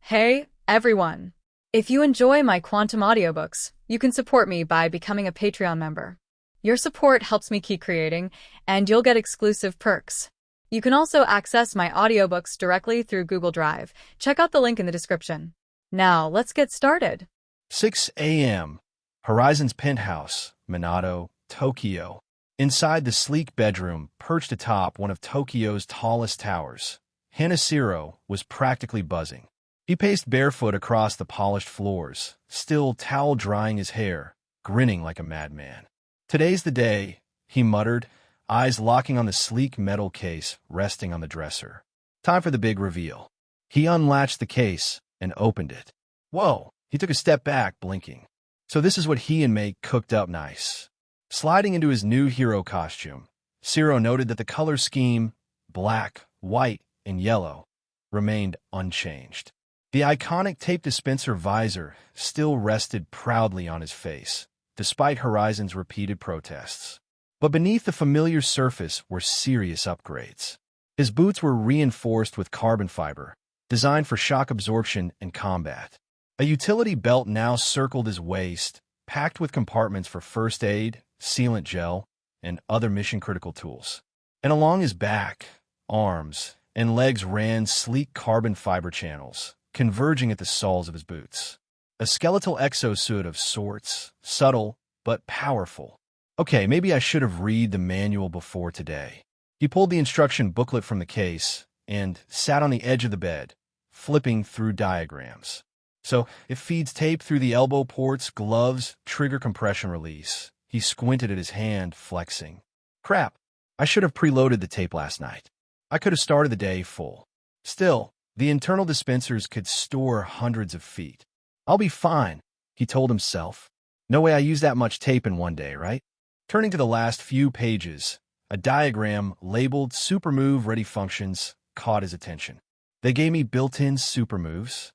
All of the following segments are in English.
Hey, everyone! If you enjoy my quantum audiobooks, you can support me by becoming a Patreon member. Your support helps me keep creating, and you'll get exclusive perks. You can also access my audiobooks directly through Google Drive. Check out the link in the description. Now, let's get started. 6 a.m. Horizon's penthouse, Minato, Tokyo. Inside the sleek bedroom, perched atop one of Tokyo's tallest towers, Hanashiro was practically buzzing. He paced barefoot across the polished floors, still towel-drying his hair, grinning like a madman. "Today's the day," he muttered, eyes locking on the sleek metal case resting on the dresser. Time for the big reveal. He unlatched the case and opened it. Whoa! He took a step back, blinking. So this is what he and May cooked up nice. Sliding into his new hero costume, Shiro noted that the color scheme, black, white, and yellow, remained unchanged. The iconic tape dispenser visor still rested proudly on his face, despite Horizon's repeated protests. But beneath the familiar surface were serious upgrades. His boots were reinforced with carbon fiber, designed for shock absorption and combat. A utility belt now circled his waist, packed with compartments for first aid, sealant gel, and other mission-critical tools. And along his back, arms, and legs ran sleek carbon fiber channels, converging at the soles of his boots. A skeletal exosuit of sorts, subtle but powerful. Okay, maybe I should have read the manual before today. He pulled the instruction booklet from the case and sat on the edge of the bed, flipping through diagrams. So, it feeds tape through the elbow ports, gloves, trigger compression release. He squinted at his hand, flexing. Crap, I should have preloaded the tape last night. I could have started the day full. Still, the internal dispensers could store hundreds of feet. I'll be fine, he told himself. No way I use that much tape in one day, right? Turning to the last few pages, a diagram labeled Super Move Ready Functions caught his attention. They gave me built-in super moves.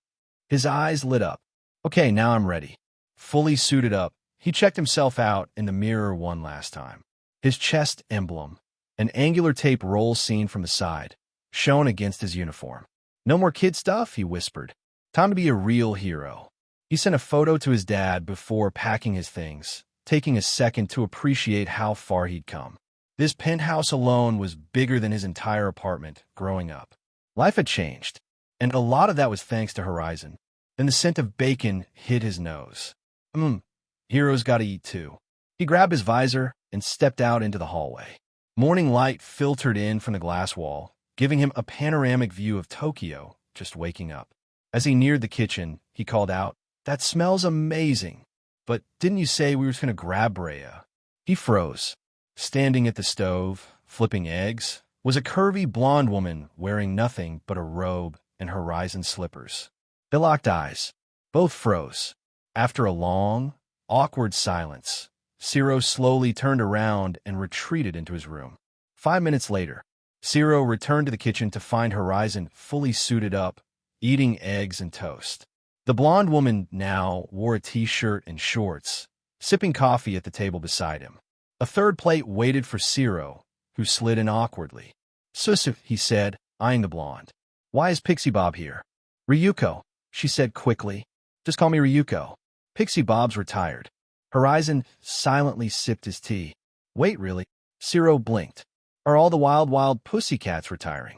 His eyes lit up. Okay, now I'm ready. Fully suited up, he checked himself out in the mirror one last time. His chest emblem, an angular tape roll seen from the side, shone against his uniform. No more kid stuff, he whispered. Time to be a real hero. He sent a photo to his dad before packing his things, taking a second to appreciate how far he'd come. This penthouse alone was bigger than his entire apartment growing up. Life had changed, and a lot of that was thanks to Horizon. Then the scent of bacon hit his nose. Hero's gotta eat too. He grabbed his visor and stepped out into the hallway. Morning light filtered in from the glass wall, giving him a panoramic view of Tokyo just waking up. As he neared the kitchen, he called out, "That smells amazing. But didn't you say we were just going to grab Brea?" He froze. Standing at the stove, flipping eggs, was a curvy blonde woman wearing nothing but a robe and Horizon slippers. They locked eyes. Both froze. After a long, awkward silence, Shiro slowly turned around and retreated into his room. 5 minutes later, Shiro returned to the kitchen to find Horizon fully suited up, eating eggs and toast. The blonde woman now wore a t-shirt and shorts, sipping coffee at the table beside him. A third plate waited for Shiro, who slid in awkwardly. "Susu," he said, eyeing the blonde. "Why is Pixie Bob here?" "Ryuko," she said quickly. "Just call me Ryuko." Pixie Bob's retired. Horizon silently sipped his tea. "Wait, really?" Shiro blinked. "Are all the wild pussycats retiring?"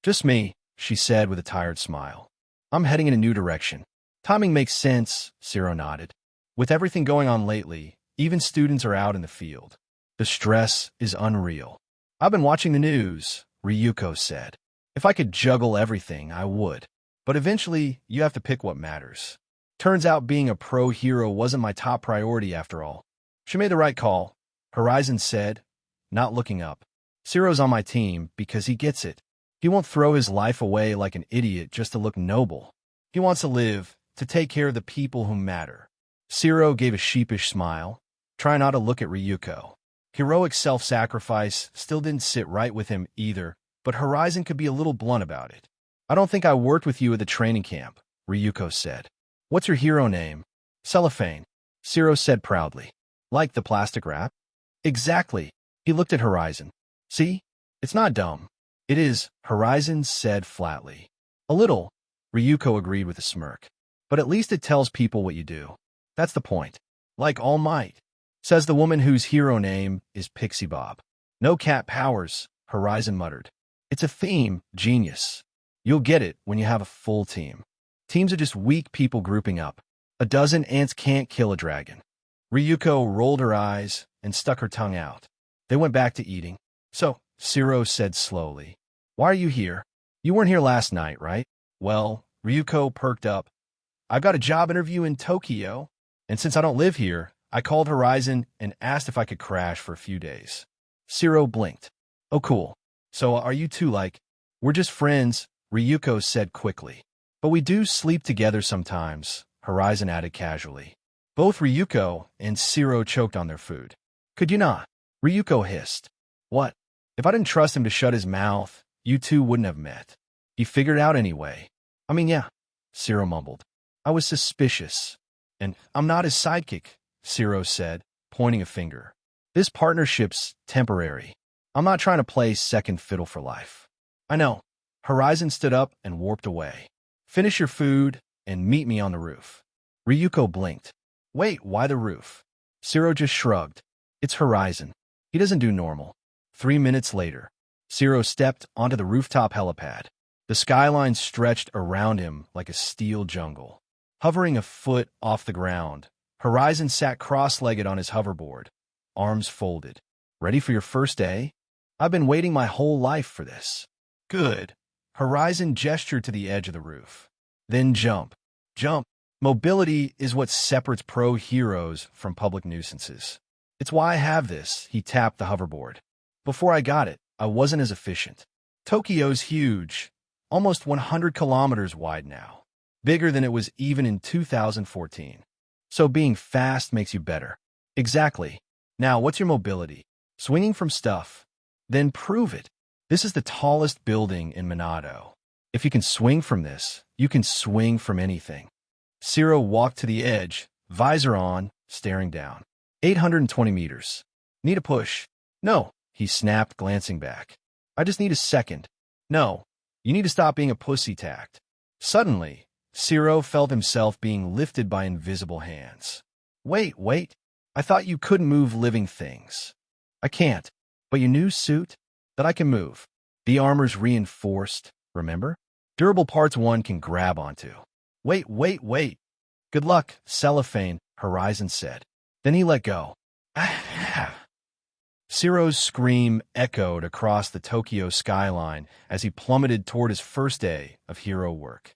"Just me," she said with a tired smile. "I'm heading in a new direction." "Timing makes sense," Shiro nodded. "With everything going on lately, even students are out in the field. The stress is unreal." "I've been watching the news," Ryuko said. "If I could juggle everything, I would. But eventually, you have to pick what matters. Turns out being a pro hero wasn't my top priority after all." "She made the right call," Horizon said, not looking up. "Shiro's on my team because he gets it. He won't throw his life away like an idiot just to look noble. He wants to live, to take care of the people who matter." Shiro gave a sheepish smile. Try not to look at Ryuko. Heroic self-sacrifice still didn't sit right with him either, but Horizon could be a little blunt about it. "I don't think I worked with you at the training camp," Ryuko said. "What's your hero name?" "Cellophane," Shiro said proudly. "Like the plastic wrap?" "Exactly." He looked at Horizon. "See? It's not dumb." "It is," Horizon said flatly. "A little. Ryuko agreed with a smirk. But at least it tells people what you do. That's the point. Like All Might, says the woman whose hero name is Pixie Bob. No cat powers, Horizon muttered. It's a theme, genius. You'll get it when you have a full team. Teams are just weak people grouping up. A dozen ants can't kill a dragon. Ryuko rolled her eyes and stuck her tongue out. They went back to eating. So, Shiro said slowly, why are you here? You weren't here last night, right? Well, Ryuko perked up. I've got a job interview in Tokyo, and since I don't live here, I called Horizon and asked if I could crash for a few days. Shiro blinked. Oh, cool. So are you two like, we're just friends, Ryuko said quickly. But we do sleep together sometimes, Horizon added casually. Both Ryuko and Shiro choked on their food. Could you not? Ryuko hissed. What? If I didn't trust him to shut his mouth, you two wouldn't have met. He figured it out anyway. I mean, yeah, Shiro mumbled. I was suspicious. And I'm not his sidekick, Shiro said, pointing a finger. This partnership's temporary. I'm not trying to play second fiddle for life. I know. Horizon stood up and warped away. Finish your food and meet me on the roof. Ryuko blinked. Wait, why the roof? Shiro just shrugged. It's Horizon. He doesn't do normal. 3 minutes later, Shiro stepped onto the rooftop helipad. The skyline stretched around him like a steel jungle. Hovering a foot off the ground, Horizon sat cross-legged on his hoverboard, arms folded. Ready for your first day? I've been waiting my whole life for this. Good. Horizon gestured to the edge of the roof. Then jump. Jump. Mobility is what separates pro heroes from public nuisances. It's why I have this, he tapped the hoverboard. Before I got it, I wasn't as efficient. Tokyo's huge, almost 100 kilometers wide now. Bigger than it was even in 2014. So being fast makes you better. Exactly. Now, what's your mobility? Swinging from stuff. Then prove it. This is the tallest building in Minato. If you can swing from this, you can swing from anything. Shiro walked to the edge, visor on, staring down. 820 meters. Need a push. No, he snapped, glancing back. I just need a second. No, you need to stop being a pussy tact. Suddenly, Shiro felt himself being lifted by invisible hands. Wait. I thought you couldn't move living things. I can't. But your new suit? That I can move. The armor's reinforced, remember? Durable parts one can grab onto. Wait. Good luck, Cellophane, Horizon said. Then he let go. Shiro's scream echoed across the Tokyo skyline as he plummeted toward his first day of hero work.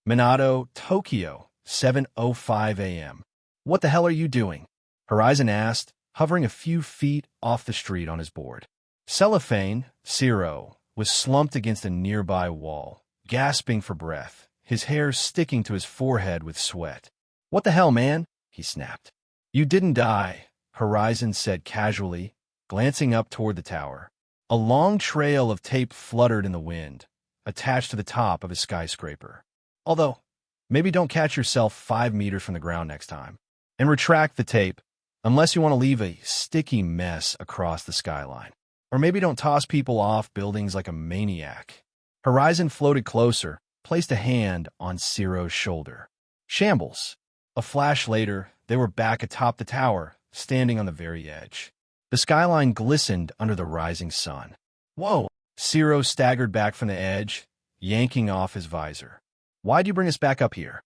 Minato, Tokyo, 7:05 a.m. What the hell are you doing? Horizon asked, hovering a few feet off the street on his board. Cellophane, Shiro, was slumped against a nearby wall, gasping for breath, his hair sticking to his forehead with sweat. What the hell, man? He snapped. You didn't die, Horizon said casually, glancing up toward the tower. A long trail of tape fluttered in the wind, attached to the top of his skyscraper. Although, maybe don't catch yourself 5 meters from the ground next time. And retract the tape, unless you want to leave a sticky mess across the skyline. Or maybe don't toss people off buildings like a maniac. Horizon floated closer, placed a hand on Shiro's shoulder. Shambles. A flash later, they were back atop the tower, standing on the very edge. The skyline glistened under the rising sun. Whoa! Shiro staggered back from the edge, yanking off his visor. Why'd you bring us back up here?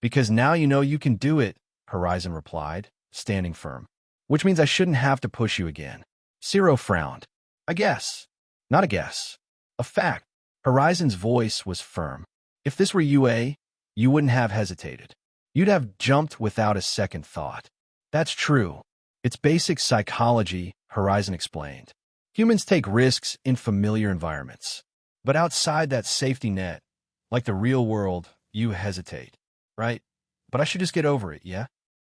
Because now you know you can do it, Horizon replied, standing firm. Which means I shouldn't have to push you again. Shiro frowned. I guess. Not a guess. A fact. Horizon's voice was firm. If this were UA, you wouldn't have hesitated. You'd have jumped without a second thought. That's true. It's basic psychology, Horizon explained. Humans take risks in familiar environments. But outside that safety net, like the real world, you hesitate, right? But I should just get over it, yeah?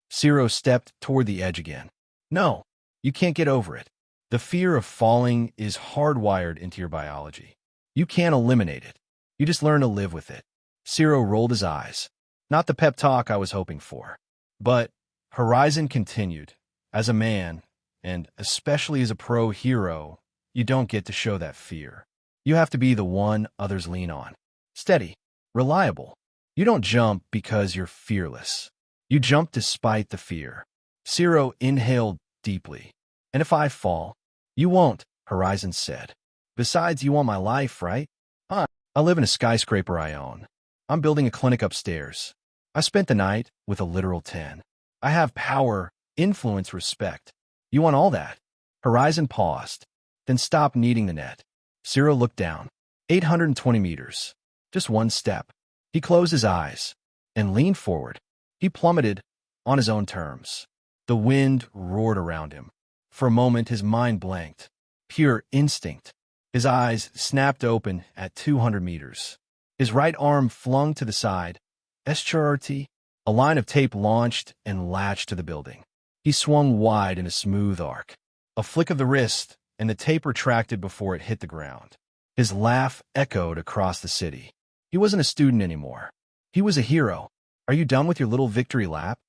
Shiro stepped toward the edge again. No, you can't get over it. The fear of falling is hardwired into your biology. You can't eliminate it. You just learn to live with it. Shiro rolled his eyes. Not the pep talk I was hoping for. But Horizon continued. As a man, and especially as a pro hero, you don't get to show that fear. You have to be the one others lean on. Steady. Reliable. You don't jump because you're fearless. You jump despite the fear. Zero inhaled deeply. And if I fall? You won't, Horizon said. Besides, you want my life, right? I live in a skyscraper I own. I'm building a clinic upstairs. I spent the night with a literal 10. I have power, influence, respect. You want all that? Horizon paused, then stopped kneading the net. Zero looked down. 820 meters. Just one step. He closed his eyes and leaned forward. He plummeted on his own terms. The wind roared around him. For a moment, his mind blanked. Pure instinct. His eyes snapped open at 200 meters. His right arm flung to the side. SHRT. A line of tape launched and latched to the building. He swung wide in a smooth arc. A flick of the wrist, and the tape retracted before it hit the ground. His laugh echoed across the city. He wasn't a student anymore. He was a hero. Are you done with your little victory lap?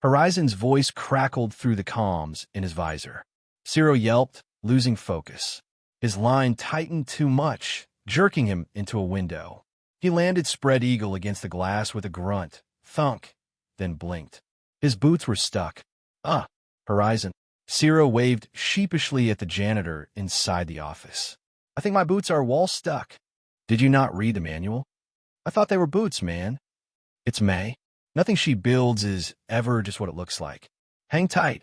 Horizon's voice crackled through the comms in his visor. Zero yelped, losing focus. His line tightened too much, jerking him into a window. He landed spread eagle against the glass with a grunt, thunk, then blinked. His boots were stuck. Horizon. Zero waved sheepishly at the janitor inside the office. I think my boots are wall stuck. Did you not read the manual? I thought they were boots, man. It's May. Nothing she builds is ever just what it looks like. Hang tight.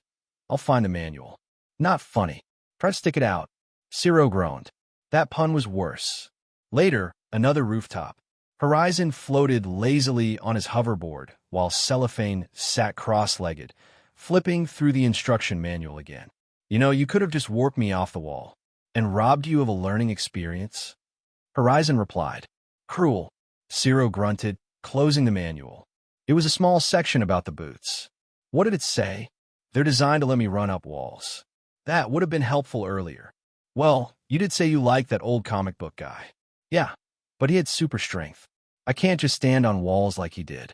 I'll find the manual. Not funny. Try to stick it out. Zero groaned. That pun was worse. Later, another rooftop. Horizon floated lazily on his hoverboard while Cellophane sat cross-legged, flipping through the instruction manual again. You know, you could have just warped me off the wall and robbed you of a learning experience. Horizon replied. Cruel. Zero grunted, closing the manual. It was a small section about the boots. What did it say? They're designed to let me run up walls. That would have been helpful earlier. Well, you did say you liked that old comic book guy. Yeah, but he had super strength. I can't just stand on walls like he did.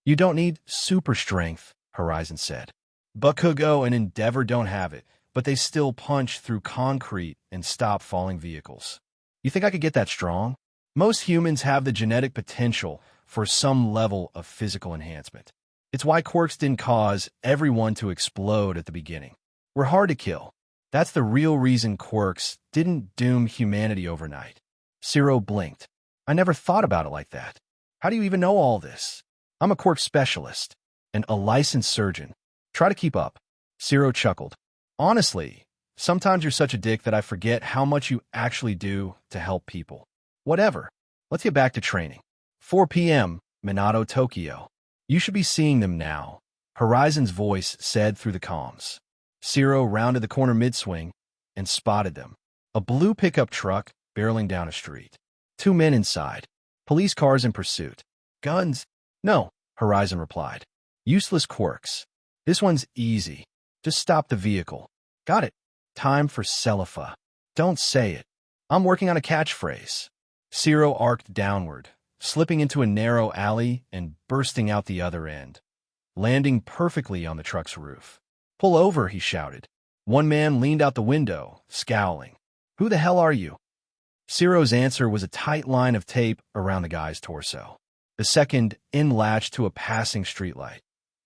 You don't need super strength, Horizon said. Bakugo and Endeavor don't have it, but they still punch through concrete and stop falling vehicles. You think I could get that strong? Most humans have the genetic potential for some level of physical enhancement. It's why quirks didn't cause everyone to explode at the beginning. We're hard to kill. That's the real reason quirks didn't doom humanity overnight. Zero blinked. I never thought about it like that. How do you even know all this? I'm a quirk specialist and a licensed surgeon. Try to keep up. Zero chuckled. Honestly, sometimes you're such a dick that I forget how much you actually do to help people. Whatever. Let's get back to training. 4 p.m., Minato, Tokyo. You should be seeing them now, Horizon's voice said through the comms. Zero rounded the corner mid-swing and spotted them. A blue pickup truck barreling down a street. 2 men inside. Police cars in pursuit. Guns? No, Horizon replied. Useless quirks. This one's easy. Just stop the vehicle. Got it. Time for Celipha. Don't say it. I'm working on a catchphrase. Zero arced downward, slipping into a narrow alley and bursting out the other end, landing perfectly on the truck's roof. Pull over, he shouted. One man leaned out the window, scowling. Who the hell are you? Zero's answer was a tight line of tape around the guy's torso. The second in-latched to a passing streetlight.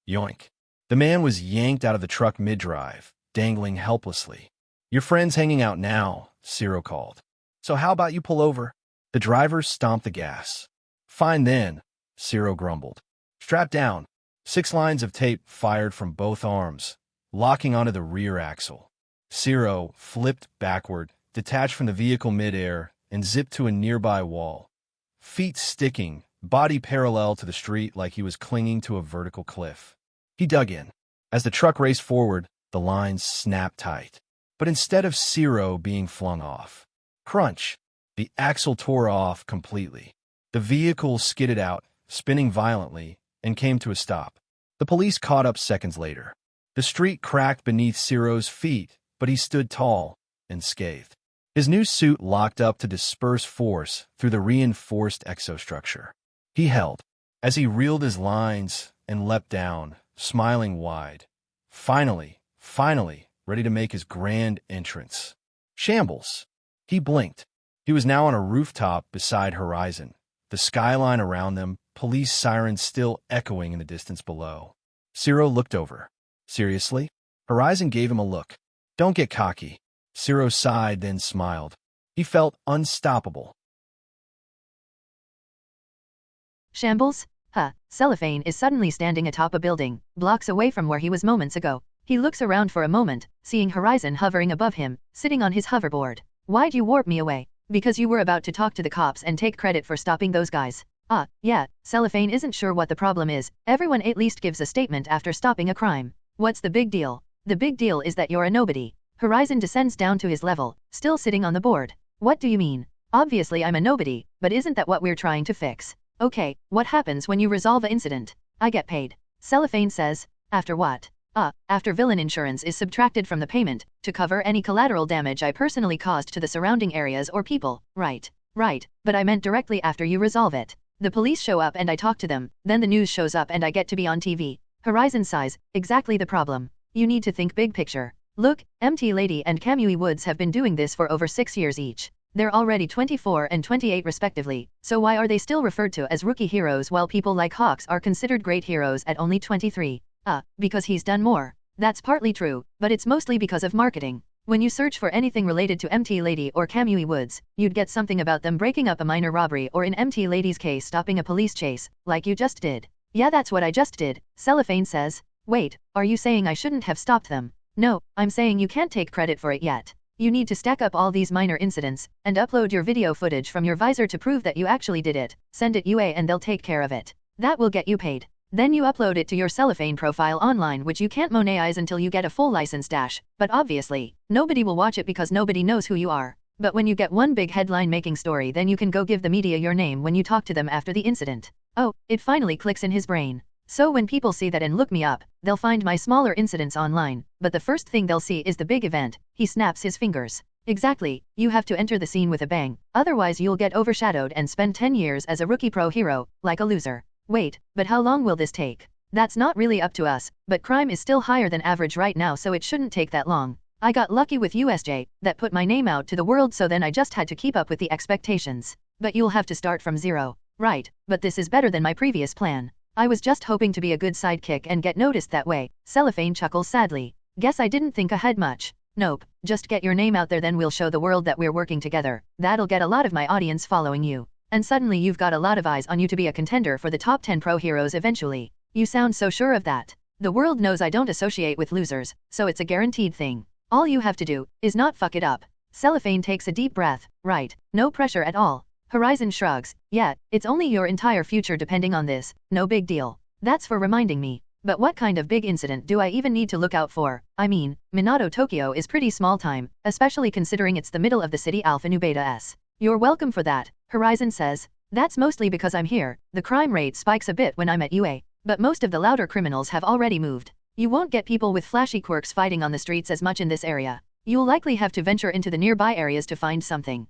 Yoink. The man was yanked out of the truck mid-drive, dangling helplessly. Your friend's hanging out now, Zero called. So how about you pull over? The driver stomped the gas. Fine then, Zero grumbled. Strap down. 6 lines of tape fired from both arms, locking onto the rear axle. Zero flipped backward, detached from the vehicle midair, and zipped to a nearby wall. Feet sticking, body parallel to the street like he was clinging to a vertical cliff. He dug in. As the truck raced forward, the lines snapped tight. But instead of Zero being flung off, crunch, the axle tore off completely. The vehicle skidded out, spinning violently, and came to a stop. The police caught up seconds later. The street cracked beneath Zero's feet, but he stood tall and scathed. His new suit locked up to disperse force through the reinforced exostructure. He held, as he reeled his lines and leapt down, smiling wide. Finally, ready to make his grand entrance. Shambles. He blinked. He was now on a rooftop beside Horizon, the skyline around them, police sirens still echoing in the distance below. Zero looked over. Seriously? Horizon gave him a look. Don't get cocky. Zero sighed, then smiled. He felt unstoppable. Shambles? Huh. Cellophane is suddenly standing atop a building, blocks away from where he was moments ago. He looks around for a moment, seeing Horizon hovering above him, sitting on his hoverboard. Why'd you warp me away? Because you were about to talk to the cops and take credit for stopping those guys. Yeah, Cellophane isn't sure what the problem is. Everyone at least gives a statement after stopping a crime. What's the big deal? The big deal is that you're a nobody. Horizon descends down to his level, still sitting on the board. What do you mean? Obviously I'm a nobody, but isn't that what we're trying to fix? Okay, what happens when you resolve an incident? I get paid. Cellophane says. After what? After villain insurance is subtracted from the payment, to cover any collateral damage I personally caused to the surrounding areas or people. Right, but I meant directly after you resolve it. The police show up and I talk to them, then the news shows up and I get to be on TV. Horizon sighs, exactly the problem. You need to think big picture. Look, MT Lady and Kamui Woods have been doing this for over 6 years each. They're already 24 and 28 respectively, so why are they still referred to as rookie heroes while people like Hawks are considered great heroes at only 23? Because he's done more. That's partly true, but it's mostly because of marketing. When you search for anything related to MT Lady or Kamui Woods, you'd get something about them breaking up a minor robbery or in MT Lady's case stopping a police chase, like you just did. Yeah, that's what I just did, Cellophane says. Wait, are you saying I shouldn't have stopped them? No, I'm saying you can't take credit for it yet. You need to stack up all these minor incidents, and upload your video footage from your visor to prove that you actually did it. Send it UA and they'll take care of it. That will get you paid. Then you upload it to your Cellophane profile online, which you can't monetize until you get a full license dash. But obviously, nobody will watch it because nobody knows who you are. But when you get one big headline-making story, then you can go give the media your name when you talk to them after the incident. Oh, it finally clicks in his brain. So when people see that and look me up, they'll find my smaller incidents online, but the first thing they'll see is the big event. He snaps his fingers. Exactly, you have to enter the scene with a bang, otherwise you'll get overshadowed and spend 10 years as a rookie pro hero, like a loser. Wait, but how long will this take? That's not really up to us, but crime is still higher than average right now, so it shouldn't take that long. I got lucky with USJ, that put my name out to the world, so then I just had to keep up with the expectations. But you'll have to start from zero. Right, but this is better than my previous plan. I was just hoping to be a good sidekick and get noticed that way. Cellophane chuckles sadly. Guess I didn't think ahead much. Nope, just get your name out there, then we'll show the world that we're working together. That'll get a lot of my audience following you. And suddenly you've got a lot of eyes on you to be a contender for the top 10 pro heroes eventually. You sound so sure of that. The world knows I don't associate with losers, so it's a guaranteed thing. All you have to do is not fuck it up. Cellophane takes a deep breath. Right, no pressure at all. Horizon shrugs. Yeah, it's only your entire future depending on this. No big deal. That's for reminding me. But what kind of big incident do I even need to look out for? I mean, Minato Tokyo is pretty small time, especially considering it's the middle of the city. Alpha Nu Beta S. You're welcome for that, Horizon says. That's mostly because I'm here. The crime rate spikes a bit when I'm at UA, but most of the louder criminals have already moved. You won't get people with flashy quirks fighting on the streets as much in this area. You'll likely have to venture into the nearby areas to find something.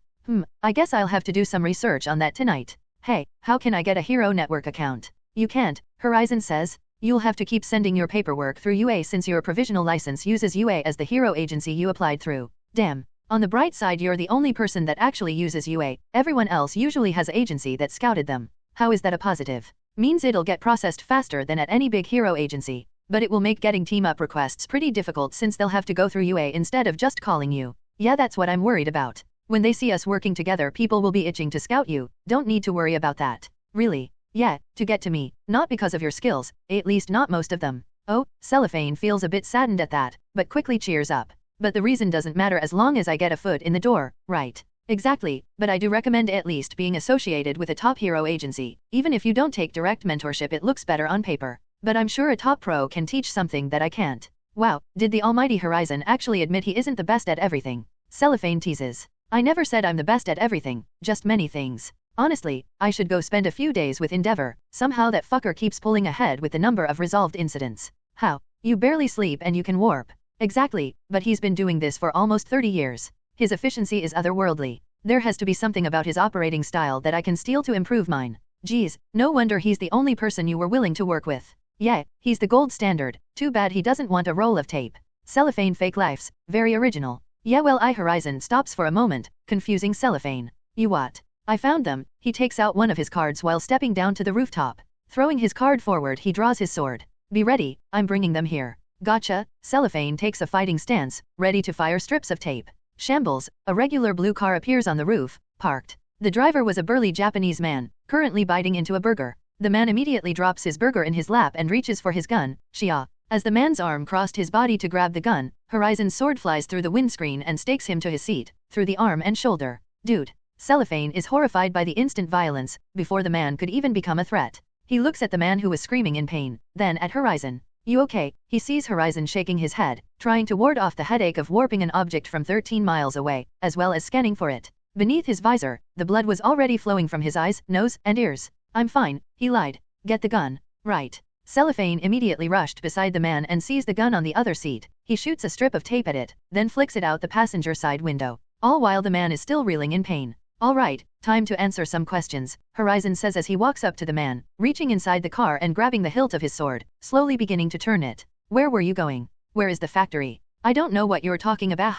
I guess I'll have to do some research on that tonight. Hey, how can I get a Hero Network account? You can't, Horizon says. You'll have to keep sending your paperwork through UA since your provisional license uses UA as the hero agency you applied through. Damn. On the bright side, you're the only person that actually uses UA. Everyone else usually has an agency that scouted them. How is that a positive? Means it'll get processed faster than at any big hero agency. But it will make getting team-up requests pretty difficult since they'll have to go through UA instead of just calling you. Yeah, that's what I'm worried about. When they see us working together, people will be itching to scout you. Don't need to worry about that. Really? Yeah, to get to me. Not because of your skills, at least not most of them. Oh, Cellophane feels a bit saddened at that, but quickly cheers up. But the reason doesn't matter as long as I get a foot in the door, right? Exactly, but I do recommend at least being associated with a top hero agency. Even if you don't take direct mentorship, it looks better on paper. But I'm sure a top pro can teach something that I can't. Wow, did the almighty Horizon actually admit he isn't the best at everything? Cellophane teases. I never said I'm the best at everything, just many things. Honestly, I should go spend a few days with Endeavor. Somehow that fucker keeps pulling ahead with the number of resolved incidents. How? You barely sleep and you can warp. Exactly, but he's been doing this for almost 30 years. His efficiency is otherworldly. There has to be something about his operating style that I can steal to improve mine. Geez, no wonder he's the only person you were willing to work with. Yeah, he's the gold standard. Too bad he doesn't want a roll of tape. Cellophane fake lives, very original. Yeah, well, Horizon stops for a moment, confusing Cellophane. You what? I found them. He takes out one of his cards while stepping down to the rooftop. Throwing his card forward, he draws his sword. Be ready, I'm bringing them here. Gotcha. Cellophane takes a fighting stance, ready to fire strips of tape. Shambles, a regular blue car appears on the roof, parked. The driver was a burly Japanese man, currently biting into a burger. The man immediately drops his burger in his lap and reaches for his gun, Shia. As the man's arm crossed his body to grab the gun, Horizon's sword flies through the windscreen and stakes him to his seat, through the arm and shoulder. Dude. Cellophane is horrified by the instant violence, before the man could even become a threat. He looks at the man who was screaming in pain, then at Horizon. You okay? He sees Horizon shaking his head, trying to ward off the headache of warping an object from 13 miles away, as well as scanning for it. Beneath his visor, the blood was already flowing from his eyes, nose, and ears. I'm fine, he lied. Get the gun. Right. Cellophane immediately rushed beside the man and sees the gun on the other seat. He shoots a strip of tape at it, then flicks it out the passenger side window. All while the man is still reeling in pain. All right, time to answer some questions, Horizon says as he walks up to the man, reaching inside the car and grabbing the hilt of his sword, slowly beginning to turn it. Where were you going? Where is the factory? I don't know what you're talking about.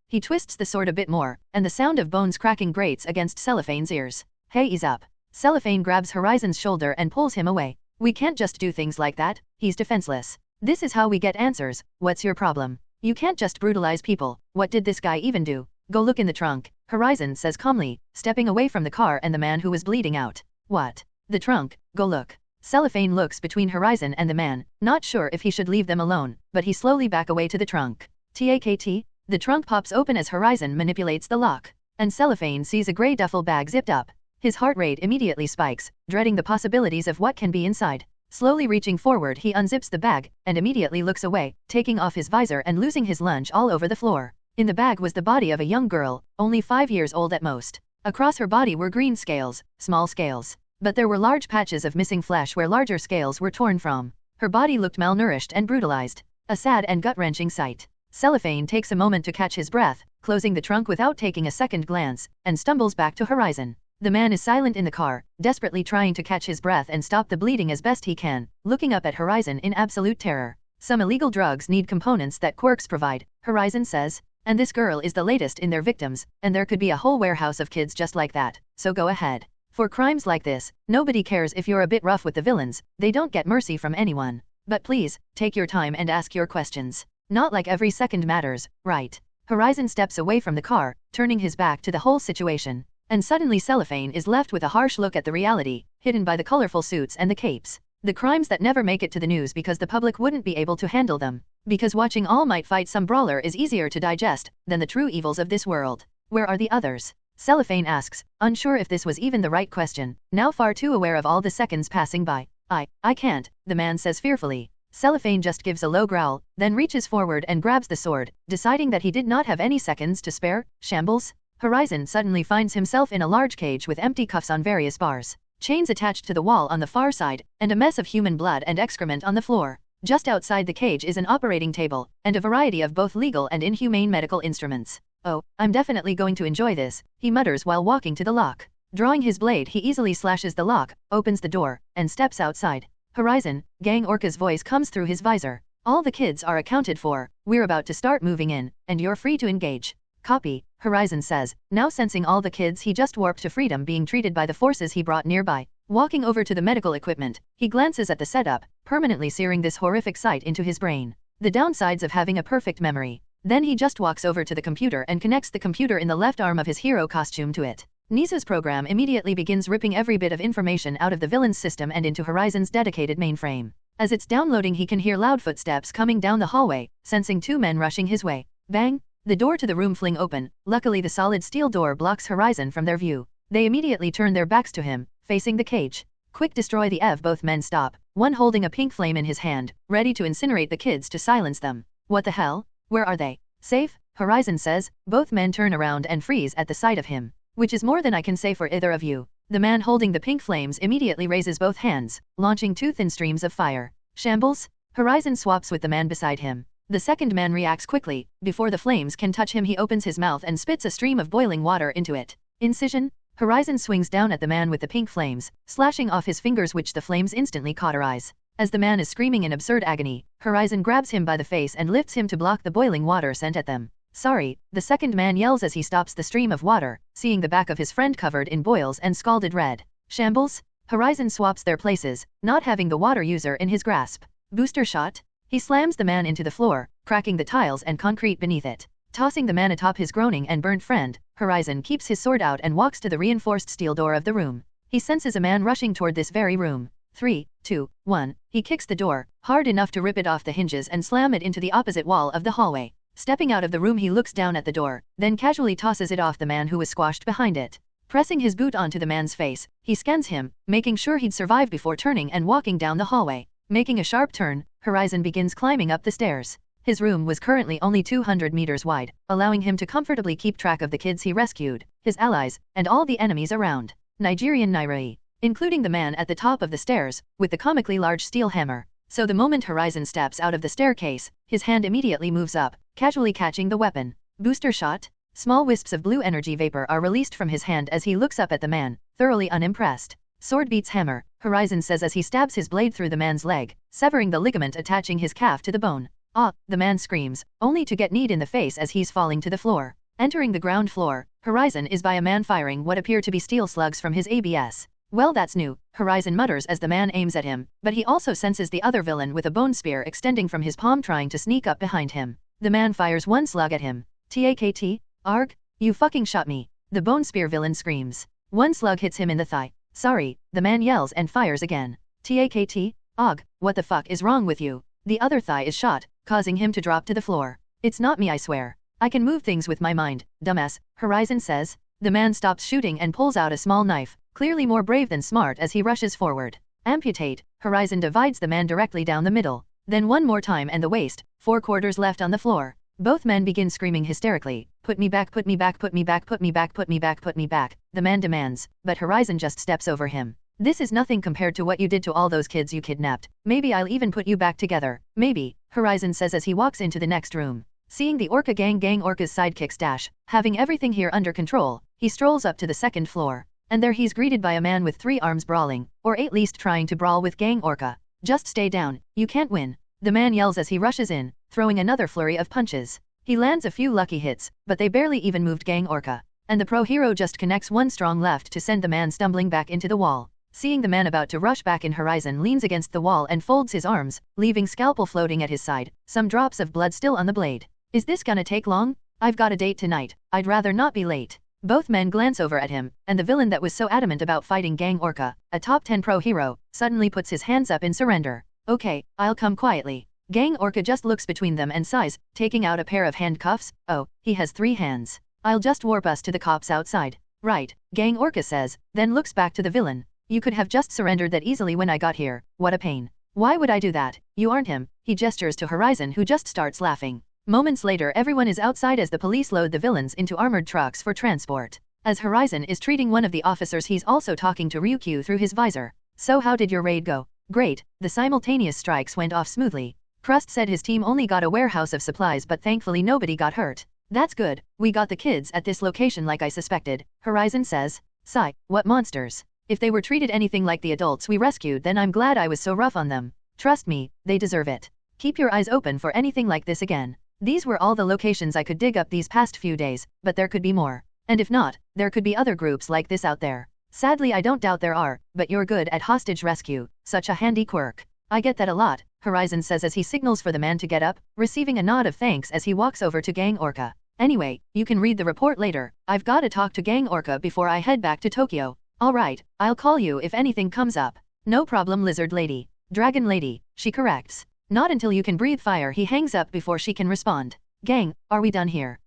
He twists the sword a bit more, and the sound of bones cracking grates against Cellophane's ears. Hey, ease up. Cellophane grabs Horizon's shoulder and pulls him away. We can't just do things like that, he's defenseless. This is how we get answers. What's your problem? You can't just brutalize people. What did this guy even do? Go look in the trunk, Horizon says calmly, stepping away from the car and the man who was bleeding out. What? The trunk, go look. Cellophane looks between Horizon and the man, not sure if he should leave them alone, but he slowly back away to the trunk. TAKT? The trunk pops open as Horizon manipulates the lock, and Cellophane sees a grey duffel bag zipped up. His heart rate immediately spikes, dreading the possibilities of what can be inside. Slowly reaching forward, he unzips the bag, and immediately looks away, taking off his visor and losing his lunch all over the floor. In the bag was the body of a young girl, only 5 years old at most. Across her body were green scales, small scales. But there were large patches of missing flesh where larger scales were torn from. Her body looked malnourished and brutalized. A sad and gut-wrenching sight. Cellophane takes a moment to catch his breath, closing the trunk without taking a second glance, and stumbles back to Horizon. The man is silent in the car, desperately trying to catch his breath and stop the bleeding as best he can, looking up at Horizon in absolute terror. Some illegal drugs need components that quirks provide, Horizon says. And this girl is the latest in their victims, and there could be a whole warehouse of kids just like that, so go ahead. For crimes like this, nobody cares if you're a bit rough with the villains, they don't get mercy from anyone. But please, take your time and ask your questions. Not like every second matters, right? Horizon steps away from the car, turning his back to the whole situation. And suddenly Cellophane is left with a harsh look at the reality, hidden by the colorful suits and the capes. The crimes that never make it to the news because the public wouldn't be able to handle them. Because watching All Might fight some brawler is easier to digest than the true evils of this world. Where are the others? Cellophane asks, unsure if this was even the right question, now far too aware of all the seconds passing by. I can't, the man says fearfully. Cellophane just gives a low growl, then reaches forward and grabs the sword, deciding that he did not have any seconds to spare. Shambles? Horizon suddenly finds himself in a large cage with empty cuffs on various bars, chains attached to the wall on the far side, and a mess of human blood and excrement on the floor. Just outside the cage is an operating table, and a variety of both legal and inhumane medical instruments. Oh, I'm definitely going to enjoy this, he mutters while walking to the lock. Drawing his blade, he easily slashes the lock, opens the door, and steps outside. Horizon, Gang Orca's voice comes through his visor. All the kids are accounted for, we're about to start moving in, and you're free to engage. Copy, Horizon says, now sensing all the kids he just warped to freedom being treated by the forces he brought nearby. Walking over to the medical equipment, he glances at the setup, permanently searing this horrific sight into his brain. The downsides of having a perfect memory. Then he just walks over to the computer and connects the computer in the left arm of his hero costume to it. Nisu's program immediately begins ripping every bit of information out of the villain's system and into Horizon's dedicated mainframe. As it's downloading, he can hear loud footsteps coming down the hallway, sensing 2 men rushing his way. Bang! The door to the room fling open. Luckily the solid steel door blocks Horizon from their view. They immediately turn their backs to him, facing the cage. Quick, destroy the EV. Both men stop, one holding a pink flame in his hand, ready to incinerate the kids to silence them. What the hell? Where are they? Safe? Horizon says. Both men turn around and freeze at the sight of him. Which is more than I can say for either of you. The man holding the pink flames immediately raises both hands, launching 2 thin streams of fire. Shambles? Horizon swaps with the man beside him. The second man reacts quickly. Before the flames can touch him, he opens his mouth and spits a stream of boiling water into it. Incision? Horizon swings down at the man with the pink flames, slashing off his fingers, which the flames instantly cauterize. As the man is screaming in absurd agony, Horizon grabs him by the face and lifts him to block the boiling water sent at them. Sorry, the second man yells as he stops the stream of water, seeing the back of his friend covered in boils and scalded red. Shambles? Horizon swaps their places, not having the water user in his grasp. Booster shot? He slams the man into the floor, cracking the tiles and concrete beneath it. Tossing the man atop his groaning and burnt friend, Horizon keeps his sword out and walks to the reinforced steel door of the room. He senses a man rushing toward this very room. 3, 2, 1. He kicks the door, hard enough to rip it off the hinges and slam it into the opposite wall of the hallway. Stepping out of the room, he looks down at the door, then casually tosses it off the man who was squashed behind it. Pressing his boot onto the man's face, he scans him, making sure he'd survive before turning and walking down the hallway. Making a sharp turn, Horizon begins climbing up the stairs. His room was currently only 200 meters wide, allowing him to comfortably keep track of the kids he rescued, his allies, and all the enemies around. Nigerian Nairai, including the man at the top of the stairs, with the comically large steel hammer. So the moment Horizon steps out of the staircase, his hand immediately moves up, casually catching the weapon. Booster shot? Small wisps of blue energy vapor are released from his hand as he looks up at the man, thoroughly unimpressed. Sword beats hammer, Horizon says as he stabs his blade through the man's leg, severing the ligament attaching his calf to the bone. Ah, the man screams, only to get kneed in the face as he's falling to the floor. Entering the ground floor, Horizon is by a man firing what appear to be steel slugs from his ABS. Well, that's new, Horizon mutters as the man aims at him, but he also senses the other villain with a bone spear extending from his palm trying to sneak up behind him. The man fires one slug at him. TAKT? Arg? You fucking shot me. The bone spear villain screams. One slug hits him in the thigh. Sorry, the man yells and fires again. TAKT? Og, what the fuck is wrong with you? The other thigh is shot, causing him to drop to the floor. It's not me, I swear. I can move things with my mind, dumbass, Horizon says. The man stops shooting and pulls out a small knife, clearly more brave than smart as he rushes forward. Amputate, Horizon divides the man directly down the middle. Then one more time and the waist, 4 quarters left on the floor. Both men begin screaming hysterically. Put me back, put me back, put me back, put me back, put me back, put me back, the man demands, but Horizon just steps over him. This is nothing compared to what you did to all those kids you kidnapped. Maybe I'll even put you back together. Maybe, Horizon says as he walks into the next room. Seeing the Orca gang Orca's sidekicks dash, having everything here under control, he strolls up to the second floor. And there he's greeted by a man with 3 arms brawling, or at least trying to brawl with Gang Orca. Just stay down, you can't win. The man yells as he rushes in, throwing another flurry of punches. He lands a few lucky hits, but they barely even moved Gang Orca. And the pro hero just connects one strong left to send the man stumbling back into the wall. Seeing the man about to rush back in, Horizon leans against the wall and folds his arms, leaving scalpel floating at his side, some drops of blood still on the blade. Is this gonna take long? I've got a date tonight, I'd rather not be late. Both men glance over at him, and the villain that was so adamant about fighting Gang Orca, a top 10 pro hero, suddenly puts his hands up in surrender. Okay, I'll come quietly. Gang Orca just looks between them and sighs, taking out a pair of handcuffs. Oh, he has 3 hands. I'll just warp us to the cops outside. Right, Gang Orca says, then looks back to the villain. You could have just surrendered that easily when I got here. What a pain. Why would I do that? You aren't him. He gestures to Horizon, who just starts laughing. Moments later, everyone is outside as the police load the villains into armored trucks for transport. As Horizon is treating one of the officers, he's also talking to Ryuko through his visor. So how did your raid go? Great, the simultaneous strikes went off smoothly. Crust said his team only got a warehouse of supplies, but thankfully nobody got hurt. That's good, we got the kids at this location like I suspected, Horizon says. Sigh, what monsters. If they were treated anything like the adults we rescued, then I'm glad I was so rough on them. Trust me, they deserve it. Keep your eyes open for anything like this again. These were all the locations I could dig up these past few days, but there could be more. And if not, there could be other groups like this out there. Sadly, I don't doubt there are, but you're good at hostage rescue, such a handy quirk. I get that a lot, Horizon says as he signals for the man to get up, receiving a nod of thanks as he walks over to Gang Orca. Anyway, you can read the report later. I've got to talk to Gang Orca before I head back to Tokyo. Alright, I'll call you if anything comes up. No problem, Lizard Lady. Dragon Lady, she corrects. Not until you can breathe fire. He hangs up before she can respond. Gang, are we done here?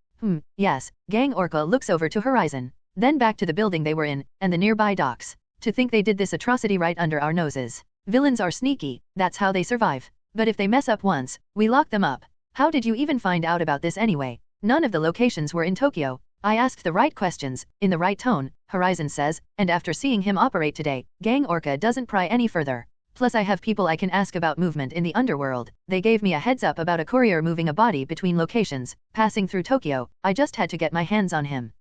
Yes. Gang Orca looks over to Horizon. Then back to the building they were in, and the nearby docks. To think they did this atrocity right under our noses. Villains are sneaky, that's how they survive. But if they mess up once, we lock them up. How did you even find out about this anyway? None of the locations were in Tokyo. I asked the right questions, in the right tone, Horizon says, and after seeing him operate today, Gang Orca doesn't pry any further. Plus I have people I can ask about movement in the underworld. They gave me a heads up about a courier moving a body between locations, passing through Tokyo. I just had to get my hands on him.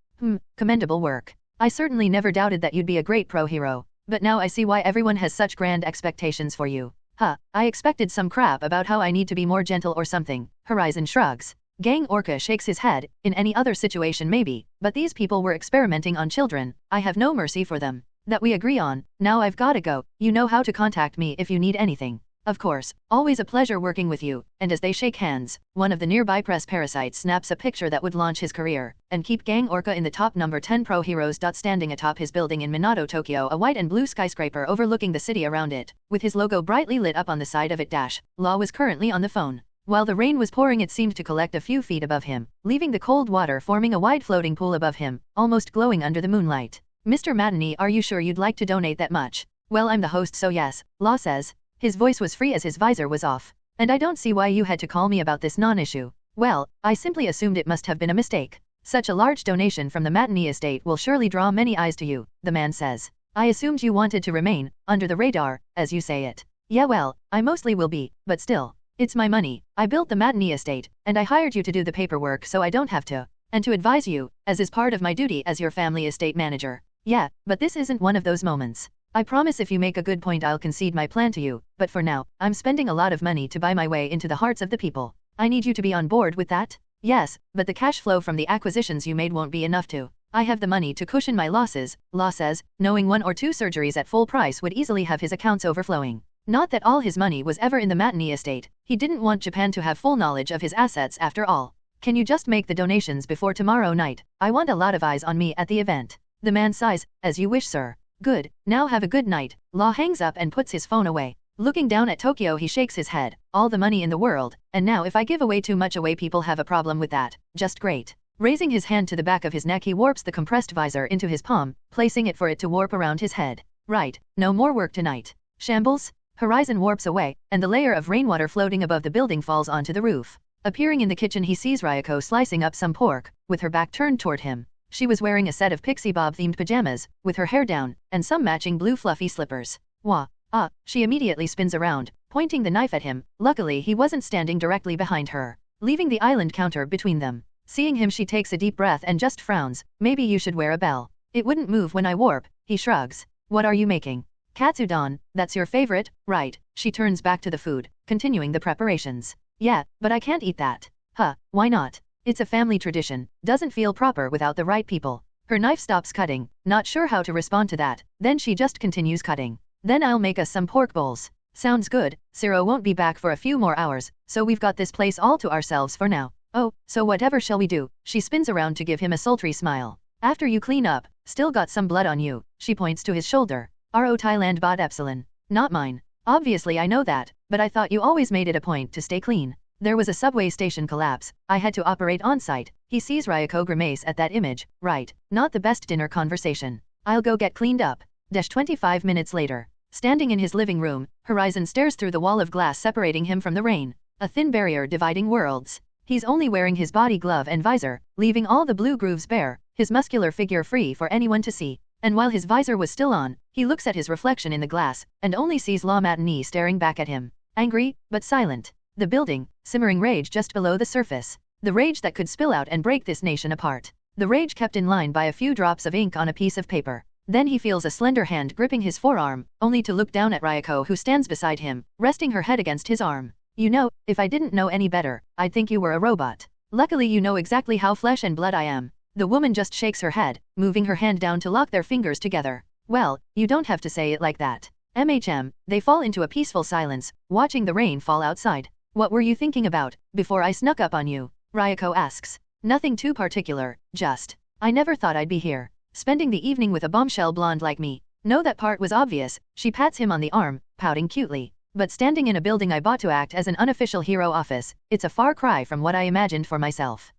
Commendable work. I certainly never doubted that you'd be a great pro hero. But now I see why everyone has such grand expectations for you. I expected some crap about how I need to be more gentle or something. Horizon shrugs. Gang Orca shakes his head. In any other situation maybe, but these people were experimenting on children. I have no mercy for them. That we agree on. Now I've gotta go. You know how to contact me if you need anything. Of course, always a pleasure working with you. And as they shake hands, one of the nearby press parasites snaps a picture that would launch his career and keep Gang Orca in the top number 10 pro heroes. Standing atop his building in Minato, Tokyo, a white and blue skyscraper overlooking the city around it, with his logo brightly lit up on the side of it. Law was currently on the phone. While the rain was pouring, it seemed to collect a few feet above him, leaving the cold water forming a wide floating pool above him, almost glowing under the moonlight. Mr. Matani, are you sure you'd like to donate that much? Well, I'm the host, so yes, Law says. His voice was free as his visor was off. And I don't see why you had to call me about this non-issue. Well, I simply assumed it must have been a mistake. Such a large donation from the Matani estate will surely draw many eyes to you, the man says. I assumed you wanted to remain under the radar, as you say it. Yeah, well, I mostly will be, but still. It's my money. I built the Matani estate, and I hired you to do the paperwork so I don't have to. And to advise you, as is part of my duty as your family estate manager. Yeah, but this isn't one of those moments. I promise if you make a good point I'll concede my plan to you, but for now, I'm spending a lot of money to buy my way into the hearts of the people. I need you to be on board with that? Yes, but the cash flow from the acquisitions you made won't be enough to. I have the money to cushion my losses, Law says, knowing 1 or 2 surgeries at full price would easily have his accounts overflowing. Not that all his money was ever in the Matani estate, he didn't want Japan to have full knowledge of his assets after all. Can you just make the donations before tomorrow night? I want a lot of eyes on me at the event. The man sighs, as you wish, sir. Good, now have a good night. Law hangs up and puts his phone away. Looking down at Tokyo, he shakes his head. All the money in the world, and now if I give away too much away, people have a problem with that. Just great. Raising his hand to the back of his neck, he warps the compressed visor into his palm, placing it for it to warp around his head. Right, no more work tonight. Shambles? Horizon warps away, and the layer of rainwater floating above the building falls onto the roof. Appearing in the kitchen, he sees Ryuko slicing up some pork, with her back turned toward him. She was wearing a set of Pixie Bob-themed pajamas, with her hair down, and some matching blue fluffy slippers. Wah! Ah! She immediately spins around, pointing the knife at him. Luckily he wasn't standing directly behind her, leaving the island counter between them. Seeing him, she takes a deep breath and just frowns. Maybe you should wear a bell. It wouldn't move when I warp. He shrugs. What are you making? Katsudon, that's your favorite, right? She turns back to the food, continuing the preparations. Yeah, but I can't eat that. Huh, why not? It's a family tradition, doesn't feel proper without the right people. Her knife stops cutting, not sure how to respond to that, then she just continues cutting. Then I'll make us some pork bowls. Sounds good. Zero won't be back for a few more hours, so we've got this place all to ourselves for now. Oh, so whatever shall we do? She spins around to give him a sultry smile. After you clean up, still got some blood on you. She points to his shoulder. RO Thailand bot epsilon. Not mine. Obviously I know that, but I thought you always made it a point to stay clean. There was a subway station collapse. I had to operate on site. He sees Ryuko grimace at that image. Right, not the best dinner conversation. I'll go get cleaned up. 25 minutes later. Standing in his living room, Horizon stares through the wall of glass separating him from the rain. A thin barrier dividing worlds. He's only wearing his body glove and visor, leaving all the blue grooves bare, his muscular figure free for anyone to see. And while his visor was still on, he looks at his reflection in the glass, and only sees La Matani staring back at him. Angry, but silent. The building, simmering rage just below the surface. The rage that could spill out and break this nation apart. The rage kept in line by a few drops of ink on a piece of paper. Then he feels a slender hand gripping his forearm, only to look down at Ryuko, who stands beside him, resting her head against his arm. You know, if I didn't know any better, I'd think you were a robot. Luckily you know exactly how flesh and blood I am. The woman just shakes her head, moving her hand down to lock their fingers together. Well, you don't have to say it like that. MHM, they fall into a peaceful silence, watching the rain fall outside. What were you thinking about, before I snuck up on you? Ryuko asks. Nothing too particular, just. I never thought I'd be here, spending the evening with a bombshell blonde like me. No, that part was obvious. She pats him on the arm, pouting cutely. But standing in a building I bought to act as an unofficial hero office, it's a far cry from what I imagined for myself.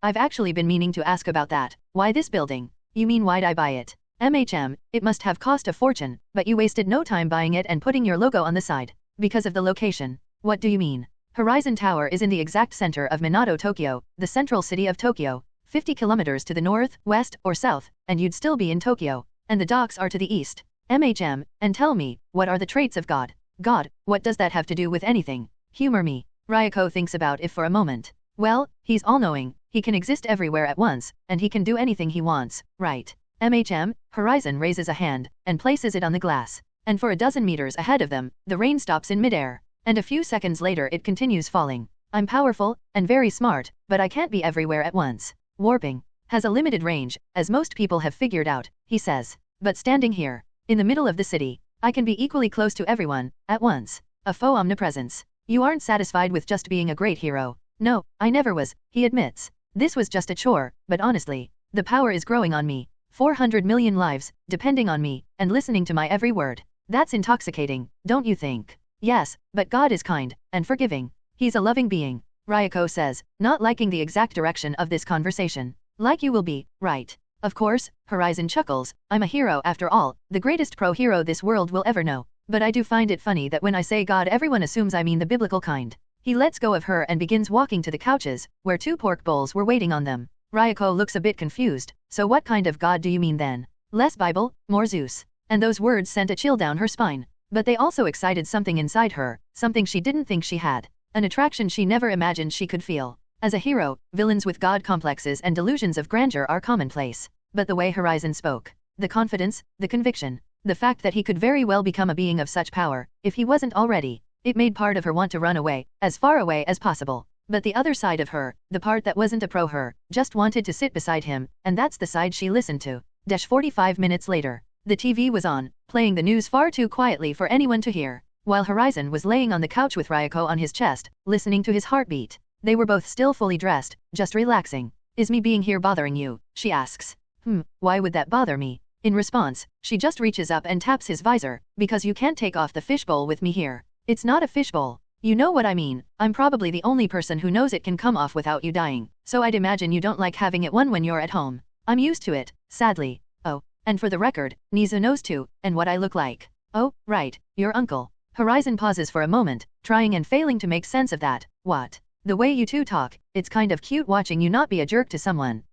I've actually been meaning to ask about that. Why this building? You mean why'd I buy it? MHM, it must have cost a fortune, but you wasted no time buying it and putting your logo on the side. Because of the location. What do you mean? Horizon Tower is in the exact center of Minato, Tokyo, the central city of Tokyo. 50 kilometers to the north, west, or south, and you'd still be in Tokyo. And the docks are to the east. MHM, and tell me, what are the traits of God? God, what does that have to do with anything? Humor me. Ryuko thinks about it for a moment. Well, he's all-knowing, he can exist everywhere at once, and he can do anything he wants, right? MHM, Horizon raises a hand, and places it on the glass. And for a dozen meters ahead of them, the rain stops in midair. And a few seconds later it continues falling. I'm powerful, and very smart, but I can't be everywhere at once. Warping has a limited range, as most people have figured out, he says. But standing here, in the middle of the city, I can be equally close to everyone, at once. A faux omnipresence. You aren't satisfied with just being a great hero. No, I never was, he admits. This was just a chore, but honestly, the power is growing on me. 400 million lives, depending on me, and listening to my every word. That's intoxicating, don't you think? Yes, but God is kind, and forgiving. He's a loving being, Ryuko says, not liking the exact direction of this conversation. Like you will be, right? Of course, Horizon chuckles, I'm a hero after all, the greatest pro-hero this world will ever know. But I do find it funny that when I say God everyone assumes I mean the biblical kind. He lets go of her and begins walking to the couches, where 2 pork bowls were waiting on them. Ryuko looks a bit confused, so what kind of God do you mean then? Less Bible, more Zeus. And those words sent a chill down her spine. But they also excited something inside her, something she didn't think she had. An attraction she never imagined she could feel. As a hero, villains with God complexes and delusions of grandeur are commonplace. But the way Horizon spoke, the confidence, the conviction, the fact that he could very well become a being of such power, if he wasn't already, it made part of her want to run away, as far away as possible. But the other side of her, the part that wasn't a pro-her, just wanted to sit beside him, and that's the side she listened to. 45 minutes later, the TV was on, playing the news far too quietly for anyone to hear, while Horizon was laying on the couch with Ryuko on his chest, listening to his heartbeat. They were both still fully dressed, just relaxing. Is me being here bothering you? She asks. Why would that bother me? In response, she just reaches up and taps his visor, because you can't take off the fishbowl with me here. It's not a fishbowl. You know what I mean. I'm probably the only person who knows it can come off without you dying, so I'd imagine you don't like having it on when you're at home. I'm used to it, sadly. Oh, and for the record, Nizu knows too, and what I look like. Oh, right, your uncle. Horizon pauses for a moment, trying and failing to make sense of that. What? The way you two talk, it's kind of cute watching you not be a jerk to someone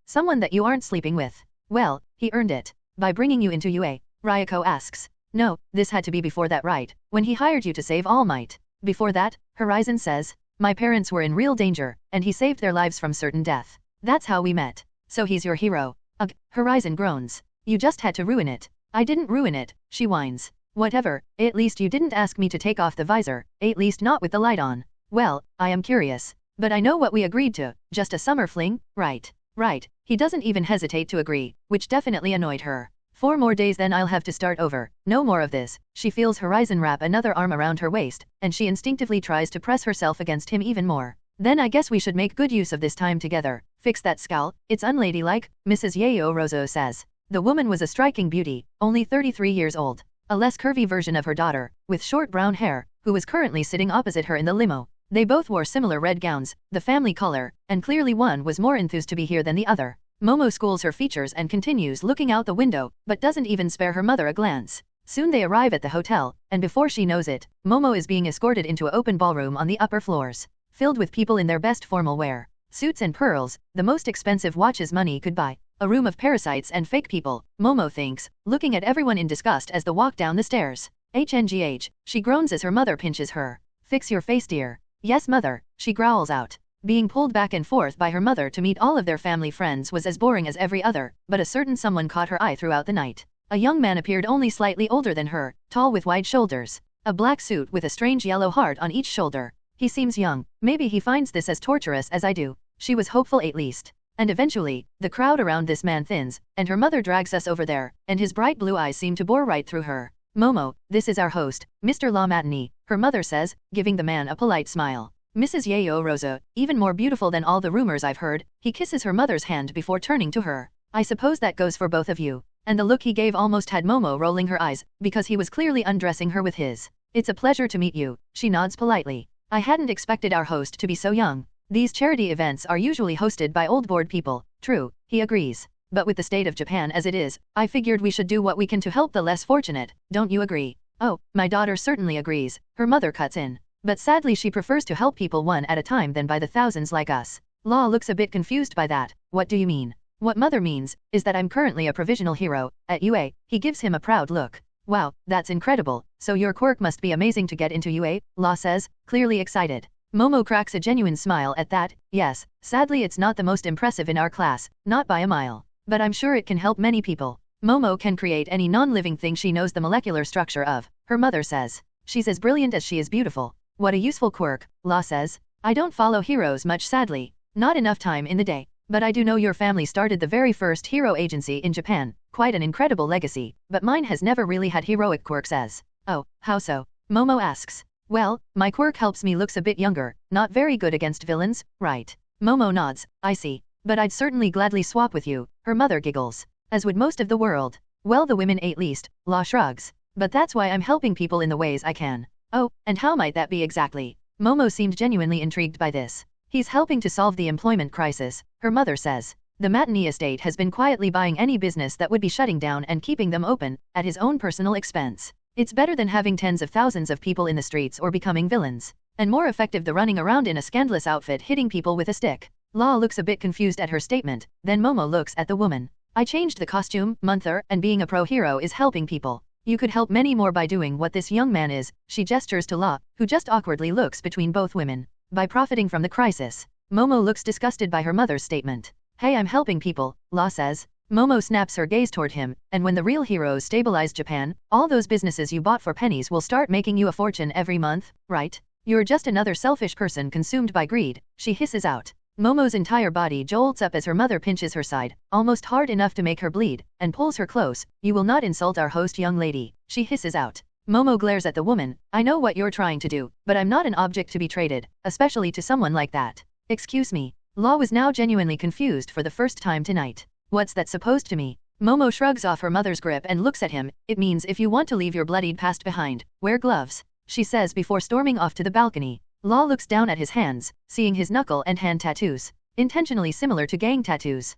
that you aren't sleeping with. Well, he earned it. By bringing you into UA, Ryuko asks. No, this had to be before that, right? When he hired you to save All Might. Before that, Horizon says. My parents were in real danger, and he saved their lives from certain death. That's how we met. So he's your hero. Ugh, Horizon groans. You just had to ruin it. I didn't ruin it, she whines. Whatever, at least you didn't ask me to take off the visor, at least not with the light on. Well, I am curious. But I know what we agreed to, just a summer fling, right? Right, he doesn't even hesitate to agree, which definitely annoyed her. 4 more days then I'll have to start over, no more of this. She feels Horizon wrap another arm around her waist, and she instinctively tries to press herself against him even more. Then I guess we should make good use of this time together. Fix that scowl, it's unladylike, Mrs. Yayo says. The woman was a striking beauty, only 33 years old. A less curvy version of her daughter, with short brown hair, who was currently sitting opposite her in the limo. They both wore similar red gowns, the family color, and clearly one was more enthused to be here than the other. Momo schools her features and continues looking out the window, but doesn't even spare her mother a glance. Soon they arrive at the hotel, and before she knows it, Momo is being escorted into an open ballroom on the upper floors, filled with people in their best formal wear. Suits and pearls, the most expensive watches money could buy. A room of parasites and fake people, Momo thinks, looking at everyone in disgust as they walk down the stairs. HNGH, she groans as her mother pinches her. Fix your face, dear. Yes, mother, she growls out. Being pulled back and forth by her mother to meet all of their family friends was as boring as every other, but a certain someone caught her eye throughout the night. A young man appeared only slightly older than her, tall with wide shoulders. A black suit with a strange yellow heart on each shoulder. He seems young, maybe he finds this as torturous as I do. She was hopeful at least. And eventually, the crowd around this man thins, and her mother drags us over there, and his bright blue eyes seem to bore right through her. Momo, this is our host, Mr. La Matani, her mother says, giving the man a polite smile. Mrs. Yayo even more beautiful than all the rumors I've heard. He kisses her mother's hand before turning to her. I suppose that goes for both of you. And the look he gave almost had Momo rolling her eyes, because he was clearly undressing her with his. It's a pleasure to meet you, she nods politely. I hadn't expected our host to be so young. These charity events are usually hosted by old bored people. True, he agrees. But with the state of Japan as it is, I figured we should do what we can to help the less fortunate, don't you agree? Oh, my daughter certainly agrees, her mother cuts in. But sadly she prefers to help people one at a time than by the thousands like us. Law looks a bit confused by that. What do you mean? What mother means, is that I'm currently a provisional hero, at UA. He gives him a proud look. Wow, that's incredible, so your quirk must be amazing to get into UA, Law says, clearly excited. Momo cracks a genuine smile at that. Yes, sadly it's not the most impressive in our class, not by a mile. But I'm sure it can help many people. Momo can create any non-living thing she knows the molecular structure of, her mother says. She's as brilliant as she is beautiful. What a useful quirk, Law says. I don't follow heroes much sadly. Not enough time in the day. But I do know your family started the very first hero agency in Japan, quite an incredible legacy, but mine has never really had heroic quirks as. Oh, how so? Momo asks. Well, my quirk helps me looks a bit younger, not very good against villains, right? Momo nods, I see. But I'd certainly gladly swap with you, her mother giggles. As would most of the world. Well, the women at least, Law shrugs. But that's why I'm helping people in the ways I can. Oh, and how might that be exactly? Momo seemed genuinely intrigued by this. He's helping to solve the employment crisis, her mother says. The Matani estate has been quietly buying any business that would be shutting down and keeping them open, at his own personal expense. It's better than having tens of thousands of people in the streets or becoming villains. And more effective than running around in a scandalous outfit hitting people with a stick. Law looks a bit confused at her statement, then Momo looks at the woman. I changed the costume, Munther, and being a pro-hero is helping people. You could help many more by doing what this young man is, she gestures to Law, who just awkwardly looks between both women. By profiting from the crisis. Momo looks disgusted by her mother's statement. Hey, I'm helping people, Law says. Momo snaps her gaze toward him, and when the real heroes stabilize Japan, all those businesses you bought for pennies will start making you a fortune every month, right? You're just another selfish person consumed by greed, she hisses out. Momo's entire body jolts up as her mother pinches her side, almost hard enough to make her bleed, and pulls her close. You will not insult our host, young lady, she hisses out. Momo glares at the woman. I know what you're trying to do, but I'm not an object to be traded, especially to someone like that. Excuse me. Law was now genuinely confused for the first time tonight. What's that supposed to mean? Momo shrugs off her mother's grip and looks at him. It means if you want to leave your bloodied past behind, wear gloves, she says before storming off to the balcony. Law looks down at his hands, seeing his knuckle and hand tattoos, intentionally similar to gang tattoos.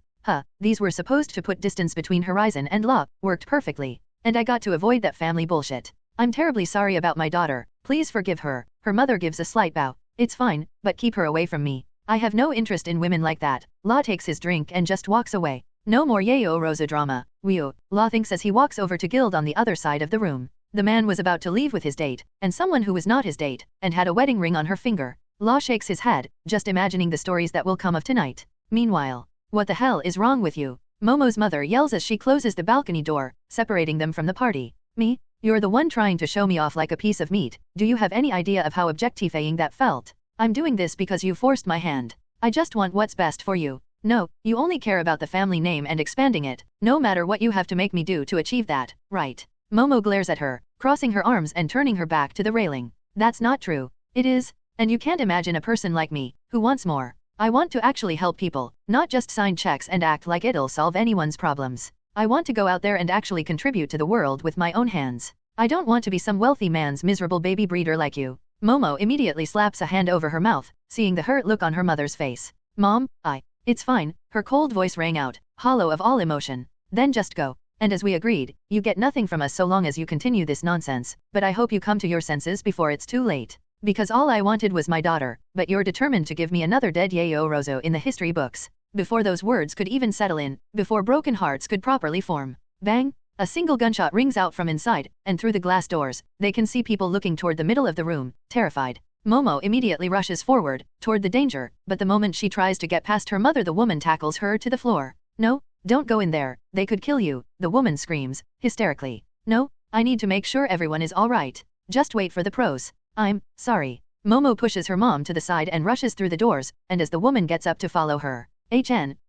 These were supposed to put distance between Horizon and Law, worked perfectly. And I got to avoid that family bullshit. I'm terribly sorry about my daughter, please forgive her. Her mother gives a slight bow. It's fine, but keep her away from me. I have no interest in women like that. Law takes his drink and just walks away. No more yayo Rosa drama. Law thinks as he walks over to Guild on the other side of the room. The man was about to leave with his date, and someone who was not his date, and had a wedding ring on her finger. Law shakes his head, just imagining the stories that will come of tonight. Meanwhile, what the hell is wrong with you? Momo's mother yells as she closes the balcony door, separating them from the party. Me? You're the one trying to show me off like a piece of meat. Do you have any idea of how objectifying that felt? I'm doing this because you forced my hand. I just want what's best for you. No, you only care about the family name and expanding it, no matter what you have to make me do to achieve that, right? Momo glares at her, crossing her arms and turning her back to the railing. That's not true. It is. And you can't imagine a person like me, who wants more. I want to actually help people, not just sign checks and act like it'll solve anyone's problems. I want to go out there and actually contribute to the world with my own hands. I don't want to be some wealthy man's miserable baby breeder like you. Momo immediately slaps a hand over her mouth, seeing the hurt look on her mother's face. Mom, It's fine, her cold voice rang out, hollow of all emotion. Then just go. And as we agreed, you get nothing from us so long as you continue this nonsense, but I hope you come to your senses before it's too late. Because all I wanted was my daughter, but you're determined to give me another dead Yayo Rozo in the history books. Before those words could even settle in, before broken hearts could properly form. Bang! A single gunshot rings out from inside, and through the glass doors, they can see people looking toward the middle of the room, terrified. Momo immediately rushes forward, toward the danger, but the moment she tries to get past her mother, the woman tackles her to the floor. No, don't go in there, they could kill you, the woman screams, hysterically. No, I need to make sure everyone is alright. Just wait for the pros. I'm sorry. Momo pushes her mom to the side and rushes through the doors, and as the woman gets up to follow her,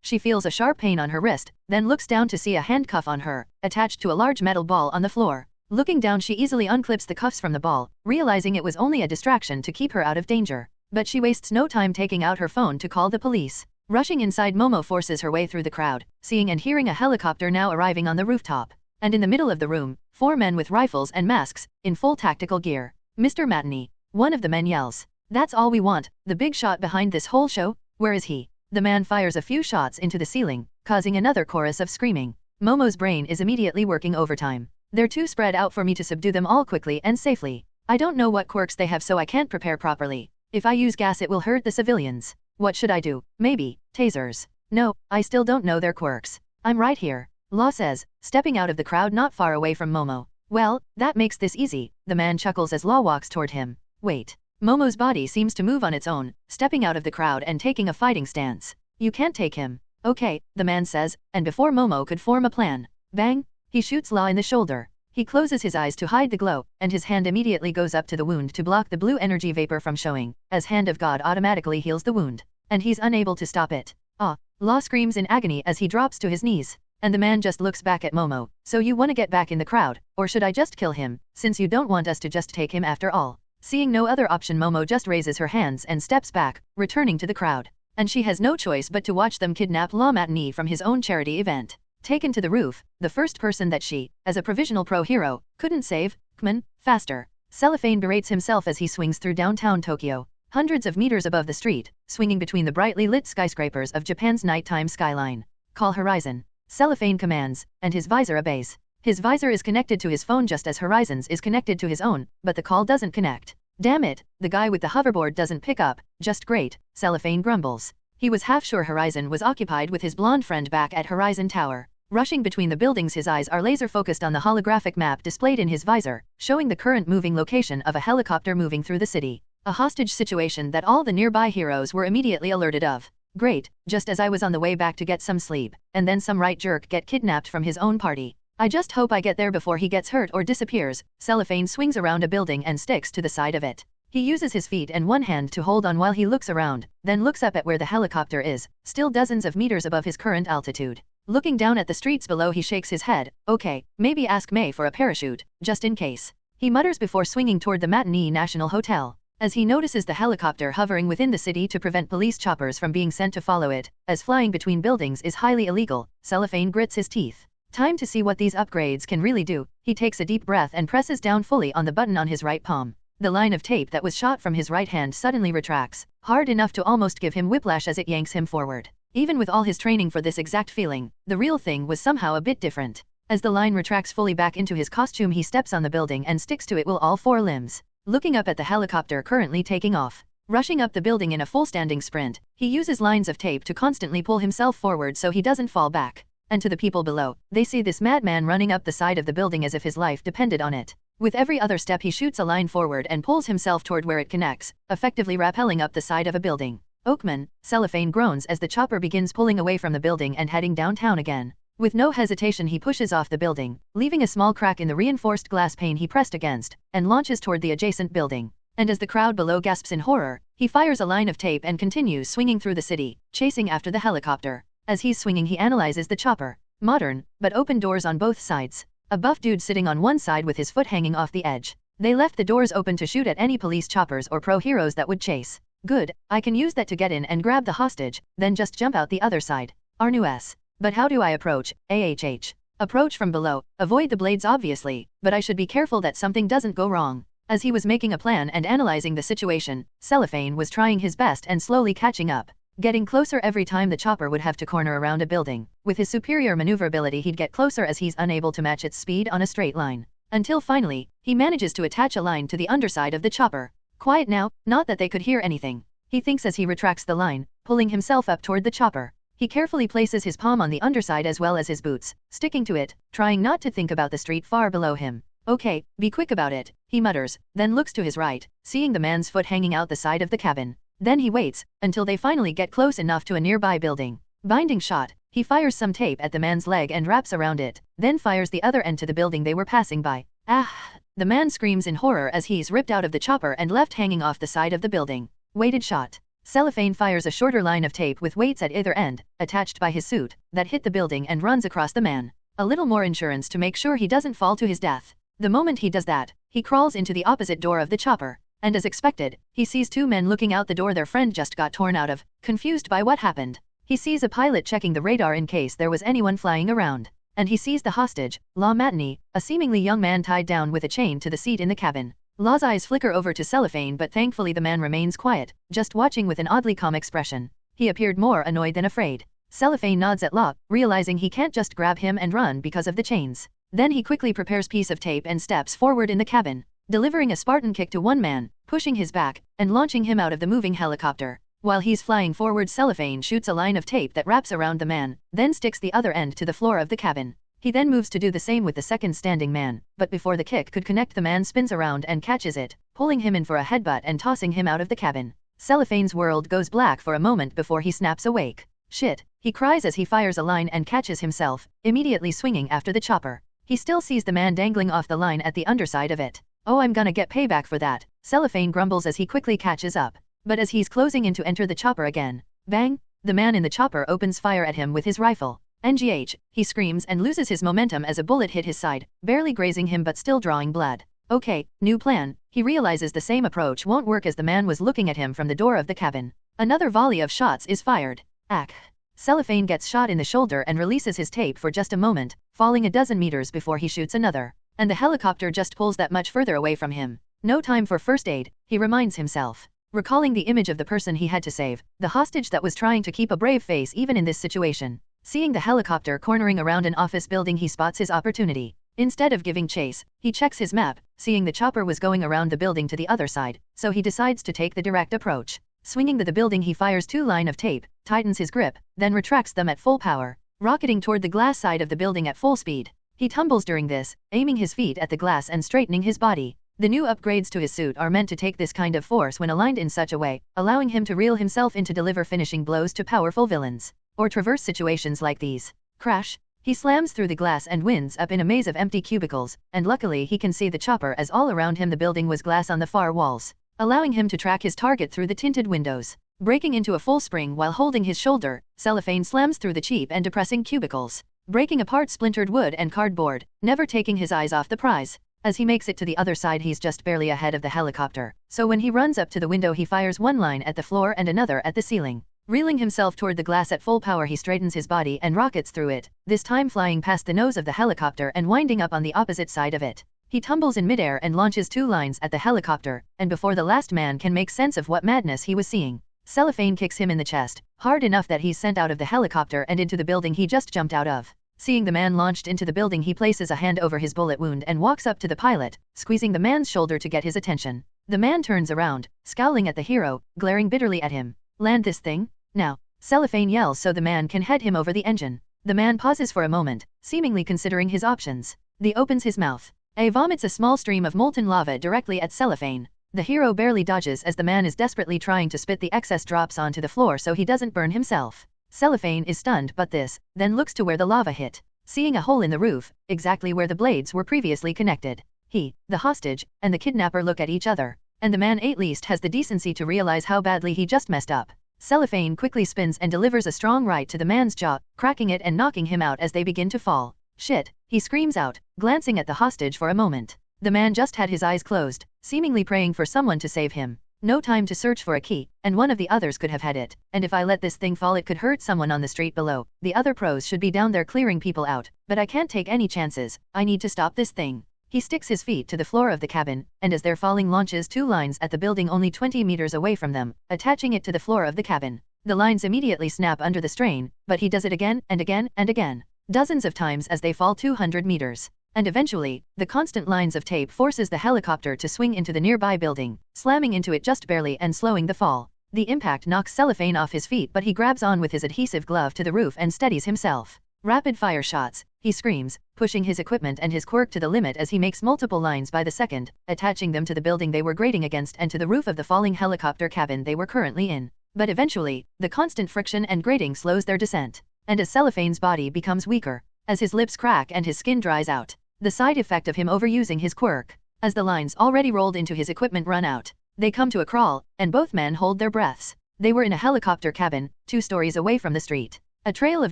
she feels a sharp pain on her wrist, then looks down to see a handcuff on her, attached to a large metal ball on the floor. Looking down, she easily unclips the cuffs from the ball, realizing it was only a distraction to keep her out of danger. But she wastes no time taking out her phone to call the police. Rushing inside, Momo forces her way through the crowd, seeing and hearing a helicopter now arriving on the rooftop. And in the middle of the room, 4 men with rifles and masks, in full tactical gear. Mr. Matani, one of the men yells. That's all we want, the big shot behind this whole show, where is he? The man fires a few shots into the ceiling, causing another chorus of screaming. Momo's brain is immediately working overtime. They're too spread out for me to subdue them all quickly and safely. I don't know what quirks they have, so I can't prepare properly. If I use gas, it will hurt the civilians. What should I do? Maybe tasers. No, I still don't know their quirks. I'm right here, Law says, stepping out of the crowd not far away from Momo. Well, that makes this easy, the man chuckles as Law walks toward him. Wait. Momo's body seems to move on its own, stepping out of the crowd and taking a fighting stance. You can't take him. Okay, the man says, and before Momo could form a plan, bang, he shoots Law in the shoulder. He closes his eyes to hide the glow, and his hand immediately goes up to the wound to block the blue energy vapor from showing, as Hand of God automatically heals the wound. And he's unable to stop it. Ah! Law screams in agony as he drops to his knees. And the man just looks back at Momo. So you wanna get back in the crowd, or should I just kill him, since you don't want us to just take him after all? Seeing no other option, Momo just raises her hands and steps back, returning to the crowd. And she has no choice but to watch them kidnap La Matani from his own charity event. Taken to the roof, the first person that she, as a provisional pro-hero, couldn't save, Kman, faster. Cellophane berates himself as he swings through downtown Tokyo, hundreds of meters above the street, swinging between the brightly lit skyscrapers of Japan's nighttime skyline. Call Horizon. Cellophane commands, and his visor obeys. His visor is connected to his phone just as Horizon's is connected to his own, but the call doesn't connect. Damn it, the guy with the hoverboard doesn't pick up. Just great, Cellophane grumbles. He was half sure Horizon was occupied with his blonde friend back at Horizon Tower. Rushing between the buildings, his eyes are laser focused on the holographic map displayed in his visor, showing the current moving location of a helicopter moving through the city. A hostage situation that all the nearby heroes were immediately alerted of. Great, just as I was on the way back to get some sleep, and then some right jerk get kidnapped from his own party. I just hope I get there before he gets hurt or disappears. Cellophane swings around a building and sticks to the side of it. He uses his feet and one hand to hold on while he looks around, then looks up at where the helicopter is, still dozens of meters above his current altitude. Looking down at the streets below, he shakes his head. Okay, maybe ask May for a parachute, just in case. He mutters before swinging toward the Matani National Hotel. As he notices the helicopter hovering within the city to prevent police choppers from being sent to follow it, as flying between buildings is highly illegal, Cellophane grits his teeth. Time to see what these upgrades can really do. He takes a deep breath and presses down fully on the button on his right palm. The line of tape that was shot from his right hand suddenly retracts, hard enough to almost give him whiplash as it yanks him forward. Even with all his training for this exact feeling, the real thing was somehow a bit different. As the line retracts fully back into his costume, he steps on the building and sticks to it with all four limbs. Looking up at the helicopter currently taking off. Rushing up the building in a full standing sprint, he uses lines of tape to constantly pull himself forward so he doesn't fall back. And to the people below, they see this madman running up the side of the building as if his life depended on it. With every other step he shoots a line forward and pulls himself toward where it connects, effectively rappelling up the side of a building. Oakman, Cellophane groans as the chopper begins pulling away from the building and heading downtown again. With no hesitation he pushes off the building, leaving a small crack in the reinforced glass pane he pressed against, and launches toward the adjacent building. And as the crowd below gasps in horror, he fires a line of tape and continues swinging through the city, chasing after the helicopter. As he's swinging he analyzes the chopper. Modern, but open doors on both sides. A buff dude sitting on one side with his foot hanging off the edge. They left the doors open to shoot at any police choppers or pro-heroes that would chase. Good, I can use that to get in and grab the hostage, then just jump out the other side. Arnu-S. But how do I approach? AHH. Approach from below, avoid the blades obviously, but I should be careful that something doesn't go wrong. As he was making a plan and analyzing the situation, Cellophane was trying his best and slowly catching up. Getting closer every time the chopper would have to corner around a building. With his superior maneuverability he'd get closer as he's unable to match its speed on a straight line. Until finally, he manages to attach a line to the underside of the chopper. Quiet now, not that they could hear anything. He thinks as he retracts the line, pulling himself up toward the chopper. He carefully places his palm on the underside as well as his boots, sticking to it, trying not to think about the street far below him. Okay, be quick about it, he mutters, then looks to his right, seeing the man's foot hanging out the side of the cabin. Then he waits, until they finally get close enough to a nearby building. Binding shot, he fires some tape at the man's leg and wraps around it, then fires the other end to the building they were passing by. Ah! The man screams in horror as he's ripped out of the chopper and left hanging off the side of the building. Weighted shot. Cellophane fires a shorter line of tape with weights at either end, attached by his suit, that hit the building and runs across the man. A little more insurance to make sure he doesn't fall to his death. The moment he does that, he crawls into the opposite door of the chopper. And as expected, he sees two men looking out the door their friend just got torn out of, confused by what happened. He sees a pilot checking the radar in case there was anyone flying around. And he sees the hostage, La Matani, a seemingly young man tied down with a chain to the seat in the cabin. La's eyes flicker over to Cellophane, but thankfully the man remains quiet, just watching with an oddly calm expression. He appeared more annoyed than afraid. Cellophane nods at La, realizing he can't just grab him and run because of the chains. Then he quickly prepares piece of tape and steps forward in the cabin, delivering a Spartan kick to one man, pushing his back, and launching him out of the moving helicopter. While he's flying forward, Cellophane shoots a line of tape that wraps around the man, then sticks the other end to the floor of the cabin. He then moves to do the same with the second standing man, but before the kick could connect the man spins around and catches it, pulling him in for a headbutt and tossing him out of the cabin. Cellophane's world goes black for a moment before he snaps awake. Shit, he cries as he fires a line and catches himself, immediately swinging after the chopper. He still sees the man dangling off the line at the underside of it. Oh, I'm gonna get payback for that, Cellophane grumbles as he quickly catches up. But as he's closing in to enter the chopper again, bang! The man in the chopper opens fire at him with his rifle. NGH, he screams and loses his momentum as a bullet hit his side, barely grazing him but still drawing blood. Okay, new plan. He realizes the same approach won't work as the man was looking at him from the door of the cabin. Another volley of shots is fired. Ack. Cellophane gets shot in the shoulder and releases his tape for just a moment, falling a dozen meters before he shoots another. And the helicopter just pulls that much further away from him. No time for first aid, he reminds himself. Recalling the image of the person he had to save, the hostage that was trying to keep a brave face even in this situation. Seeing the helicopter cornering around an office building, he spots his opportunity. Instead of giving chase, he checks his map, seeing the chopper was going around the building to the other side, so he decides to take the direct approach. Swinging to the building, he fires 2 lines of tape, tightens his grip, then retracts them at full power, rocketing toward the glass side of the building at full speed. He tumbles during this, aiming his feet at the glass and straightening his body. The new upgrades to his suit are meant to take this kind of force when aligned in such a way, allowing him to reel himself in to deliver finishing blows to powerful villains, or traverse situations like these. Crash! He slams through the glass and winds up in a maze of empty cubicles, and luckily he can see the chopper as all around him the building was glass on the far walls, allowing him to track his target through the tinted windows. Breaking into a full spring while holding his shoulder, Cellophane slams through the cheap and depressing cubicles, breaking apart splintered wood and cardboard, never taking his eyes off the prize. As he makes it to the other side, he's just barely ahead of the helicopter, so when he runs up to the window he fires 1 line at the floor and another at the ceiling. Reeling himself toward the glass at full power, he straightens his body and rockets through it, this time flying past the nose of the helicopter and winding up on the opposite side of it. He tumbles in midair and launches 2 lines at the helicopter, and before the last man can make sense of what madness he was seeing, Cellophane kicks him in the chest, hard enough that he's sent out of the helicopter and into the building he just jumped out of. Seeing the man launched into the building, he places a hand over his bullet wound and walks up to the pilot, squeezing the man's shoulder to get his attention. The man turns around, scowling at the hero, glaring bitterly at him. Land this thing? Now, Cellophane yells so the man can head him over the engine. The man pauses for a moment, seemingly considering his options. He opens his mouth. Vomits a small stream of molten lava directly at Cellophane. The hero barely dodges as the man is desperately trying to spit the excess drops onto the floor so he doesn't burn himself. Cellophane is stunned but then looks to where the lava hit, seeing a hole in the roof, exactly where the blades were previously connected. He, the hostage, and the kidnapper look at each other, and the man at least has the decency to realize how badly he just messed up. Cellophane quickly spins and delivers a strong right to the man's jaw, cracking it and knocking him out as they begin to fall. Shit, he screams out, glancing at the hostage for a moment. The man just had his eyes closed, seemingly praying for someone to save him. No time to search for a key, and one of the others could have had it, and if I let this thing fall it could hurt someone on the street below. The other pros should be down there clearing people out, but I can't take any chances. I need to stop this thing. He sticks his feet to the floor of the cabin, and as they're falling launches 2 lines at the building only 20 meters away from them, attaching it to the floor of the cabin. The lines immediately snap under the strain, but he does it again and again and again, dozens of times as they fall 200 meters. And eventually, the constant lines of tape forces the helicopter to swing into the nearby building, slamming into it just barely and slowing the fall. The impact knocks Cellophane off his feet, but he grabs on with his adhesive glove to the roof and steadies himself. Rapid fire shots, he screams, pushing his equipment and his quirk to the limit as he makes multiple lines by the second, attaching them to the building they were grating against and to the roof of the falling helicopter cabin they were currently in. But eventually, the constant friction and grating slows their descent, and as Cellophane's body becomes weaker, as his lips crack and his skin dries out, the side effect of him overusing his quirk, as the lines already rolled into his equipment run out, they come to a crawl, and both men hold their breaths. They were in a helicopter cabin, 2 stories away from the street. A trail of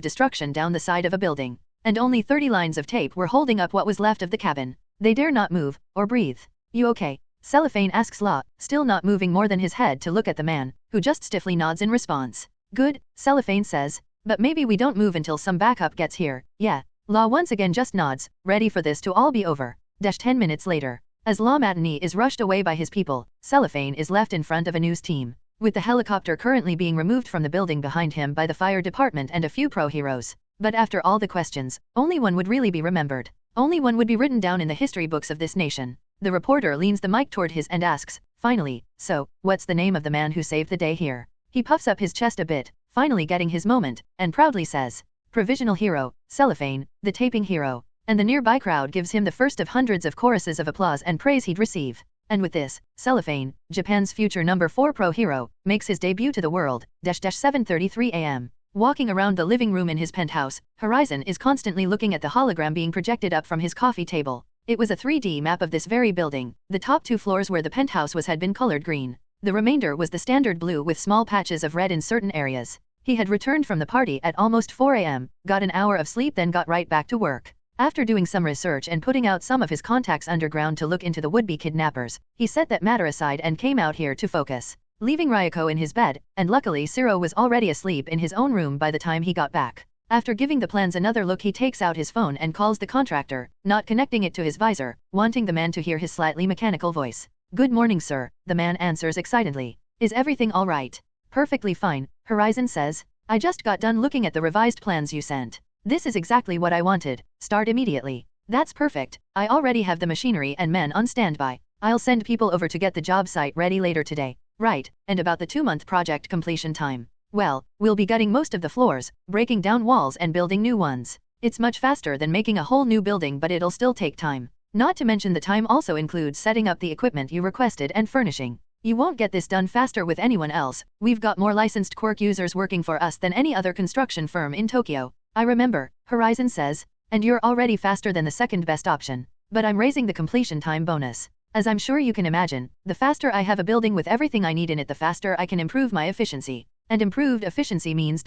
destruction down the side of a building, and only 30 lines of tape were holding up what was left of the cabin. They dare not move, or breathe. You okay? Cellophane asks Law, still not moving more than his head to look at the man, who just stiffly nods in response. Good, Cellophane says, but maybe we don't move until some backup gets here. Yeah. Law once again just nods, ready for this to all be over. 10 minutes later, as Law Matani is rushed away by his people, Cellophane is left in front of a news team, with the helicopter currently being removed from the building behind him by the fire department and a few pro-heroes. But after all the questions, only one would really be remembered. Only one would be written down in the history books of this nation. The reporter leans the mic toward his and asks, finally, so, what's the name of the man who saved the day here? He puffs up his chest a bit, finally getting his moment, and proudly says, Provisional hero, Cellophane, the taping hero. And the nearby crowd gives him the first of hundreds of choruses of applause and praise he'd receive. And with this, Cellophane, Japan's future number 4 pro hero, makes his debut to the world. 7:33 a.m. Walking around the living room in his penthouse, Horizon is constantly looking at the hologram being projected up from his coffee table. It was a 3D map of this very building. The top 2 floors where the penthouse was had been colored green. The remainder was the standard blue with small patches of red in certain areas. He had returned from the party at almost 4 a.m., got an hour of sleep then got right back to work. After doing some research and putting out some of his contacts underground to look into the would-be kidnappers, he set that matter aside and came out here to focus. Leaving Ryuko in his bed, and luckily Siro was already asleep in his own room by the time he got back. After giving the plans another look, he takes out his phone and calls the contractor, not connecting it to his visor, wanting the man to hear his slightly mechanical voice. "Good morning, sir," the man answers excitedly. "Is everything all right?" "Perfectly fine," Horizon says. "I just got done looking at the revised plans you sent. This is exactly what I wanted. Start immediately." "That's perfect. I already have the machinery and men on standby. I'll send people over to get the job site ready later today." "Right, and about the 2-month project completion time?" "Well, we'll be gutting most of the floors, breaking down walls and building new ones. It's much faster than making a whole new building, but it'll still take time. Not to mention the time also includes setting up the equipment you requested and furnishing. You won't get this done faster with anyone else. We've got more licensed quirk users working for us than any other construction firm in Tokyo." "I remember," Horizon says. "And you're already faster than the second best option. But I'm raising the completion time bonus. As I'm sure you can imagine, the faster I have a building with everything I need in it, the faster I can improve my efficiency. And improved efficiency means ...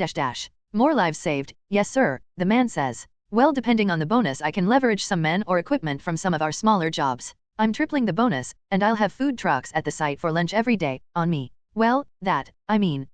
more lives saved." "Yes sir," the man says. "Well, depending on the bonus, I can leverage some men or equipment from some of our smaller jobs. I'm tripling the bonus, and I'll have food trucks at the site for lunch every day, on me." "Well, the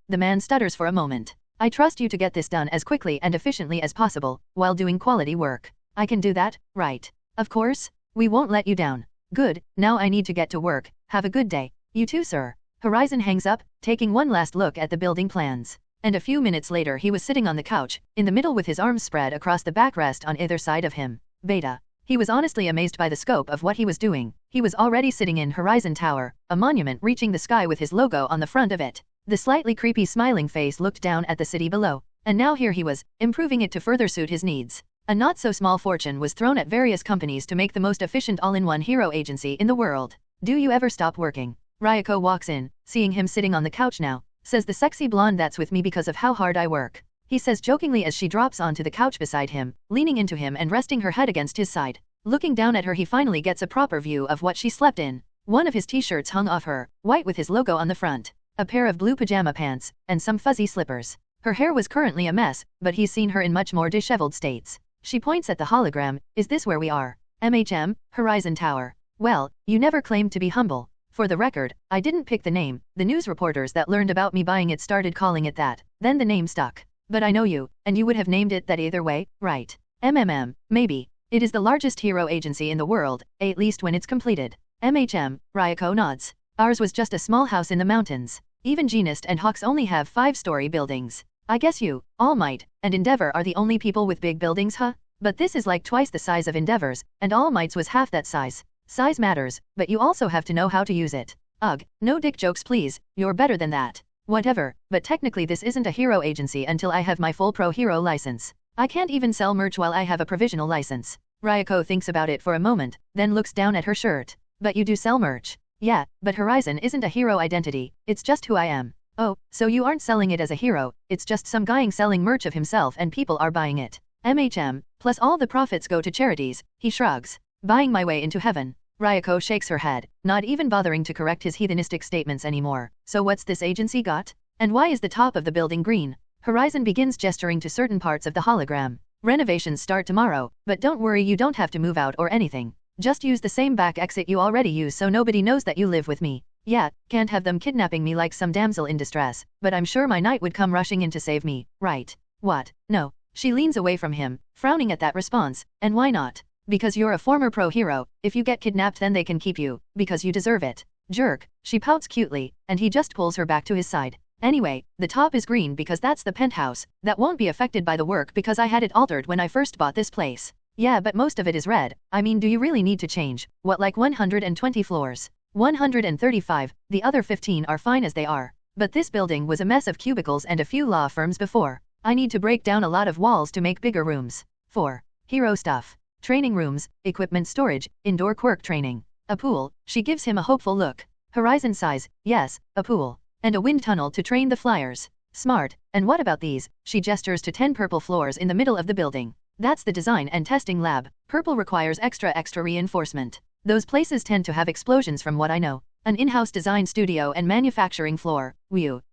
man stutters for a moment. "I trust you to get this done as quickly and efficiently as possible, while doing quality work." "I can do that, right? Of course. We won't let you down." "Good, now I need to get to work. Have a good day." "You too, sir." Horizon hangs up, taking one last look at the building plans. And a few minutes later he was sitting on the couch, in the middle with his arms spread across the backrest on either side of him. Beta. He was honestly amazed by the scope of what he was doing. He was already sitting in Horizon Tower, a monument reaching the sky with his logo on the front of it. The slightly creepy smiling face looked down at the city below. And now here he was, improving it to further suit his needs. A not so small fortune was thrown at various companies to make the most efficient all-in-one hero agency in the world. "Do you ever stop working?" Ryuko walks in, seeing him sitting on the couch now. Says the sexy blonde, "That's with me because of how hard I work," he says jokingly as she drops onto the couch beside him, leaning into him and resting her head against his side. Looking down at her, he finally gets a proper view of what she slept in. One of his t-shirts hung off her, white with his logo on the front, a pair of blue pajama pants, and some fuzzy slippers. Her hair was currently a mess, but he's seen her in much more disheveled states. She points at the hologram. "Is this where we are?" "MHM, Horizon Tower." "Well, you never claimed to be humble." "For the record, I didn't pick the name. The news reporters that learned about me buying it started calling it that. Then the name stuck. But I know you, and you would have named it that either way, right?" Maybe. It is the largest hero agency in the world, at least when it's completed." "MHM, Ryuko nods. "Ours was just a small house in the mountains. Even Genist and Hawks only have 5-story buildings. I guess you, All Might, and Endeavor are the only people with big buildings, huh? But this is like twice the size of Endeavor's, and All Might's was half that size. Size matters, but you also have to know how to use it." "Ugh, no dick jokes please, you're better than that." "Whatever, but technically this isn't a hero agency until I have my full pro hero license. I can't even sell merch while I have a provisional license." Ryuko thinks about it for a moment, then looks down at her shirt. "But you do sell merch." "Yeah, but Horizon isn't a hero identity, it's just who I am." "Oh, so you aren't selling it as a hero, it's just some guy selling merch of himself and people are buying it." "MHM, plus all the profits go to charities," he shrugs. "Buying my way into heaven." Ryuko shakes her head, not even bothering to correct his heathenistic statements anymore. "So what's this agency got? And why is the top of the building green?" Horizon begins gesturing to certain parts of the hologram. "Renovations start tomorrow, but don't worry, you don't have to move out or anything. Just use the same back exit you already use so nobody knows that you live with me." "Yeah, can't have them kidnapping me like some damsel in distress, but I'm sure my knight would come rushing in to save me, right?" "What? No." She leans away from him, frowning at that response. "And why not?" "Because you're a former pro hero. If you get kidnapped then they can keep you, because you deserve it." "Jerk." She pouts cutely, and he just pulls her back to his side. "Anyway, the top is green because that's the penthouse. That won't be affected by the work because I had it altered when I first bought this place." "Yeah, but most of it is red. I mean, do you really need to change? What, like 120 floors?" 135, the other 15 are fine as they are. But this building was a mess of cubicles and a few law firms before. I need to break down a lot of walls to make bigger rooms. 4. Hero stuff. Training rooms, equipment storage, indoor quirk training. A pool. She gives him a hopeful look. Horizon size. Yes, a pool. And a wind tunnel to train the flyers. Smart, and what about these? She gestures to 10 purple floors in the middle of the building. That's the design and testing lab. Purple requires extra reinforcement. Those places tend to have explosions from what I know. An in-house design studio and manufacturing floor.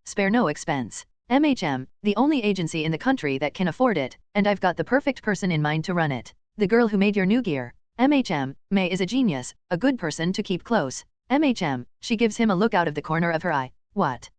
Spare no expense. MHM, the only agency in the country that can afford it, and I've got the perfect person in mind to run it. The girl who made your new gear. MHM, May is a genius, a good person to keep close. MHM, she gives him a look out of the corner of her eye. What?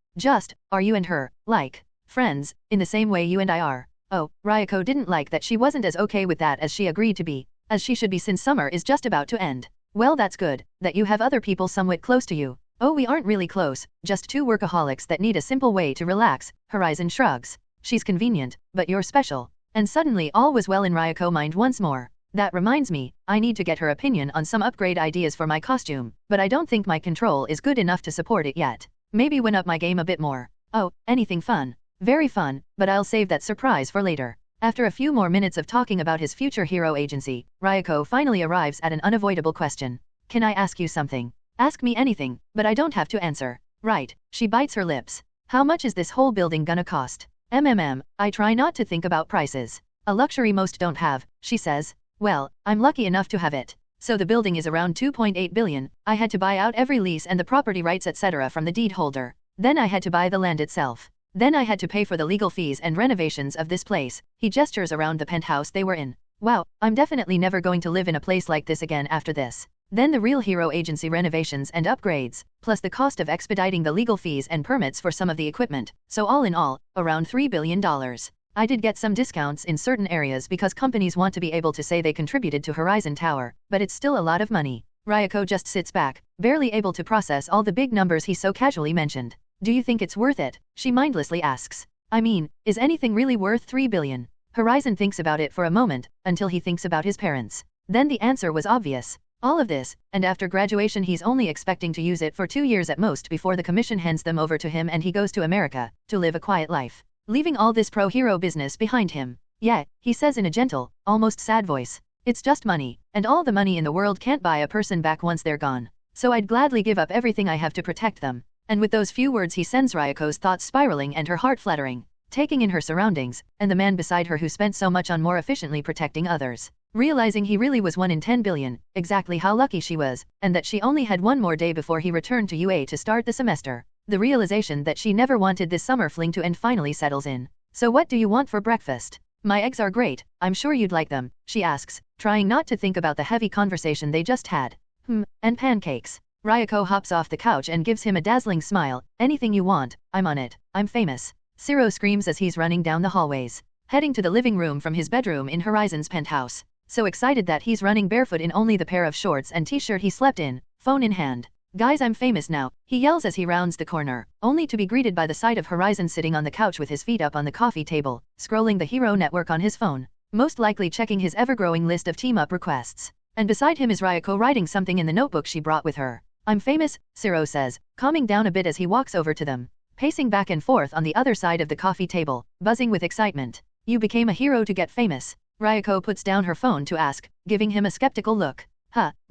Are you and her, like, friends, in the same way you and I are? Oh, Ryuko didn't like that she wasn't as okay with that as she agreed to be, as she should be since summer is just about to end. Well, that's good, that you have other people somewhat close to you. Oh, we aren't really close, just two workaholics that need a simple way to relax. Horizon shrugs. She's convenient, but you're special. And suddenly all was well in Ryuko mind once more. That reminds me, I need to get her opinion on some upgrade ideas for my costume, but I don't think my control is good enough to support it yet. Maybe win up my game a bit more. Oh, anything fun. Very fun, but I'll save that surprise for later. After a few more minutes of talking about his future hero agency, Ryuko finally arrives at an unavoidable question. Can I ask you something? Ask me anything, but I don't have to answer. Right, she bites her lips. How much is this whole building gonna cost? I try not to think about prices. A luxury most don't have, she says. Well, I'm lucky enough to have it. So the building is around 2.8 billion, I had to buy out every lease and the property rights etc. from the deed holder. Then I had to buy the land itself. Then I had to pay for the legal fees and renovations of this place. He gestures around the penthouse they were in. Wow, I'm definitely never going to live in a place like this again after this. Then the real hero agency renovations and upgrades, plus the cost of expediting the legal fees and permits for some of the equipment, so all in all, around $3 billion. I did get some discounts in certain areas because companies want to be able to say they contributed to Horizon Tower, but it's still a lot of money. Ryuko just sits back, barely able to process all the big numbers he so casually mentioned. Do you think it's worth it? She mindlessly asks. I mean, is anything really worth 3 billion? Horizon thinks about it for a moment, until he thinks about his parents. Then the answer was obvious. All of this, and after graduation he's only expecting to use it for 2 years at most before the commission hands them over to him and he goes to America, to live a quiet life. Leaving all this pro-hero business behind him. Yeah, he says in a gentle, almost sad voice. It's just money, and all the money in the world can't buy a person back once they're gone. So I'd gladly give up everything I have to protect them. And with those few words he sends Ryuko's thoughts spiraling and her heart fluttering, taking in her surroundings, and the man beside her who spent so much on more efficiently protecting others. Realizing he really was 1 in 10 billion, exactly how lucky she was, and that she only had one more day before he returned to UA to start the semester. The realization that she never wanted this summer fling to end finally settles in. So what do you want for breakfast? My eggs are great, I'm sure you'd like them, she asks, trying not to think about the heavy conversation they just had. And pancakes. Ryuko hops off the couch and gives him a dazzling smile. Anything you want, I'm on it, I'm famous. Siro screams as he's running down the hallways, heading to the living room from his bedroom in Horizon's penthouse. So excited that he's running barefoot in only the pair of shorts and t-shirt he slept in, phone in hand. Guys, I'm famous now, he yells as he rounds the corner, only to be greeted by the sight of Horizon sitting on the couch with his feet up on the coffee table, scrolling the hero network on his phone, most likely checking his ever-growing list of team-up requests. And beside him is Ryuko writing something in the notebook she brought with her. I'm famous, Siro says, calming down a bit as he walks over to them, pacing back and forth on the other side of the coffee table, buzzing with excitement. You became a hero to get famous? Ryuko puts down her phone to ask, giving him a skeptical look.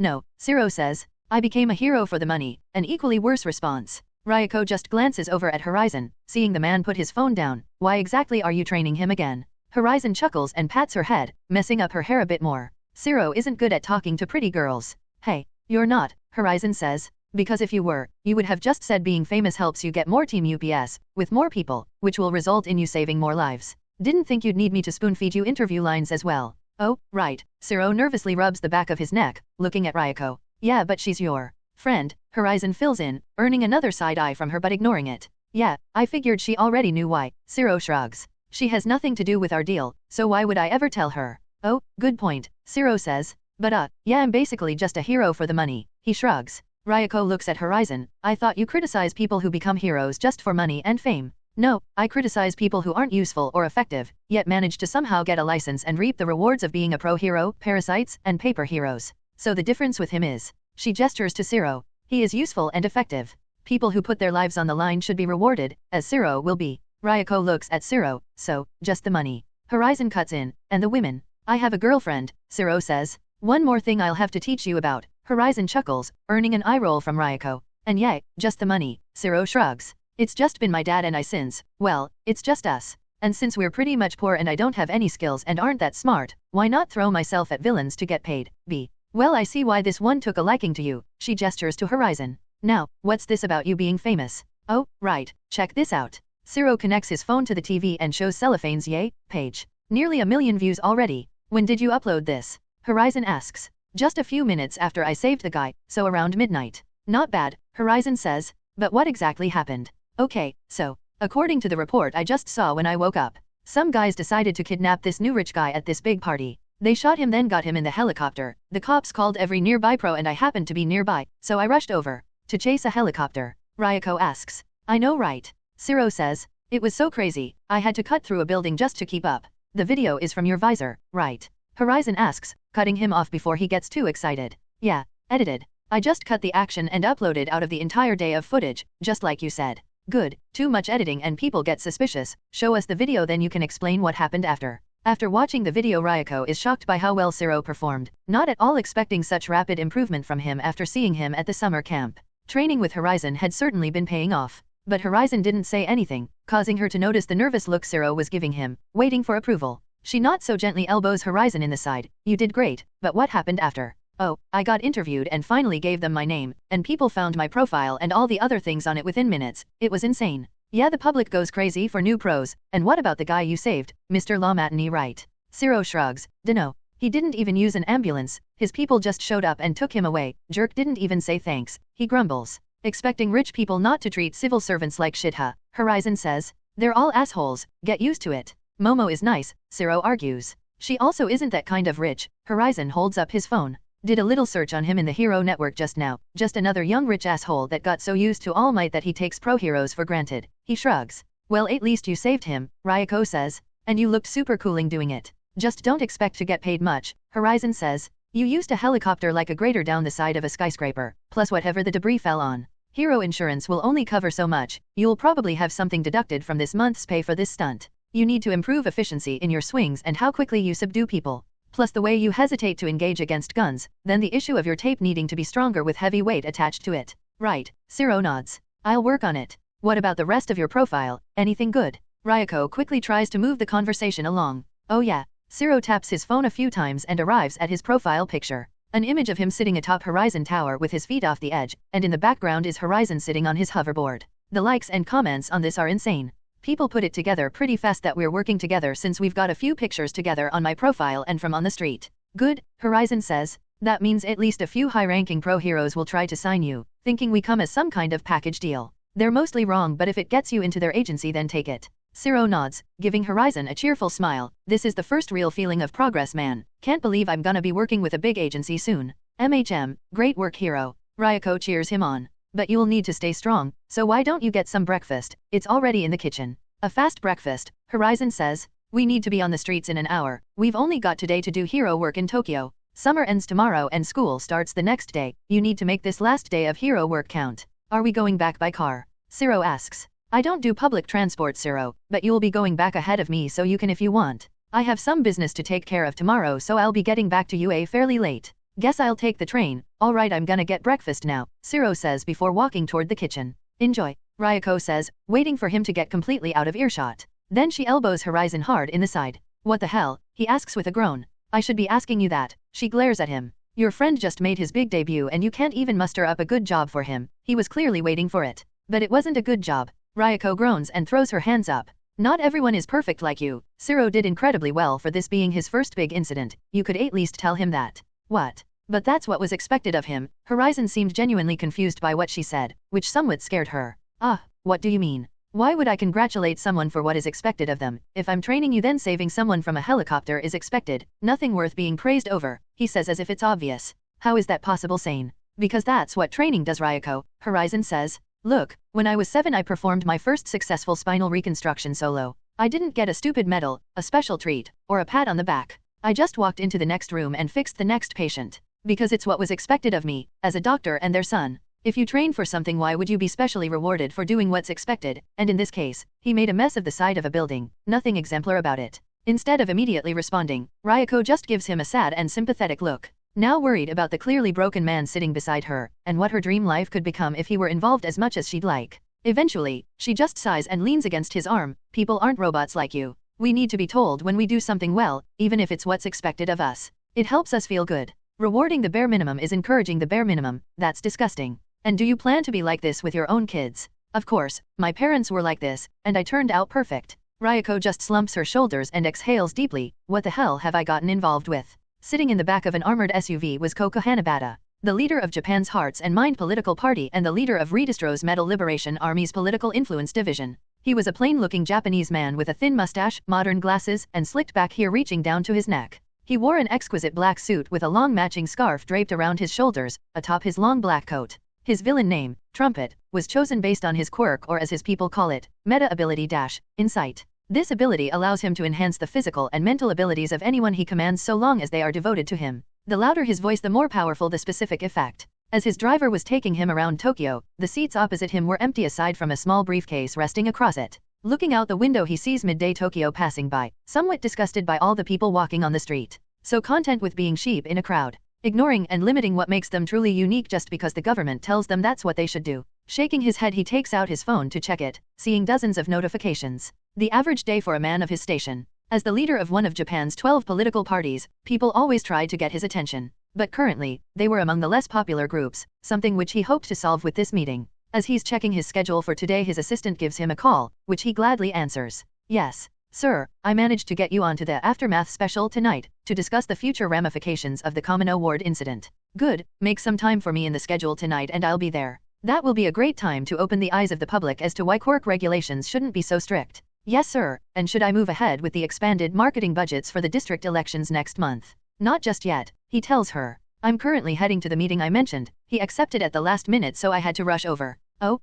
No, Siro says. I became a hero for the money, an equally worse response. Ryuko just glances over at Horizon, seeing the man put his phone down. Why exactly are you training him again? Horizon chuckles and pats her head, messing up her hair a bit more. Siro isn't good at talking to pretty girls. Hey, you're not, Horizon says. Because if you were, you would have just said being famous helps you get more team UPS, with more people, which will result in you saving more lives. Didn't think you'd need me to spoon-feed you interview lines as well. Oh, right. Siro nervously rubs the back of his neck, looking at Ryuko. Yeah, but she's your friend, Horizon fills in, earning another side eye from her but ignoring it. Yeah, I figured she already knew why. Siro shrugs. She has nothing to do with our deal, so why would I ever tell her? Oh, good point, Siro says. But yeah, I'm basically just a hero for the money. He shrugs. Ryuko looks at Horizon. I thought you criticize people who become heroes just for money and fame. No, I criticize people who aren't useful or effective, yet manage to somehow get a license and reap the rewards of being a pro-hero, parasites, and paper heroes. So the difference with him is, she gestures to Siro. He is useful and effective. People who put their lives on the line should be rewarded, as Siro will be. Ryuko looks at Siro. So, just the money. Horizon cuts in, and the women. I have a girlfriend, Siro says. One more thing I'll have to teach you about. Horizon chuckles, earning an eye roll from Ryuko. And yay, just the money, Siro shrugs. It's just been my dad and I since, well, it's just us. And since we're pretty much poor and I don't have any skills and aren't that smart, why not throw myself at villains to get paid? B. Well, I see why this one took a liking to you. She gestures to Horizon. Now, what's this about you being famous? Oh, right, check this out. Zero connects his phone to the TV and shows Cellophane's Yay page. Nearly 1 million views already. When did you upload this? Horizon asks. Just a few minutes after I saved the guy, so around midnight. Not bad, Horizon says. But what exactly happened? Okay, so, according to the report I just saw when I woke up, some guys decided to kidnap this new rich guy at this big party. They shot him then got him in the helicopter. The cops called every nearby pro and I happened to be nearby, so I rushed over. To chase a helicopter? Ryuko asks. I know, right? Zero says. It was so crazy, I had to cut through a building just to keep up. The video is from your visor, right? Horizon asks, cutting him off before he gets too excited. Yeah, edited. I just cut the action and uploaded out of the entire day of footage, just like you said. Good, too much editing and people get suspicious. Show us the video then you can explain what happened after. After watching the video, Ryuko is shocked by how well Zero performed, not at all expecting such rapid improvement from him after seeing him at the summer camp. Training with Horizon had certainly been paying off. But Horizon didn't say anything, causing her to notice the nervous look Zero was giving him, waiting for approval. She not so gently elbows Horizon in the side. You did great, but what happened after? Oh, I got interviewed and finally gave them my name, and people found my profile and all the other things on it within minutes. It was insane. Yeah, the public goes crazy for new pros. And what about the guy you saved, Mr. Matani, right? Zero shrugs. Dunno. He didn't even use an ambulance. His people just showed up and took him away. Jerk didn't even say thanks. He grumbles. Expecting rich people not to treat civil servants like shit, huh? Horizon says. They're all assholes. Get used to it. Momo is nice, Zero argues. She also isn't that kind of rich. Horizon holds up his phone. Did a little search on him in the hero network just now. Just another young rich asshole that got so used to All Might that he takes pro heroes for granted. He shrugs. Well, at least you saved him, Ryuko says. And you looked super cooling doing it. Just don't expect to get paid much, Horizon says. You used a helicopter like a grater down the side of a skyscraper, plus whatever the debris fell on. Hero insurance will only cover so much. You'll probably have something deducted from this month's pay for this stunt. You need to improve efficiency in your swings and how quickly you subdue people. Plus the way you hesitate to engage against guns, then the issue of your tape needing to be stronger with heavy weight attached to it. Right, Zero nods. I'll work on it. What about the rest of your profile? Anything good? Ryuko quickly tries to move the conversation along. Oh yeah. Zero taps his phone a few times and arrives at his profile picture. An image of him sitting atop Horizon Tower with his feet off the edge, and in the background is Horizon sitting on his hoverboard. The likes and comments on this are insane. People put it together pretty fast that we're working together since we've got a few pictures together on my profile and from on the street. Good, Horizon says. That means at least a few high-ranking pro heroes will try to sign you, thinking we come as some kind of package deal. They're mostly wrong, but if it gets you into their agency then take it. Zero nods, giving Horizon a cheerful smile. This is the first real feeling of progress, man. Can't believe I'm gonna be working with a big agency soon. MHM, great work, hero. Ryuko cheers him on. But you'll need to stay strong, so why don't you get some breakfast? It's already in the kitchen. A fast breakfast, Horizon says. We need to be on the streets in an hour. We've only got today to do hero work in Tokyo. Summer ends tomorrow and school starts the next day. You need to make this last day of hero work count. Are we going back by car? Zero asks. I don't do public transport, Zero, but you'll be going back ahead of me so you can if you want. I have some business to take care of tomorrow, so I'll be getting back to UA fairly late. Guess I'll take the train. Alright, I'm gonna get breakfast now, Zero says before walking toward the kitchen. Enjoy, Ryuko says, waiting for him to get completely out of earshot. Then she elbows Horizon hard in the side. What the hell? He asks with a groan. I should be asking you that. She glares at him. Your friend just made his big debut and you can't even muster up a good job for him. He was clearly waiting for it. But it wasn't a good job. Ryuko groans and throws her hands up. Not everyone is perfect like you. Zero did incredibly well for this being his first big incident. You could at least tell him that. What? But that's what was expected of him. Horizon seemed genuinely confused by what she said, which somewhat scared her. Ah, what do you mean? Why would I congratulate someone for what is expected of them? If I'm training you then saving someone from a helicopter is expected. Nothing worth being praised over, he says as if it's obvious. How is that possible, sane? Because that's what training does, Ryuko, Horizon says. Look, when I was 7 I performed my first successful spinal reconstruction solo. I didn't get a stupid medal, a special treat, or a pat on the back. I just walked into the next room and fixed the next patient. Because it's what was expected of me, as a doctor and their son. If you train for something, why would you be specially rewarded for doing what's expected? And in this case, he made a mess of the side of a building, nothing exemplar about it. Instead of immediately responding, Ryuko just gives him a sad and sympathetic look. Now worried about the clearly broken man sitting beside her, and what her dream life could become if he were involved as much as she'd like. Eventually, she just sighs and leans against his arm. People aren't robots like you. We need to be told when we do something well, even if it's what's expected of us. It helps us feel good. Rewarding the bare minimum is encouraging the bare minimum. That's disgusting. And do you plan to be like this with your own kids? Of course, my parents were like this, and I turned out perfect. Ryuko just slumps her shoulders and exhales deeply. What the hell have I gotten involved with? Sitting in the back of an armored SUV was Koko Hanabata, the leader of Japan's Hearts and Mind political party and the leader of Redestro's Metal Liberation Army's political influence division. He was a plain-looking Japanese man with a thin mustache, modern glasses, and slicked back hair reaching down to his neck. He wore an exquisite black suit with a long matching scarf draped around his shoulders, atop his long black coat. His villain name, Trumpet, was chosen based on his quirk, or as his people call it, meta ability - insight. This ability allows him to enhance the physical and mental abilities of anyone he commands so long as they are devoted to him. The louder his voice, the more powerful the specific effect. As his driver was taking him around Tokyo, the seats opposite him were empty aside from a small briefcase resting across it. Looking out the window, he sees midday Tokyo passing by, somewhat disgusted by all the people walking on the street. So content with being sheep in a crowd, ignoring and limiting what makes them truly unique just because the government tells them that's what they should do. Shaking his head, he takes out his phone to check it, seeing dozens of notifications. The average day for a man of his station. As the leader of one of Japan's 12 political parties, people always tried to get his attention. But currently, they were among the less popular groups, something which he hoped to solve with this meeting. As he's checking his schedule for today, his assistant gives him a call, which he gladly answers. Yes, sir, I managed to get you onto the Aftermath special tonight, to discuss the future ramifications of the Kamino Ward incident. Good, make some time for me in the schedule tonight and I'll be there. That will be a great time to open the eyes of the public as to why quirk regulations shouldn't be so strict. Yes sir, and should I move ahead with the expanded marketing budgets for the district elections next month? Not just yet, he tells her. I'm currently heading to the meeting I mentioned. He accepted at the last minute, so I had to rush over. Oh,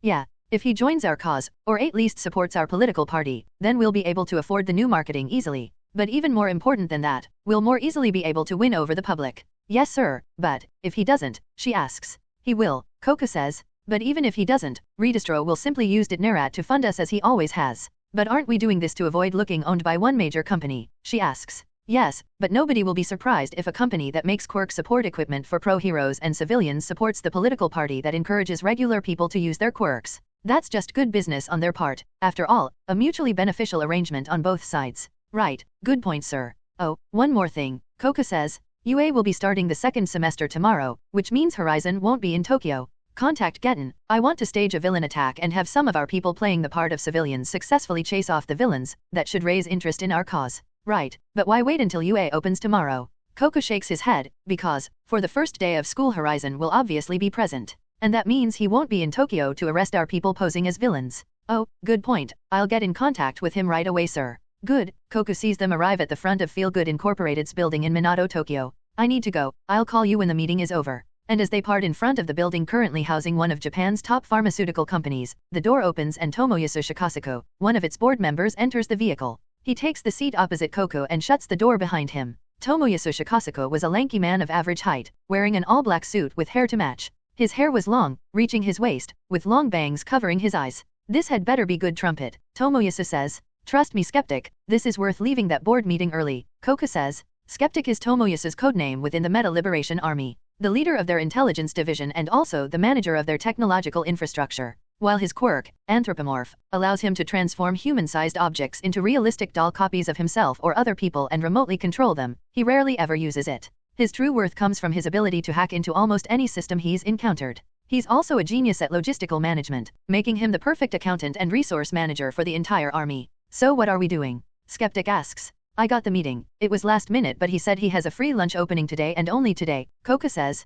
yeah. If he joins our cause, or at least supports our political party, then we'll be able to afford the new marketing easily. But even more important than that, we'll more easily be able to win over the public. Yes sir, but, if he doesn't, she asks. He will, Koko says. But even if he doesn't, Redestro will simply use Ditnerat to fund us as he always has. But aren't we doing this to avoid looking owned by one major company? She asks. Yes, but nobody will be surprised if a company that makes quirk support equipment for pro-heroes and civilians supports the political party that encourages regular people to use their quirks. That's just good business on their part. After all, a mutually beneficial arrangement on both sides. Right, good point sir. Oh, one more thing, Koko says. UA will be starting the second semester tomorrow, which means Horizon won't be in Tokyo. Contact Getten. I want to stage a villain attack and have some of our people playing the part of civilians successfully chase off the villains. That should raise interest in our cause. Right, but why wait until UA opens tomorrow? Koko shakes his head, because, for the first day of school, Horizon will obviously be present. And that means he won't be in Tokyo to arrest our people posing as villains. Oh, good point. I'll get in contact with him right away sir. Good. Koko sees them arrive at the front of Feel Good Incorporated's building in Minato, Tokyo. I need to go. I'll call you when the meeting is over. And as they part in front of the building currently housing one of Japan's top pharmaceutical companies, the door opens and Tomoyasu Shikasako, one of its board members, enters the vehicle. He takes the seat opposite Koko and shuts the door behind him. Tomoyasu Shikasako was a lanky man of average height, wearing an all-black suit with hair to match. His hair was long, reaching his waist, with long bangs covering his eyes. This had better be good Trumpet, Tomoyasu says. Trust me Skeptic, this is worth leaving that board meeting early, Koko says. Skeptic is Tomoyasu's codename within the Meta Liberation Army, the leader of their intelligence division and also the manager of their technological infrastructure. While his quirk, Anthropomorph, allows him to transform human-sized objects into realistic doll copies of himself or other people and remotely control them, he rarely ever uses it. His true worth comes from his ability to hack into almost any system he's encountered. He's also a genius at logistical management, making him the perfect accountant and resource manager for the entire army. So what are we doing? Skeptic asks. I got the meeting. It was last minute, but he said he has a free lunch opening today and only today, Koko says.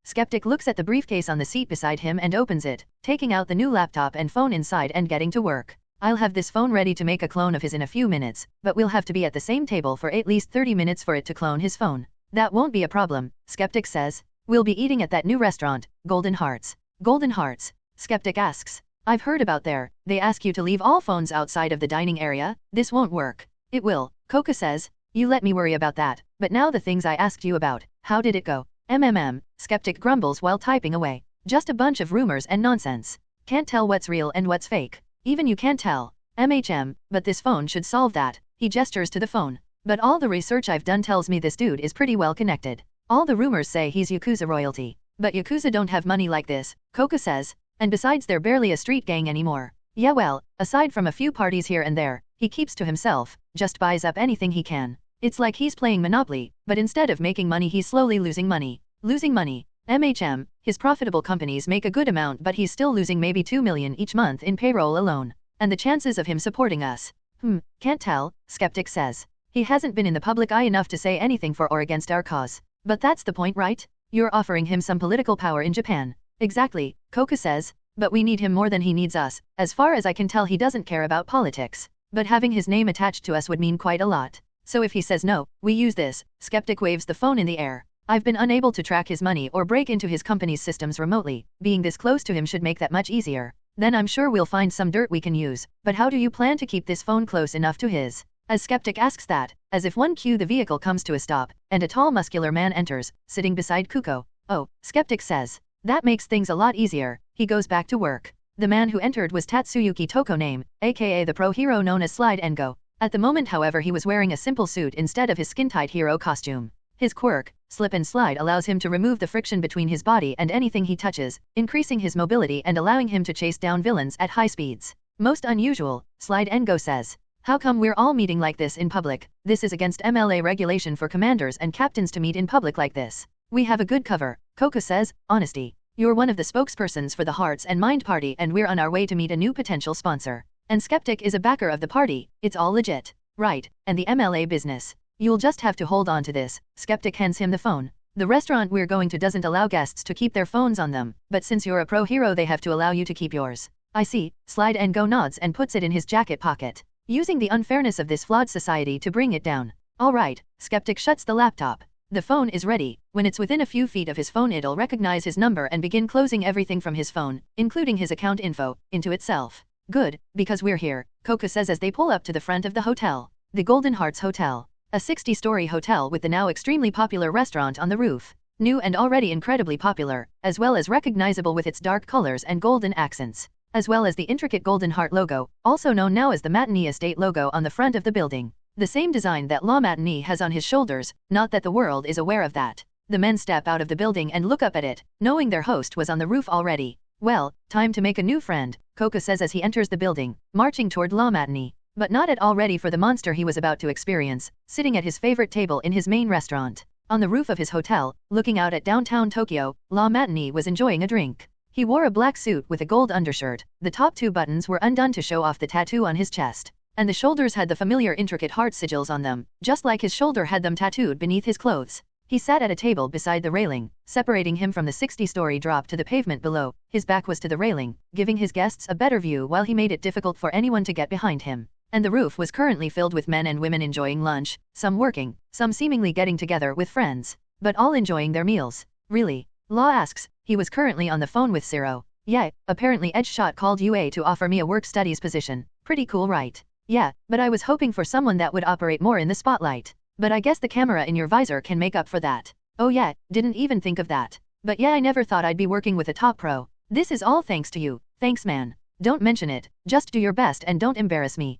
Skeptic looks at the briefcase on the seat beside him and opens it, taking out the new laptop and phone inside and getting to work. I'll have this phone ready to make a clone of his in a few minutes, but we'll have to be at the same table for at least 30 minutes for it to clone his phone. That won't be a problem, Skeptic says. We'll be eating at that new restaurant, Golden Hearts. Golden Hearts? Skeptic asks. I've heard about there. They ask you to leave all phones outside of the dining area. This won't work. It will, Koko says. You let me worry about that. But now the things I asked you about. How did it go? Skeptic grumbles while typing away. Just a bunch of rumors and nonsense. Can't tell what's real and what's fake. Even you can't tell. But this phone should solve that. He gestures to the phone. But all the research I've done tells me this dude is pretty well connected. All the rumors say he's Yakuza royalty. But Yakuza don't have money like this, Koko says. And besides, they're barely a street gang anymore. Yeah, well, aside from a few parties here and there, he keeps to himself, just buys up anything he can. It's like he's playing Monopoly, but instead of making money he's slowly losing money. Losing money. MHM, his profitable companies make a good amount, but he's still losing maybe 2 million each month in payroll alone. And the chances of him supporting us? Can't tell, Skeptic says. He hasn't been in the public eye enough to say anything for or against our cause. But that's the point, right? You're offering him some political power in Japan. Exactly, Koku says. But we need him more than he needs us. As far as I can tell, he doesn't care about politics. But having his name attached to us would mean quite a lot. So if he says no, we use this. Skeptic waves the phone in the air. I've been unable to track his money or break into his company's systems remotely. Being this close to him should make that much easier. Then I'm sure we'll find some dirt we can use. But how do you plan to keep this phone close enough to his? As Skeptic asks that, as if one cue the vehicle comes to a stop, and a tall muscular man enters, sitting beside Kuko. Oh, Skeptic says. That makes things a lot easier. He goes back to work. The man who entered was Tatsuyuki Toko name, aka the pro hero known as Slide and Go. At the moment, however, he was wearing a simple suit instead of his skin-tight hero costume. His quirk, Slip and Slide, allows him to remove the friction between his body and anything he touches, increasing his mobility and allowing him to chase down villains at high speeds. Most unusual, Slide and Go says. How come we're all meeting like this in public? This is against MLA regulation for commanders and captains to meet in public like this. We have a good cover, Koku says. Honesty. You're one of the spokespersons for the Hearts and Mind Party, and we're on our way to meet a new potential sponsor. And Skeptic is a backer of the party. It's all legit. Right, and the MLA business. You'll just have to hold on to this. Skeptic hands him the phone. The restaurant we're going to doesn't allow guests to keep their phones on them, but since you're a pro hero they have to allow you to keep yours. I see. Slide and Go nods and puts it in his jacket pocket, using the unfairness of this flawed society to bring it down. All right, Skeptic shuts the laptop. The phone is ready. When it's within a few feet of his phone, it'll recognize his number and begin closing everything from his phone, including his account info, into itself. Good, because we're here, Koku says as they pull up to the front of the hotel. The Golden Hearts Hotel. A 60-story hotel with the now extremely popular restaurant on the roof. New and already incredibly popular, as well as recognizable with its dark colors and golden accents, as well as the intricate Golden Heart logo, also known now as the Matani Estate logo on the front of the building. The same design that La Matani has on his shoulders, not that the world is aware of that. The men step out of the building and look up at it, knowing their host was on the roof already. Well, time to make a new friend, Koku says as he enters the building, marching toward La Matani, but not at all ready for the monster he was about to experience, sitting at his favorite table in his main restaurant. On the roof of his hotel, looking out at downtown Tokyo, La Matani was enjoying a drink. He wore a black suit with a gold undershirt. The top 2 buttons were undone to show off the tattoo on his chest, and the shoulders had the familiar intricate heart sigils on them, just like his shoulder had them tattooed beneath his clothes. He sat at a table beside the railing, separating him from the 60-story drop to the pavement below. His back was to the railing, giving his guests a better view while he made it difficult for anyone to get behind him. And the roof was currently filled with men and women enjoying lunch, some working, some seemingly getting together with friends, but all enjoying their meals. Really? Law asks. He was currently on the phone with Zero. Yeah, apparently Edgeshot called UA to offer me a work studies position. Pretty cool, right? Yeah, but I was hoping for someone that would operate more in the spotlight. But I guess the camera in your visor can make up for that. Oh yeah, didn't even think of that. But yeah, I never thought I'd be working with a top pro. This is all thanks to you. Thanks, man. Don't mention it. Just do your best and don't embarrass me.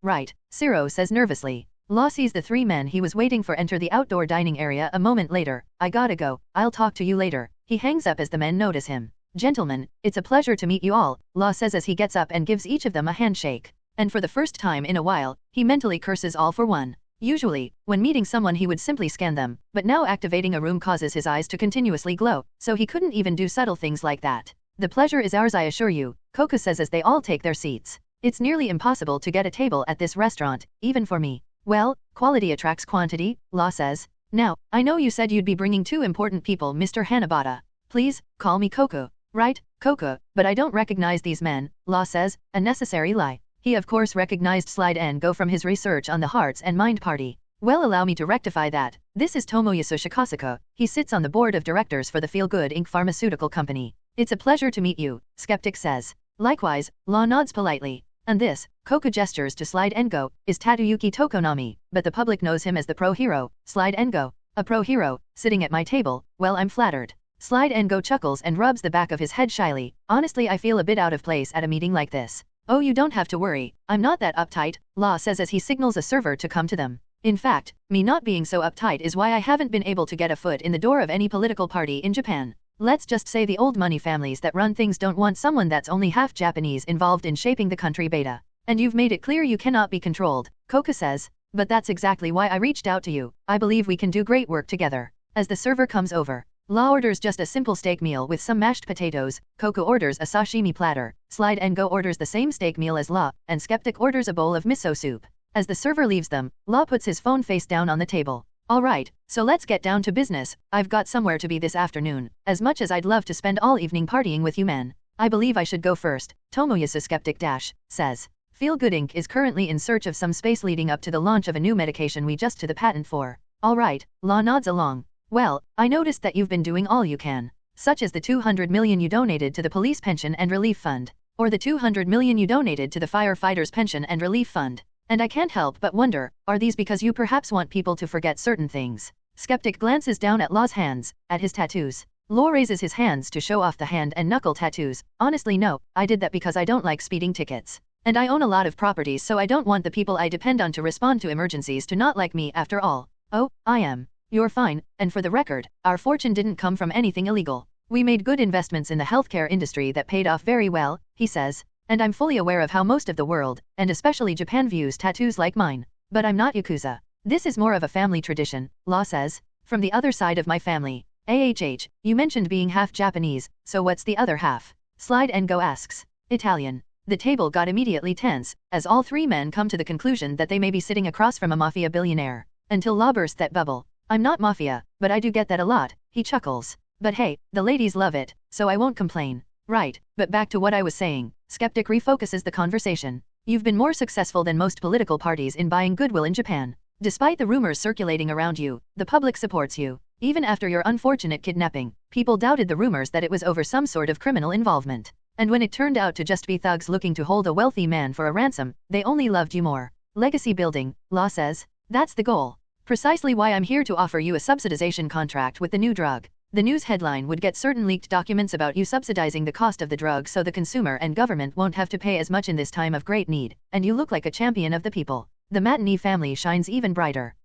Right, Zero says nervously. Law sees the 3 men he was waiting for enter the outdoor dining area a moment later. I gotta go. I'll talk to you later. He hangs up as the men notice him. Gentlemen, it's a pleasure to meet you all, Law says as he gets up and gives each of them a handshake. And for the first time in a while, he mentally curses all for one. Usually, when meeting someone he would simply scan them, but now activating a room causes his eyes to continuously glow, so he couldn't even do subtle things like that. The pleasure is ours, I assure you, Koku says as they all take their seats. It's nearly impossible to get a table at this restaurant, even for me. Well, quality attracts quantity, Law says. Now, I know you said you'd be bringing 2 important people, Mr. Hanabata. Please, call me Koku. Right, Koku, but I don't recognize these men, Law says, a necessary lie. He of course recognized Slide and Go from his research on the Hearts and Mind Party. Well, allow me to rectify that. This is Tomoyasu Shikasuka. He sits on the board of directors for the Feel Good Inc. pharmaceutical company. It's a pleasure to meet you, Skeptic says. Likewise, Law nods politely. And this, Koku gestures to Slide and Go, is Taduyuki Tokonami, but the public knows him as the pro hero, Slide and Go. A pro hero, sitting at my table, well, I'm flattered. Slide and Go chuckles and rubs the back of his head shyly. Honestly, I feel a bit out of place at a meeting like this. Oh, you don't have to worry. I'm not that uptight, Law says as he signals a server to come to them. In fact, me not being so uptight is why I haven't been able to get a foot in the door of any political party in Japan. Let's just say the old money families that run things don't want someone that's only half Japanese involved in shaping the country beta. And you've made it clear you cannot be controlled, Koka says. But that's exactly why I reached out to you. I believe we can do great work together. As the server comes over, La orders just a simple steak meal with some mashed potatoes, Koka orders a sashimi platter, Slide and Go orders the same steak meal as La, and Skeptic orders a bowl of miso soup. As the server leaves them, La puts his phone face down on the table. Alright, so let's get down to business. I've got somewhere to be this afternoon. As much as I'd love to spend all evening partying with you men, I believe I should go first, Tomoyasu Skeptic says. Feel Good Inc. is currently in search of some space leading up to the launch of a new medication we just to the patent for. Alright, La nods along. Well, I noticed that you've been doing all you can, such as the 200 million you donated to the Police Pension and Relief Fund, or the 200 million you donated to the Firefighters Pension and Relief Fund. And I can't help but wonder, are these because you perhaps want people to forget certain things? Skeptic glances down at Law's hands, at his tattoos. Law raises his hands to show off the hand and knuckle tattoos. Honestly no, I did that because I don't like speeding tickets. And I own a lot of properties, so I don't want the people I depend on to respond to emergencies to not like me after all. Oh, I am. You're fine, and for the record, our fortune didn't come from anything illegal. We made good investments in the healthcare industry that paid off very well, he says. And I'm fully aware of how most of the world, and especially Japan, views tattoos like mine. But I'm not Yakuza. This is more of a family tradition, Law says. From the other side of my family. AHH, you mentioned being half Japanese, so what's the other half? Slide and Go asks. Italian. The table got immediately tense, as all three men come to the conclusion that they may be sitting across from a mafia billionaire. Until Law burst that bubble. I'm not mafia, but I do get that a lot, he chuckles. But hey, the ladies love it, so I won't complain. Right, but back to what I was saying. Skeptic refocuses the conversation. You've been more successful than most political parties in buying goodwill in Japan. Despite the rumors circulating around you, the public supports you. Even after your unfortunate kidnapping, people doubted the rumors that it was over some sort of criminal involvement. And when it turned out to just be thugs looking to hold a wealthy man for a ransom, they only loved you more. Legacy building, Law says. That's the goal. Precisely why I'm here to offer you a subsidization contract with the new drug. The news headline would get certain leaked documents about you subsidizing the cost of the drug so the consumer and government won't have to pay as much in this time of great need, and you look like a champion of the people. The Matani family shines even brighter.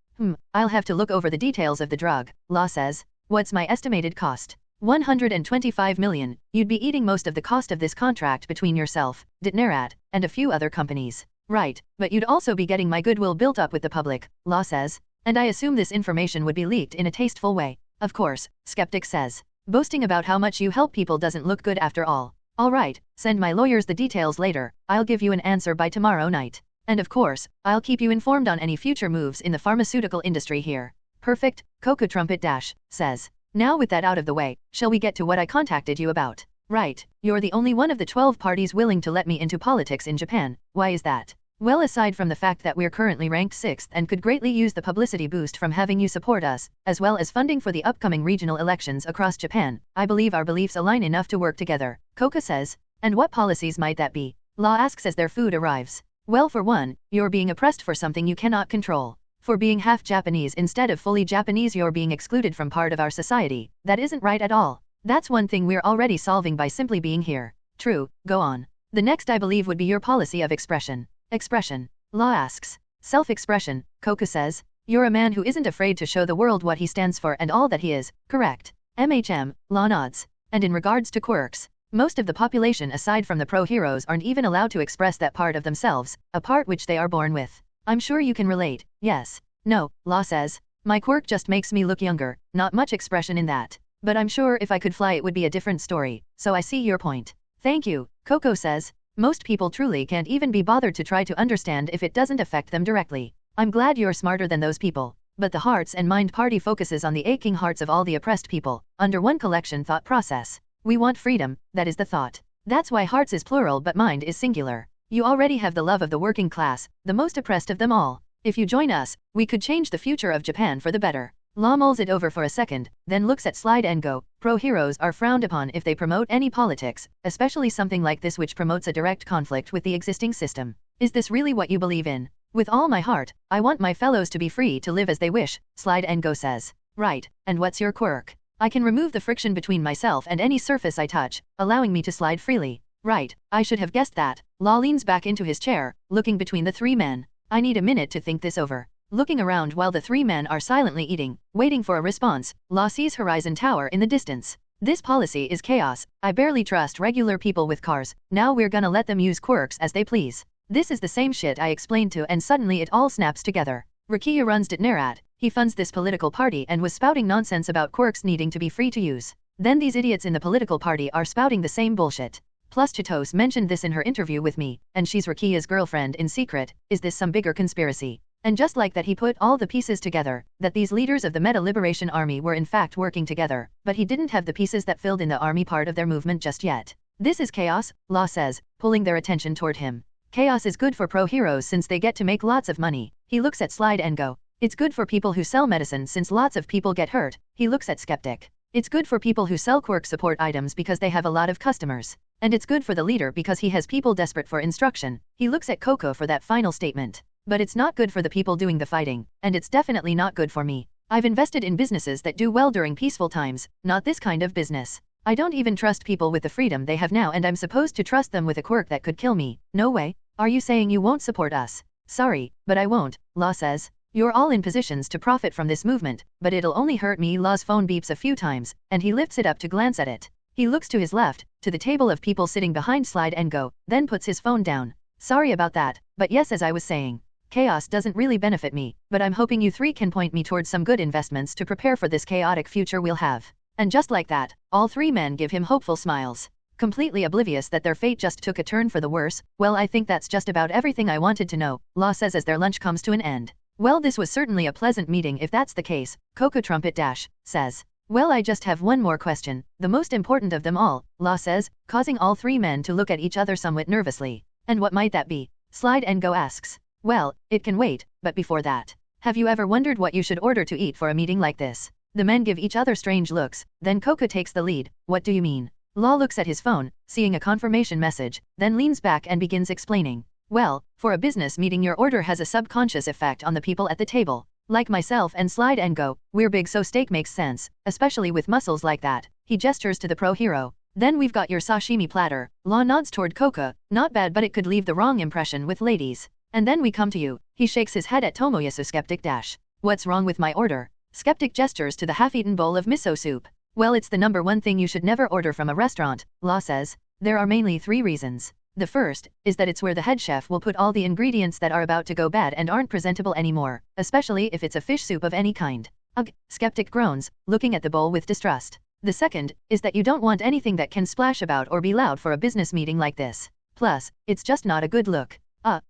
I'll have to look over the details of the drug, Law says. What's my estimated cost? 125 million. You'd be eating most of the cost of this contract between yourself, Ditnerat, and a few other companies. Right, but you'd also be getting my goodwill built up with the public, Law says. And I assume this information would be leaked in a tasteful way. Of course, Skeptic says. Boasting about how much you help people doesn't look good after all. Alright, send my lawyers the details later. I'll give you an answer by tomorrow night. And of course, I'll keep you informed on any future moves in the pharmaceutical industry here. Perfect, Coco Trumpet says. Now with that out of the way, shall we get to what I contacted you about? Right, you're the only one of the 12 parties willing to let me into politics in Japan. Why is that? Well, aside from the fact that we're currently ranked 6th and could greatly use the publicity boost from having you support us, as well as funding for the upcoming regional elections across Japan, I believe our beliefs align enough to work together, Koka says. And what policies might that be? Law asks as their food arrives. Well, for one, you're being oppressed for something you cannot control. For being half Japanese instead of fully Japanese, you're being excluded from part of our society. That isn't right at all. That's one thing we're already solving by simply being here. True, go on. The next I believe would be your policy of expression. Expression. Law asks. Self-expression, Koka says. You're a man who isn't afraid to show the world what he stands for and all that he is, correct? Law nods. And in regards to quirks, most of the population aside from the pro-heroes aren't even allowed to express that part of themselves, a part which they are born with. I'm sure you can relate, yes. No, Law says. My quirk just makes me look younger, not much expression in that. But I'm sure if I could fly it would be a different story, so I see your point. Thank you, Coco says. Most people truly can't even be bothered to try to understand if it doesn't affect them directly. I'm glad you're smarter than those people. But the Hearts and Mind Party focuses on the aching hearts of all the oppressed people, under one collection thought process. We want freedom, that is the thought. That's why Hearts is plural but Mind is singular. You already have the love of the working class, the most oppressed of them all. If you join us, we could change the future of Japan for the better. Law mulls it over for a second, then looks at Slide and Go. Pro-heroes are frowned upon if they promote any politics, especially something like this which promotes a direct conflict with the existing system. Is this really what you believe in? With all my heart, I want my fellows to be free to live as they wish, Slide and Go says. Right, and what's your quirk? I can remove the friction between myself and any surface I touch, allowing me to slide freely. Right, I should have guessed that. Law leans back into his chair, looking between the three men. I need a minute to think this over. Looking around while the three men are silently eating, waiting for a response, Law sees Horizon Tower in the distance. This policy is chaos. I barely trust regular people with cars. Now we're gonna let them use quirks as they please. This is the same shit I explained to, and suddenly it all snaps together. Ryuko runs Dtnerat. He funds this political party and was spouting nonsense about quirks needing to be free to use. Then these idiots in the political party are spouting the same bullshit. Plus Chitos mentioned this in her interview with me, and she's Ryuko's girlfriend in secret. Is this some bigger conspiracy? And just like that, he put all the pieces together, that these leaders of the Meta Liberation Army were in fact working together, but he didn't have the pieces that filled in the army part of their movement just yet. This is chaos, Law says, pulling their attention toward him. Chaos is good for pro-heroes since they get to make lots of money. He looks at Slide and go. It's good for people who sell medicine since lots of people get hurt. He looks at Skeptic. It's good for people who sell quirk support items because they have a lot of customers. And it's good for the leader because he has people desperate for instruction. He looks at Coco for that final statement. But it's not good for the people doing the fighting, and it's definitely not good for me. I've invested in businesses that do well during peaceful times, not this kind of business. I don't even trust people with the freedom they have now, and I'm supposed to trust them with a quirk that could kill me. No way. Are you saying you won't support us? Sorry, but I won't, Law says. You're all in positions to profit from this movement, but it'll only hurt me. Law's phone beeps a few times, and he lifts it up to glance at it. He looks to his left, to the table of people sitting behind Slide and Go, then puts his phone down. Sorry about that, but yes, as I was saying, chaos doesn't really benefit me, but I'm hoping you three can point me towards some good investments to prepare for this chaotic future we'll have. And just like that, all three men give him hopeful smiles. Completely oblivious that their fate just took a turn for the worse. Well, I think that's just about everything I wanted to know, Law says as their lunch comes to an end. Well, this was certainly a pleasant meeting if that's the case, Coco Trumpet Dash says. Well, I just have one more question, the most important of them all, Law says, causing all three men to look at each other somewhat nervously. And what might that be? Slide and Go asks. Well, it can wait, but before that, have you ever wondered what you should order to eat for a meeting like this? The men give each other strange looks, then Coco takes the lead. What do you mean? Law looks at his phone, seeing a confirmation message, then leans back and begins explaining. Well, for a business meeting your order has a subconscious effect on the people at the table. Like myself and Slide and Go, we're big so steak makes sense, especially with muscles like that. He gestures to the pro-hero. Then we've got your sashimi platter. Law nods toward Coco. Not bad, but it could leave the wrong impression with ladies. And then we come to you. He shakes his head at Tomoyasu. Skeptic Dash. What's wrong with my order? Skeptic gestures to the half-eaten bowl of miso soup. Well, it's the number one thing you should never order from a restaurant, Law says. There are mainly 3 reasons. The first is that it's where the head chef will put all the ingredients that are about to go bad and aren't presentable anymore, especially if it's a fish soup of any kind. Ugh, Skeptic groans, looking at the bowl with distrust. The second is that you don't want anything that can splash about or be loud for a business meeting like this. Plus, it's just not a good look.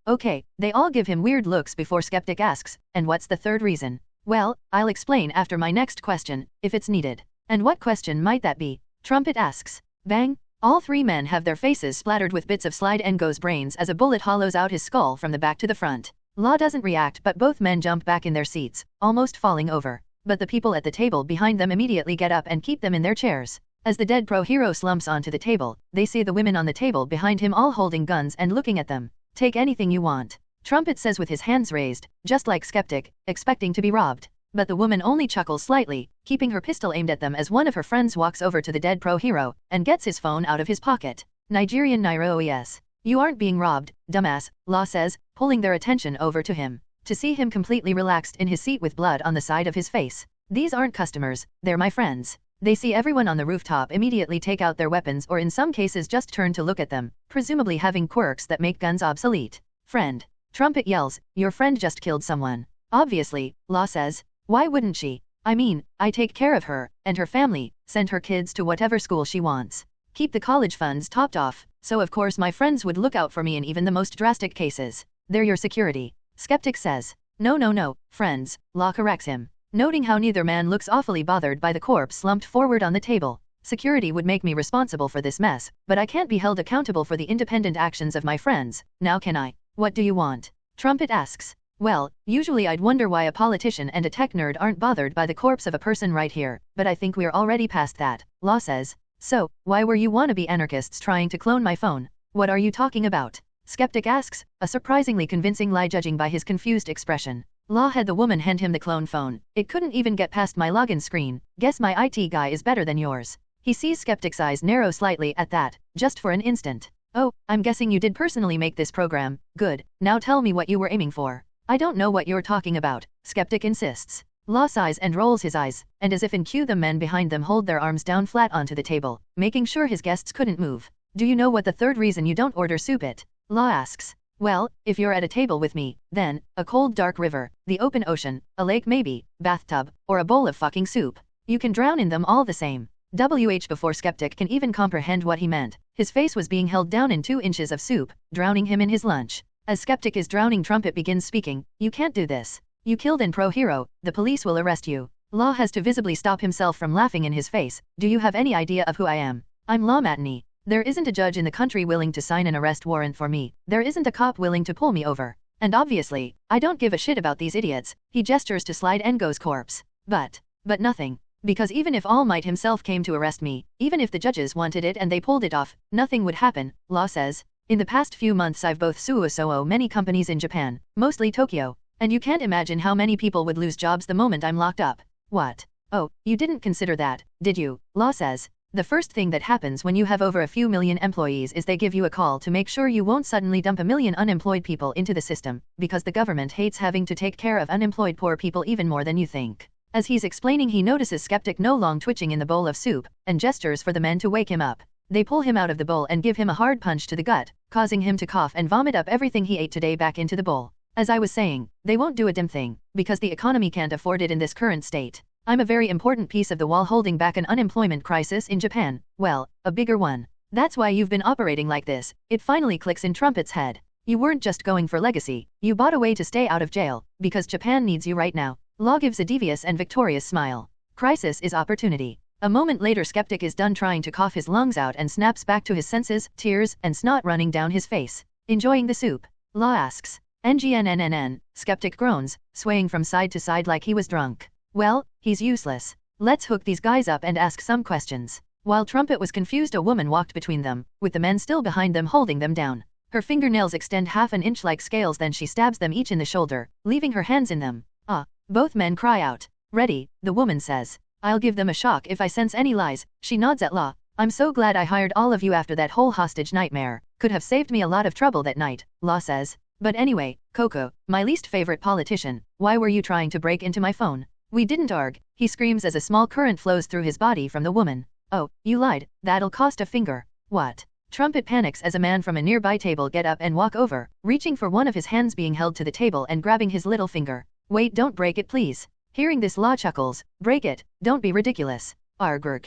Okay, they all give him weird looks before Skeptic asks, and what's the third reason? Well, I'll explain after my next question, if it's needed. And what question might that be? Trumpet asks. Bang! All 3 men have their faces splattered with bits of Slide and Go's brains as a bullet hollows out his skull from the back to the front. Law doesn't react, but both men jump back in their seats, almost falling over. But the people at the table behind them immediately get up and keep them in their chairs. As the dead pro-hero slumps onto the table, they see the women on the table behind him all holding guns and looking at them. Take anything you want, Trumpet says with his hands raised, just like Skeptic, expecting to be robbed. But the woman only chuckles slightly, keeping her pistol aimed at them as one of her friends walks over to the dead pro-hero and gets his phone out of his pocket. Nigerian Nairo OES. You aren't being robbed, dumbass, Law says, pulling their attention over to him. To see him completely relaxed in his seat with blood on the side of his face. These aren't customers, they're my friends. They see everyone on the rooftop immediately take out their weapons or in some cases just turn to look at them, presumably having quirks that make guns obsolete. Friend. Trumpet yells, your friend just killed someone. Obviously, Law says. Why wouldn't she? I mean, I take care of her, and her family, send her kids to whatever school she wants. Keep the college funds topped off, so of course my friends would look out for me in even the most drastic cases. They're your security. Skeptic says. No, friends, Law corrects him. Noting how neither man looks awfully bothered by the corpse slumped forward on the table. Security would make me responsible for this mess, but I can't be held accountable for the independent actions of my friends, now can I? What do you want? Trumpet asks. Well, usually I'd wonder why a politician and a tech nerd aren't bothered by the corpse of a person right here, but I think we're already past that, Law says. So, why were you wannabe anarchists trying to clone my phone? What are you talking about? Skeptic asks, a surprisingly convincing lie judging by his confused expression. Law had the woman hand him the clone phone. It couldn't even get past my login screen. Guess my IT guy is better than yours. He sees Skeptic's eyes narrow slightly at that, just for an instant. Oh, I'm guessing you did personally make this program. Good, now tell me what you were aiming for. I don't know what you're talking about, Skeptic insists. Law sighs and rolls his eyes, and as if in cue the men behind them hold their arms down flat onto the table, making sure his guests couldn't move. Do you know what the third reason you don't order soup it? Law asks. Well, if you're at a table with me, then, a cold dark river, the open ocean, a lake maybe, bathtub, or a bowl of fucking soup. You can drown in them all the same. Before Skeptic can even comprehend what he meant, his face was being held down in 2 inches of soup, drowning him in his lunch. As Skeptic is drowning, Trumpet begins speaking. You can't do this. You killed an pro-hero, the police will arrest you. Law has to visibly stop himself from laughing in his face. Do you have any idea of who I am? I'm Law Matani. There isn't a judge in the country willing to sign an arrest warrant for me. There isn't a cop willing to pull me over. And obviously, I don't give a shit about these idiots. He gestures to Slide Ngo's corpse. But nothing. Because even if All Might himself came to arrest me, even if the judges wanted it and they pulled it off, nothing would happen, Law says. In the past few months I've both suo many companies in Japan, mostly Tokyo, and you can't imagine how many people would lose jobs the moment I'm locked up. What? Oh, you didn't consider that, did you? Law says. The first thing that happens when you have over a few million employees is they give you a call to make sure you won't suddenly dump a million unemployed people into the system, because the government hates having to take care of unemployed poor people even more than you think. As he's explaining, he notices Skeptic no long twitching in the bowl of soup, and gestures for the men to wake him up. They pull him out of the bowl and give him a hard punch to the gut, causing him to cough and vomit up everything he ate today back into the bowl. As I was saying, they won't do a damn thing, because the economy can't afford it in this current state. I'm a very important piece of the wall holding back an unemployment crisis in Japan, well, a bigger one. That's why you've been operating like this. It finally clicks in Trumpet's head. You weren't just going for legacy, you bought a way to stay out of jail, because Japan needs you right now. Law gives a devious and victorious smile. Crisis is opportunity. A moment later Skeptic is done trying to cough his lungs out and snaps back to his senses, tears and snot running down his face. Enjoying the soup? Law asks. NGNNNN, Skeptic groans, swaying from side to side like he was drunk. Well, he's useless. Let's hook these guys up and ask some questions. While Trumpet was confused, a woman walked between them, with the men still behind them holding them down. Her fingernails extend half an inch like scales, then she stabs them each in the shoulder, leaving her hands in them. Ah. Both men cry out. Ready, the woman says. I'll give them a shock if I sense any lies. She nods at Law. I'm so glad I hired all of you after that whole hostage nightmare. Could have saved me a lot of trouble that night, Law says. But anyway, Coco, my least favorite politician, why were you trying to break into my phone? We didn't argue, he screams as a small current flows through his body from the woman. Oh, you lied, that'll cost a finger. What? Trumpet panics as a man from a nearby table get up and walk over, reaching for one of his hands being held to the table and grabbing his little finger. Wait, don't break it please. Hearing this, Law chuckles. Break it, don't be ridiculous. Argurk.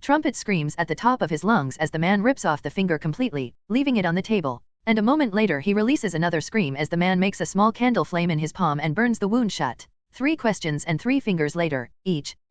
Trumpet screams at the top of his lungs as the man rips off the finger completely, leaving it on the table. And a moment later he releases another scream as the man makes a small candle flame in his palm and burns the wound shut. 3 questions and 3 fingers later,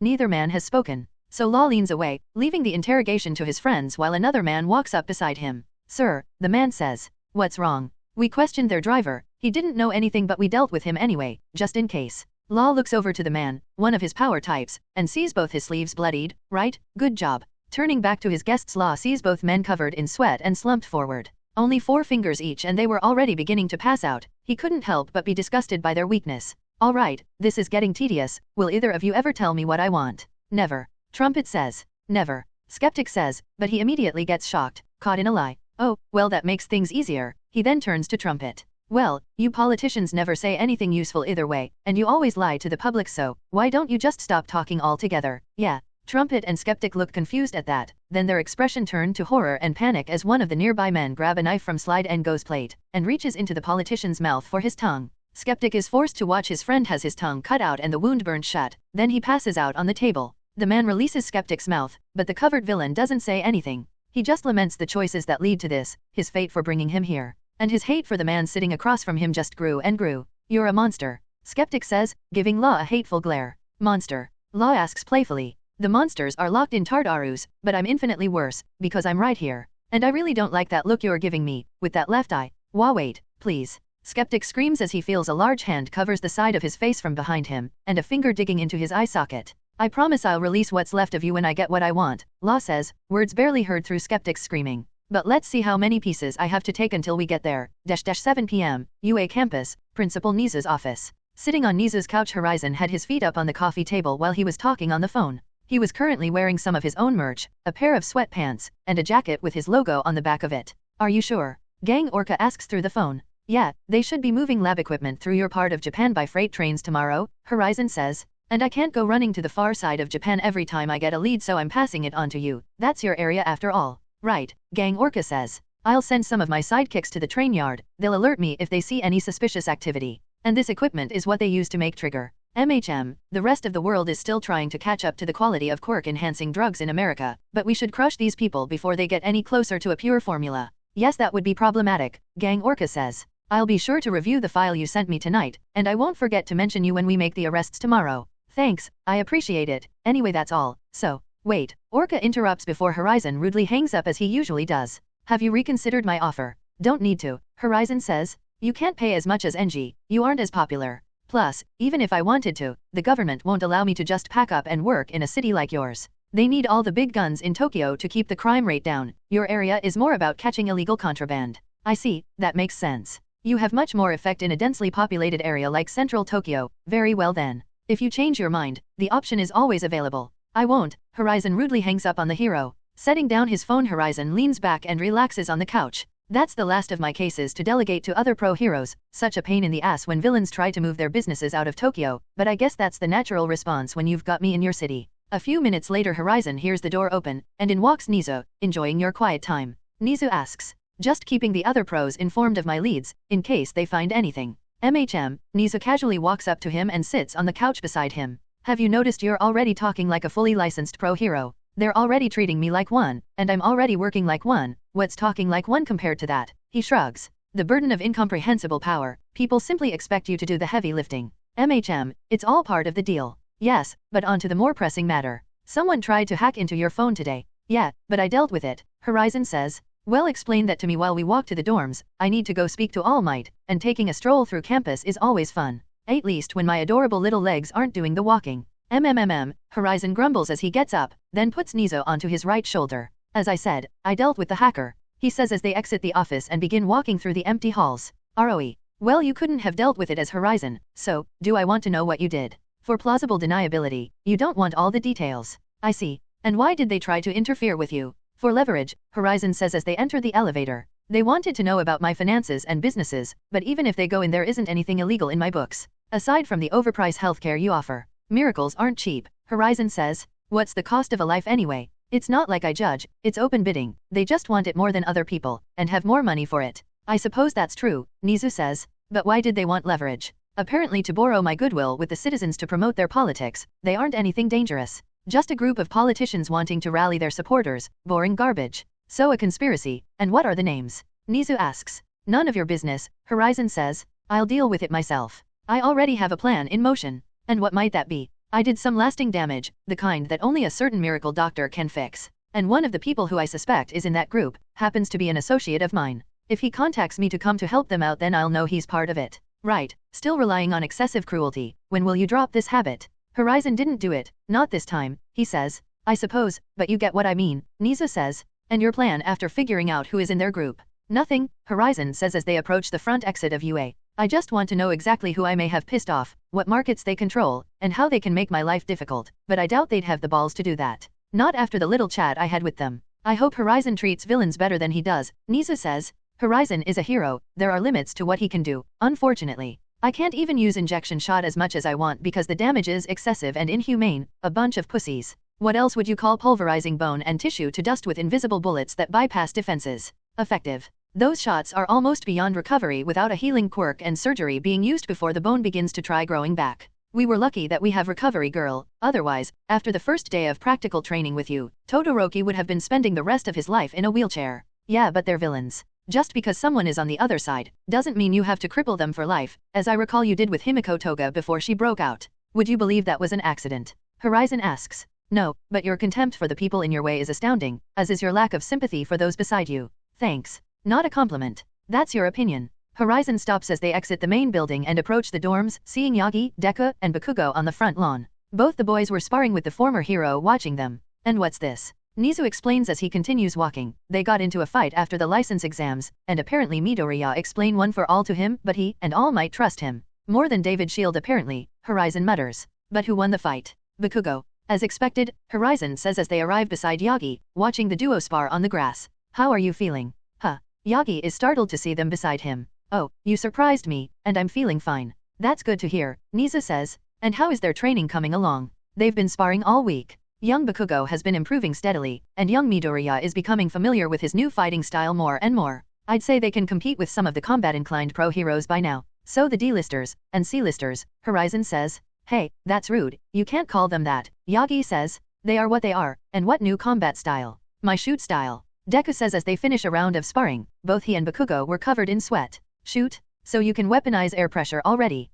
neither man has spoken. So Law leans away, leaving the interrogation to his friends while another man walks up beside him. Sir, the man says. What's wrong? We questioned their driver. He didn't know anything but we dealt with him anyway, just in case. Law looks over to the man, one of his power types, and sees both his sleeves bloodied. Right, good job. Turning back to his guests, Law sees both men covered in sweat and slumped forward. Only 4 fingers each and they were already beginning to pass out. He couldn't help but be disgusted by their weakness. All right, this is getting tedious. Will either of you ever tell me what I want? Never. Trumpet says. Never. Skeptic says, but he immediately gets shocked, caught in a lie. Oh, well that makes things easier. He then turns to Trumpet. Well, you politicians never say anything useful either way, and you always lie to the public, so why don't you just stop talking altogether? Yeah. Trumpet and Skeptic look confused at that, then their expression turned to horror and panic as one of the nearby men grab a knife from Slide Ngo's plate, and reaches into the politician's mouth for his tongue. Skeptic is forced to watch his friend has his tongue cut out and the wound burned shut, then he passes out on the table. The man releases Skeptic's mouth, but the covered villain doesn't say anything. He just laments the choices that lead to this, his fate for bringing him here. And his hate for the man sitting across from him just grew and grew. You're a monster, Skeptic says, giving Law a hateful glare. Monster? Law asks playfully. The monsters are locked in Tartarus, but I'm infinitely worse, because I'm right here. And I really don't like that look you're giving me, with that left eye. Wait, please. Skeptic screams as he feels a large hand covers the side of his face from behind him, and a finger digging into his eye socket. I promise I'll release what's left of you when I get what I want, Law says, words barely heard through Skeptic's screaming. But let's see how many pieces I have to take until we get there. 7 p.m., UA campus, Principal Nizu's office. Sitting on Nizu's couch, Horizon had his feet up on the coffee table while he was talking on the phone. He was currently wearing some of his own merch, a pair of sweatpants, and a jacket with his logo on the back of it. Are you sure? Gang Orca asks through the phone. Yeah, they should be moving lab equipment through your part of Japan by freight trains tomorrow, Horizon says. And I can't go running to the far side of Japan every time I get a lead, so I'm passing it on to you. That's your area after all. Right, gang, Orca says. I'll send some of my sidekicks to the train yard. They'll alert me if they see any suspicious activity. And this equipment is what they use to make trigger. MHM, the rest of the world is still trying to catch up to the quality of quirk-enhancing drugs in America, but we should crush these people before they get any closer to a pure formula. Yes, that would be problematic, gang, Orca says. I'll be sure to review the file you sent me tonight, and I won't forget to mention you when we make the arrests tomorrow. Thanks, I appreciate it. Anyway, that's all. So, wait, Orca interrupts before Horizon rudely hangs up as he usually does. Have you reconsidered my offer? Don't need to, Horizon says. You can't pay as much as NG, you aren't as popular. Plus, even if I wanted to, the government won't allow me to just pack up and work in a city like yours. They need all the big guns in Tokyo to keep the crime rate down. Your area is more about catching illegal contraband. I see, that makes sense. You have much more effect in a densely populated area like central Tokyo. Very well then. If you change your mind, the option is always available. I won't. Horizon rudely hangs up on the hero. Setting down his phone, Horizon leans back and relaxes on the couch. That's the last of my cases to delegate to other pro-heroes. Such a pain in the ass when villains try to move their businesses out of Tokyo, but I guess that's the natural response when you've got me in your city. A few minutes later, Horizon hears the door open, and in walks Nizu. Enjoying your quiet time? Nizu asks. Just keeping the other pros informed of my leads, in case they find anything. MHM, Nizu casually walks up to him and sits on the couch beside him. Have you noticed you're already talking like a fully licensed pro-hero? They're already treating me like one, and I'm already working like one. What's talking like one compared to that? He shrugs. The burden of incomprehensible power. People simply expect you to do the heavy lifting. MHM, it's all part of the deal. Yes, but on to the more pressing matter. Someone tried to hack into your phone today. Yeah, but I dealt with it, Horizon says. Well, explain that to me while we walk to the dorms. I need to go speak to All Might, and taking a stroll through campus is always fun. At least when my adorable little legs aren't doing the walking. Horizon grumbles as he gets up, then puts Nizu onto his right shoulder. As I said, I dealt with the hacker, he says as they exit the office and begin walking through the empty halls. ROE. Well, you couldn't have dealt with it as Horizon, so, do I want to know what you did? For plausible deniability, you don't want all the details. I see. And why did they try to interfere with you? For leverage, Horizon says as they enter the elevator. They wanted to know about my finances and businesses, but even if they go in, there isn't anything illegal in my books. Aside from the overpriced healthcare you offer. Miracles aren't cheap, Horizon says. What's the cost of a life anyway? It's not like I judge, it's open bidding. They just want it more than other people, and have more money for it. I suppose that's true, Nizu says. But why did they want leverage? Apparently to borrow my goodwill with the citizens to promote their politics. They aren't anything dangerous. Just a group of politicians wanting to rally their supporters. Boring garbage. So a conspiracy, and what are the names? Nizu asks. None of your business, Horizon says. I'll deal with it myself. I already have a plan in motion. And what might that be? I did some lasting damage, the kind that only a certain miracle doctor can fix. And one of the people who I suspect is in that group, happens to be an associate of mine. If he contacts me to come to help them out, then I'll know he's part of it. Right, still relying on excessive cruelty. When will you drop this habit? Horizon didn't do it, not this time, he says. I suppose, but you get what I mean, Nizu says. And your plan after figuring out who is in their group? Nothing, Horizon says as they approach the front exit of UA. I just want to know exactly who I may have pissed off, what markets they control, and how they can make my life difficult, but I doubt they'd have the balls to do that. Not after the little chat I had with them. I hope Horizon treats villains better than he does, Nizu says. Horizon is a hero, there are limits to what he can do, unfortunately. I can't even use injection shot as much as I want because the damage is excessive and inhumane, a bunch of pussies. What else would you call pulverizing bone and tissue to dust with invisible bullets that bypass defenses? Effective. Those shots are almost beyond recovery without a healing quirk and surgery being used before the bone begins to try growing back. We were lucky that we have recovery, girl. Otherwise, after the first day of practical training with you, Todoroki would have been spending the rest of his life in a wheelchair. Yeah, but they're villains. Just because someone is on the other side, doesn't mean you have to cripple them for life, as I recall you did with Himiko Toga before she broke out. Would you believe that was an accident? Horizon asks. No, but your contempt for the people in your way is astounding, as is your lack of sympathy for those beside you. Thanks. Not a compliment. That's your opinion. Horizon stops as they exit the main building and approach the dorms, seeing Yagi, Deka, and Bakugo on the front lawn. Both the boys were sparring with the former hero watching them. And what's this? Nizu explains as he continues walking. They got into a fight after the license exams, and apparently Midoriya explained one for all to him, but he and all might trust him. More than David Shield apparently, Horizon mutters. But who won the fight? Bakugo. As expected, Horizon says as they arrive beside Yagi, watching the duo spar on the grass. How are you feeling? Huh. Yagi is startled to see them beside him. Oh, you surprised me, and I'm feeling fine. That's good to hear, Nizu says. And how is their training coming along? They've been sparring all week. Young Bakugo has been improving steadily, and young Midoriya is becoming familiar with his new fighting style more and more. I'd say they can compete with some of the combat-inclined pro heroes by now. So the D-listers and C-listers, Horizon says. Hey, that's rude, you can't call them that. Yagi says. They are what they are, and what new combat style? My shoot style. Deku says as they finish a round of sparring. Both he and Bakugo were covered in sweat. Shoot? So you can weaponize air pressure already?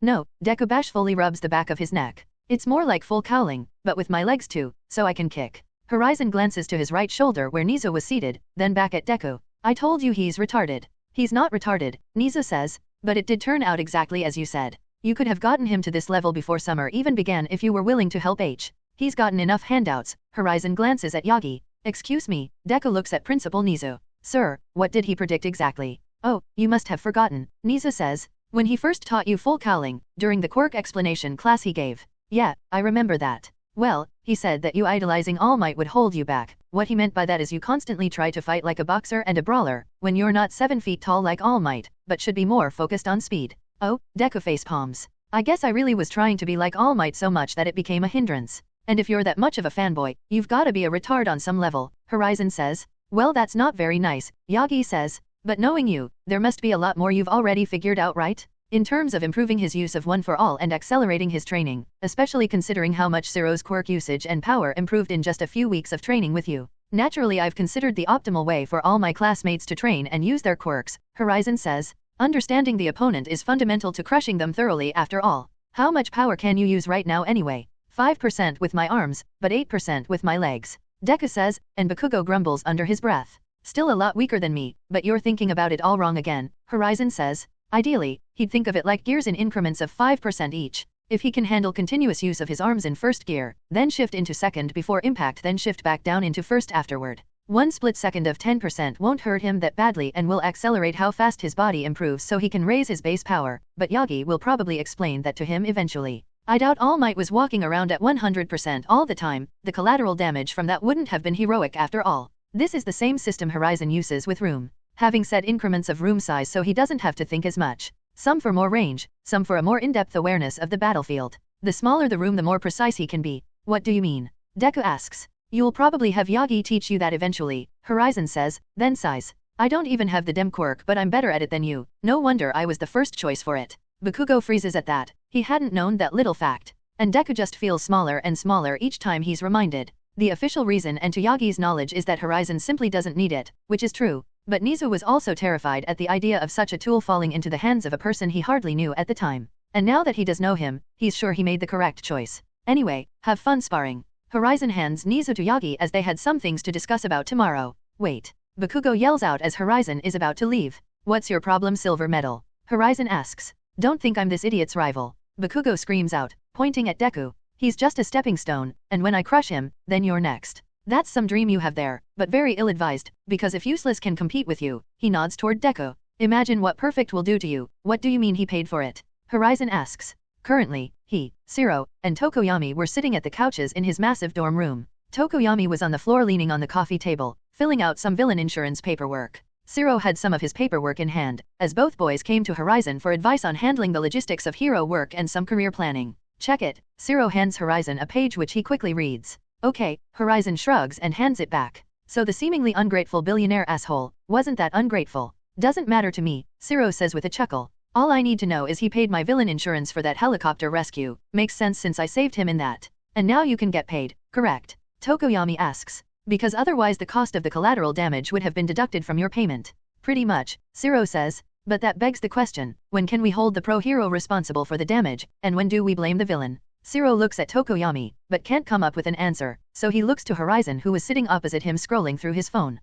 No, Deku bashfully rubs the back of his neck. It's more like full cowling, but with my legs too, so I can kick. Horizon glances to his right shoulder where Nizu was seated, then back at Deku. I told you he's retarded. He's not retarded, Nizu says, but it did turn out exactly as you said. You could have gotten him to this level before summer even began if you were willing to help H. He's gotten enough handouts. Horizon glances at Yagi. Excuse me, Deku looks at Principal Nizu. Sir, what did he predict exactly? Oh, you must have forgotten, Nizu says. When he first taught you full cowling, during the quirk explanation class he gave. Yeah, I remember that. Well, he said that you idolizing All Might would hold you back. What he meant by that is you constantly try to fight like a boxer and a brawler, when you're not 7 feet tall like All Might, but should be more focused on speed. Oh, Deku face palms. I guess I really was trying to be like All Might so much that it became a hindrance. And if you're that much of a fanboy, you've gotta be a retard on some level, Horizon says. Well, that's not very nice, Yagi says. But knowing you, there must be a lot more you've already figured out, right? In terms of improving his use of One for All and accelerating his training, especially considering how much Zero's quirk usage and power improved in just a few weeks of training with you. Naturally, I've considered the optimal way for all my classmates to train and use their quirks, Horizon says. Understanding the opponent is fundamental to crushing them thoroughly after all. How much power can you use right now anyway? 5% with my arms, but 8% with my legs. Deku says, and Bakugo grumbles under his breath. Still a lot weaker than me, but you're thinking about it all wrong again, Horizon says. Ideally, he'd think of it like gears in increments of 5% each. If he can handle continuous use of his arms in first gear, then shift into second before impact, then shift back down into first afterward. One split second of 10% won't hurt him that badly and will accelerate how fast his body improves so he can raise his base power, but Yagi will probably explain that to him eventually. I doubt All Might was walking around at 100% all the time. The collateral damage from that wouldn't have been heroic after all. This is the same system Horizon uses with room. Having set increments of room size so he doesn't have to think as much. Some for more range, some for a more in-depth awareness of the battlefield. The smaller the room the more precise he can be. What do you mean? Deku asks. You'll probably have Yagi teach you that eventually, Horizon says, then sighs. I don't even have the dem quirk but I'm better at it than you. No wonder I was the first choice for it. Bakugo freezes at that. He hadn't known that little fact. And Deku just feels smaller and smaller each time he's reminded. The official reason and to Yagi's knowledge is that Horizon simply doesn't need it, which is true. But Nizu was also terrified at the idea of such a tool falling into the hands of a person he hardly knew at the time. And now that he does know him, he's sure he made the correct choice. Anyway, have fun sparring. Horizon hands Nizu to Yagi as they had some things to discuss about tomorrow. Wait. Bakugo yells out as Horizon is about to leave. What's your problem, Silver Medal? Horizon asks. Don't think I'm this idiot's rival. Bakugo screams out, pointing at Deku. He's just a stepping stone, and when I crush him, then you're next. That's some dream you have there, but very ill-advised, because if useless can compete with you, he nods toward Deku. Imagine what perfect will do to you. What do you mean he paid for it? Horizon asks. Currently, he, Zero, and Tokoyami were sitting at the couches in his massive dorm room. Tokoyami was on the floor leaning on the coffee table, filling out some villain insurance paperwork. Zero had some of his paperwork in hand, as both boys came to Horizon for advice on handling the logistics of hero work and some career planning. Check it. Zero hands Horizon a page which he quickly reads. Okay, Horizon shrugs and hands it back. So the seemingly ungrateful billionaire asshole wasn't that ungrateful. Doesn't matter to me, Zero says with a chuckle. All I need to know is he paid my villain insurance for that helicopter rescue. Makes sense since I saved him in that. And now you can get paid, correct? Tokoyami asks. Because otherwise the cost of the collateral damage would have been deducted from your payment. Pretty much, Zero says. But that begs the question, when can we hold the pro-hero responsible for the damage, and when do we blame the villain? Zero looks at Tokoyami, but can't come up with an answer, so he looks to Horizon who was sitting opposite him scrolling through his phone.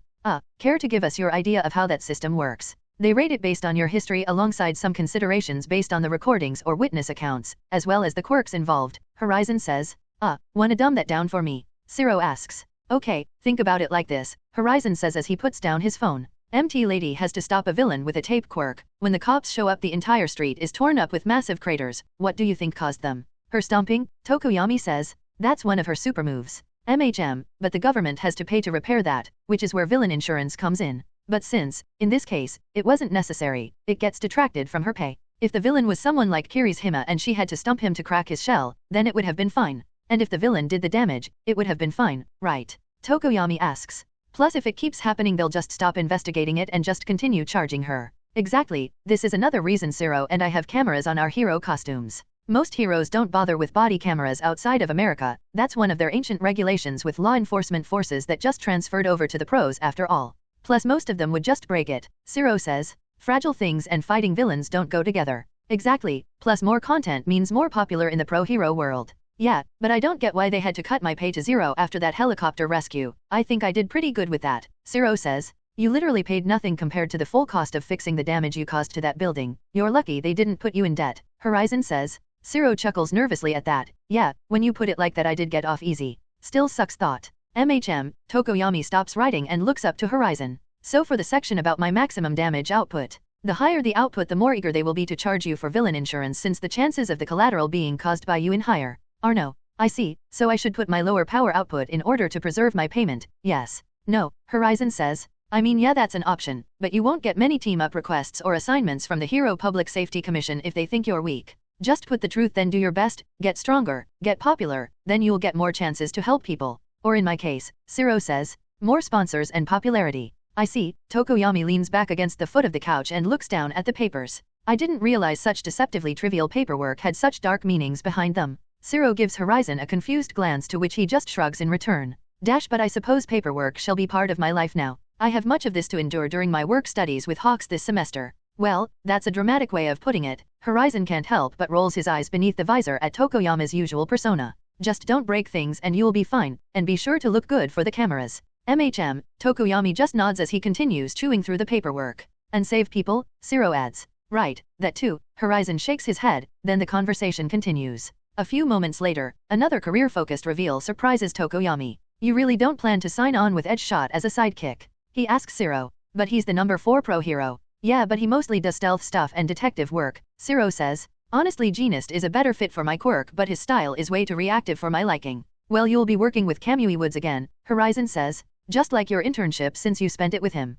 Care to give us your idea of how that system works? They rate it based on your history alongside some considerations based on the recordings or witness accounts, as well as the quirks involved, Horizon says. Wanna dumb that down for me? Zero asks. Okay, think about it like this, Horizon says as he puts down his phone. MT Lady has to stop a villain with a tape quirk. When the cops show up the entire street is torn up with massive craters. What do you think caused them? Her stomping? Tokoyami says. That's one of her super moves. MHM, but the government has to pay to repair that, which is where villain insurance comes in. But since, in this case, it wasn't necessary, it gets detracted from her pay. If the villain was someone like Kirishima and she had to stump him to crack his shell, then it would have been fine. And if the villain did the damage, it would have been fine, right? Tokoyami asks. Plus if it keeps happening they'll just stop investigating it and just continue charging her. Exactly, this is another reason Zero and I have cameras on our hero costumes. Most heroes don't bother with body cameras outside of America, that's one of their ancient regulations with law enforcement forces that just transferred over to the pros after all. Plus most of them would just break it, Zero says. Fragile things and fighting villains don't go together. Exactly, plus more content means more popular in the pro hero world. Yeah, but I don't get why they had to cut my pay to zero after that helicopter rescue. I think I did pretty good with that, Zero says. You literally paid nothing compared to the full cost of fixing the damage you caused to that building. You're lucky they didn't put you in debt, Horizon says. Zero chuckles nervously at that. Yeah, when you put it like that I did get off easy. Still sucks thought. Tokoyami stops writing and looks up to Horizon. So for the section about my maximum damage output. The higher the output the more eager they will be to charge you for villain insurance since the chances of the collateral being caused by you in higher. Arno. I see, so I should put my lower power output in order to preserve my payment, yes. No, Horizon says. I mean yeah that's an option, but you won't get many team-up requests or assignments from the Hero Public Safety Commission if they think you're weak. Just put the truth then do your best, get stronger, get popular, then you'll get more chances to help people. Or in my case, Zero says, more sponsors and popularity. I see, Tokoyami leans back against the foot of the couch and looks down at the papers. I didn't realize such deceptively trivial paperwork had such dark meanings behind them. Zero gives Horizon a confused glance to which he just shrugs in return. But I suppose paperwork shall be part of my life now. I have much of this to endure during my work studies with Hawks this semester. Well, that's a dramatic way of putting it. Horizon can't help but rolls his eyes beneath the visor at Tokoyama's usual persona. Just don't break things and you'll be fine, and be sure to look good for the cameras. Tokoyami just nods as he continues chewing through the paperwork. And save people? Zero adds. Right, that too. Horizon shakes his head, then the conversation continues. A few moments later, another career-focused reveal surprises Tokoyami. You really don't plan to sign on with Edgeshot as a sidekick? He asks Zero. But he's the number 4 pro hero. Yeah, but he mostly does stealth stuff and detective work, Zero says. Honestly Genist is a better fit for my quirk but his style is way too reactive for my liking. Well you'll be working with Kamui Woods again, Horizon says. Just like your internship since you spent it with him.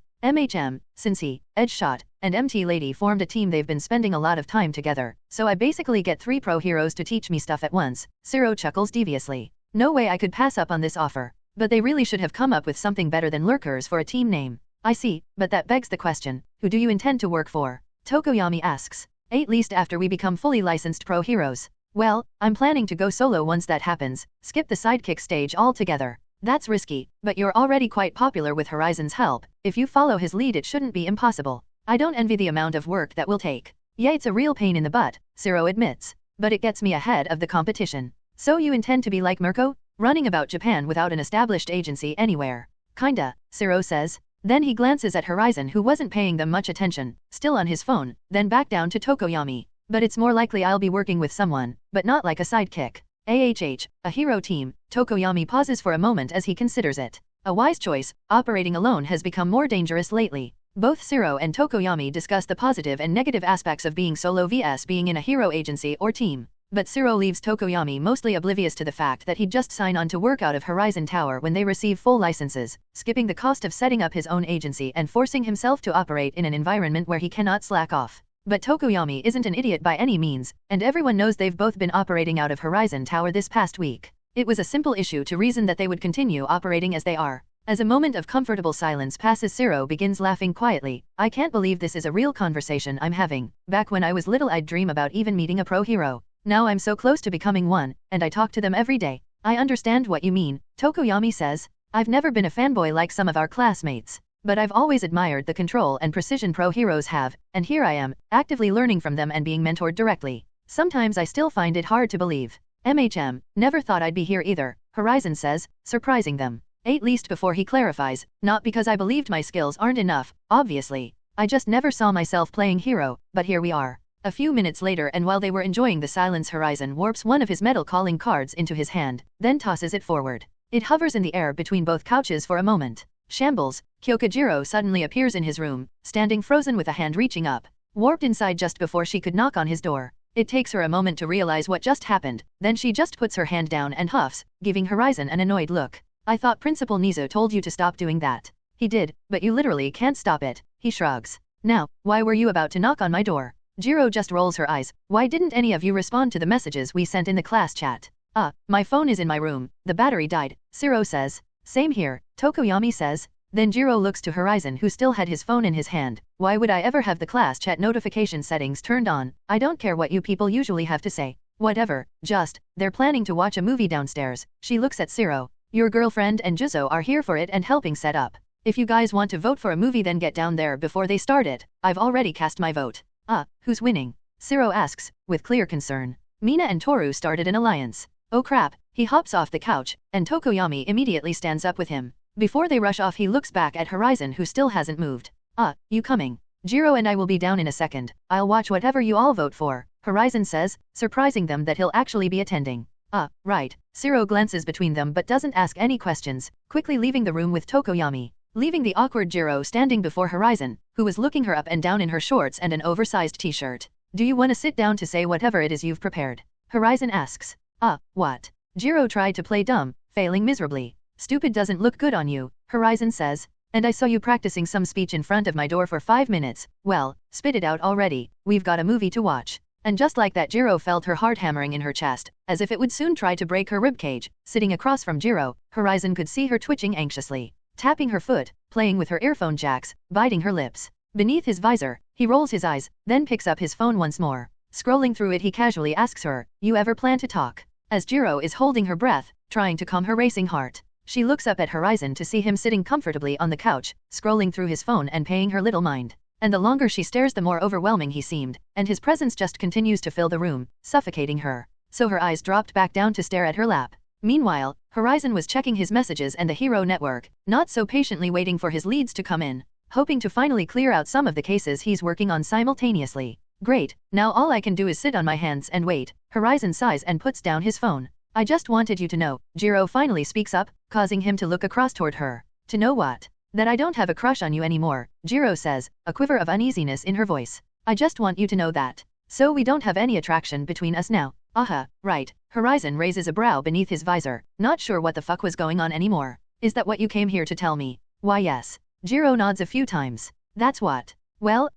Since he, Edgeshot, and MT Lady formed a team they've been spending a lot of time together, so I basically get 3 pro heroes to teach me stuff at once, Zero chuckles deviously. No way I could pass up on this offer. But they really should have come up with something better than Lurkers for a team name. I see, but that begs the question, who do you intend to work for? Tokoyami asks. At least after we become fully licensed pro heroes. Well, I'm planning to go solo once that happens, skip the sidekick stage altogether. That's risky, but you're already quite popular with Horizon's help. If you follow his lead it shouldn't be impossible. I don't envy the amount of work that will take. Yeah, it's a real pain in the butt, Zero admits. But it gets me ahead of the competition. So you intend to be like Mirko? Running about Japan without an established agency anywhere. Kinda, Zero says. Then he glances at Horizon who wasn't paying them much attention, still on his phone, then back down to Tokoyami. But it's more likely I'll be working with someone, but not like a sidekick. A hero team. Tokoyami pauses for a moment as he considers it. A wise choice. Operating alone has become more dangerous lately. Both Zero and Tokoyami discuss the positive and negative aspects of being solo vs being in a hero agency or team. But Zero leaves Tokoyami mostly oblivious to the fact that he'd just sign on to work out of Horizon Tower when they receive full licenses, skipping the cost of setting up his own agency and forcing himself to operate in an environment where he cannot slack off. But Tokoyami isn't an idiot by any means, and everyone knows they've both been operating out of Horizon Tower this past week. It was a simple issue to reason that they would continue operating as they are. As a moment of comfortable silence passes, Zero begins laughing quietly. I can't believe this is a real conversation I'm having. Back when I was little I'd dream about even meeting a pro hero. Now I'm so close to becoming one, and I talk to them every day. I understand what you mean, Tokoyami says. I've never been a fanboy like some of our classmates. But I've always admired the control and precision pro heroes have, and here I am, actively learning from them and being mentored directly. Sometimes I still find it hard to believe. Never thought I'd be here either, Horizon says, surprising them. At least before he clarifies, not because I believed my skills aren't enough, obviously. I just never saw myself playing hero, but here we are. A few minutes later, and while they were enjoying the silence, Horizon warps one of his metal calling cards into his hand, then tosses it forward. It hovers in the air between both couches for a moment. Shambles, Kyokujiro suddenly appears in his room, standing frozen with a hand reaching up, warped inside just before she could knock on his door. It takes her a moment to realize what just happened, then she just puts her hand down and huffs, giving Horizon an annoyed look. I thought Principal Nizu told you to stop doing that. He did, but you literally can't stop it, he shrugs. Now, why were you about to knock on my door? Jiro just rolls her eyes. Why didn't any of you respond to the messages we sent in the class chat? My phone is in my room. The battery died, Shiro says. Same here, Tokoyami says. Then Jiro looks to Horizon, who still had his phone in his hand. Why would I ever have the class chat notification settings turned on? I don't care what you people usually have to say. Whatever, just, they're planning to watch a movie downstairs. She looks at Shiro. Your girlfriend and Juzo are here for it and helping set up. If you guys want to vote for a movie, then get down there before they start it. I've already cast my vote. Who's winning? Shiro asks, with clear concern. Mina and Toru started an alliance. Oh crap, he hops off the couch, and Tokoyami immediately stands up with him. Before they rush off, he looks back at Horizon, who still hasn't moved. You coming? Jiro and I will be down in a second. I'll watch whatever you all vote for, Horizon says, surprising them that he'll actually be attending. Right. Shiro glances between them but doesn't ask any questions, quickly leaving the room with Tokoyami, leaving the awkward Jiro standing before Horizon, who was looking her up and down in her shorts and an oversized t-shirt. Do you want to sit down to say whatever it is you've prepared? Horizon asks. What? Jiro tried to play dumb, failing miserably. Stupid doesn't look good on you, Horizon says. And I saw you practicing some speech in front of my door for 5 minutes. Well, spit it out already. We've got a movie to watch. And just like that, Jiro felt her heart hammering in her chest, as if it would soon try to break her ribcage. Sitting across from Jiro, Horizon could see her twitching anxiously, tapping her foot, playing with her earphone jacks, biting her lips. Beneath his visor, he rolls his eyes, then picks up his phone once more. Scrolling through it, he casually asks her, "You ever plan to talk?" As Jiro is holding her breath, trying to calm her racing heart. She looks up at Horizon to see him sitting comfortably on the couch, scrolling through his phone and paying her little mind. And the longer she stares, the more overwhelming he seemed, and his presence just continues to fill the room, suffocating her. So her eyes dropped back down to stare at her lap. Meanwhile, Horizon was checking his messages and the Hero Network, not so patiently waiting for his leads to come in, hoping to finally clear out some of the cases he's working on simultaneously. Great, now all I can do is sit on my hands and wait. Horizon sighs and puts down his phone. I just wanted you to know, Jiro finally speaks up, causing him to look across toward her. To know what? That I don't have a crush on you anymore, Jiro says, a quiver of uneasiness in her voice. I just want you to know that. So we don't have any attraction between us now. Right. Horizon raises a brow beneath his visor, not sure what the fuck was going on anymore. Is that what you came here to tell me? Why yes. Jiro nods a few times. That's what. Well,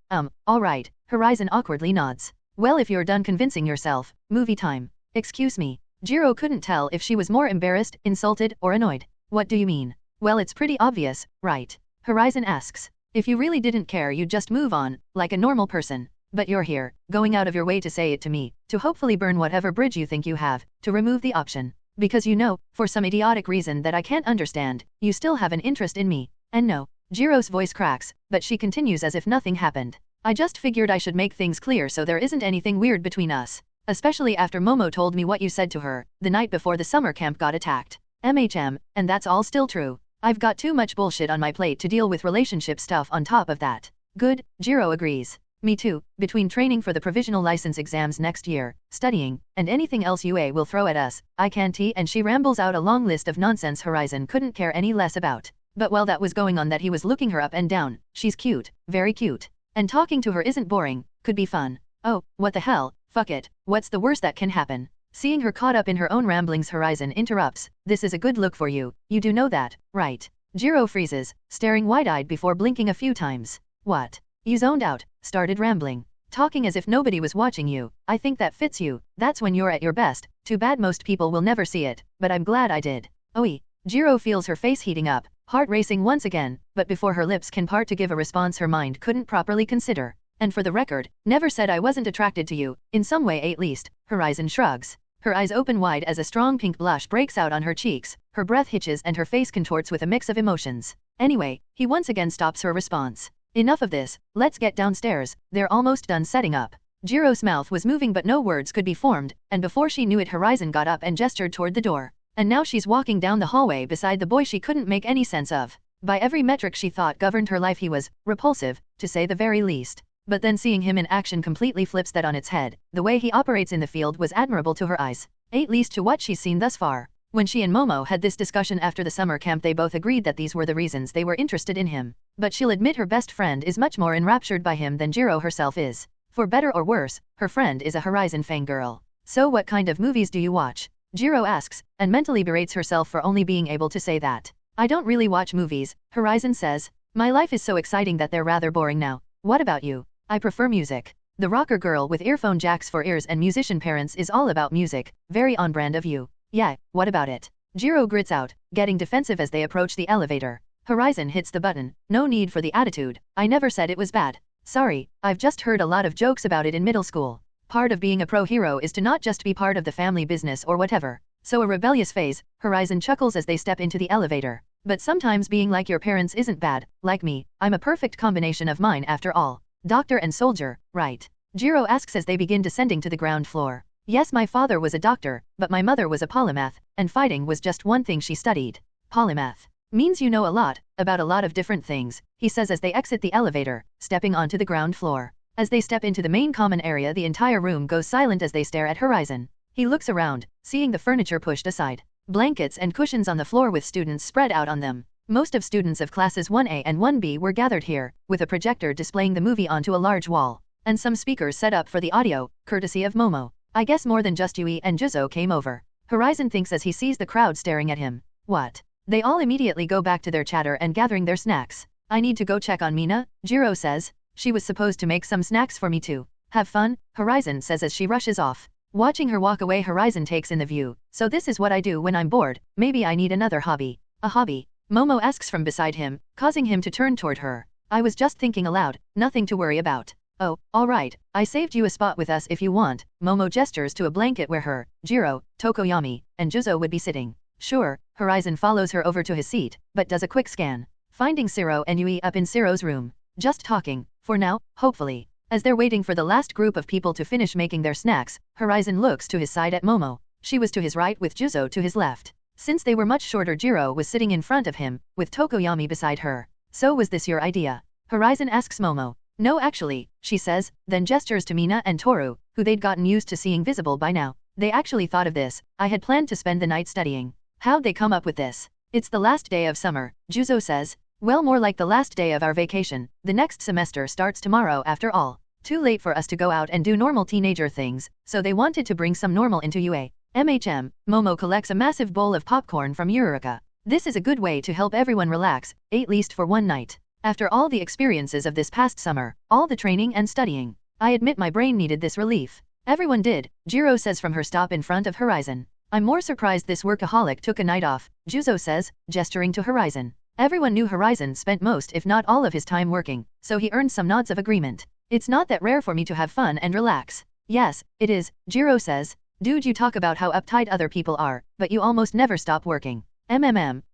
alright. Horizon awkwardly nods. Well, if you're done convincing yourself, movie time. Excuse me. Jiro couldn't tell if she was more embarrassed, insulted, or annoyed. What do you mean? Well, it's pretty obvious, right? Horizon asks. If you really didn't care, you'd just move on, like a normal person. But you're here, going out of your way to say it to me, to hopefully burn whatever bridge you think you have, to remove the option. Because you know, for some idiotic reason that I can't understand, you still have an interest in me. And no. Jiro's voice cracks, but she continues as if nothing happened. I just figured I should make things clear so there isn't anything weird between us. Especially after Momo told me what you said to her, the night before the summer camp got attacked. MHM, and that's all still true. I've got too much bullshit on my plate to deal with relationship stuff on top of that. Good, Jiro agrees. Me too, between training for the provisional license exams next year, studying, and anything else UA will throw at us, I can't. And she rambles out a long list of nonsense Horizon couldn't care any less about. But while that was going on, that he was looking her up and down. She's cute, very cute. And talking to her isn't boring, could be fun. Oh, what the hell, fuck it, what's the worst that can happen? Seeing her caught up in her own ramblings, Horizon interrupts. This is a good look for you, you do know that, right? Jiro freezes, staring wide-eyed before blinking a few times. What? You zoned out, started rambling. Talking as if nobody was watching you. I think that fits you, that's when you're at your best. Too bad most people will never see it, but I'm glad I did. Oi. Jiro feels her face heating up, heart racing once again, but before her lips can part to give a response her mind couldn't properly consider. And for the record, never said I wasn't attracted to you, in some way at least. Horizon shrugs. Her eyes open wide as a strong pink blush breaks out on her cheeks, her breath hitches and her face contorts with a mix of emotions. Anyway, he once again stops her response. Enough of this, let's get downstairs, they're almost done setting up. Jiro's mouth was moving but no words could be formed, and before she knew it, Horizon got up and gestured toward the door. And now she's walking down the hallway beside the boy she couldn't make any sense of. By every metric she thought governed her life, he was repulsive, to say the very least. But then seeing him in action completely flips that on its head. The way he operates in the field was admirable to her eyes, at least to what she's seen thus far. When she and Momo had this discussion after the summer camp, they both agreed that these were the reasons they were interested in him. But she'll admit her best friend is much more enraptured by him than Jiro herself is. For better or worse, her friend is a Horizon fangirl. So what kind of movies do you watch? Jiro asks, and mentally berates herself for only being able to say that. I don't really watch movies, Horizon says. My life is so exciting that they're rather boring now. What about you? I prefer music. The rocker girl with earphone jacks for ears and musician parents is all about music, very on brand of you. Yeah, what about it? Jiro grits out, getting defensive as they approach the elevator. Horizon hits the button. No need for the attitude. I never said it was bad. Sorry, I've just heard a lot of jokes about it in middle school. Part of being a pro hero is to not just be part of the family business or whatever. So a rebellious phase, Horizon chuckles as they step into the elevator. But sometimes being like your parents isn't bad. Like me, I'm a perfect combination of mine after all. Doctor and soldier, right? Jiro asks as they begin descending to the ground floor. Yes, my father was a doctor, but my mother was a polymath, and fighting was just one thing she studied. Polymath means you know a lot, about a lot of different things, he says as they exit the elevator, stepping onto the ground floor. As they step into the main common area, the entire room goes silent as they stare at Horizon. He looks around, seeing the furniture pushed aside. Blankets and cushions on the floor with students spread out on them. Most of students of classes 1A and 1B were gathered here, with a projector displaying the movie onto a large wall, and some speakers set up for the audio, courtesy of Momo. I guess more than just Yui and Juzo came over. Horizon thinks as he sees the crowd staring at him. What? They all immediately go back to their chatter and gathering their snacks. I need to go check on Mina, Jiro says. She was supposed to make some snacks for me too. Have fun, Horizon says as she rushes off. Watching her walk away, Horizon takes in the view. So this is what I do when I'm bored. Maybe I need another hobby. A hobby? Momo asks from beside him, causing him to turn toward her. I was just thinking aloud, nothing to worry about. Oh, alright, I saved you a spot with us if you want. Momo gestures to a blanket where her, Jiro, Tokoyami, and Juzo would be sitting. Sure, Horizon follows her over to his seat, but does a quick scan, finding Siro and Yui up in Siro's room. Just talking, for now, hopefully. As they're waiting for the last group of people to finish making their snacks, Horizon looks to his side at Momo. She was to his right with Juzo to his left. Since they were much shorter, Jiro was sitting in front of him, with Tokoyami beside her. So was this your idea? Horizon asks Momo. No actually, she says, then gestures to Mina and Toru, who they'd gotten used to seeing visible by now. They actually thought of this. I had planned to spend the night studying. How'd they come up with this? It's the last day of summer, Juzo says. Well, more like the last day of our vacation. The next semester starts tomorrow after all. Too late for us to go out and do normal teenager things, so they wanted to bring some normal into UA. MHM, Momo collects a massive bowl of popcorn from Eureka. This is a good way to help everyone relax, at least for one night. After all the experiences of this past summer, all the training and studying, I admit my brain needed this relief. Everyone did, Jiro says from her stop in front of Horizon. I'm more surprised this workaholic took a night off, Juzo says, gesturing to Horizon. Everyone knew Horizon spent most if not all of his time working, so he earned some nods of agreement. It's not that rare for me to have fun and relax. Yes, it is, Jiro says. Dude, you talk about how uptight other people are, but you almost never stop working.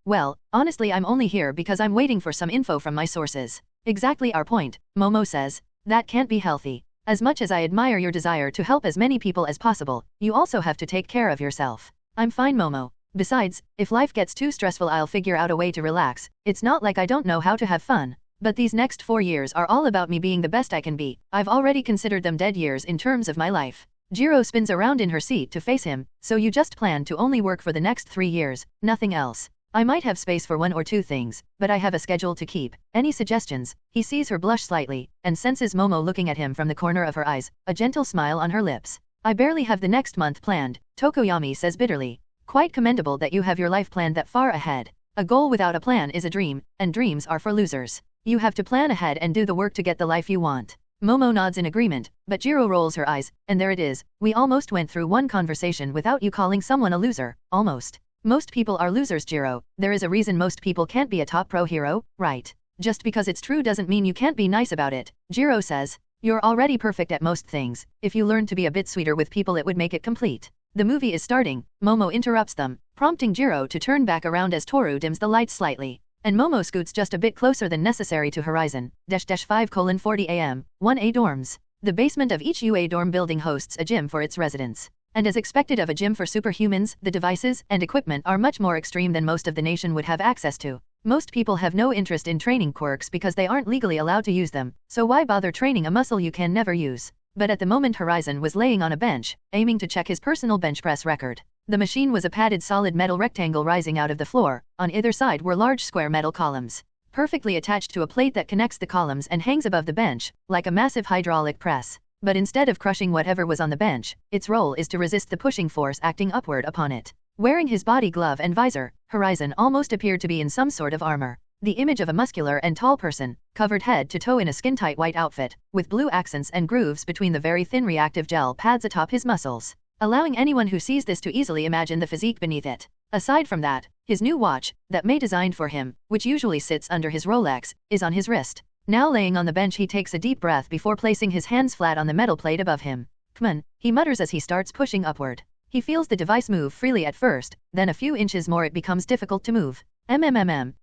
Well, honestly I'm only here because I'm waiting for some info from my sources. Exactly our point, Momo says. That can't be healthy. As much as I admire your desire to help as many people as possible, you also have to take care of yourself. I'm fine, Momo. Besides, if life gets too stressful I'll figure out a way to relax. It's not like I don't know how to have fun. But these next 4 years are all about me being the best I can be. I've already considered them dead years in terms of my life. Jiro spins around in her seat to face him. So you just plan to only work for the next 3 years, nothing else. I might have space for 1 or 2 things, but I have a schedule to keep. Any suggestions? He sees her blush slightly, and senses Momo looking at him from the corner of her eyes, a gentle smile on her lips. I barely have the next month planned, Tokoyami says bitterly. Quite commendable that you have your life planned that far ahead. A goal without a plan is a dream, and dreams are for losers. You have to plan ahead and do the work to get the life you want. Momo nods in agreement, but Jiro rolls her eyes, and there it is. We almost went through one conversation without you calling someone a loser. Almost. Most people are losers, Jiro. There is a reason most people can't be a top pro hero, right? Just because it's true doesn't mean you can't be nice about it, Jiro says. You're already perfect at most things. If you learned to be a bit sweeter with people it would make it complete. The movie is starting, Momo interrupts them, prompting Jiro to turn back around as Toru dims the lights slightly. And Momo scoots just a bit closer than necessary to Horizon. 5:40 a.m. 1A dorms. The basement of each UA dorm building hosts a gym for its residents. And as expected of a gym for superhumans, the devices and equipment are much more extreme than most of the nation would have access to. Most people have no interest in training quirks because they aren't legally allowed to use them, so why bother training a muscle you can never use? But at the moment Horizon was laying on a bench, aiming to check his personal bench press record. The machine was a padded solid metal rectangle rising out of the floor. On either side were large square metal columns, perfectly attached to a plate that connects the columns and hangs above the bench, like a massive hydraulic press. But instead of crushing whatever was on the bench, its role is to resist the pushing force acting upward upon it. Wearing his body glove and visor, Horizon almost appeared to be in some sort of armor. The image of a muscular and tall person, covered head to toe in a skin-tight white outfit, with blue accents and grooves between the very thin reactive gel pads atop his muscles, allowing anyone who sees this to easily imagine the physique beneath it. Aside from that, his new watch, that May designed for him, which usually sits under his Rolex, is on his wrist. Now laying on the bench, he takes a deep breath before placing his hands flat on the metal plate above him. "Come on," he mutters as he starts pushing upward. He feels the device move freely at first, then a few inches more it becomes difficult to move.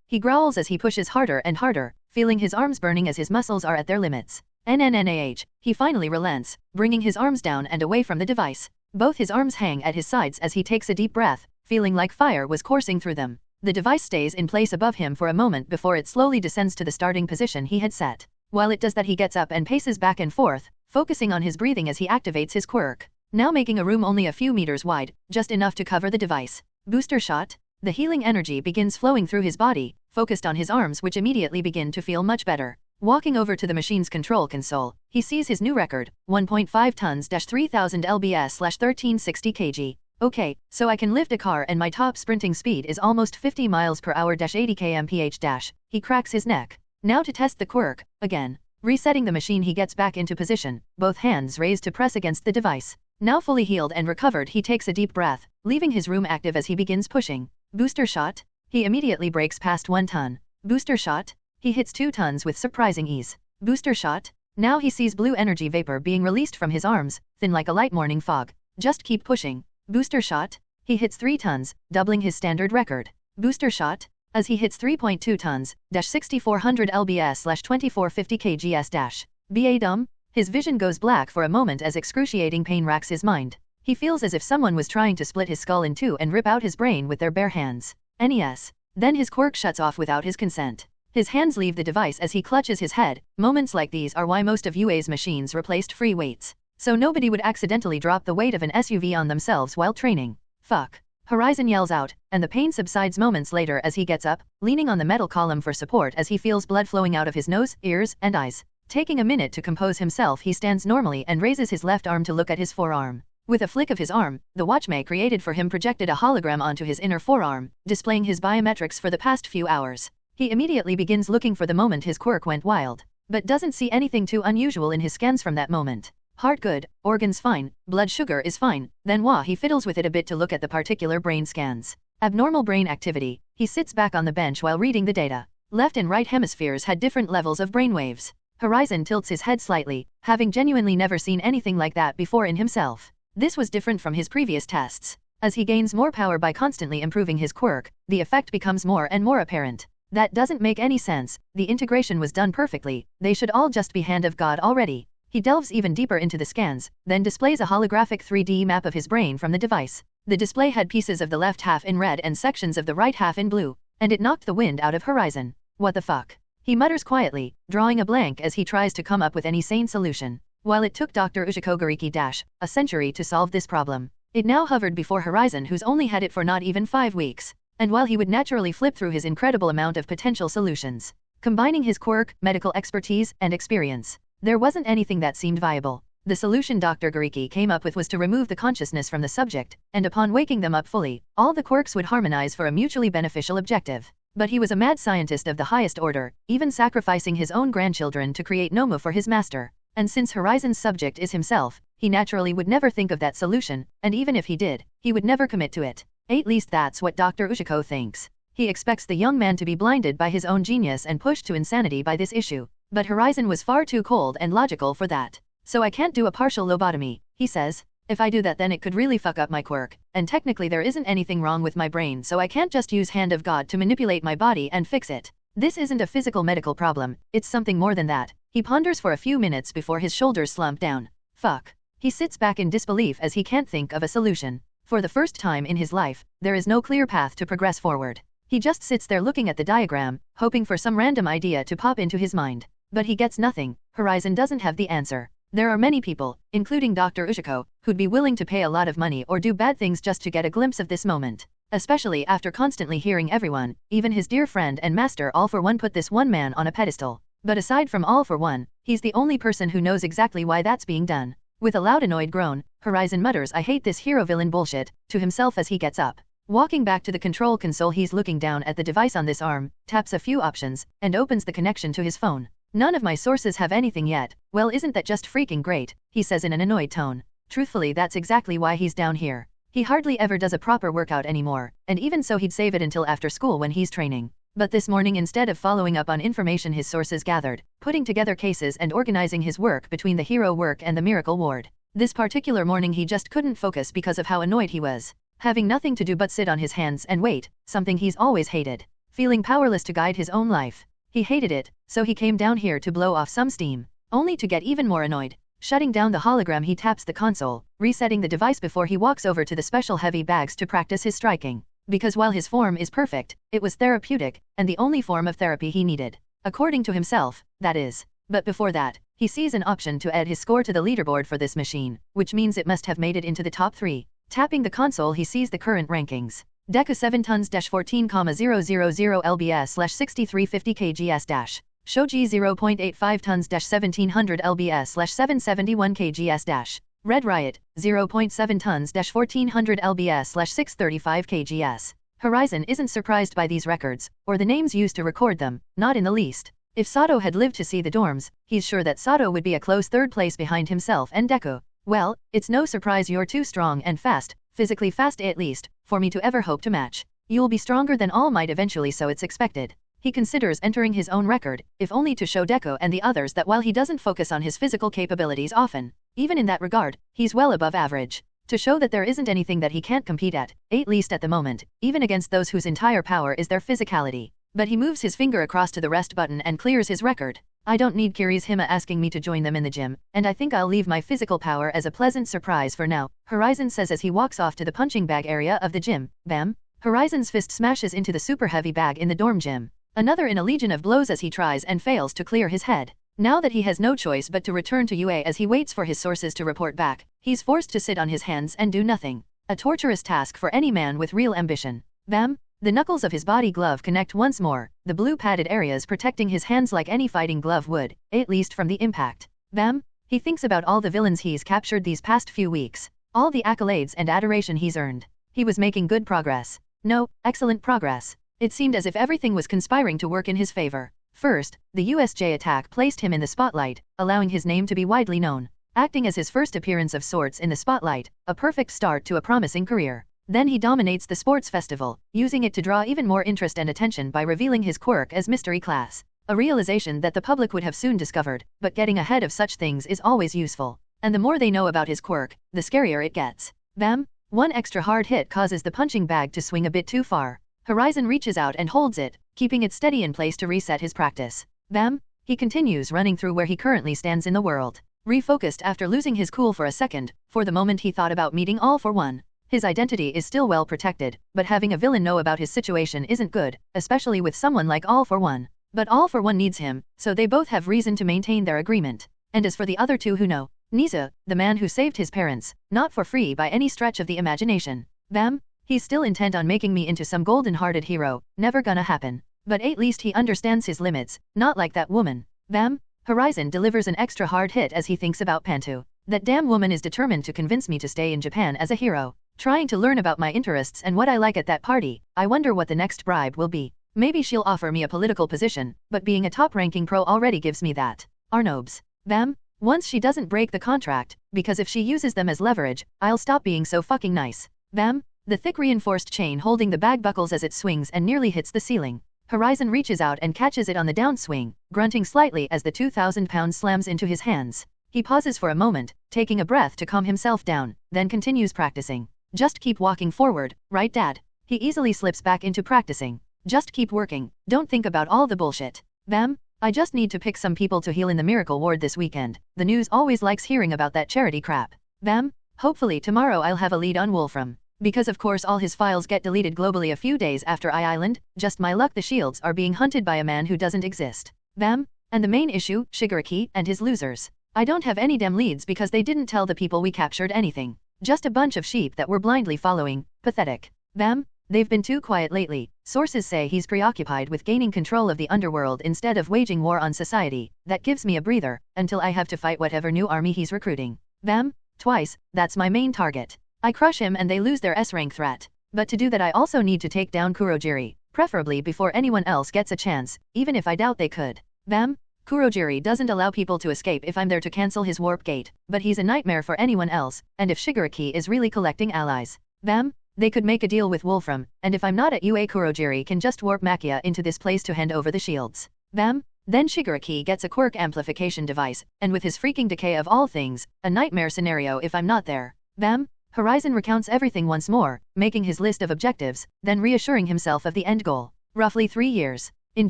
He growls as he pushes harder and harder, feeling his arms burning as his muscles are at their limits. He finally relents, bringing his arms down and away from the device. Both his arms hang at his sides as he takes a deep breath, feeling like fire was coursing through them. The device stays in place above him for a moment before it slowly descends to the starting position he had set. While it does that, he gets up and paces back and forth, focusing on his breathing as he activates his quirk, now making a room only a few meters wide, just enough to cover the device. Booster shot. The healing energy begins flowing through his body, focused on his arms, which immediately begin to feel much better. Walking over to the machine's control console, he sees his new record, 1.5 tons 3000 lbs 1360 kg. Okay, so I can lift a car and my top sprinting speed is almost 50 miles per hour 80 km/h. He cracks his neck. Now to test the quirk, again. Resetting the machine, he gets back into position, both hands raised to press against the device. Now fully healed and recovered, he takes a deep breath, leaving his room active as he begins pushing. Booster shot. He immediately breaks past 1 ton. Booster shot. He hits 2 tons with surprising ease. Booster shot. Now he sees blue energy vapor being released from his arms, thin like a light morning fog. Just keep pushing. Booster shot. He hits 3 tons, doubling his standard record. Booster shot. As he hits 3.2 tons, 6400 lbs 2450 kgs. Ba. His vision goes black for a moment as excruciating pain racks his mind. He feels as if someone was trying to split his skull in two and rip out his brain with their bare hands. Then his quirk shuts off without his consent. His hands leave the device as he clutches his head. Moments like these are why most of UA's machines replaced free weights, so nobody would accidentally drop the weight of an SUV on themselves while training. Fuck. Horizon yells out, and the pain subsides moments later as he gets up, leaning on the metal column for support as he feels blood flowing out of his nose, ears, and eyes. Taking a minute to compose himself, he stands normally and raises his left arm to look at his forearm. With a flick of his arm, the watch May created for him projected a hologram onto his inner forearm, displaying his biometrics for the past few hours. He immediately begins looking for the moment his quirk went wild, but doesn't see anything too unusual in his scans from that moment. Heart good, organs fine, blood sugar is fine, then he fiddles with it a bit to look at the particular brain scans. Abnormal brain activity. He sits back on the bench while reading the data. Left and right hemispheres had different levels of brainwaves. Horizon tilts his head slightly, having genuinely never seen anything like that before in himself. This was different from his previous tests. As he gains more power by constantly improving his quirk, the effect becomes more and more apparent. That doesn't make any sense. The integration was done perfectly. They should all just be hand of God already. He delves even deeper into the scans, then displays a holographic 3D map of his brain from the device. The display had pieces of the left half in red and sections of the right half in blue, and it knocked the wind out of Horizon. What the fuck? He mutters quietly, drawing a blank as he tries to come up with any sane solution. While it took Dr. Ushiko Gariki a century to solve this problem, it now hovered before Horizon, who's only had it for not even 5 weeks. And while he would naturally flip through his incredible amount of potential solutions, combining his quirk, medical expertise, and experience, there wasn't anything that seemed viable. The solution Dr. Gariki came up with was to remove the consciousness from the subject, and upon waking them up fully, all the quirks would harmonize for a mutually beneficial objective. But he was a mad scientist of the highest order, even sacrificing his own grandchildren to create Nomu for his master. And since Horizon's subject is himself, he naturally would never think of that solution, and even if he did, he would never commit to it. At least that's what Dr. Ushiko thinks. He expects the young man to be blinded by his own genius and pushed to insanity by this issue. But Horizon was far too cold and logical for that. So I can't do a partial lobotomy, he says. If I do that, then it could really fuck up my quirk, and technically there isn't anything wrong with my brain, so I can't just use hand of God to manipulate my body and fix it. This isn't a physical medical problem, it's something more than that. He ponders for a few minutes before his shoulders slump down. Fuck. He sits back in disbelief as he can't think of a solution. For the first time in his life, there is no clear path to progress forward. He just sits there looking at the diagram, hoping for some random idea to pop into his mind. But he gets nothing. Horizon doesn't have the answer. There are many people, including Dr. Ushiko, who'd be willing to pay a lot of money or do bad things just to get a glimpse of this moment. Especially after constantly hearing everyone, even his dear friend and master All For One, put this one man on a pedestal. But aside from All For One, he's the only person who knows exactly why that's being done. With a loud annoyed groan, Horizon mutters, "I hate this hero-villain bullshit," to himself as he gets up. Walking back to the control console, he's looking down at the device on this arm, taps a few options, and opens the connection to his phone. None of my sources have anything yet. Well, isn't that just freaking great, he says in an annoyed tone. Truthfully, that's exactly why he's down here. He hardly ever does a proper workout anymore, and even so he'd save it until after school when he's training. But this morning, instead of following up on information his sources gathered, putting together cases and organizing his work between the hero work and the miracle ward, this particular morning he just couldn't focus because of how annoyed he was. Having nothing to do but sit on his hands and wait, something he's always hated. Feeling powerless to guide his own life. He hated it, so he came down here to blow off some steam, only to get even more annoyed. Shutting down the hologram, he taps the console, resetting the device before he walks over to the special heavy bags to practice his striking. Because while his form is perfect, it was therapeutic, and the only form of therapy he needed. According to himself, that is. But before that, he sees an option to add his score to the leaderboard for this machine, which means it must have made it into the top 3. Tapping the console, he sees the current rankings. Deca 7 tons-14,000 lbs/6350 kgs- Shoji 0.85 tons-1700 lbs/771 kgs- Red Riot, 0.7 tons-1400 lbs/635 kgs. Horizon isn't surprised by these records, or the names used to record them, not in the least. If Sato had lived to see the dorms, he's sure that Sato would be a close third place behind himself and Deku. Well, it's no surprise you're too strong and fast, physically fast at least, for me to ever hope to match. You'll be stronger than All Might eventually, so it's expected. He considers entering his own record, if only to show Deku and the others that while he doesn't focus on his physical capabilities often, even in that regard, he's well above average. To show that there isn't anything that he can't compete at least at the moment, even against those whose entire power is their physicality. But he moves his finger across to the rest button and clears his record. I don't need Kirishima asking me to join them in the gym, and I think I'll leave my physical power as a pleasant surprise for now, Horizon says as he walks off to the punching bag area of the gym. Bam! Horizon's fist smashes into the super heavy bag in the dorm gym. Another in a legion of blows as he tries and fails to clear his head. Now that he has no choice but to return to UA as he waits for his sources to report back, he's forced to sit on his hands and do nothing. A torturous task for any man with real ambition. Bam! The knuckles of his body glove connect once more, the blue padded areas protecting his hands like any fighting glove would, at least from the impact. Bam! He thinks about all the villains he's captured these past few weeks, all the accolades and adoration he's earned. He was making good progress. No, excellent progress. It seemed as if everything was conspiring to work in his favor. First, the USJ attack placed him in the spotlight, allowing his name to be widely known, acting as his first appearance of sorts in the spotlight, a perfect start to a promising career. Then he dominates the sports festival, using it to draw even more interest and attention by revealing his quirk as mystery class. A realization that the public would have soon discovered, but getting ahead of such things is always useful. And the more they know about his quirk, the scarier it gets. Bam! One extra hard hit causes the punching bag to swing a bit too far. Horizon reaches out and holds it, keeping it steady in place to reset his practice. Bam! He continues running through where he currently stands in the world. Refocused after losing his cool for a second, for the moment he thought about meeting All for One. His identity is still well protected, but having a villain know about his situation isn't good, especially with someone like All for One. But All for One needs him, so they both have reason to maintain their agreement. And as for the other two who know, Nizu, the man who saved his parents, not for free by any stretch of the imagination. Bam! He's still intent on making me into some golden-hearted hero, never gonna happen. But at least he understands his limits, not like that woman. Bam! Horizon delivers an extra hard hit as he thinks about Pantu. That damn woman is determined to convince me to stay in Japan as a hero. Trying to learn about my interests and what I like at that party, I wonder what the next bribe will be. Maybe she'll offer me a political position, but being a top-ranking pro already gives me that. Arnobes. Bam! Once she doesn't break the contract, because if she uses them as leverage, I'll stop being so fucking nice. Bam! The thick reinforced chain holding the bag buckles as it swings and nearly hits the ceiling. Horizon reaches out and catches it on the downswing, grunting slightly as the 2,000 pounds slams into his hands. He pauses for a moment, taking a breath to calm himself down, then continues practicing. Just keep walking forward, right Dad? He easily slips back into practicing. Just keep working, don't think about all the bullshit. Bam! I just need to pick some people to heal in the miracle ward this weekend. The news always likes hearing about that charity crap. Bam! Hopefully tomorrow I'll have a lead on Wolfram. Because of course all his files get deleted globally a few days after I-Island, just my luck the shields are being hunted by a man who doesn't exist. Bam! And the main issue, Shigaraki and his losers. I don't have any damn leads because they didn't tell the people we captured anything. Just a bunch of sheep that we're blindly following. Pathetic. Bam! They've been too quiet lately. Sources say he's preoccupied with gaining control of the underworld instead of waging war on society. That gives me a breather, until I have to fight whatever new army he's recruiting. Bam! Twice, that's my main target. I crush him and they lose their S-rank threat. But to do that I also need to take down Kurogiri, preferably before anyone else gets a chance, even if I doubt they could. Bam! Kurogiri doesn't allow people to escape if I'm there to cancel his warp gate, but he's a nightmare for anyone else, and if Shigaraki is really collecting allies. Bam! They could make a deal with Wolfram, and if I'm not at UA Kurogiri can just warp Makia into this place to hand over the shields. Bam! Then Shigaraki gets a quirk amplification device, and with his freaking decay of all things, a nightmare scenario if I'm not there. Bam! Horizon recounts everything once more, making his list of objectives, then reassuring himself of the end goal. Roughly 3 years. In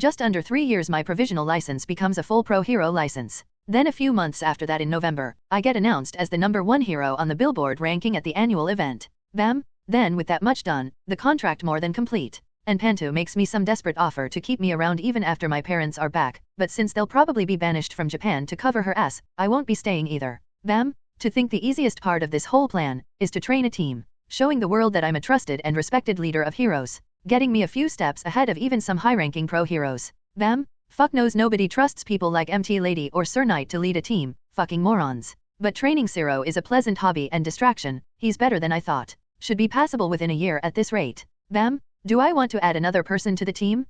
just under 3 years my provisional license becomes a full pro hero license. Then a few months after that in November, I get announced as the #1 hero on the Billboard ranking at the annual event. Bam! Then with that much done, the contract more than complete. And Panto makes me some desperate offer to keep me around even after my parents are back, but since they'll probably be banished from Japan to cover her ass, I won't be staying either. Bam! To think the easiest part of this whole plan is to train a team, showing the world that I'm a trusted and respected leader of heroes, getting me a few steps ahead of even some high-ranking pro heroes. Bam! Fuck knows nobody trusts people like MT Lady or Sir Knight to lead a team, fucking morons. But training Zero is a pleasant hobby and distraction, he's better than I thought. Should be passable within a year at this rate. Bam! Do I want to add another person to the team?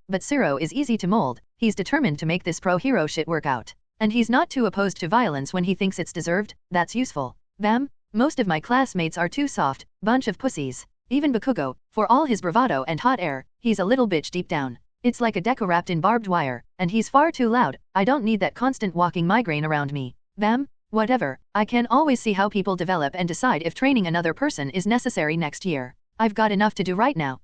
But Zero is easy to mold, he's determined to make this pro hero shit work out. And he's not too opposed to violence when he thinks it's deserved, that's useful. Bam! Most of my classmates are too soft, bunch of pussies. Even Bakugo, for all his bravado and hot air, he's a little bitch deep down. It's like a deco wrapped in barbed wire, and he's far too loud, I don't need that constant walking migraine around me. Bam! Whatever, I can always see how people develop and decide if training another person is necessary next year. I've got enough to do right now.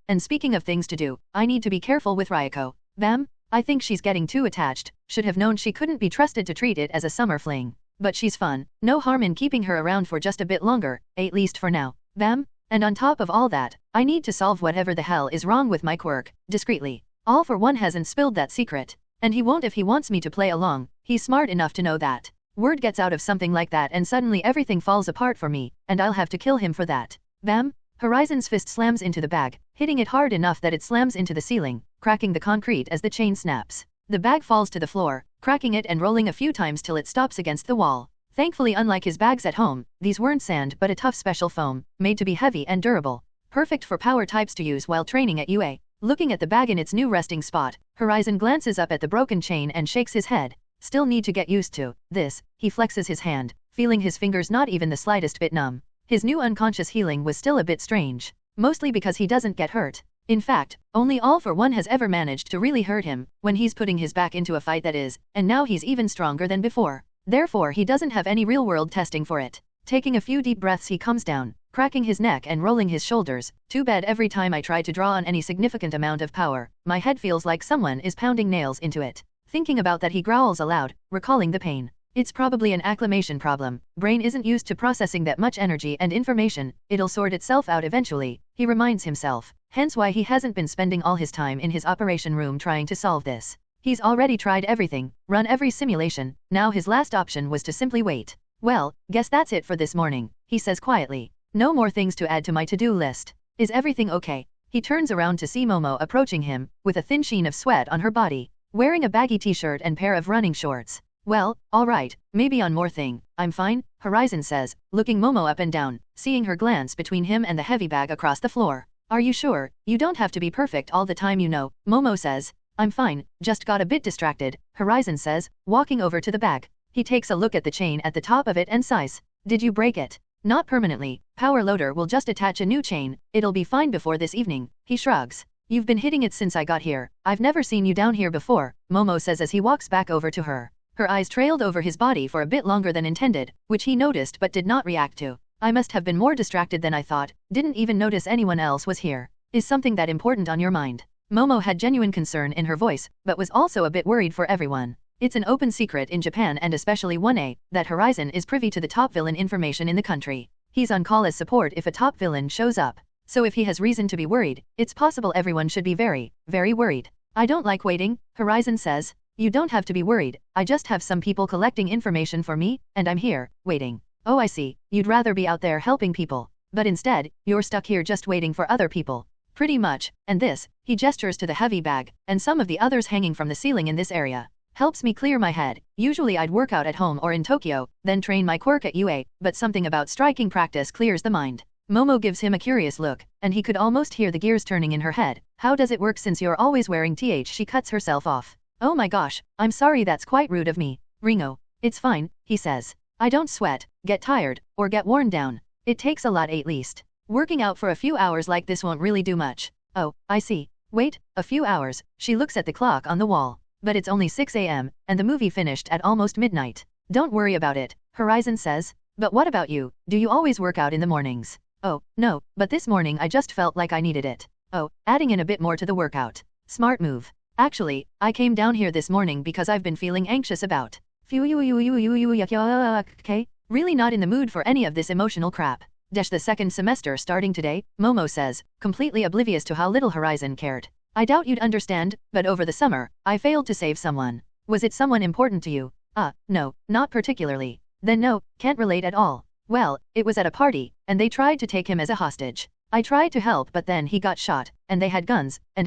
And speaking of things to do, I need to be careful with Ryuko. Bam! I think she's getting too attached, should have known she couldn't be trusted to treat it as a summer fling. But she's fun, no harm in keeping her around for just a bit longer, at least for now. Bam! And on top of all that, I need to solve whatever the hell is wrong with my quirk, discreetly. All for One hasn't spilled that secret. And he won't if he wants me to play along, he's smart enough to know that. Word gets out of something like that and suddenly everything falls apart for me, and I'll have to kill him for that. Bam! Horizon's fist slams into the bag, hitting it hard enough that it slams into the ceiling, cracking the concrete as the chain snaps. The bag falls to the floor, cracking it and rolling a few times till it stops against the wall. Thankfully, unlike his bags at home, these weren't sand but a tough special foam, made to be heavy and durable. Perfect for power types to use while training at UA. Looking at the bag in its new resting spot, Horizon glances up at the broken chain and shakes his head. Still need to get used to this. He flexes his hand, feeling his fingers not even the slightest bit numb. His new unconscious healing was still a bit strange, mostly because he doesn't get hurt. In fact, only All for One has ever managed to really hurt him, when he's putting his back into a fight that is, and now he's even stronger than before. Therefore he doesn't have any real-world testing for it. Taking a few deep breaths he comes down, cracking his neck and rolling his shoulders. Too bad every time I try to draw on any significant amount of power, my head feels like someone is pounding nails into it. Thinking about that he growls aloud, recalling the pain. It's probably an acclimation problem. Brain isn't used to processing that much energy and information, it'll sort itself out eventually, he reminds himself. Hence why he hasn't been spending all his time in his operation room trying to solve this. He's already tried everything, run every simulation, now his last option was to simply wait. Well, guess that's it for this morning, he says quietly. No more things to add to my to-do list. Is everything okay? He turns around to see Momo approaching him, with a thin sheen of sweat on her body, wearing a baggy t-shirt and pair of running shorts. Well, alright, maybe on more thing. I'm fine, Horizon says, looking Momo up and down, seeing her glance between him and the heavy bag across the floor. Are you sure? You don't have to be perfect all the time, you know, Momo says. I'm fine, just got a bit distracted, Horizon says, walking over to the bag. He takes a look at the chain at the top of it and sighs. Did you break it? Not permanently, Power Loader will just attach a new chain, it'll be fine before this evening, he shrugs. You've been hitting it since I got here, I've never seen you down here before, Momo says as he walks back over to her. Her eyes trailed over his body for a bit longer than intended, which he noticed but did not react to. I must have been more distracted than I thought, didn't even notice anyone else was here. Is something that important on your mind? Momo had genuine concern in her voice, but was also a bit worried for everyone. It's an open secret in Japan and especially 1A, that Horizon is privy to the top villain information in the country. He's on call as support if a top villain shows up. So if he has reason to be worried, it's possible everyone should be very, very worried. I don't like waiting, Horizon says. You don't have to be worried, I just have some people collecting information for me, and I'm here, waiting. Oh I see, you'd rather be out there helping people. But instead, you're stuck here just waiting for other people. Pretty much, and this, he gestures to the heavy bag, and some of the others hanging from the ceiling in this area. Helps me clear my head. Usually I'd work out at home or in Tokyo, then train my quirk at UA, but something about striking practice clears the mind. Momo gives him a curious look, and he could almost hear the gears turning in her head. How does it work since you're always wearing th? She cuts herself off. Oh my gosh, I'm sorry, that's quite rude of me. Ringo. It's fine, he says. I don't sweat, get tired, or get worn down. It takes a lot at least. Working out for a few hours like this won't really do much. Oh, I see. Wait, a few hours. She looks at the clock on the wall. But it's only 6 a.m., and the movie finished at almost midnight. Don't worry about it, Horizon says. But what about you? Do you always work out in the mornings? Oh, no, but this morning I just felt like I needed it. Oh, adding in a bit more to the workout. Smart move. Actually, I came down here this morning because I've been feeling anxious about. Okay? Really not in the mood for any of this emotional crap. The second semester starting today, Momo says, completely oblivious to how little Horizon cared. I doubt you'd understand, but over the summer, I failed to save someone. Was it someone important to you? No, not particularly. Then no, can't relate at all. Well, it was at a party, and they tried to take him as a hostage. I tried to help, but then he got shot, and they had guns, and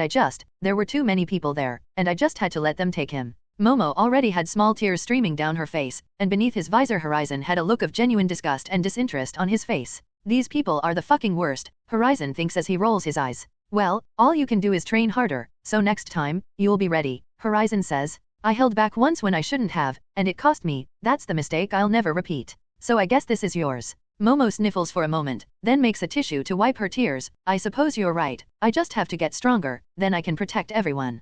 there were too many people there, and I just had to let them take him. Momo already had small tears streaming down her face, and beneath his visor Horizon had a look of genuine disgust and disinterest on his face. These people are the fucking worst, Horizon thinks as he rolls his eyes. Well, all you can do is train harder, so next time, you'll be ready, Horizon says. I held back once when I shouldn't have, and it cost me. That's the mistake I'll never repeat. So I guess this is yours. Momo sniffles for a moment, then makes a tissue to wipe her tears. I suppose you're right. I just have to get stronger, then I can protect everyone.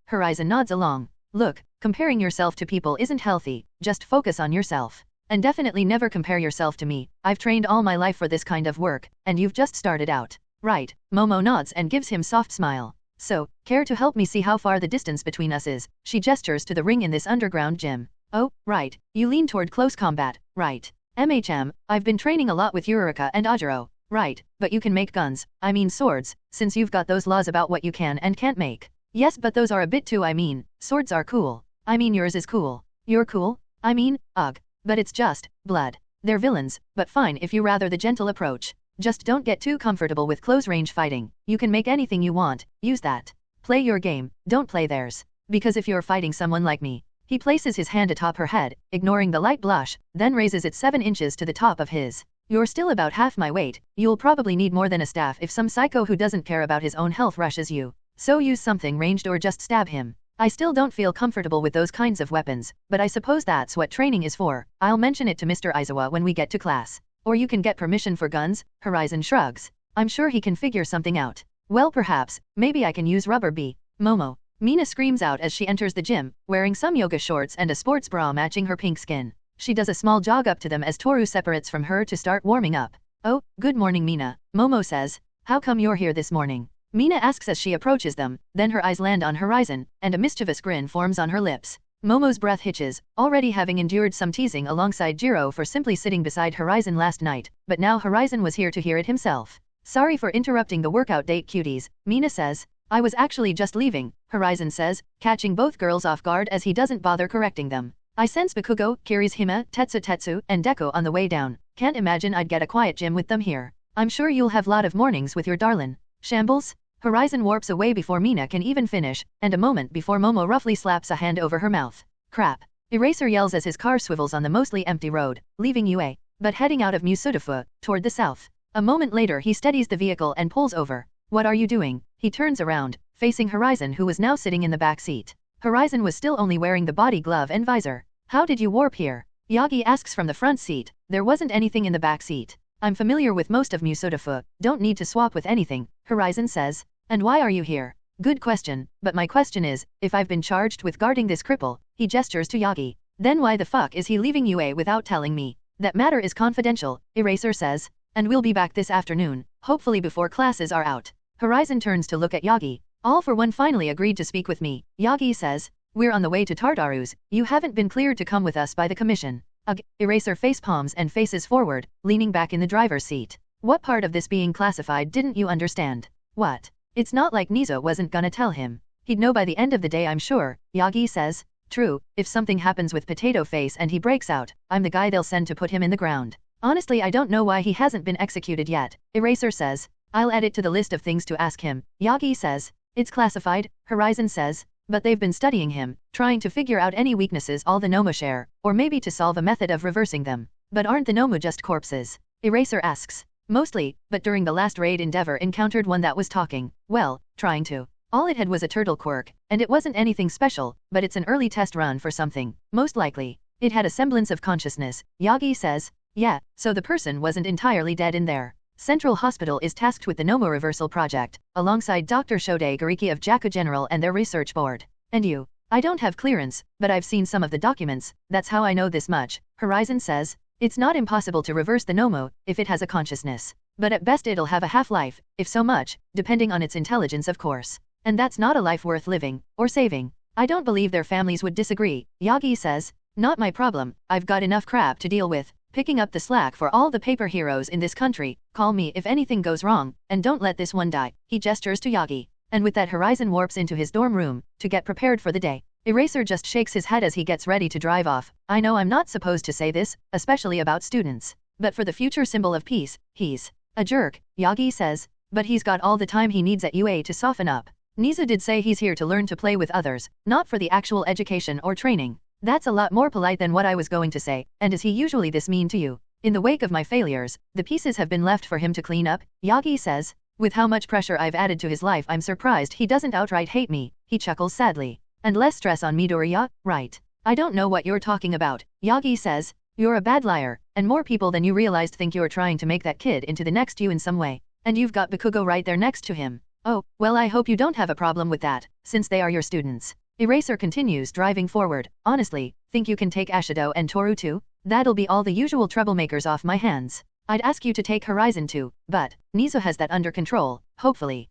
Horizon nods along. Look, comparing yourself to people isn't healthy, just focus on yourself. And definitely never compare yourself to me. I've trained all my life for this kind of work, and you've just started out. Right. Momo nods and gives him soft smile. So, care to help me see how far the distance between us is? She gestures to the ring in this underground gym. Oh, right. You lean toward close combat, right. I've been training a lot with Yurika and Ajiro. Right, but you can make guns, I mean swords, since you've got those laws about what you can and can't make. Yes, but those are a bit too. Swords are cool. Yours is cool. You're cool? Ugh. But it's just blood. They're villains, but fine if you rather the gentle approach. Just don't get too comfortable with close-range fighting. You can make anything you want, use that. Play your game, don't play theirs. Because if you're fighting someone like me. He places his hand atop her head, ignoring the light blush, then raises it 7 inches to the top of his. You're still about half my weight. You'll probably need more than a staff if some psycho who doesn't care about his own health rushes you. So use something ranged or just stab him. I still don't feel comfortable with those kinds of weapons, but I suppose that's what training is for. I'll mention it to Mr. Aizawa when we get to class. Or you can get permission for guns, Horizon shrugs. I'm sure he can figure something out. Well, perhaps, maybe I can use rubber B. Momo. Mina screams out as she enters the gym, wearing some yoga shorts and a sports bra matching her pink skin. She does a small jog up to them as Toru separates from her to start warming up. Oh, good morning Mina, Momo says. How come you're here this morning? Mina asks as she approaches them, then her eyes land on Horizon, and a mischievous grin forms on her lips. Momo's breath hitches, already having endured some teasing alongside Jiro for simply sitting beside Horizon last night, but now Horizon was here to hear it himself. Sorry for interrupting the workout date cuties, Mina says. I was actually just leaving, Horizon says, catching both girls off guard as he doesn't bother correcting them. I sense Bakugo, Kirishima, Tetsu, and Deko on the way down. Can't imagine I'd get a quiet gym with them here. I'm sure you'll have lot of mornings with your darlin'. Shambles? Horizon warps away before Mina can even finish, and a moment before Momo roughly slaps a hand over her mouth. Crap. Eraser yells as his car swivels on the mostly empty road, leaving UA, but heading out of Musudafu, toward the south. A moment later he steadies the vehicle and pulls over. What are you doing? He turns around, facing Horizon who was now sitting in the back seat. Horizon was still only wearing the body glove and visor. How did you warp here? Yagi asks from the front seat. There wasn't anything in the back seat. I'm familiar with most of Musudafu, don't need to swap with anything, Horizon says. And why are you here? Good question, but my question is, if I've been charged with guarding this cripple, he gestures to Yagi. Then why the fuck is he leaving UA without telling me? That matter is confidential, Eraser says. And we'll be back this afternoon, hopefully before classes are out. Horizon turns to look at Yagi. All for one finally agreed to speak with me, Yagi says. We're on the way to Tartarus, you haven't been cleared to come with us by the commission. Ugh, Eraser face palms and faces forward, leaning back in the driver's seat. What part of this being classified didn't you understand? What? It's not like Nizu wasn't gonna tell him. He'd know by the end of the day I'm sure, Yagi says. True, if something happens with Potato Face and he breaks out, I'm the guy they'll send to put him in the ground. Honestly I don't know why he hasn't been executed yet, Eraser says. I'll add it to the list of things to ask him, Yagi says. It's classified, Horizon says. But they've been studying him, trying to figure out any weaknesses all the Nomu share, or maybe to solve a method of reversing them. But aren't the Nomu just corpses? Eraser asks. Mostly, but during the last raid Endeavor encountered one that was talking, well, trying to. All it had was a turtle quirk, and it wasn't anything special, but it's an early test run for something, most likely. It had a semblance of consciousness, Yagi says. Yeah, so the person wasn't entirely dead in there. Central Hospital is tasked with the Nomu reversal project, alongside Dr. Shode Gariki of Jaku General and their research board. And you? I don't have clearance, but I've seen some of the documents, that's how I know this much, Horizon says. It's not impossible to reverse the Nomu, if it has a consciousness. But at best it'll have a half-life, if so much, depending on its intelligence of course. And that's not a life worth living, or saving. I don't believe their families would disagree, Yagi says. Not my problem, I've got enough crap to deal with. Picking up the slack for all the paper heroes in this country, call me if anything goes wrong, and don't let this one die, he gestures to Yagi. And with that Horizon warps into his dorm room, to get prepared for the day. Eraser just shakes his head as he gets ready to drive off. I know I'm not supposed to say this, especially about students. But for the future symbol of peace, he's a jerk, Yagi says. But he's got all the time he needs at UA to soften up. Nizu did say he's here to learn to play with others, not for the actual education or training. That's a lot more polite than what I was going to say, and is he usually this mean to you? In the wake of my failures, the pieces have been left for him to clean up, Yagi says. With how much pressure I've added to his life I'm surprised he doesn't outright hate me, he chuckles sadly. And less stress on Midoriya, right? I don't know what you're talking about, Yagi says. You're a bad liar, and more people than you realized think you're trying to make that kid into the next you in some way. And you've got Bakugo right there next to him. Oh, well I hope you don't have a problem with that, since they are your students. Eraser continues driving forward. Honestly, think you can take Ashido and Toru too? That'll be all the usual troublemakers off my hands. I'd ask you to take Horizon too, but Nizu has that under control, hopefully.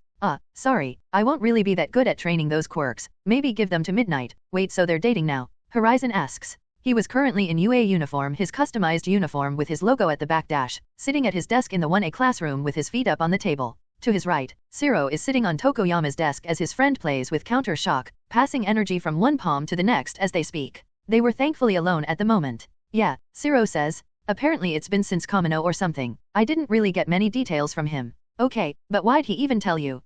Sorry, I won't really be that good at training those quirks. Maybe give them to Midnight. Wait, so they're dating now? Horizon asks. He was currently in UA uniform, his customized uniform with his logo at the back dash, sitting at his desk in the 1A classroom with his feet up on the table. To his right, Shiro is sitting on Tokoyama's desk as his friend plays with counter shock, passing energy from one palm to the next as they speak. They were thankfully alone at the moment. Yeah, Shiro says. Apparently it's been since Kamino or something. I didn't really get many details from him. Okay, but why'd he even tell you?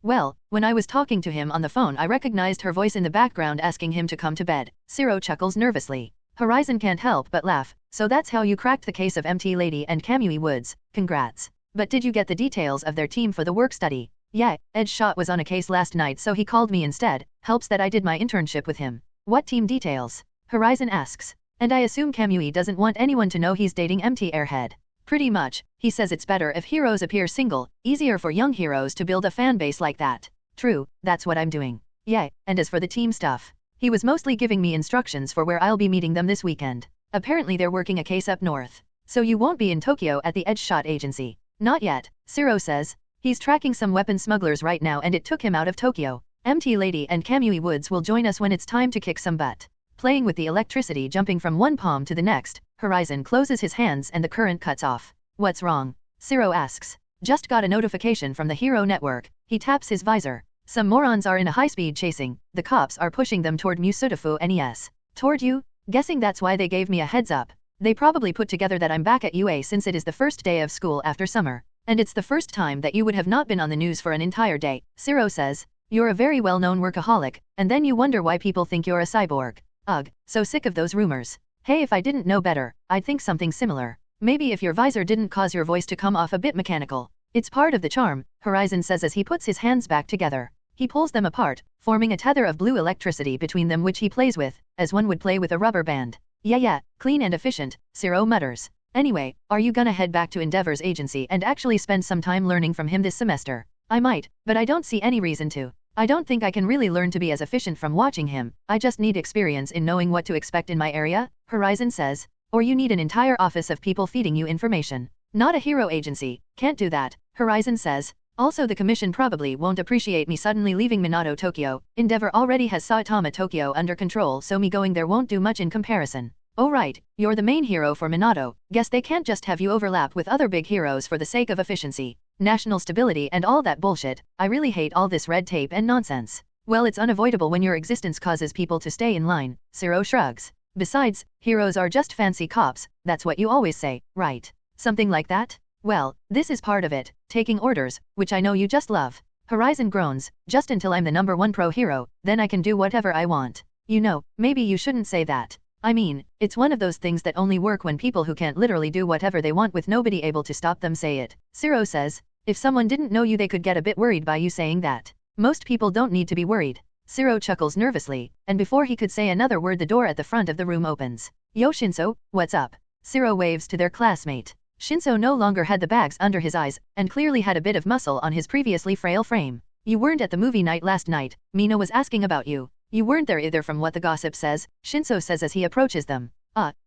Well, when I was talking to him on the phone I recognized her voice in the background asking him to come to bed. Shiro chuckles nervously. Horizon can't help but laugh. So that's how you cracked the case of MT Lady and Kamui Woods. Congrats. But did you get the details of their team for the work study? Yeah, Ed Shot was on a case last night so he called me instead. Helps that I did my internship with him. What team details? Horizon asks. And I assume Kamui doesn't want anyone to know he's dating MT Airhead. Pretty much, he says it's better if heroes appear single, easier for young heroes to build a fan base like that. True, that's what I'm doing. Yeah, and as for the team stuff, he was mostly giving me instructions for where I'll be meeting them this weekend. Apparently they're working a case up north. So you won't be in Tokyo at the Edge Shot agency. Not yet, Shiro says. He's tracking some weapon smugglers right now and it took him out of Tokyo. MT Lady and Kamui Woods will join us when it's time to kick some butt. Playing with the electricity jumping from one palm to the next, Horizon closes his hands and the current cuts off. What's wrong? Shiro asks. Just got a notification from the Hero Network. He taps his visor. Some morons are in a high-speed chasing. The cops are pushing them toward Musutafu NES. Toward you? Guessing that's why they gave me a heads up. They probably put together that I'm back at UA since it is the first day of school after summer. And it's the first time that you would have not been on the news for an entire day. Shiro says. You're a very well-known workaholic, and then you wonder why people think you're a cyborg. Ugh, so sick of those rumors. Hey, if I didn't know better, I'd think something similar. Maybe if your visor didn't cause your voice to come off a bit mechanical. It's part of the charm, Horizon says as he puts his hands back together. He pulls them apart, forming a tether of blue electricity between them which he plays with, as one would play with a rubber band. Yeah, clean and efficient, Shiro mutters. Anyway, are you gonna head back to Endeavor's agency and actually spend some time learning from him this semester? I might, but I don't see any reason to. I don't think I can really learn to be as efficient from watching him. I just need experience in knowing what to expect in my area, Horizon says. Or you need an entire office of people feeding you information. Not a hero agency, can't do that, Horizon says. Also the commission probably won't appreciate me suddenly leaving Minato Tokyo. Endeavor already has Saitama Tokyo under control so me going there won't do much in comparison. Oh right, you're the main hero for Minato. Guess they can't just have you overlap with other big heroes for the sake of efficiency. National stability and all that bullshit. I really hate all this red tape and nonsense. Well, it's unavoidable when your existence causes people to stay in line, Shiro shrugs. Besides, heroes are just fancy cops, that's what you always say, right? Something like that? Well, this is part of it, taking orders, which I know you just love. Horizon groans, just until I'm the #1 pro hero, then I can do whatever I want. You know, maybe you shouldn't say that. I mean, it's one of those things that only work when people who can't literally do whatever they want with nobody able to stop them say it. Zero says, if someone didn't know you they could get a bit worried by you saying that. Most people don't need to be worried. Zero chuckles nervously, and before he could say another word the door at the front of the room opens. Yo Shinso, what's up? Zero waves to their classmate. Shinso no longer had the bags under his eyes, and clearly had a bit of muscle on his previously frail frame. You weren't at the movie night last night, Mina was asking about you. You weren't there either from what the gossip says, Shinso says as he approaches them.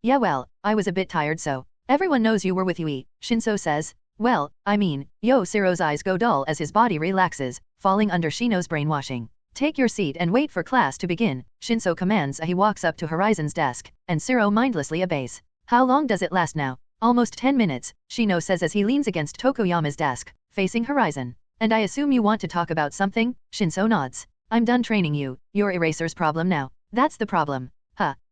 Yeah well, I was a bit tired so. Everyone knows you were with Yui, Shinso says. Well, I mean, Zero's eyes go dull as his body relaxes, falling under Shino's brainwashing. Take your seat and wait for class to begin, Shinso commands as he walks up to Horizon's desk, and Zero mindlessly obeys. How long does it last now? Almost 10 minutes, Shino says as he leans against Tokoyama's desk, facing Horizon. And I assume you want to talk about something? Shinso nods. I'm done training you, you're Eraser's problem now. That's the problem.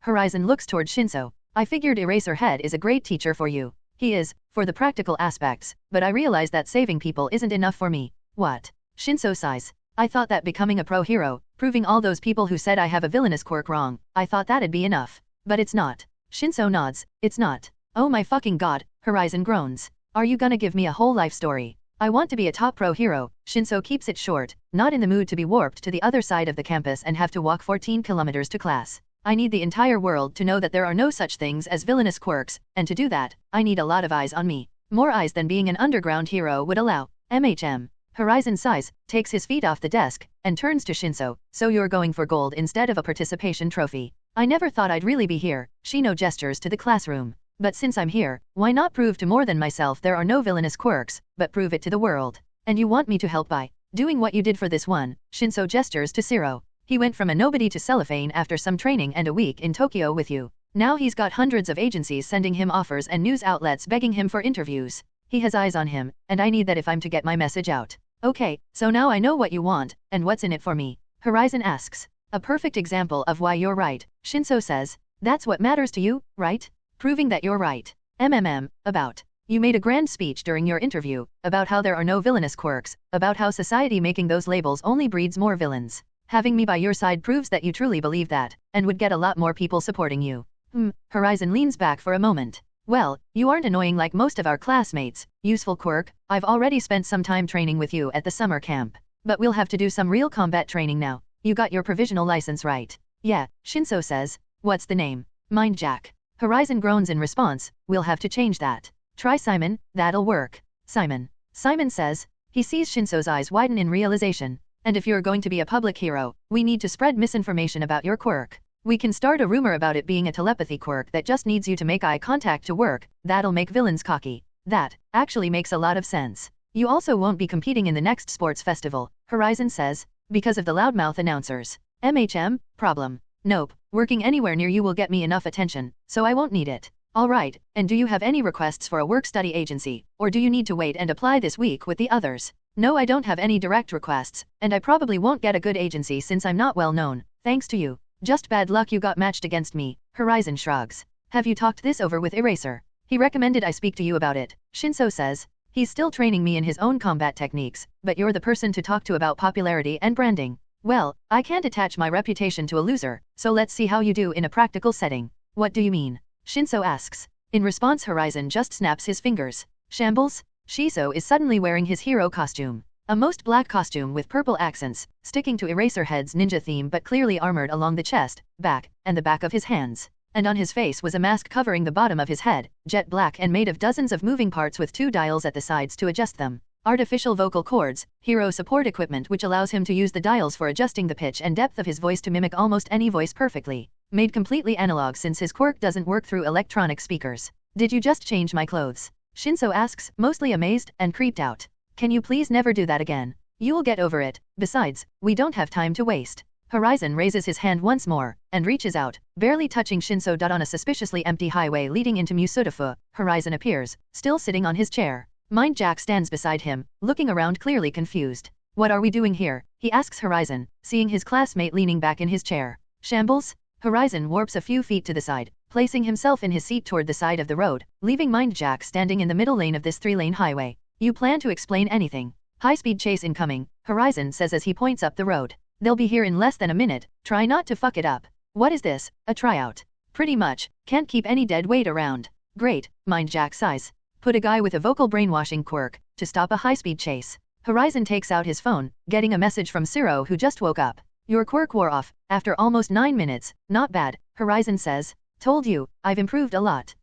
Horizon looks toward Shinso. I figured Eraserhead is a great teacher for you. He is, for the practical aspects, but I realize that saving people isn't enough for me. What? Shinso sighs. I thought that becoming a pro hero, proving all those people who said I have a villainous quirk wrong, I thought that'd be enough. But it's not. Shinso nods. It's not. Oh my fucking god, Horizon groans. Are you gonna give me a whole life story? I want to be a top pro hero, Shinso keeps it short, not in the mood to be warped to the other side of the campus and have to walk 14 kilometers to class. I need the entire world to know that there are no such things as villainous quirks, and to do that, I need a lot of eyes on me. More eyes than being an underground hero would allow. MHM. Horizon sighs, takes his feet off the desk, and turns to Shinso. So you're going for gold instead of a participation trophy. I never thought I'd really be here, Shino gestures to the classroom. But since I'm here, why not prove to more than myself there are no villainous quirks, but prove it to the world? And you want me to help by doing what you did for this one, Shinso gestures to Zero. He went from a nobody to cellophane after some training and a week in Tokyo with you. Now he's got hundreds of agencies sending him offers and news outlets begging him for interviews. He has eyes on him, and I need that if I'm to get my message out. Okay, so now I know what you want, and what's in it for me? Horizon asks. A perfect example of why you're right, Shinso says. That's what matters to you, right? Proving that you're right. About. You made a grand speech during your interview, about how there are no villainous quirks, about how society making those labels only breeds more villains. Having me by your side proves that you truly believe that, and would get a lot more people supporting you. Horizon leans back for a moment. Well, you aren't annoying like most of our classmates, useful quirk. I've already spent some time training with you at the summer camp. But we'll have to do some real combat training now. You got your provisional license right. Yeah, Shinso says. What's the name? Mind Jack. Horizon groans in response. We'll have to change that. Try Simon, that'll work. Simon. Simon says. He sees Shinso's eyes widen in realization. And if you're going to be a public hero, we need to spread misinformation about your quirk. We can start a rumor about it being a telepathy quirk that just needs you to make eye contact to work. That'll make villains cocky. That actually makes a lot of sense. You also won't be competing in the next sports festival, Horizon says, because of the loudmouth announcers. Problem. Nope, working anywhere near you will get me enough attention, so I won't need it. Alright, and do you have any requests for a work-study agency, or do you need to wait and apply this week with the others? No, I don't have any direct requests, and I probably won't get a good agency since I'm not well known, thanks to you. Just bad luck you got matched against me, Horizon shrugs. Have you talked this over with Eraser? He recommended I speak to you about it, Shinso says. He's still training me in his own combat techniques, but you're the person to talk to about popularity and branding. Well, I can't attach my reputation to a loser, so let's see how you do in a practical setting. What do you mean? Shinso asks. In response, Horizon just snaps his fingers. Shambles? Shiso is suddenly wearing his hero costume. A most black costume with purple accents, sticking to Eraserhead's ninja theme but clearly armored along the chest, back, and the back of his hands. And on his face was a mask covering the bottom of his head, jet black and made of dozens of moving parts with 2 dials at the sides to adjust them. Artificial vocal cords, hero support equipment which allows him to use the dials for adjusting the pitch and depth of his voice to mimic almost any voice perfectly. Made completely analog since his quirk doesn't work through electronic speakers. Did you just change my clothes? Shinso asks, mostly amazed and creeped out. Can you please never do that again? You'll get over it. Besides, we don't have time to waste. Horizon raises his hand once more, and reaches out, barely touching Shinso. On a suspiciously empty highway leading into Musudafu, Horizon appears, still sitting on his chair. Mind Jack stands beside him, looking around clearly confused. What are we doing here? He asks Horizon, seeing his classmate leaning back in his chair. Shambles? Horizon warps a few feet to the side, placing himself in his seat toward the side of the road, leaving Mind Jack standing in the middle lane of this 3-lane highway. You plan to explain anything? High-speed chase incoming, Horizon says as he points up the road. They'll be here in less than a minute, try not to fuck it up. What is this, a tryout? Pretty much, can't keep any dead weight around. Great, Mind Jack sighs. Put a guy with a vocal brainwashing quirk to stop a high-speed chase. Horizon takes out his phone, getting a message from Zero who just woke up. Your quirk wore off, after almost 9 minutes, not bad, Horizon says. Told you, I've improved a lot.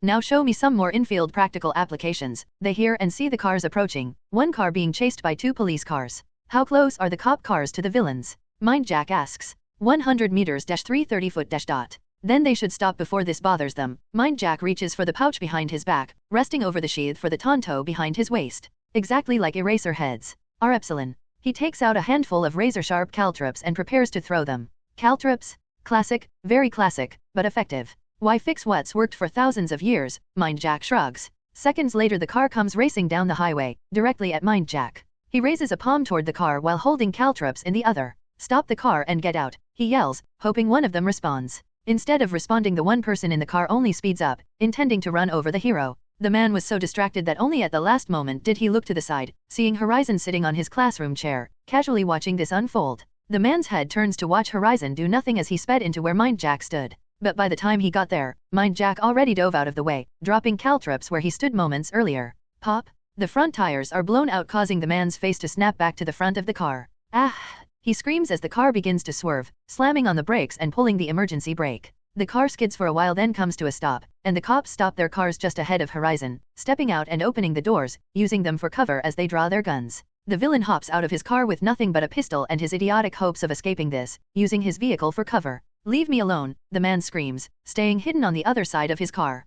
Now show me some more in-field practical applications. They hear and see the cars approaching, one car being chased by 2 police cars. How close are the cop cars to the villains? Mind Jack asks. 100 meters, 330 foot, dot. Then they should stop before this bothers them. Mind Jack reaches for the pouch behind his back, resting over the sheath for the tonto behind his waist. Exactly like eraser heads. Epsilon. He takes out a handful of razor-sharp caltrops and prepares to throw them. Caltrops? Classic, very classic, but effective. Why fix what's worked for thousands of years? Mind Jack shrugs. Seconds later the car comes racing down the highway, directly at Mind Jack. He raises a palm toward the car while holding caltrops in the other. Stop the car and get out, he yells, hoping one of them responds. Instead of responding, the one person in the car only speeds up, intending to run over the hero. The man was so distracted that only at the last moment did he look to the side, seeing Horizon sitting on his classroom chair, casually watching this unfold. The man's head turns to watch Horizon do nothing as he sped into where Mind Jack stood. But by the time he got there, Mind Jack already dove out of the way, dropping caltrops where he stood moments earlier. Pop! The front tires are blown out, causing the man's face to snap back to the front of the car. Ah! He screams as the car begins to swerve, slamming on the brakes and pulling the emergency brake. The car skids for a while, then comes to a stop, and the cops stop their cars just ahead of Horizon, stepping out and opening the doors, using them for cover as they draw their guns. The villain hops out of his car with nothing but a pistol and his idiotic hopes of escaping this, using his vehicle for cover. Leave me alone, the man screams, staying hidden on the other side of his car.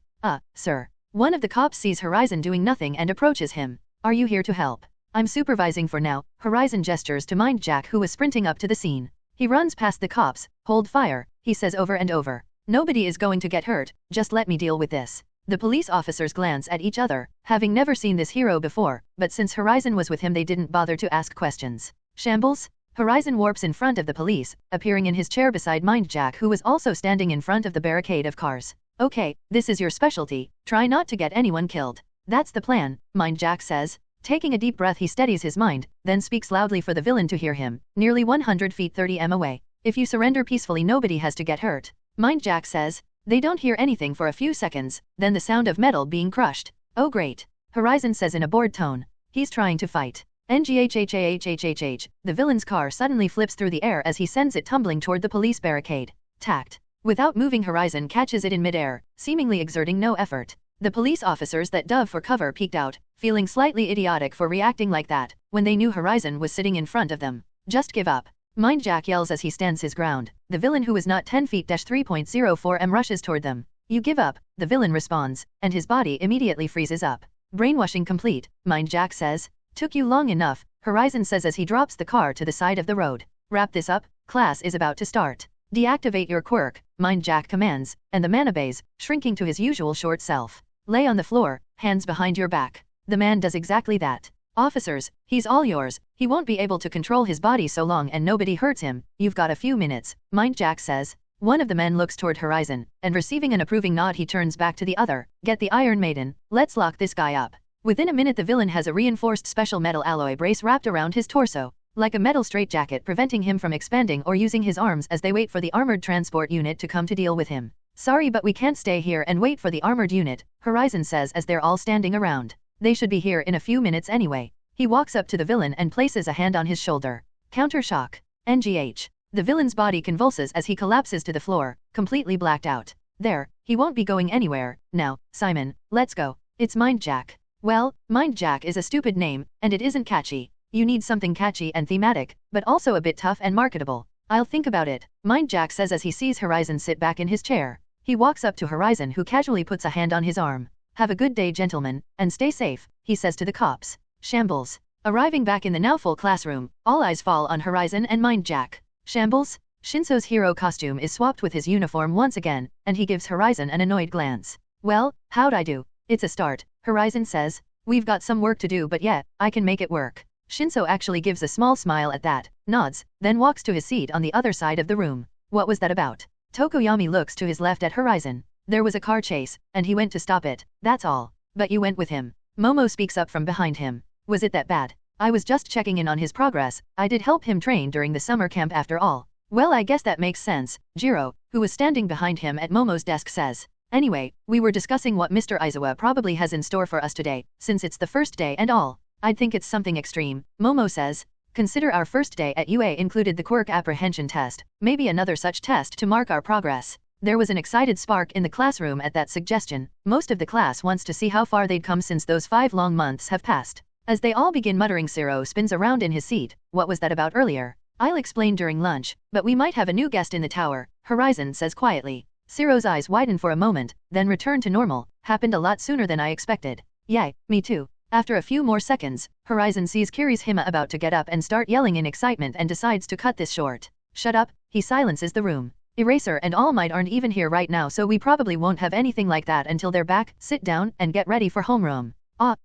Sir. One of the cops sees Horizon doing nothing and approaches him. Are you here to help? I'm supervising for now, Horizon gestures to Mind Jack, who was sprinting up to the scene. He runs past the cops. Hold fire, he says over and over. Nobody is going to get hurt, just let me deal with this. The police officers glance at each other, having never seen this hero before, but since Horizon was with him they didn't bother to ask questions. Shambles? Horizon warps in front of the police, appearing in his chair beside Mind Jack, who was also standing in front of the barricade of cars. Okay, this is your specialty, try not to get anyone killed. That's the plan, Mind Jack says. Taking a deep breath he steadies his mind, then speaks loudly for the villain to hear him, nearly 100 feet 30 m away. If you surrender peacefully nobody has to get hurt. Mind Jack says. They don't hear anything for a few seconds, then the sound of metal being crushed. Oh great. Horizon says in a bored tone. He's trying to fight. NGHHAHHHH. The villain's car suddenly flips through the air as he sends it tumbling toward the police barricade. Tact. Without moving, Horizon catches it in midair, seemingly exerting no effort. The police officers that dove for cover peeked out, feeling slightly idiotic for reacting like that, when they knew Horizon was sitting in front of them. Just give up. Mind Jack yells as he stands his ground. The villain, who is not 10 feet 3.04 m, rushes toward them. You give up, the villain responds, and his body immediately freezes up. Brainwashing complete, Mind Jack says. Took you long enough, Horizon says as he drops the car to the side of the road. Wrap this up, class is about to start. Deactivate your quirk, Mind Jack commands, and the man obeys, shrinking to his usual short self. Lay on the floor, hands behind your back. The man does exactly that. Officers, he's all yours, he won't be able to control his body so long and nobody hurts him, you've got a few minutes, Mind Jack says. One of the men looks toward Horizon, and receiving an approving nod he turns back to the other. Get the Iron Maiden, let's lock this guy up. Within a minute the villain has a reinforced special metal alloy brace wrapped around his torso, like a metal straitjacket, preventing him from expanding or using his arms as they wait for the armored transport unit to come to deal with him. Sorry, but we can't stay here and wait for the armored unit, Horizon says as they're all standing around. They should be here in a few minutes anyway. He walks up to the villain and places a hand on his shoulder. Counter shock. NGH. The villain's body convulses as he collapses to the floor, completely blacked out. There, he won't be going anywhere. Now, Simon, let's go. It's Mind Jack. Well, Mind Jack is a stupid name, and it isn't catchy. You need something catchy and thematic, but also a bit tough and marketable. I'll think about it, Mind Jack says as he sees Horizon sit back in his chair. He walks up to Horizon, who casually puts a hand on his arm. Have a good day, gentlemen, and stay safe, he says to the cops. Shambles. Arriving back in the now full classroom, all eyes fall on Horizon and Mind Jack. Shambles? Shinso's hero costume is swapped with his uniform once again, and he gives Horizon an annoyed glance. Well, how'd I do? It's a start, Horizon says. We've got some work to do, but yeah, I can make it work. Shinso actually gives a small smile at that, nods, then walks to his seat on the other side of the room. What was that about? Tokoyami looks to his left at Horizon. There was a car chase, and he went to stop it, that's all. But you went with him. Momo speaks up from behind him. Was it that bad? I was just checking in on his progress, I did help him train during the summer camp after all. Well, I guess that makes sense, Jiro, who was standing behind him at Momo's desk, says. Anyway, we were discussing what Mr. Aizawa probably has in store for us today, since it's the first day and all. I'd think it's something extreme, Momo says. Consider our first day at UA included the quirk apprehension test, maybe another such test to mark our progress. There was an excited spark in the classroom at that suggestion. Most of the class wants to see how far they'd come since those 5 long months have passed. As they all begin muttering, Siro spins around in his seat. What was that about earlier? I'll explain during lunch, but we might have a new guest in the tower, Horizon says quietly. Siro's eyes widen for a moment, then return to normal. Happened a lot sooner than I expected. Yay, me too. After a few more seconds, Horizon sees Kirishima about to get up and start yelling in excitement and decides to cut this short. Shut up, he silences the room. Eraser and All Might aren't even here right now, so we probably won't have anything like that until they're back. Sit down and get ready for homeroom.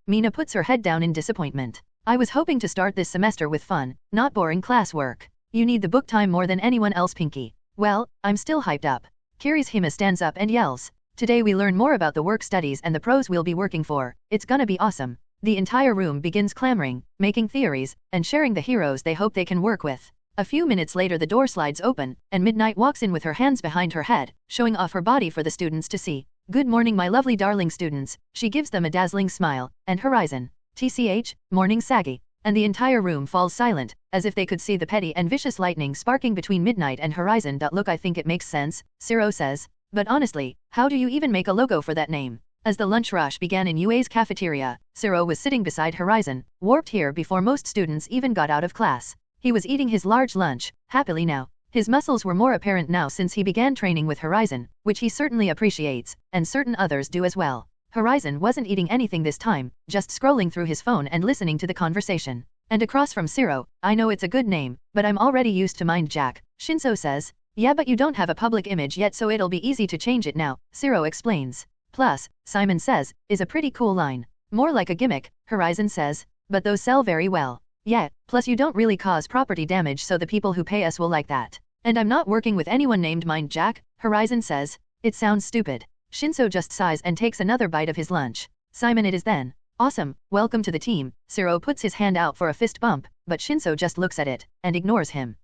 Mina puts her head down in disappointment. I was hoping to start this semester with fun, not boring classwork. You need the book time more than anyone else, Pinky. Well, I'm still hyped up. Kirishima stands up and yells. Today we learn more about the work studies and the pros we'll be working for. It's gonna be awesome. The entire room begins clamoring, making theories, and sharing the heroes they hope they can work with. A few minutes later the door slides open, and Midnight walks in with her hands behind her head, showing off her body for the students to see. Good morning, my lovely darling students. She gives them a dazzling smile, and Horizon. TCH, morning saggy. And the entire room falls silent, as if they could see the petty and vicious lightning sparking between Midnight and Horizon. Look, I think it makes sense, Siro says. But honestly, how do you even make a logo for that name? As the lunch rush began in UA's cafeteria, Siro was sitting beside Horizon, warped here before most students even got out of class. He was eating his large lunch, happily now. His muscles were more apparent now since he began training with Horizon, which he certainly appreciates, and certain others do as well. Horizon wasn't eating anything this time, just scrolling through his phone and listening to the conversation. And across from Siro, I know it's a good name, but I'm already used to Mind Jack, Shinso says. Yeah, but you don't have a public image yet, so it'll be easy to change it now, Siro explains. Plus, Simon says, is a pretty cool line. More like a gimmick, Horizon says, but those sell very well. Yeah, plus you don't really cause property damage, so the people who pay us will like that. And I'm not working with anyone named Mind Jack, Horizon says. It sounds stupid. Shinso just sighs and takes another bite of his lunch. Simon it is then. Awesome, welcome to the team. Siro puts his hand out for a fist bump, but Shinso just looks at it, and ignores him.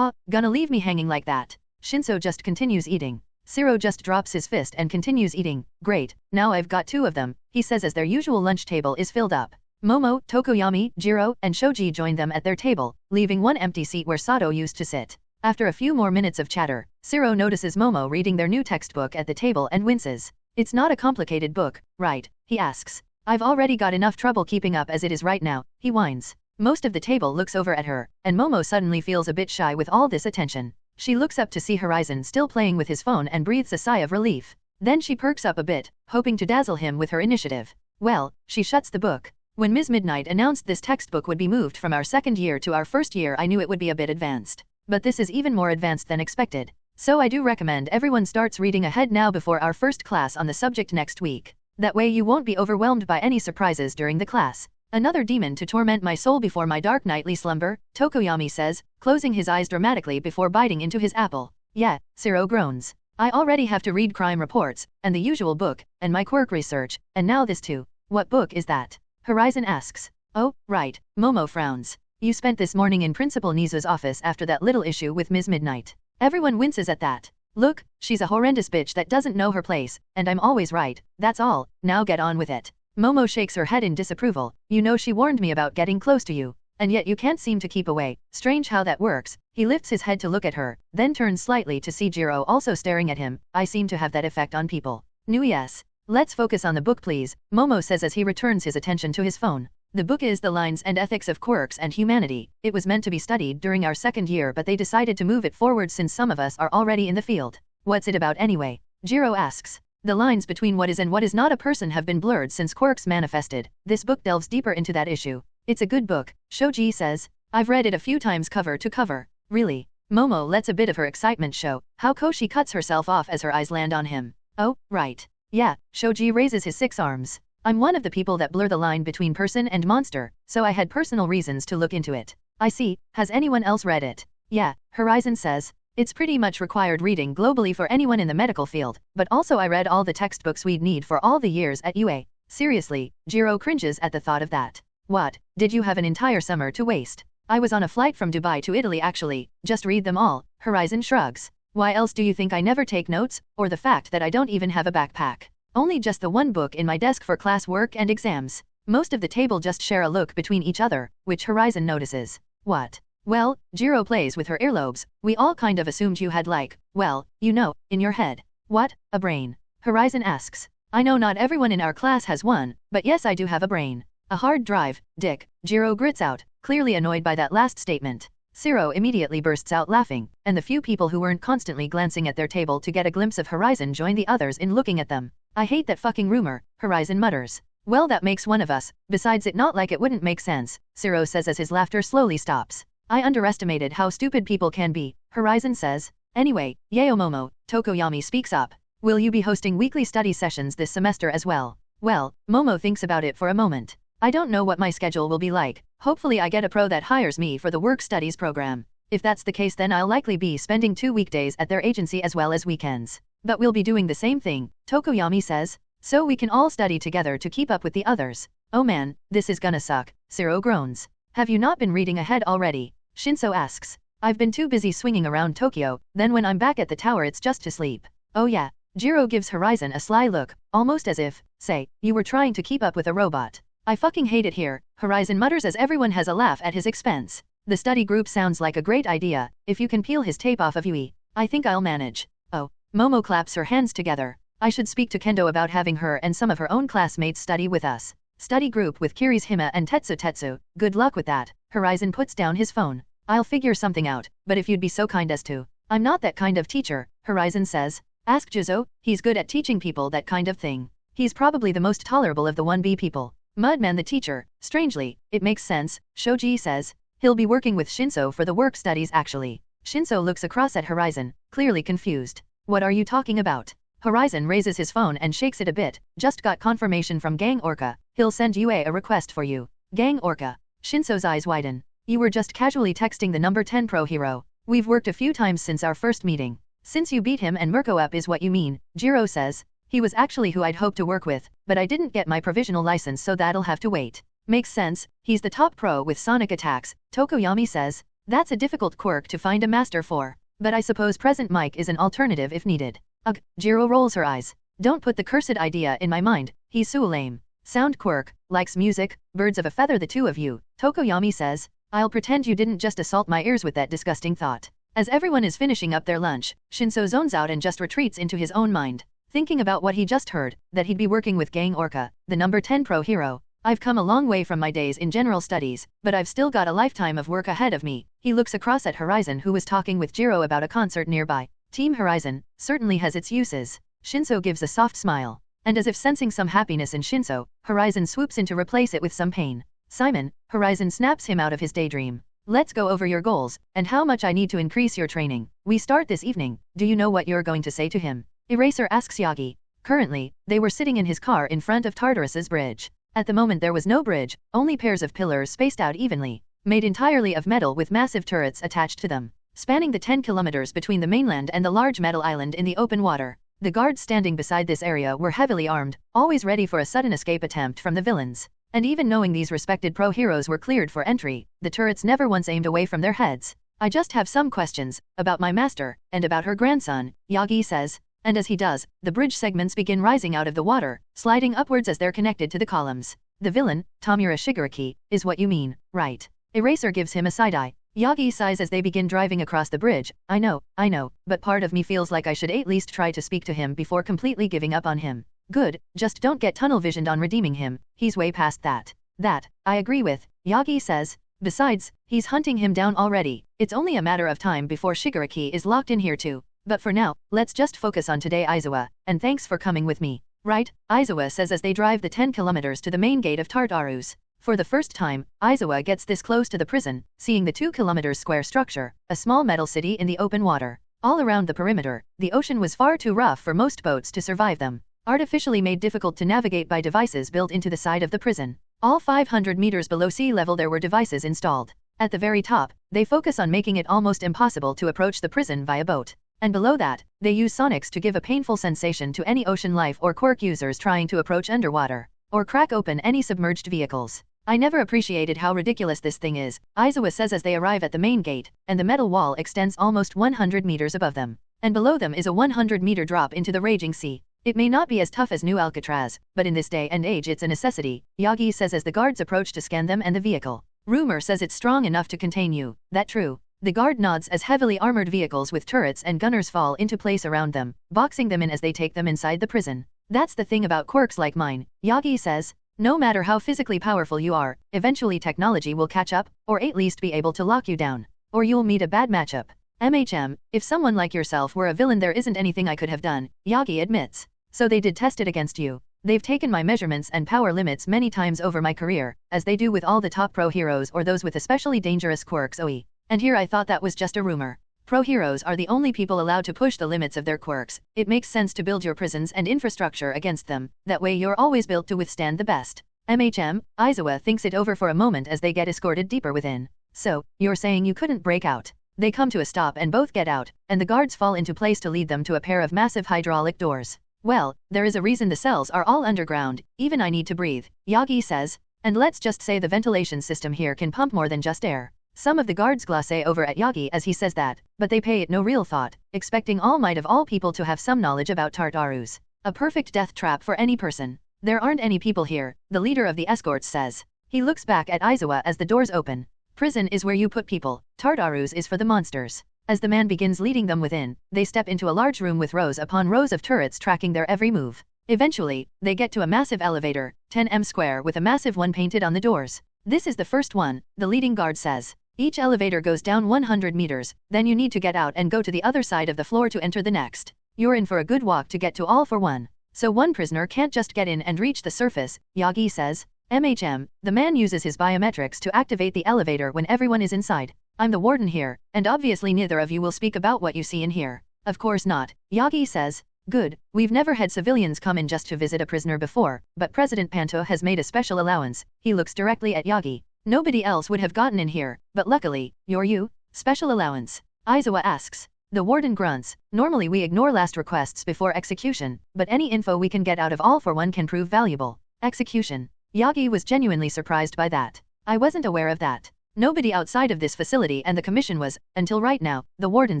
Gonna leave me hanging like that. Shinso just continues eating. Siro just drops his fist and continues eating. Great, now I've got 2 of them, he says as their usual lunch table is filled up. Momo, Tokoyami, Jiro, and Shoji join them at their table, leaving one empty seat where Sato used to sit. After a few more minutes of chatter, Siro notices Momo reading their new textbook at the table and winces. It's not a complicated book, right? He asks. I've already got enough trouble keeping up as it is right now, he whines. Most of the table looks over at her, and Momo suddenly feels a bit shy with all this attention. She looks up to see Horizon still playing with his phone and breathes a sigh of relief. Then she perks up a bit, hoping to dazzle him with her initiative. Well, she shuts the book. When Ms. Midnight announced this textbook would be moved from our second year to our first year, I knew it would be a bit advanced. But this is even more advanced than expected. So I do recommend everyone starts reading ahead now before our first class on the subject next week. That way you won't be overwhelmed by any surprises during the class. Another demon to torment my soul before my dark nightly slumber, Tokoyami says, closing his eyes dramatically before biting into his apple. Yeah, Siro groans. I already have to read crime reports, and the usual book, and my quirk research, and now this too. What book is that? Horizon asks. Oh, right, Momo frowns. You spent this morning in Principal Nizu's office after that little issue with Ms. Midnight. Everyone winces at that. Look, she's a horrendous bitch that doesn't know her place, and I'm always right, that's all, now get on with it. Momo shakes her head in disapproval. You know she warned me about getting close to you, and yet you can't seem to keep away. Strange how that works. He lifts his head to look at her, then turns slightly to see Jiro also staring at him. I seem to have that effect on people. No, yes. Let's focus on the book please, Momo says as he returns his attention to his phone. The book is The Lines and Ethics of Quirks and Humanity. It was meant to be studied during our second year, but they decided to move it forward since some of us are already in the field. What's it about anyway? Jiro asks. The lines between what is and what is not a person have been blurred since quirks manifested. This book delves deeper into that issue. It's a good book, Shoji says. I've read it a few times cover to cover. Really? Momo lets a bit of her excitement show. How Koshi cuts herself off as her eyes land on him. Oh, right. Yeah, Shoji raises his 6 arms. I'm one of the people that blur the line between person and monster, so I had personal reasons to look into it. I see. Has anyone else read it? Yeah, Horizon says. It's pretty much required reading globally for anyone in the medical field, but also I read all the textbooks we'd need for all the years at UA. Seriously, Jiro cringes at the thought of that. What, did you have an entire summer to waste? I was on a flight from Dubai to Italy actually, just read them all, Horizon shrugs. Why else do you think I never take notes, or the fact that I don't even have a backpack? Only just the one book in my desk for class work and exams. Most of the table just share a look between each other, which Horizon notices. What? Well, Jiro plays with her earlobes. We all kind of assumed you had like, well, you know, in your head. What? A brain? Horizon asks. I know not everyone in our class has one, but yes I do have a brain. A hard drive, Dick, Jiro grits out, clearly annoyed by that last statement. Zero immediately bursts out laughing, and the few people who weren't constantly glancing at their table to get a glimpse of Horizon join the others in looking at them. I hate that fucking rumor, Horizon mutters. Well that makes one of us, besides it not like it wouldn't make sense, Zero says as his laughter slowly stops. I underestimated how stupid people can be, Horizon says. Anyway, Momo, Tokoyami speaks up. Will you be hosting weekly study sessions this semester as well? Well, Momo thinks about it for a moment. I don't know what my schedule will be like. Hopefully I get a pro that hires me for the work studies program. If that's the case then I'll likely be spending 2 weekdays at their agency as well as weekends. But we'll be doing the same thing, Tokoyami says. So we can all study together to keep up with the others. Oh man, this is gonna suck, Zero groans. Have you not been reading ahead already? Shinso asks. I've been too busy swinging around Tokyo, then when I'm back at the tower it's just to sleep. Oh yeah. Jiro gives Horizon a sly look, almost as if, say, you were trying to keep up with a robot. I fucking hate it here, Horizon mutters as everyone has a laugh at his expense. The study group sounds like a great idea, if you can peel his tape off of Yui. I think I'll manage. Oh, Momo claps her hands together. I should speak to Kendo about having her and some of her own classmates study with us. Study group with Kiri's Hima and Tetsu, good luck with that. Horizon puts down his phone. I'll figure something out, but if you'd be so kind as to. I'm not that kind of teacher, Horizon says. Ask Juzo, he's good at teaching people that kind of thing. He's probably the most tolerable of the 1B people. Mudman the teacher, strangely, it makes sense, Shoji says. He'll be working with Shinso for the work studies actually. Shinso looks across at Horizon, clearly confused. What are you talking about? Horizon raises his phone and shakes it a bit. Just got confirmation from Gang Orca. He'll send you a request for you. Gang Orca. Shinso's eyes widen. You were just casually texting the number 10 pro hero. We've worked a few times since our first meeting. Since you beat him and Mirko up is what you mean, Jiro says. He was actually who I'd hoped to work with, but I didn't get my provisional license so that'll have to wait. Makes sense, he's the top pro with sonic attacks, Tokoyami says. That's a difficult quirk to find a master for. But I suppose Present Mike is an alternative if needed. Ugh, Jiro rolls her eyes. Don't put the cursed idea in my mind, he's so lame. Sound quirk, likes music, birds of a feather the two of you, Tokoyami says. I'll pretend you didn't just assault my ears with that disgusting thought. As everyone is finishing up their lunch, Shinso zones out and just retreats into his own mind. Thinking about what he just heard, that he'd be working with Gang Orca, the number 10 pro hero. I've come a long way from my days in general studies, but I've still got a lifetime of work ahead of me. He looks across at Horizon who was talking with Jiro about a concert nearby. Team Horizon certainly has its uses. Shinso gives a soft smile. And as if sensing some happiness in Shinso, Horizon swoops in to replace it with some pain. Simon, Horizon snaps him out of his daydream. Let's go over your goals, and how much I need to increase your training. We start this evening. Do you know what you're going to say to him? Eraser asks Yagi. Currently, they were sitting in his car in front of Tartarus's bridge. At the moment there was no bridge, only pairs of pillars spaced out evenly, made entirely of metal with massive turrets attached to them, spanning the 10 kilometers between the mainland and the large metal island in the open water. The guards standing beside this area were heavily armed, always ready for a sudden escape attempt from the villains. And even knowing these respected pro heroes were cleared for entry, the turrets never once aimed away from their heads. I just have some questions, about my master, and about her grandson, Yagi says. And as he does, the bridge segments begin rising out of the water, sliding upwards as they're connected to the columns. The villain, Tamura Shigaraki, is what you mean, right? Eraser gives him a side-eye. Yagi sighs as they begin driving across the bridge. I know, but part of me feels like I should at least try to speak to him before completely giving up on him. Good, just don't get tunnel-visioned on redeeming him, he's way past that. That, I agree with, Yagi says. Besides, he's hunting him down already. It's only a matter of time before Shigaraki is locked in here too. But for now, let's just focus on today Aizawa, and thanks for coming with me. Right, Aizawa says as they drive the 10 kilometers to the main gate of Tartarus. For the first time, Aizawa gets this close to the prison, seeing the 2 kilometers square structure, a small metal city in the open water. All around the perimeter, the ocean was far too rough for most boats to survive them. Artificially made difficult to navigate by devices built into the side of the prison. All 500 meters below sea level there were devices installed. At the very top, they focus on making it almost impossible to approach the prison via boat. And below that, they use sonics to give a painful sensation to any ocean life or quirk users trying to approach underwater, or crack open any submerged vehicles. I never appreciated how ridiculous this thing is, Aizawa says as they arrive at the main gate, and the metal wall extends almost 100 meters above them. And below them is a 100-meter drop into the raging sea. It may not be as tough as New Alcatraz, but in this day and age it's a necessity, Yagi says as the guards approach to scan them and the vehicle. Rumor says it's strong enough to contain you, that true? The guard nods as heavily armored vehicles with turrets and gunners fall into place around them, boxing them in as they take them inside the prison. That's the thing about quirks like mine, Yagi says. No matter how physically powerful you are, eventually technology will catch up, or at least be able to lock you down. Or you'll meet a bad matchup. If someone like yourself were a villain there isn't anything I could have done, Yagi admits. So they did test it against you. They've taken my measurements and power limits many times over my career, as they do with all the top pro heroes or those with especially dangerous quirks OE. And here I thought that was just a rumor. Pro heroes are the only people allowed to push the limits of their quirks. It makes sense to build your prisons and infrastructure against them, that way you're always built to withstand the best. Aizawa thinks it over for a moment as they get escorted deeper within. So, you're saying you couldn't break out? They come to a stop and both get out, and the guards fall into place to lead them to a pair of massive hydraulic doors. Well, there is a reason the cells are all underground, even I need to breathe, Yagi says. And let's just say the ventilation system here can pump more than just air. Some of the guards glace over at Yagi as he says that, but they pay it no real thought, expecting All Might of all people to have some knowledge about Tartarus. A perfect death trap for any person. There aren't any people here, the leader of the escorts says. He looks back at Aizawa as the doors open. Prison is where you put people, Tartarus is for the monsters. As the man begins leading them within, they step into a large room with rows upon rows of turrets tracking their every move. Eventually, they get to a massive elevator, 10m square with a massive one painted on the doors. This is the first one, the leading guard says. Each elevator goes down 100 meters, then you need to get out and go to the other side of the floor to enter the next. You're in for a good walk to get to all for one. So one prisoner can't just get in and reach the surface, Yagi says. The man uses his biometrics to activate the elevator when everyone is inside. I'm the warden here, and obviously neither of you will speak about what you see in here. Of course not, Yagi says. Good, we've never had civilians come in just to visit a prisoner before, but President Panto has made a special allowance. He looks directly at Yagi. Nobody else would have gotten in here, but luckily, you're you? Special allowance? Aizawa asks. The warden grunts. Normally we ignore last requests before execution, but any info we can get out of All for One can prove valuable. Execution. Yagi was genuinely surprised by that. I wasn't aware of that. Nobody outside of this facility and the commission was, until right now, the warden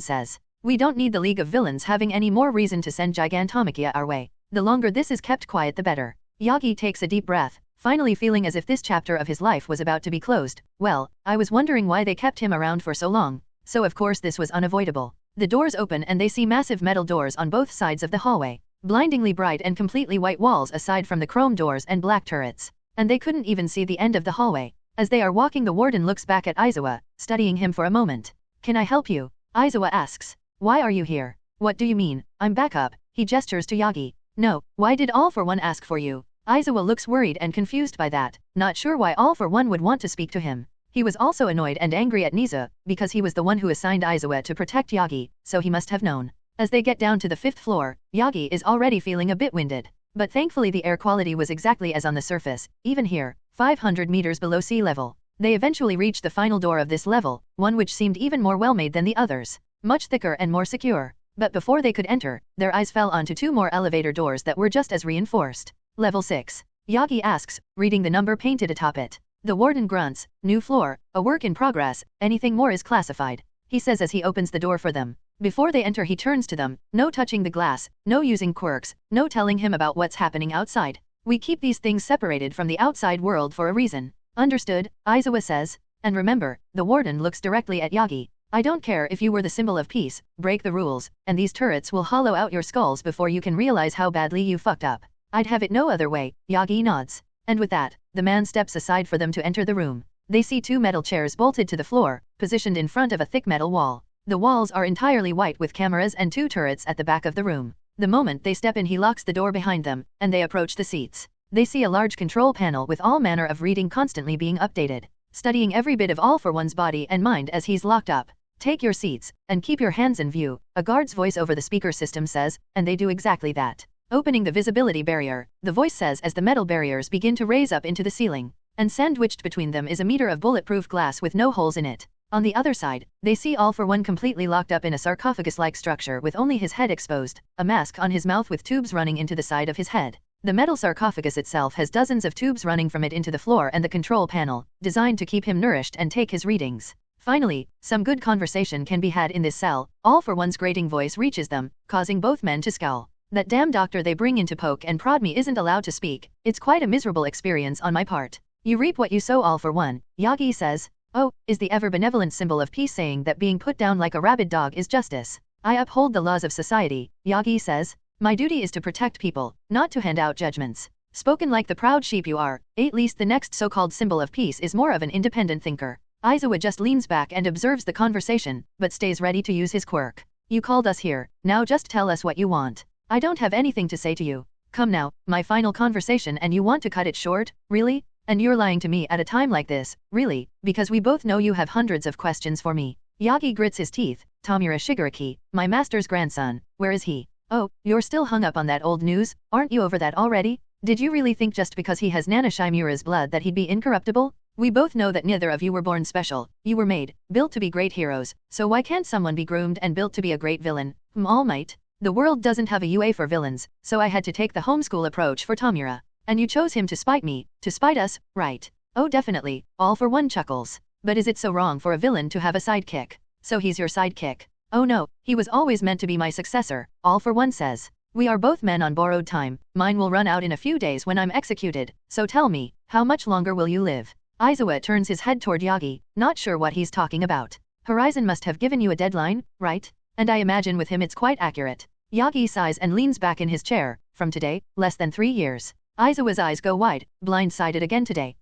says. We don't need the League of Villains having any more reason to send Gigantomachia our way. The longer this is kept quiet the better. Yagi takes a deep breath, finally feeling as if this chapter of his life was about to be closed. Well, I was wondering why they kept him around for so long. So of course this was unavoidable. The doors open and they see massive metal doors on both sides of the hallway. Blindingly bright and completely white walls aside from the chrome doors and black turrets. And they couldn't even see the end of the hallway. As they are walking the warden looks back at Aizawa, studying him for a moment. Can I help you? Aizawa asks. Why are you here? What do you mean? I'm back up, he gestures to Yagi. No, why did All for One ask for you? Aizawa looks worried and confused by that, not sure why All for One would want to speak to him. He was also annoyed and angry at Nizu, because he was the one who assigned Aizawa to protect Yagi, so he must have known. As they get down to the 5th floor, Yagi is already feeling a bit winded. But thankfully the air quality was exactly as on the surface, even here, 500 meters below sea level. They eventually reached the final door of this level, one which seemed even more well-made than the others. Much thicker and more secure. But before they could enter, their eyes fell onto 2 more elevator doors that were just as reinforced. Level 6. Yagi asks, reading the number painted atop it. The warden grunts. New floor, a work in progress, anything more is classified. He says as he opens the door for them. Before they enter he turns to them. No touching the glass, no using quirks, no telling him about what's happening outside. We keep these things separated from the outside world for a reason. Understood, Aizawa says. And remember, the warden looks directly at Yagi. I don't care if you were the symbol of peace, break the rules, and these turrets will hollow out your skulls before you can realize how badly you fucked up. I'd have it no other way, Yagi nods. And with that, the man steps aside for them to enter the room. They see 2 metal chairs bolted to the floor, positioned in front of a thick metal wall. The walls are entirely white with cameras and 2 turrets at the back of the room. The moment they step in he locks the door behind them, and they approach the seats. They see a large control panel with all manner of reading constantly being updated, studying every bit of All for One's body and mind as he's locked up. Take your seats, and keep your hands in view, a guard's voice over the speaker system says, and they do exactly that. Opening the visibility barrier, the voice says as the metal barriers begin to raise up into the ceiling, and sandwiched between them is a meter of bulletproof glass with no holes in it. On the other side, they see All for One completely locked up in a sarcophagus-like structure with only his head exposed, a mask on his mouth with tubes running into the side of his head. The metal sarcophagus itself has dozens of tubes running from it into the floor and the control panel, designed to keep him nourished and take his readings. Finally, some good conversation can be had in this cell. All for One's grating voice reaches them, causing both men to scowl. That damn doctor they bring in to poke and prod me isn't allowed to speak. It's quite a miserable experience on my part. You reap what you sow, All for One, Yagi says. Oh, is the ever-benevolent symbol of peace saying that being put down like a rabid dog is justice? I uphold the laws of society, Yagi says. My duty is to protect people, not to hand out judgments. Spoken like the proud sheep you are, at least the next so-called symbol of peace is more of an independent thinker. Aizawa just leans back and observes the conversation, but stays ready to use his quirk. You called us here, now just tell us what you want. I don't have anything to say to you. Come now, my final conversation and you want to cut it short, really? And you're lying to me at a time like this, really, because we both know you have hundreds of questions for me. Yagi grits his teeth. Tamura Shigaraki, my master's grandson, where is he? Oh, you're still hung up on that old news, aren't you over that already? Did you really think just because he has Nana Shimura's blood that he'd be incorruptible? We both know that neither of you were born special. You were made, built to be great heroes, so why can't someone be groomed and built to be a great villain? All Might. The world doesn't have a UA for villains, so I had to take the homeschool approach for Tamura. And you chose him to spite me, to spite us, right? Oh definitely, All for One chuckles. But is it so wrong for a villain to have a sidekick? So he's your sidekick? Oh no, he was always meant to be my successor, All for One says. We are both men on borrowed time, mine will run out in a few days when I'm executed, so tell me, how much longer will you live? Aizawa turns his head toward Yagi, not sure what he's talking about. Horizon must have given you a deadline, right? And I imagine with him it's quite accurate. Yagi sighs and leans back in his chair. From today, less than 3 years. Aizawa's eyes go wide, blindsided again today.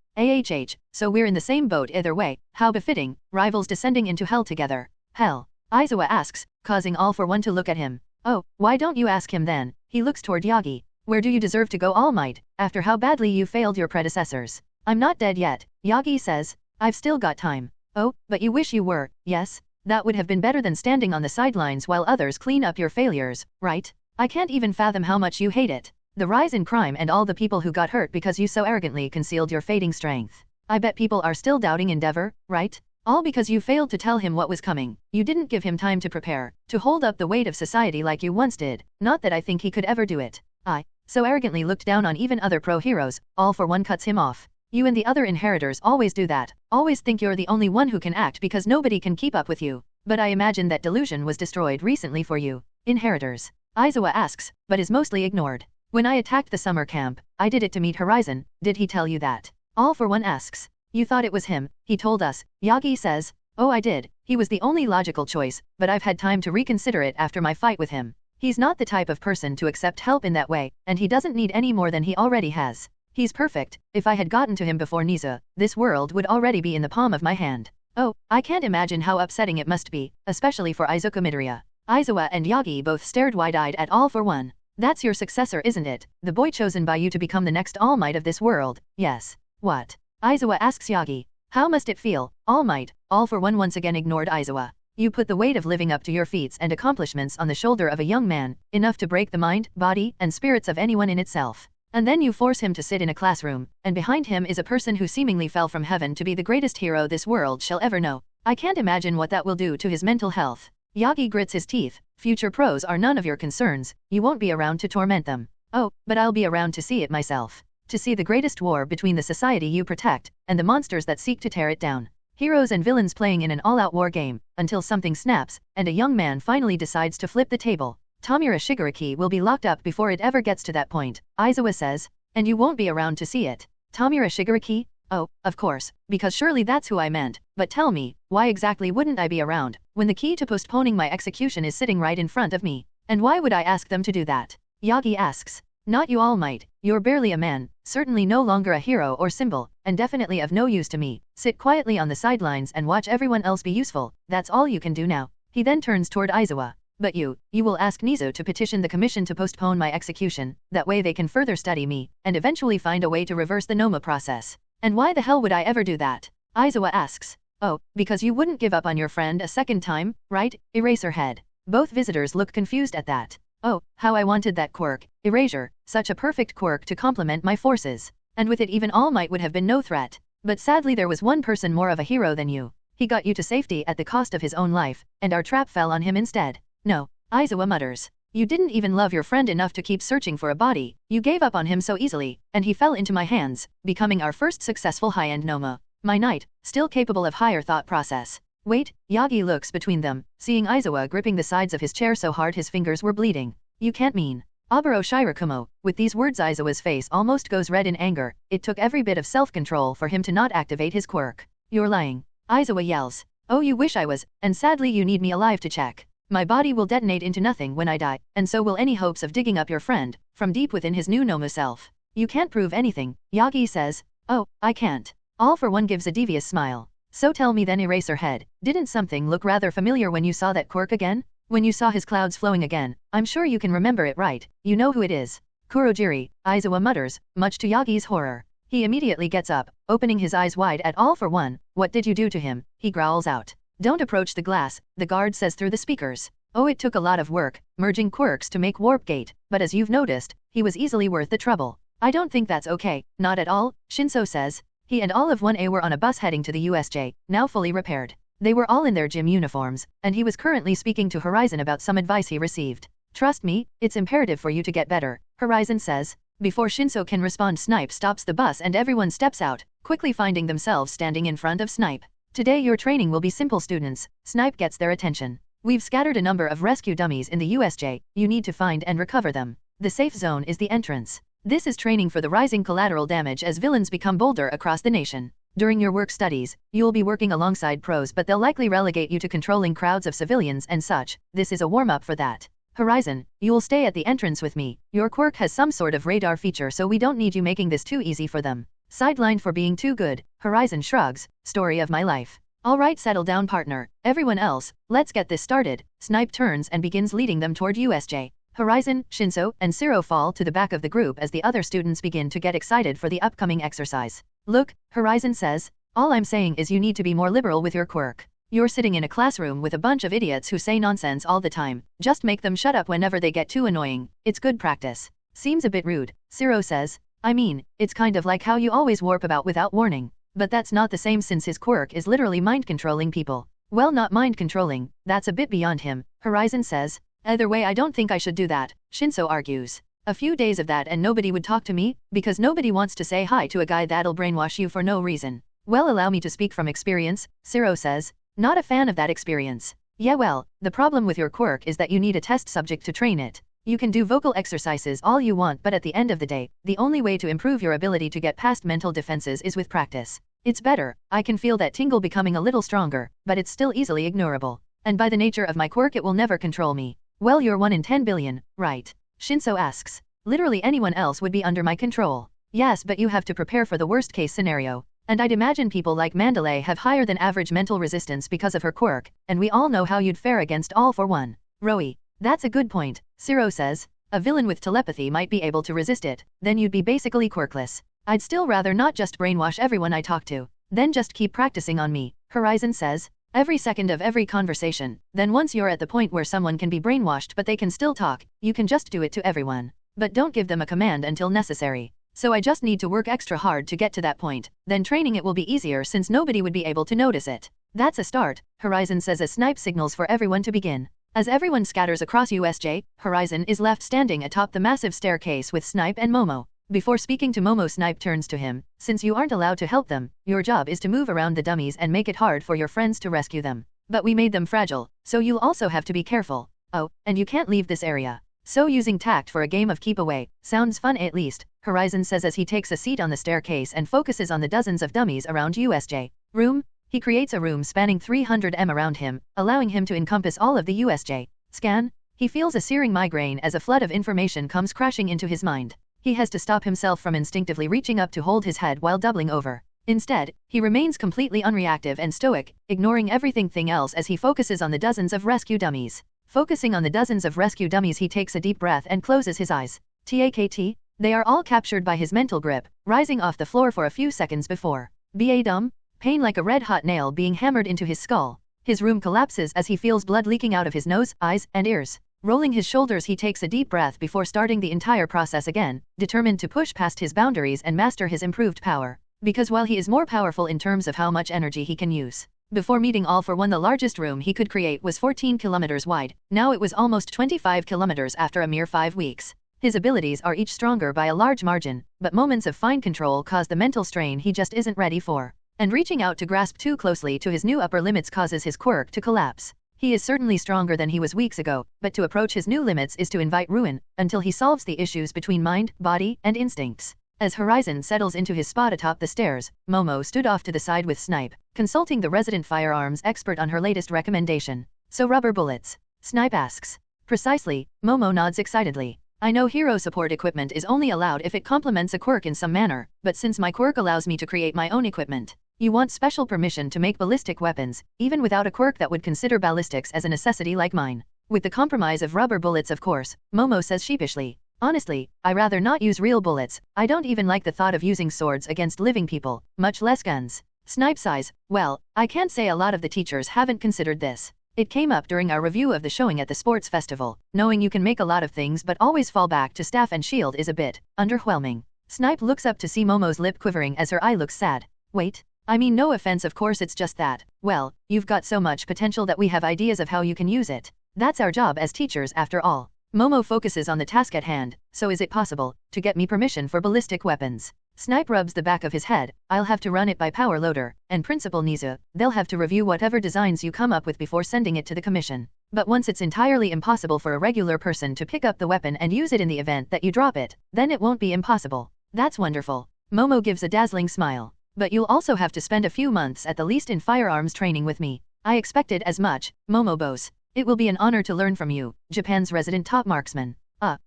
So we're in the same boat either way, how befitting, rivals descending into hell together. Hell? Aizawa asks, causing All for One to look at him. Oh, why don't you ask him then? He looks toward Yagi. Where do you deserve to go, All Might, after how badly you failed your predecessors? I'm not dead yet, Yagi says. I've still got time. Oh, but you wish you were, yes? That would have been better than standing on the sidelines while others clean up your failures, right? I can't even fathom how much you hate it. The rise in crime and all the people who got hurt because you so arrogantly concealed your fading strength. I bet people are still doubting endeavor, right? All because you failed to tell him what was coming. You didn't give him time to prepare, to hold up the weight of society like you once did. Not that I think he could ever do it. I so arrogantly looked down on even other pro-heroes. All for One cuts him off. You and the other inheritors always do that. Always think you're the only one who can act because nobody can keep up with you. But I imagine that delusion was destroyed recently for you. Inheritors? Aizawa asks, but is mostly ignored. When I attacked the summer camp, I did it to meet Horizon. Did he tell you that? All for One asks. You thought it was him, he told us. Yagi says. Oh, I did. He was the only logical choice, but I've had time to reconsider it after my fight with him. He's not the type of person to accept help in that way, and he doesn't need any more than he already has. He's perfect. If I had gotten to him before Nizu, this world would already be in the palm of my hand. Oh, I can't imagine how upsetting it must be, especially for Izuku Midoriya. Aizawa and Yagi both stared wide-eyed at All for One. That's your successor, isn't it? The boy chosen by you to become the next All Might of this world. Yes. What? Aizawa asks Yagi. How must it feel, All Might? All for One once again ignored Aizawa. You put the weight of living up to your feats and accomplishments on the shoulder of a young man, enough to break the mind, body, and spirits of anyone in itself. And then you force him to sit in a classroom, and behind him is a person who seemingly fell from heaven to be the greatest hero this world shall ever know. I can't imagine what that will do to his mental health. Yagi grits his teeth. Future pros are none of your concerns. You won't be around to torment them. Oh, but I'll be around to see it myself. To see the greatest war between the society you protect, and the monsters that seek to tear it down. Heroes and villains playing in an all-out war game, until something snaps, and a young man finally decides to flip the table. Tamura Shigaraki will be locked up before it ever gets to that point, Aizawa says. And you won't be around to see it. Tamura Shigaraki? Oh, of course, because surely that's who I meant. But tell me, why exactly wouldn't I be around, when the key to postponing my execution is sitting right in front of me? And why would I ask them to do that? Yagi asks. Not you, All Might. You're barely a man, certainly no longer a hero or symbol, and definitely of no use to me. Sit quietly on the sidelines and watch everyone else be useful. That's all you can do now. He then turns toward Aizawa. But you will ask Nizu to petition the commission to postpone my execution, that way they can further study me, and eventually find a way to reverse the Nomu process. And why the hell would I ever do that? Aizawa asks. Oh, because you wouldn't give up on your friend a second time, right? Eraserhead. Both visitors look confused at that. Oh, how I wanted that quirk, Erasure, such a perfect quirk to complement my forces. And with it even All Might would have been no threat. But sadly there was one person more of a hero than you. He got you to safety at the cost of his own life, and our trap fell on him instead. No, Aizawa mutters. You didn't even love your friend enough to keep searching for a body. You gave up on him so easily, and he fell into my hands, becoming our first successful high-end Nomu. My knight, still capable of higher thought process. Wait, Yagi looks between them, seeing Aizawa gripping the sides of his chair so hard his fingers were bleeding. You can't mean. Aburo Shirakumo. With these words Aizawa's face almost goes red in anger. It took every bit of self-control for him to not activate his quirk. You're lying. Aizawa yells. Oh, you wish I was, and sadly you need me alive to check. My body will detonate into nothing when I die, and so will any hopes of digging up your friend, from deep within his new Nomu self. You can't prove anything, Yagi says. Oh, I can't. All for one gives a devious smile. So tell me then, Eraserhead, didn't something look rather familiar when you saw that quirk again? When you saw his clouds flowing again, I'm sure you can remember it, right? You know who it is. Kurojiri, Aizawa mutters, much to Yagi's horror. He immediately gets up, opening his eyes wide at All for One. What did you do to him? He growls out. Don't approach the glass, the guard says through the speakers. Oh, it took a lot of work, merging quirks to make Warp Gate, but as you've noticed, he was easily worth the trouble. I don't think that's okay, not at all, Shinso says. He and all of 1A were on a bus heading to the USJ, now fully repaired. They were all in their gym uniforms, and he was currently speaking to Horizon about some advice he received. Trust me, it's imperative for you to get better, Horizon says. Before Shinso can respond, Snipe stops the bus and everyone steps out, quickly finding themselves standing in front of Snipe. Today your training will be simple, students. Snipe gets their attention. We've scattered a number of rescue dummies in the USJ, you need to find and recover them. The safe zone is the entrance. This is training for the rising collateral damage as villains become bolder across the nation. During your work studies, you'll be working alongside pros, but they'll likely relegate you to controlling crowds of civilians and such. This is a warm-up for that. Horizon, you'll stay at the entrance with me. Your quirk has some sort of radar feature, so we don't need you making this too easy for them. Sidelined for being too good, Horizon shrugs. Story of my life. Alright, settle down, partner. Everyone else, let's get this started. Snipe turns and begins leading them toward USJ. Horizon, Shinso, and Siro fall to the back of the group as the other students begin to get excited for the upcoming exercise. Look, Horizon says, all I'm saying is you need to be more liberal with your quirk. You're sitting in a classroom with a bunch of idiots who say nonsense all the time. Just make them shut up whenever they get too annoying. It's good practice. Seems a bit rude, Siro says. I mean, it's kind of like how you always warp about without warning. But that's not the same since his quirk is literally mind-controlling people. Well, not mind-controlling, that's a bit beyond him, Horizon says. Either way, I don't think I should do that, Shinso argues. A few days of that and nobody would talk to me, because nobody wants to say hi to a guy that'll brainwash you for no reason. Well, allow me to speak from experience, Siro says. Not a fan of that experience. Yeah, well, the problem with your quirk is that you need a test subject to train it. You can do vocal exercises all you want, but at the end of the day, the only way to improve your ability to get past mental defenses is with practice. It's better, I can feel that tingle becoming a little stronger, but it's still easily ignorable. And by the nature of my quirk, it will never control me. Well, you're 1 in 10 billion, right? Shinso asks. Literally anyone else would be under my control. Yes, but you have to prepare for the worst case scenario. And I'd imagine people like Mandalay have higher than average mental resistance because of her quirk, and we all know how you'd fare against All for One. Rowie. That's a good point, Siro says. A villain with telepathy might be able to resist it, then you'd be basically quirkless. I'd still rather not just brainwash everyone I talk to. Then just keep practicing on me, Horizon says. Every second of every conversation. Then once you're at the point where someone can be brainwashed but they can still talk, you can just do it to everyone. But don't give them a command until necessary. So I just need to work extra hard to get to that point. Then training it will be easier since nobody would be able to notice it. That's a start, Horizon says as Snipe signals for everyone to begin. As everyone scatters across USJ, Horizon is left standing atop the massive staircase with Snipe and Momo. Before speaking to Momo, Snipe turns to him. Since you aren't allowed to help them, your job is to move around the dummies and make it hard for your friends to rescue them. But we made them fragile, so you'll also have to be careful. Oh, and you can't leave this area. So using tact for a game of keep away, sounds fun at least, Horizon says as he takes a seat on the staircase and focuses on the dozens of dummies around USJ. Room? He creates a room spanning 300 m around him, allowing him to encompass all of the USJ. Scan? He feels a searing migraine as a flood of information comes crashing into his mind. He has to stop himself from instinctively reaching up to hold his head while doubling over. Instead, he remains completely unreactive and stoic, ignoring everything else as he focuses on the dozens of rescue dummies. Focusing on the dozens of rescue dummies, he takes a deep breath and closes his eyes. TAKT? They are all captured by his mental grip, rising off the floor for a few seconds before. BA dumb? Pain like a red-hot nail being hammered into his skull. His room collapses as he feels blood leaking out of his nose, eyes, and ears. Rolling his shoulders, he takes a deep breath before starting the entire process again, determined to push past his boundaries and master his improved power. Because while he is more powerful in terms of how much energy he can use, Before meeting all for one, the largest room he could create was 14 kilometers wide. Now it was almost 25 kilometers after a mere 5 weeks. His abilities are each stronger by a large margin, but moments of fine control cause the mental strain he just isn't ready for. And reaching out to grasp too closely to his new upper limits causes his quirk to collapse. He is certainly stronger than he was weeks ago, but to approach his new limits is to invite ruin, until he solves the issues between mind, body, and instincts. As Horizon settles into his spot atop the stairs, Momo stood off to the side with Snipe, consulting the resident firearms expert on her latest recommendation. So rubber bullets? Snipe asks. Precisely, Momo nods excitedly. I know hero support equipment is only allowed if it complements a quirk in some manner, but since my quirk allows me to create my own equipment, you want special permission to make ballistic weapons, even without a quirk that would consider ballistics as a necessity like mine. With the compromise of rubber bullets, of course, Momo says sheepishly. Honestly, I rather not use real bullets. I don't even like the thought of using swords against living people, much less guns. Snipe sighs. Well, I can't say a lot of the teachers haven't considered this. It came up during our review of the showing at the sports festival. Knowing you can make a lot of things but always fall back to staff and shield is a bit underwhelming. Snipe looks up to see Momo's lip quivering as her eye looks sad. Wait. I mean, no offense, of course, it's just that, well, you've got so much potential that we have ideas of how you can use it. That's our job as teachers after all. Momo focuses on the task at hand. So is it possible to get me permission for ballistic weapons? Snipe rubs the back of his head. I'll have to run it by Power Loader, and Principal Nizu, they'll have to review whatever designs you come up with before sending it to the commission. But once it's entirely impossible for a regular person to pick up the weapon and use it in the event that you drop it, then it won't be impossible. That's wonderful. Momo gives a dazzling smile. But you'll also have to spend a few months at the least in firearms training with me. I expected as much, Momo bows. It will be an honor to learn from you, Japan's resident top marksman.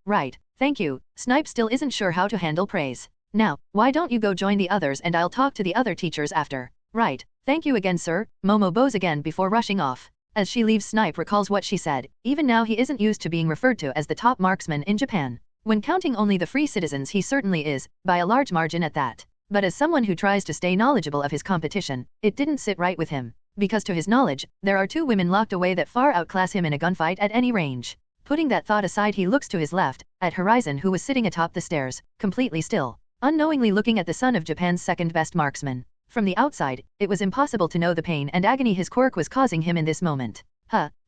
Right, thank you. Snipe still isn't sure how to handle praise. Now, why don't you go join the others and I'll talk to the other teachers after. Right, thank you again, sir. Momo bows again before rushing off. As she leaves, Snipe recalls what she said. Even now he isn't used to being referred to as the top marksman in Japan. When counting only the free citizens, he certainly is, by a large margin at that. But as someone who tries to stay knowledgeable of his competition, it didn't sit right with him. Because to his knowledge, there are 2 women locked away that far outclass him in a gunfight at any range. Putting that thought aside, he looks to his left, at Horizon, who was sitting atop the stairs, completely still, unknowingly looking at the son of Japan's second-best marksman. From the outside, it was impossible to know the pain and agony his quirk was causing him in this moment.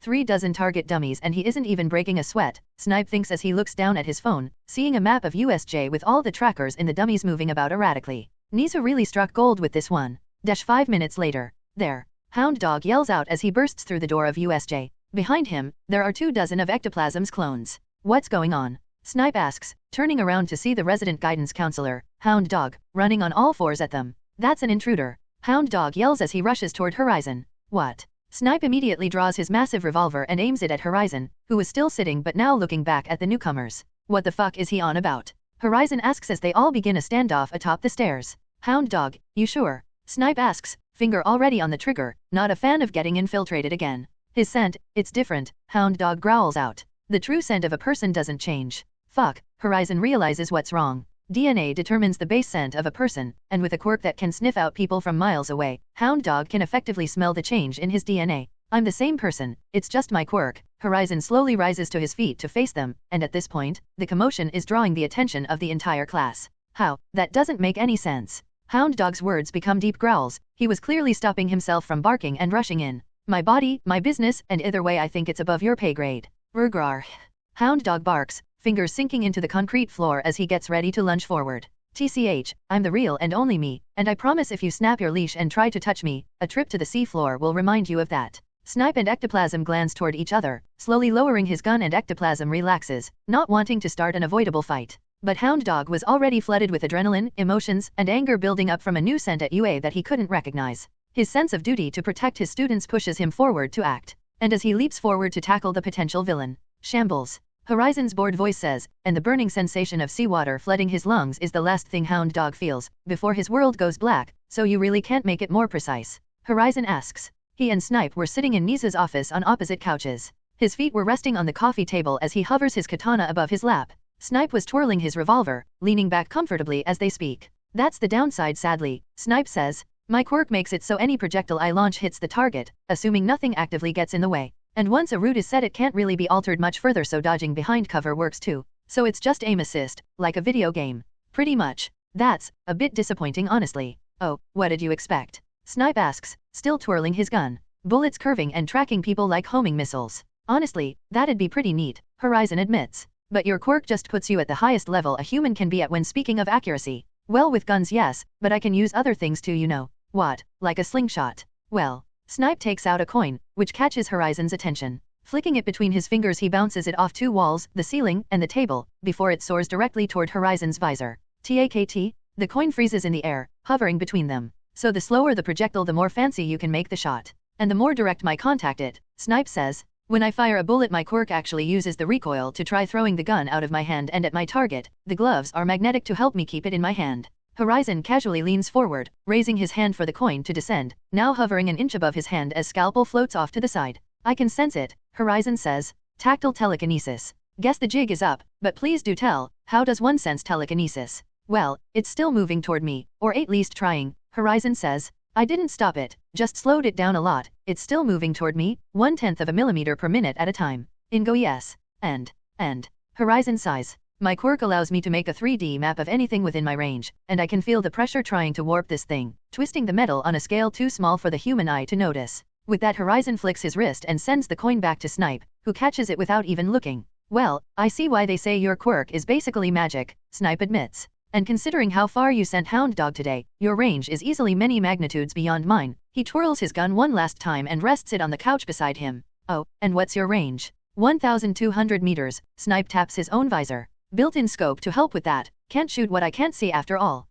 3 dozen target dummies and he isn't even breaking a sweat, Snipe thinks as he looks down at his phone, seeing a map of USJ with all the trackers in the dummies moving about erratically. Nisu really struck gold with this one. 5 minutes later. There. Hound Dog yells out as he bursts through the door of USJ. Behind him, there are 2 dozen of Ectoplasm's clones. What's going on? Snipe asks, turning around to see the resident guidance counselor, Hound Dog, running on all 4s at them. That's an intruder. Hound Dog yells as he rushes toward Horizon. What? Snipe immediately draws his massive revolver and aims it at Horizon, who was still sitting but now looking back at the newcomers. What the fuck is he on about? Horizon asks as they all begin a standoff atop the stairs. Hound Dog, you sure? Snipe asks, finger already on the trigger, not a fan of getting infiltrated again. His scent, it's different, Hound Dog growls out. The true scent of a person doesn't change. Fuck, Horizon realizes what's wrong. DNA determines the base scent of a person, and with a quirk that can sniff out people from miles away, Hound Dog can effectively smell the change in his DNA. I'm the same person, it's just my quirk. Horizon slowly rises to his feet to face them, and at this point, the commotion is drawing the attention of the entire class. How? That doesn't make any sense. Hound Dog's words become deep growls. He was clearly stopping himself from barking and rushing in. My body, my business, and either way I think it's above your pay grade. Rugrar. Hound Dog barks, fingers sinking into the concrete floor as he gets ready to lunge forward. TCH, I'm the real and only me, and I promise if you snap your leash and try to touch me, a trip to the sea floor will remind you of that. Snipe and Ectoplasm glance toward each other, slowly lowering his gun, and Ectoplasm relaxes, not wanting to start an avoidable fight. But Hound Dog was already flooded with adrenaline, emotions, and anger building up from a new scent at UA that he couldn't recognize. His sense of duty to protect his students pushes him forward to act. And as he leaps forward to tackle the potential villain, shambles. Horizon's bored voice says, and the burning sensation of seawater flooding his lungs is the last thing Hound Dog feels before his world goes black, so you really can't make it more precise. Horizon asks. He and Snipe were sitting in Nizu's office on opposite couches. His feet were resting on the coffee table as he hovers his katana above his lap. Snipe was twirling his revolver, leaning back comfortably as they speak. That's the downside, sadly, Snipe says. My quirk makes it so any projectile I launch hits the target, assuming nothing actively gets in the way. And once a route is set, it can't really be altered much further, so dodging behind cover works too. So it's just aim assist, like a video game. Pretty much. That's a bit disappointing, honestly. Oh, what did you expect? Snipe asks, still twirling his gun. Bullets curving and tracking people like homing missiles. Honestly, that'd be pretty neat, Horizon admits. But your quirk just puts you at the highest level a human can be at when speaking of accuracy. Well, with guns yes, but I can use other things too, you know. What, like a slingshot? Well, Snipe takes out a coin, which catches Horizon's attention. Flicking it between his fingers, he bounces it off two walls, the ceiling, and the table, before it soars directly toward Horizon's visor. TAKT? The coin freezes in the air, hovering between them. So the slower the projectile, the more fancy you can make the shot. And the more direct my contact it, Snipe says. When I fire a bullet, my quirk actually uses the recoil to try throwing the gun out of my hand and at my target. The gloves are magnetic to help me keep it in my hand. Horizon casually leans forward, raising his hand for the coin to descend, now hovering an inch above his hand as scalpel floats off to the side. I can sense it, Horizon says. Tactile telekinesis. Guess the jig is up, but please do tell, how does one sense telekinesis? Well, it's still moving toward me, or at least trying, Horizon says. I didn't stop it, just slowed it down a lot. It's still moving toward me, 1/10 of a millimeter per minute at a time. Ingo yes. And. Horizon sighs. My quirk allows me to make a 3D map of anything within my range, and I can feel the pressure trying to warp this thing, twisting the metal on a scale too small for the human eye to notice. With that, Horizon flicks his wrist and sends the coin back to Snipe, who catches it without even looking. Well, I see why they say your quirk is basically magic, Snipe admits. And considering how far you sent Hound Dog today, your range is easily many magnitudes beyond mine. He twirls his gun one last time and rests it on the couch beside him. Oh, and what's your range? 1,200 meters, Snipe taps his own visor. Built-in scope to help with that, can't shoot what I can't see after all.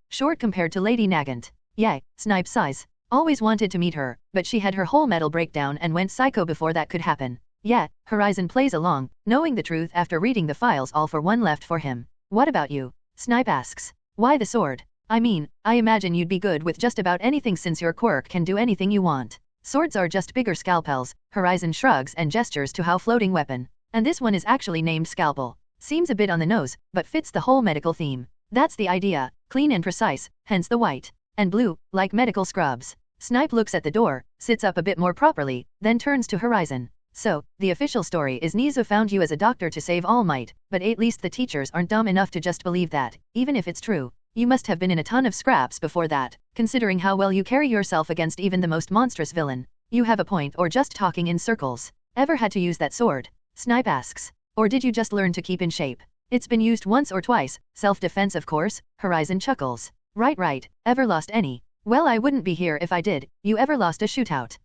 Short compared to Lady Nagant. Yay, Snipe sighs. Always wanted to meet her, but she had her whole metal breakdown and went psycho before that could happen. Yeah, Horizon plays along, knowing the truth after reading the files. All for one left for him. What about you? Snipe asks. Why the sword? I mean, I imagine you'd be good with just about anything since your quirk can do anything you want. Swords are just bigger scalpels, Horizon shrugs and gestures to how floating weapon. And this one is actually named Scalpel. Seems a bit on the nose, but fits the whole medical theme. That's the idea, clean and precise, hence the white. And blue, like medical scrubs. Snipe looks at the door, sits up a bit more properly, then turns to Horizon. So, the official story is Nizu found you as a doctor to save All Might, but at least the teachers aren't dumb enough to just believe that, even if it's true. You must have been in a ton of scraps before that, considering how well you carry yourself against even the most monstrous villain. You have a point, or just talking in circles. Ever had to use that sword? Snipe asks. Or did you just learn to keep in shape? It's been used once or twice, self-defense of course, Horizon chuckles. Right, ever lost any? Well, I wouldn't be here if I did. You ever lost a shootout?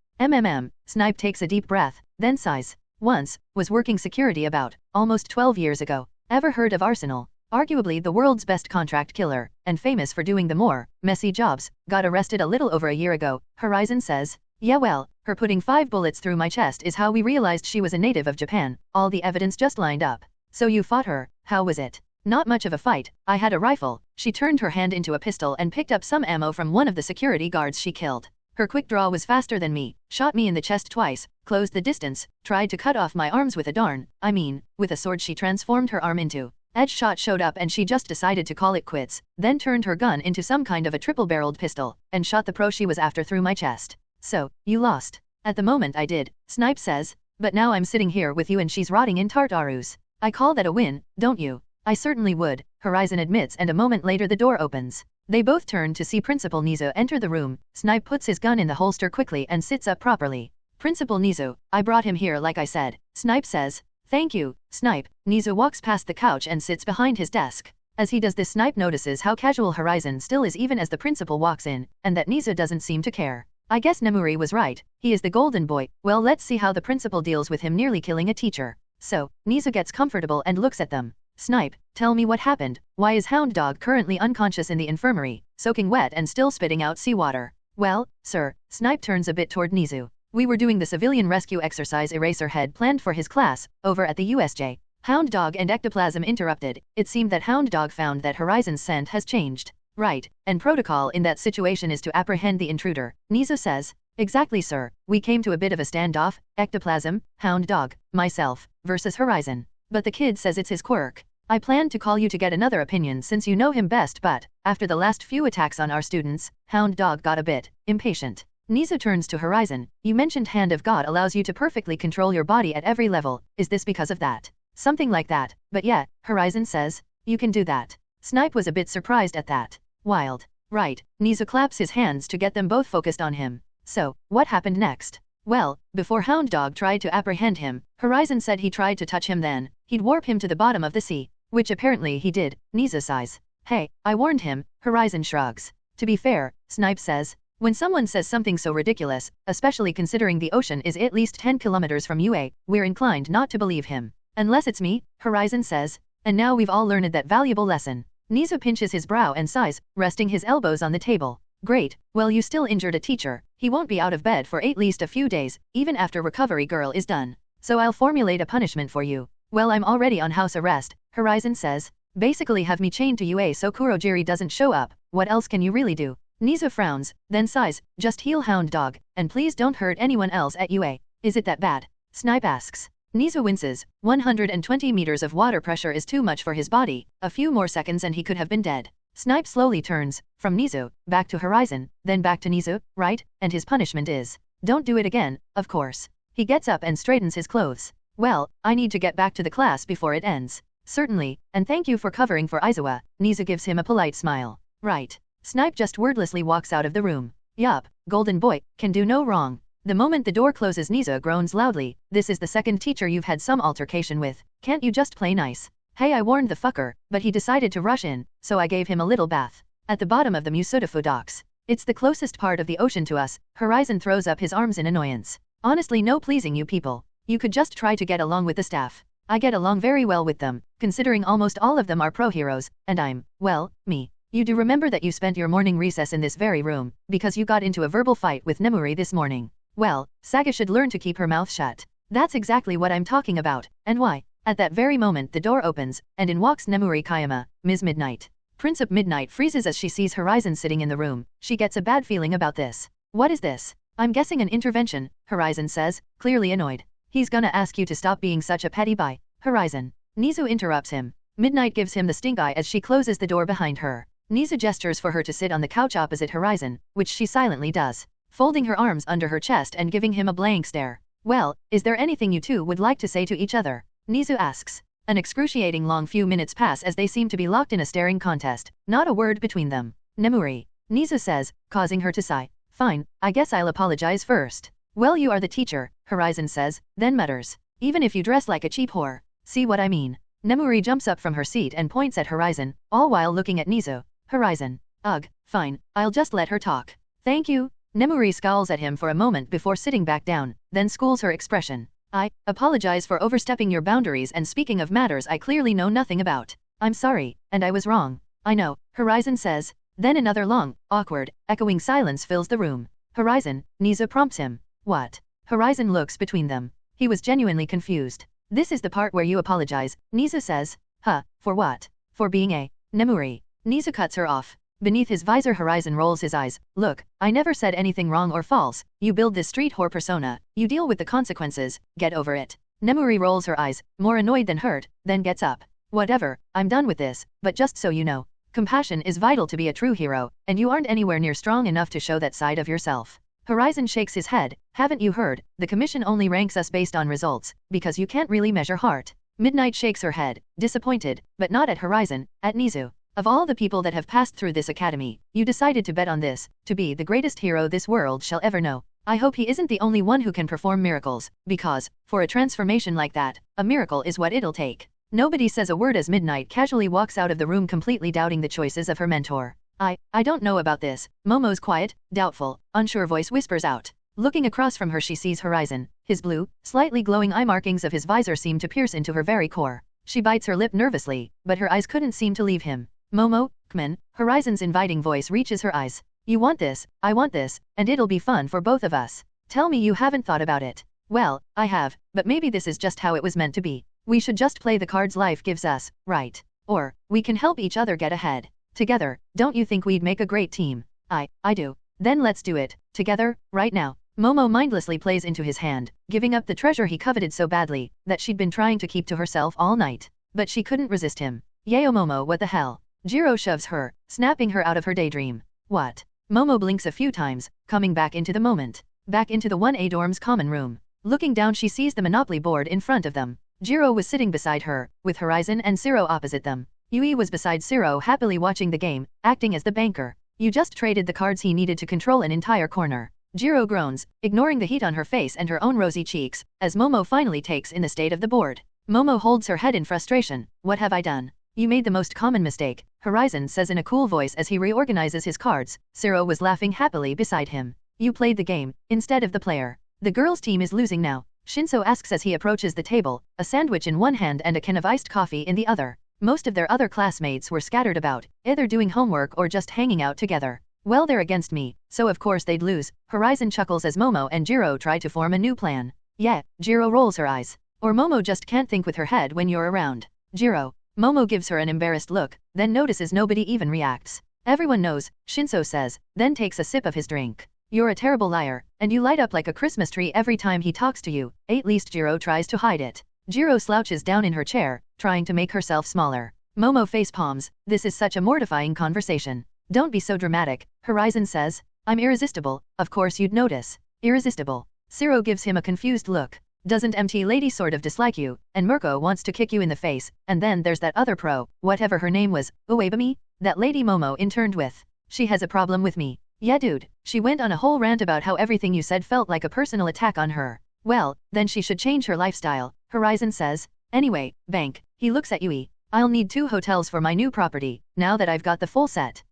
Snipe takes a deep breath, then sighs. Once, was working security about, almost 12 years ago. Ever heard of Arsenal? Arguably the world's best contract killer, and famous for doing the more messy jobs, got arrested a little over a year ago, Horizon says. Yeah, well, her putting 5 bullets through my chest is how we realized she was a native of Japan. All the evidence just lined up. So you fought her, how was it? Not much of a fight. I had a rifle. She turned her hand into a pistol and picked up some ammo from one of the security guards she killed. Her quick draw was faster than me, shot me in the chest twice, closed the distance, tried to cut off my arms with with a sword she transformed her arm into. Edge shot showed up and she just decided to call it quits, then turned her gun into some kind of a triple-barreled pistol, and shot the pro she was after through my chest. So, you lost. At the moment I did, Snipe says, but now I'm sitting here with you and she's rotting in Tartarus. I call that a win, don't you? I certainly would, Horizon admits, and a moment later the door opens. They both turn to see Principal Nizu enter the room. Snipe puts his gun in the holster quickly and sits up properly. Principal Nizu, I brought him here like I said, Snipe says. Thank you, Snipe. Nizu walks past the couch and sits behind his desk. As he does this, Snipe notices how casual Horizon still is even as the principal walks in, and that Nizu doesn't seem to care. I guess Nemuri was right, he is the golden boy. Well, let's see how the principal deals with him nearly killing a teacher. So, Nizu gets comfortable and looks at them. Snipe, tell me what happened. Why is Hound Dog currently unconscious in the infirmary, soaking wet and still spitting out seawater? Well, sir, Snipe turns a bit toward Nizu. We were doing the civilian rescue exercise Eraserhead planned for his class, over at the USJ. Hound Dog and Ectoplasm interrupted. It seemed that Hound Dog found that Horizon's scent has changed. Right, and protocol in that situation is to apprehend the intruder, Nizu says. Exactly, sir. We came to a bit of a standoff, Ectoplasm, Hound Dog, myself, versus Horizon. But the kid says it's his quirk. I planned to call you to get another opinion since you know him best, but, after the last few attacks on our students, Hound Dog got a bit impatient. Nizu turns to Horizon. You mentioned Hand of God allows you to perfectly control your body at every level. Is this because of that? Something like that. But yeah, Horizon says, you can do that. Snipe was a bit surprised at that. Wild. Right, Nizu claps his hands to get them both focused on him. So, what happened next? Well, before Hound Dog tried to apprehend him, Horizon said he tried to touch him then, he'd warp him to the bottom of the sea, which apparently he did, Nizu sighs. Hey, I warned him, Horizon shrugs. To be fair, Snipe says, when someone says something so ridiculous, especially considering the ocean is at least 10 kilometers from UA, we're inclined not to believe him. Unless it's me, Horizon says. And now we've all learned that valuable lesson. Nizu pinches his brow and sighs, resting his elbows on the table. Great, well you still injured a teacher, he won't be out of bed for at least a few days, even after recovery girl is done. So I'll formulate a punishment for you. Well I'm already on house arrest, Horizon says. Basically have me chained to UA so Kurojiri doesn't show up, what else can you really do? Nizu frowns, then sighs, just heal Hound Dog, and please don't hurt anyone else at UA. Is it that bad? Snipe asks. Nizu winces, 120 meters of water pressure is too much for his body, a few more seconds and he could have been dead. Snipe slowly turns, from Nizu, back to Horizon, then back to Nizu, right? And his punishment is, don't do it again, of course. He gets up and straightens his clothes. Well, I need to get back to the class before it ends. Certainly, and thank you for covering for Aizawa, Nizu gives him a polite smile. Right. Snipe just wordlessly walks out of the room. Yup, golden boy, can do no wrong. The moment the door closes Nizu groans loudly, this is the second teacher you've had some altercation with, can't you just play nice? Hey I warned the fucker, but he decided to rush in, so I gave him a little bath. At the bottom of the Musudafu docks. It's the closest part of the ocean to us, Horizon throws up his arms in annoyance. Honestly no pleasing you people. You could just try to get along with the staff. I get along very well with them, considering almost all of them are pro heroes, and I'm, well, me. You do remember that you spent your morning recess in this very room, because you got into a verbal fight with Nemuri this morning. Well, Saga should learn to keep her mouth shut. That's exactly what I'm talking about, and why. At that very moment the door opens, and in walks Nemuri Kayama, Ms. Midnight. Princess Midnight freezes as she sees Horizon sitting in the room, she gets a bad feeling about this. What is this? I'm guessing an intervention, Horizon says, clearly annoyed. He's gonna ask you to stop being such a petty boy, Horizon. Nizu interrupts him. Midnight gives him the stink eye as she closes the door behind her. Nizu gestures for her to sit on the couch opposite Horizon, which she silently does, folding her arms under her chest and giving him a blank stare. Well, is there anything you two would like to say to each other? Nizu asks. An excruciating long few minutes pass as they seem to be locked in a staring contest, not a word between them. Nemuri. Nizu says, causing her to sigh. Fine, I guess I'll apologize first. Well you are the teacher, Horizon says, then mutters. Even if you dress like a cheap whore. See what I mean? Nemuri jumps up from her seat and points at Horizon, all while looking at Nizu. Horizon. Ugh, fine, I'll just let her talk. Thank you. Nemuri scowls at him for a moment before sitting back down, then schools her expression. I apologize for overstepping your boundaries and speaking of matters I clearly know nothing about. I'm sorry, and I was wrong. I know, Horizon says. Then another long, awkward, echoing silence fills the room. Horizon, Nizu prompts him. What? Horizon looks between them. He was genuinely confused. This is the part where you apologize, Nizu says. Huh, for what? For being a Nemuri. Nizu cuts her off. Beneath his visor Horizon rolls his eyes. Look, I never said anything wrong or false. You build this street whore persona. You deal with the consequences. Get over it. Nemuri rolls her eyes, more annoyed than hurt, then gets up. Whatever, I'm done with this, but just so you know, compassion is vital to be a true hero, and you aren't anywhere near strong enough to show that side of yourself. Horizon shakes his head. Haven't you heard? The commission only ranks us based on results, because you can't really measure heart. Midnight shakes her head, disappointed, but not at Horizon, at Nizu. Of all the people that have passed through this academy, you decided to bet on this, to be the greatest hero this world shall ever know. I hope he isn't the only one who can perform miracles, because, for a transformation like that, a miracle is what it'll take. Nobody says a word as Midnight casually walks out of the room completely doubting the choices of her mentor. I don't know about this. Momo's quiet, doubtful, unsure voice whispers out. Looking across from her she sees Horizon. His blue, slightly glowing eye markings of his visor seem to pierce into her very core. She bites her lip nervously, but her eyes couldn't seem to leave him. Momo, Kmen, Horizon's inviting voice reaches her eyes. You want this, I want this, and it'll be fun for both of us. Tell me you haven't thought about it. Well, I have, but maybe this is just how it was meant to be. We should just play the cards life gives us, right? Or, we can help each other get ahead. Together, don't you think we'd make a great team? I do. Then let's do it, together, right now. Momo mindlessly plays into his hand, giving up the treasure he coveted so badly, that she'd been trying to keep to herself all night. But she couldn't resist him. Yayo Momo, what the hell? Jiro shoves her, snapping her out of her daydream. What? Momo blinks a few times, coming back into the moment. Back into the 1A dorm's common room. Looking down she sees the Monopoly board in front of them. Jiro was sitting beside her, with Horizon and Zero opposite them. Yui was beside Zero happily watching the game, acting as the banker. You just traded the cards he needed to control an entire corner. Jiro groans, ignoring the heat on her face and her own rosy cheeks, as Momo finally takes in the state of the board. Momo holds her head in frustration. What have I done? You made the most common mistake, Horizon says in a cool voice as he reorganizes his cards. Zero was laughing happily beside him. You played the game, instead of the player. The girls' team is losing now, Shinso asks as he approaches the table, a sandwich in one hand and a can of iced coffee in the other. Most of their other classmates were scattered about, either doing homework or just hanging out together. Well, they're against me, so of course they'd lose. Horizon chuckles as Momo and Jiro try to form a new plan. Yeah, Jiro rolls her eyes. Or Momo just can't think with her head when you're around. Jiro. Momo gives her an embarrassed look, then notices nobody even reacts. Everyone knows, Shinso says, then takes a sip of his drink. You're a terrible liar, and you light up like a Christmas tree every time he talks to you. At least Jiro tries to hide it. Jiro slouches down in her chair, trying to make herself smaller. Momo face palms. This is such a mortifying conversation. Don't be so dramatic, Horizon says. I'm irresistible, of course you'd notice. Irresistible. Zero gives him a confused look. Doesn't MT lady sort of dislike you, and Mirko wants to kick you in the face, and then there's that other pro, whatever her name was, Uebami? That lady Momo interned with. She has a problem with me. Yeah dude, she went on a whole rant about how everything you said felt like a personal attack on her. Well, then she should change her lifestyle, Horizon says. Anyway, bank, he looks at Yui. I'll need 2 hotels for my new property, now that I've got the full set.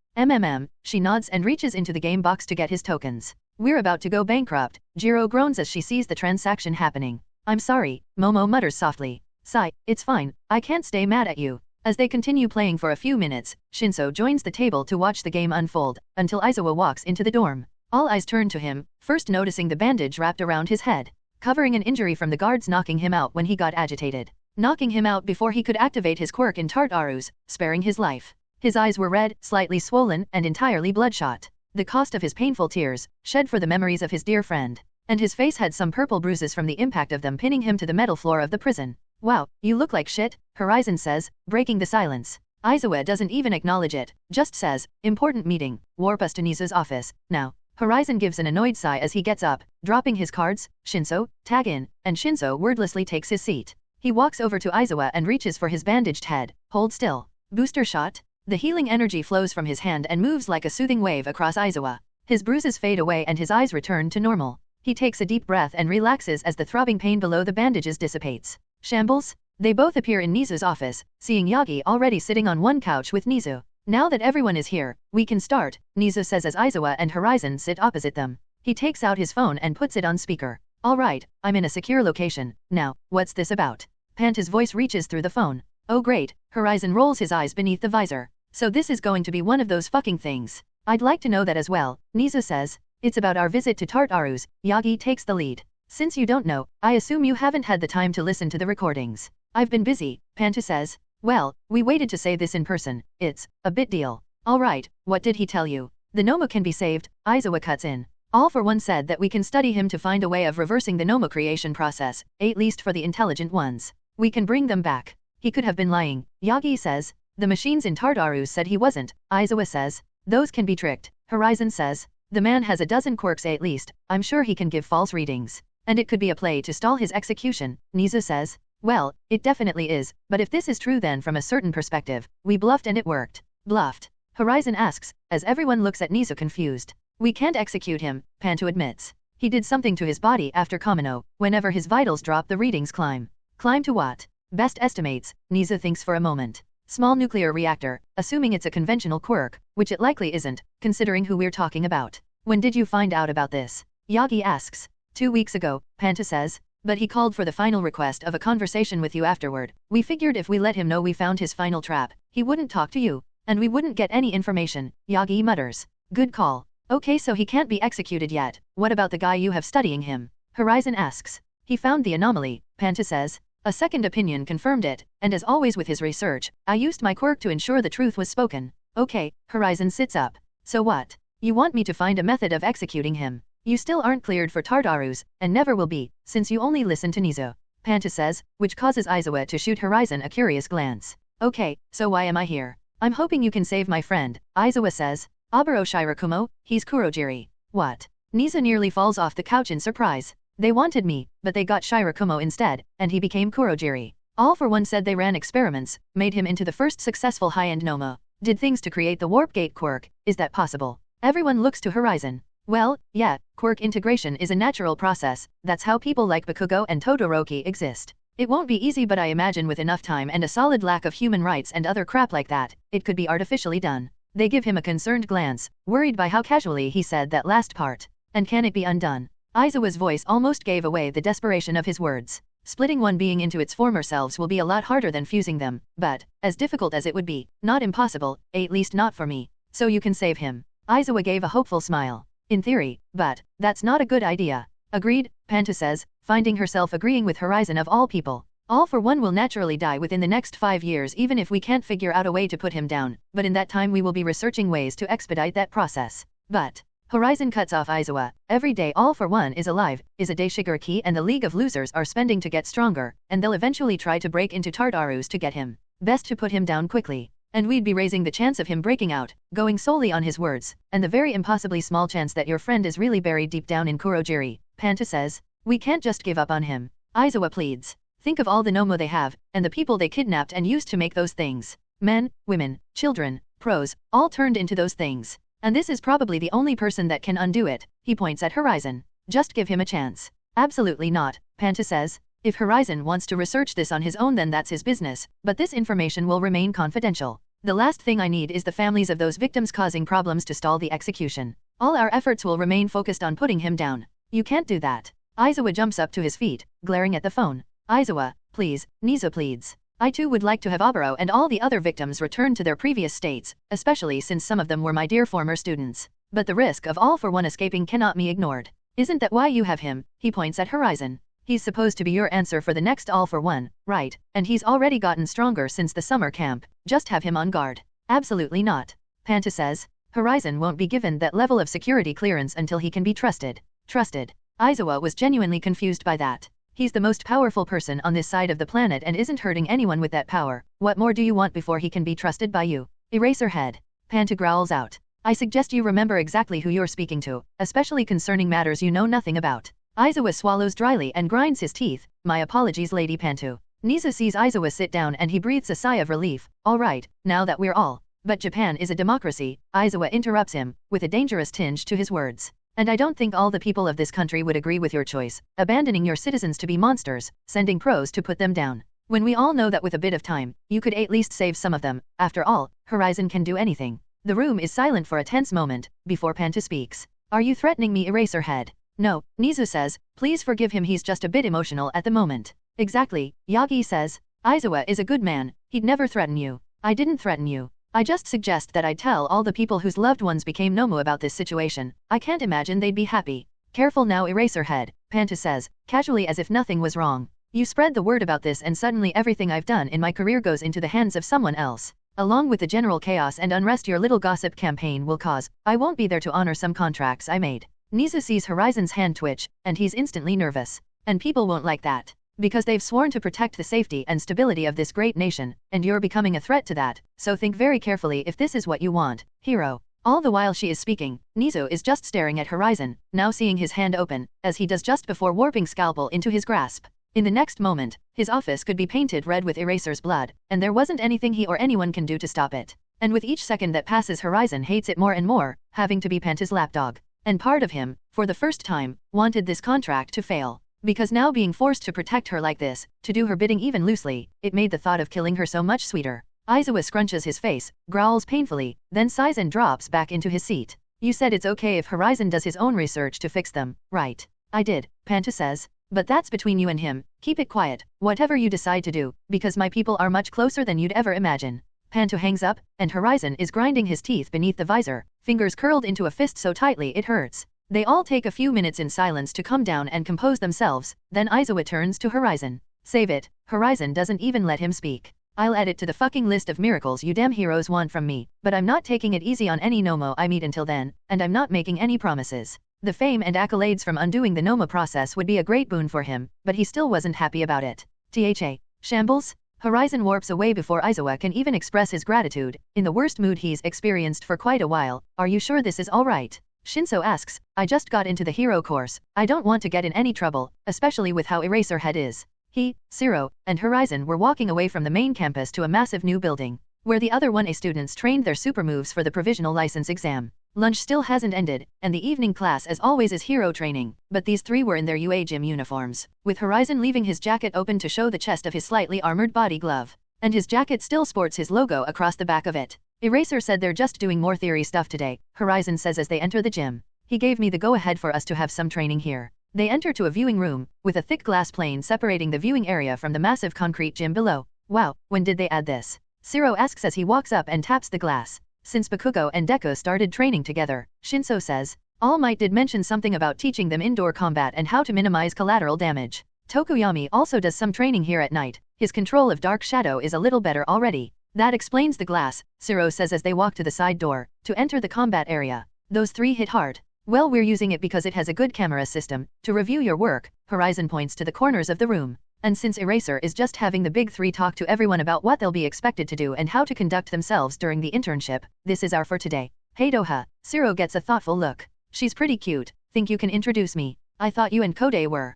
She nods and reaches into the game box to get his tokens. We're about to go bankrupt, Jiro groans as she sees the transaction happening. I'm sorry, Momo mutters softly. Sigh, it's fine, I can't stay mad at you. As they continue playing for a few minutes, Shinso joins the table to watch the game unfold, until Aizawa walks into the dorm. All eyes turn to him, first noticing the bandage wrapped around his head, covering an injury from the guards knocking him out when he got agitated. Knocking him out before he could activate his quirk in Tartarus, sparing his life. His eyes were red, slightly swollen, and entirely bloodshot. The cost of his painful tears, shed for the memories of his dear friend. And his face had some purple bruises from the impact of them pinning him to the metal floor of the prison. Wow, you look like shit, Horizon says, breaking the silence. Aizawa doesn't even acknowledge it, just says, important meeting, warp us to Nizu's office, now. Horizon gives an annoyed sigh as he gets up, dropping his cards. Shinso, tag in, and Shinso wordlessly takes his seat. He walks over to Aizawa and reaches for his bandaged head. Hold still. Booster shot? The healing energy flows from his hand and moves like a soothing wave across Aizawa. His bruises fade away and his eyes return to normal. He takes a deep breath and relaxes as the throbbing pain below the bandages dissipates. Shambles? They both appear in Nizu's office, seeing Yagi already sitting on one couch with Nizu. Now that everyone is here, we can start, Nizu says as Aizawa and Horizon sit opposite them. He takes out his phone and puts it on speaker. Alright, I'm in a secure location. Now, what's this about? Panta's voice reaches through the phone. Oh great, Horizon rolls his eyes beneath the visor. So this is going to be one of those fucking things. I'd like to know that as well, Nizu says. It's about our visit to Tartarus. Yagi takes the lead. Since you don't know, I assume you haven't had the time to listen to the recordings. I've been busy, Panta says. Well, we waited to say this in person. It's a bit deal. Alright, what did he tell you? The Nomu can be saved, Aizawa cuts in. All for one said that we can study him to find a way of reversing the Nomu creation process, at least for the intelligent ones. We can bring them back. He could have been lying, Yagi says. The machines in Tartarus said he wasn't, Aizawa says. Those can be tricked, Horizon says. The man has a dozen quirks at least, I'm sure he can give false readings. And it could be a play to stall his execution, Nizu says. Well, it definitely is, but if this is true then from a certain perspective, we bluffed and it worked. Bluffed? Horizon asks, as everyone looks at Nizu confused. We can't execute him, Panto admits. He did something to his body after Kamino, whenever his vitals drop the readings climb. Climb to what? Best estimates, Nizu thinks for a moment. Small nuclear reactor, assuming it's a conventional quirk, which it likely isn't, considering who we're talking about. When did you find out about this? Yagi asks. 2 weeks ago, Panta says. But he called for the final request of a conversation with you afterward. We figured if we let him know we found his final trap, he wouldn't talk to you, and we wouldn't get any information, Yagi mutters. Good call. Okay, so he can't be executed yet. What about the guy you have studying him? Horizon asks. He found the anomaly, Panta says. A second opinion confirmed it, and as always with his research, I used my quirk to ensure the truth was spoken. Okay, Horizon sits up. So what? You want me to find a method of executing him? You still aren't cleared for Tartarus, and never will be, since you only listen to Nizu. Panta says, which causes Aizawa to shoot Horizon a curious glance. Okay, so why am I here? I'm hoping you can save my friend, Aizawa says. Aburo Shirakumo, he's Kurojiri. What? Nizu nearly falls off the couch in surprise. They wanted me, but they got Shirakumo instead, and he became Kurojiri. All for one said they ran experiments, made him into the first successful high-end Nomu. Did things to create the warp gate quirk, is that possible? Everyone looks to Horizon. Well, yeah, quirk integration is a natural process, that's how people like Bakugo and Todoroki exist. It won't be easy, but I imagine with enough time and a solid lack of human rights and other crap like that, it could be artificially done. They give him a concerned glance, worried by how casually he said that last part. And can it be undone? Aizawa's voice almost gave away the desperation of his words. Splitting one being into its former selves will be a lot harder than fusing them, but, as difficult as it would be, not impossible, at least not for me. So you can save him. Aizawa gave a hopeful smile. In theory, but, that's not a good idea. Agreed, Panta says, finding herself agreeing with Horizon of all people. All for One will naturally die within the next 5 years even if we can't figure out a way to put him down, but in that time we will be researching ways to expedite that process. But, Horizon cuts off Aizawa. Every day All for One is alive, is a day Shigaraki and the League of Losers are spending to get stronger, and they'll eventually try to break into Tartarus to get him. Best to put him down quickly. And we'd be raising the chance of him breaking out, going solely on his words, and the very impossibly small chance that your friend is really buried deep down in Kurogiri. Panta says, we can't just give up on him. Aizawa pleads. Think of all the Nomu they have, and the people they kidnapped and used to make those things. Men, women, children, pros, all turned into those things. And this is probably the only person that can undo it. He points at Horizon. Just give him a chance. Absolutely not, Panta says. If Horizon wants to research this on his own then that's his business, but this information will remain confidential. The last thing I need is the families of those victims causing problems to stall the execution. All our efforts will remain focused on putting him down. You can't do that. Aizawa jumps up to his feet, glaring at the phone. Aizawa, please, Nizu pleads. I too would like to have Obaro and all the other victims returned to their previous states, especially since some of them were my dear former students. But the risk of All for One escaping cannot be ignored. Isn't that why you have him? He points at Horizon. He's supposed to be your answer for the next All for One, right? And he's already gotten stronger since the summer camp. Just have him on guard. Absolutely not. Panta says. Horizon won't be given that level of security clearance until he can be trusted. Trusted. Aizawa was genuinely confused by that. He's the most powerful person on this side of the planet and isn't hurting anyone with that power. What more do you want before he can be trusted by you? Eraserhead. Panta growls out. I suggest you remember exactly who you're speaking to, especially concerning matters you know nothing about. Aizawa swallows dryly and grinds his teeth. My apologies, Lady Pantu. Nisu sees Aizawa sit down and he breathes a sigh of relief. All right, now that we're all. But Japan is a democracy, Aizawa interrupts him, with a dangerous tinge to his words. And I don't think all the people of this country would agree with your choice, abandoning your citizens to be monsters, sending pros to put them down. When we all know that with a bit of time, you could at least save some of them. After all, Horizon can do anything. The room is silent for a tense moment, before Panta speaks. Are you threatening me, Eraserhead? No, Nizu says, please forgive him, he's just a bit emotional at the moment. Exactly, Yagi says. Aizawa is a good man, he'd never threaten you. I didn't threaten you. I just suggest that I'd tell all the people whose loved ones became Nomu about this situation. I can't imagine they'd be happy. Careful now, Eraserhead, Panta says, casually as if nothing was wrong. You spread the word about this and suddenly everything I've done in my career goes into the hands of someone else. Along with the general chaos and unrest your little gossip campaign will cause, I won't be there to honor some contracts I made. Nizu sees Horizon's hand twitch, and he's instantly nervous. And people won't like that. Because they've sworn to protect the safety and stability of this great nation, and you're becoming a threat to that, so think very carefully if this is what you want, hero. All the while she is speaking, Nizu is just staring at Horizon, now seeing his hand open, as he does just before warping scalpel into his grasp. In the next moment, his office could be painted red with Eraser's blood, and there wasn't anything he or anyone can do to stop it. And with each second that passes Horizon hates it more and more, having to be Panta's lapdog. And part of him, for the first time, wanted this contract to fail. Because now being forced to protect her like this, to do her bidding even loosely, it made the thought of killing her so much sweeter. Aizawa scrunches his face, growls painfully, then sighs and drops back into his seat. You said it's okay if Horizon does his own research to fix them, right? I did, Panta says. But that's between you and him, keep it quiet, whatever you decide to do, because my people are much closer than you'd ever imagine. Panta hangs up, and Horizon is grinding his teeth beneath the visor, fingers curled into a fist so tightly it hurts. They all take a few minutes in silence to calm down and compose themselves, then Aizawa turns to Horizon. Save it, Horizon doesn't even let him speak. I'll add it to the fucking list of miracles you damn heroes want from me, but I'm not taking it easy on any Nomu I meet until then, and I'm not making any promises. The fame and accolades from undoing the Nomu process would be a great boon for him, but he still wasn't happy about it. THA. Shambles? Horizon warps away before Aizawa can even express his gratitude, in the worst mood he's experienced for quite a while. Are you sure this is alright? Shinso asks, I just got into the hero course, I don't want to get in any trouble, especially with how Eraserhead is. He, Zero, and Horizon were walking away from the main campus to a massive new building. where the other 1A students trained their super moves for the provisional license exam. Lunch still hasn't ended, and the evening class as always is hero training, but these 3 were in their UA gym uniforms, with Horizon leaving his jacket open to show the chest of his slightly armored body glove. And his jacket still sports his logo across the back of it. Eraser said they're just doing more theory stuff today, Horizon says as they enter the gym. He gave me the go-ahead for us to have some training here. They enter to a viewing room, with a thick glass plane separating the viewing area from the massive concrete gym below. Wow, when did they add this? Shiro asks as he walks up and taps the glass. Since Bakugo and Deko started training together, Shinso says. All Might did mention something about teaching them indoor combat and how to minimize collateral damage. Tokuyami also does some training here at night. His control of Dark Shadow is a little better already. That explains the glass, Shiro says as they walk to the side door, to enter the combat area. Those 3 hit hard. Well, we're using it because it has a good camera system. To review your work, Horizon points to the corners of the room. And since Eraser is just having the big 3 talk to everyone about what they'll be expected to do and how to conduct themselves during the internship, this is our for today. Hey Doha, Shiro gets a thoughtful look. She's pretty cute. Think you can introduce me? I thought you and Kode were.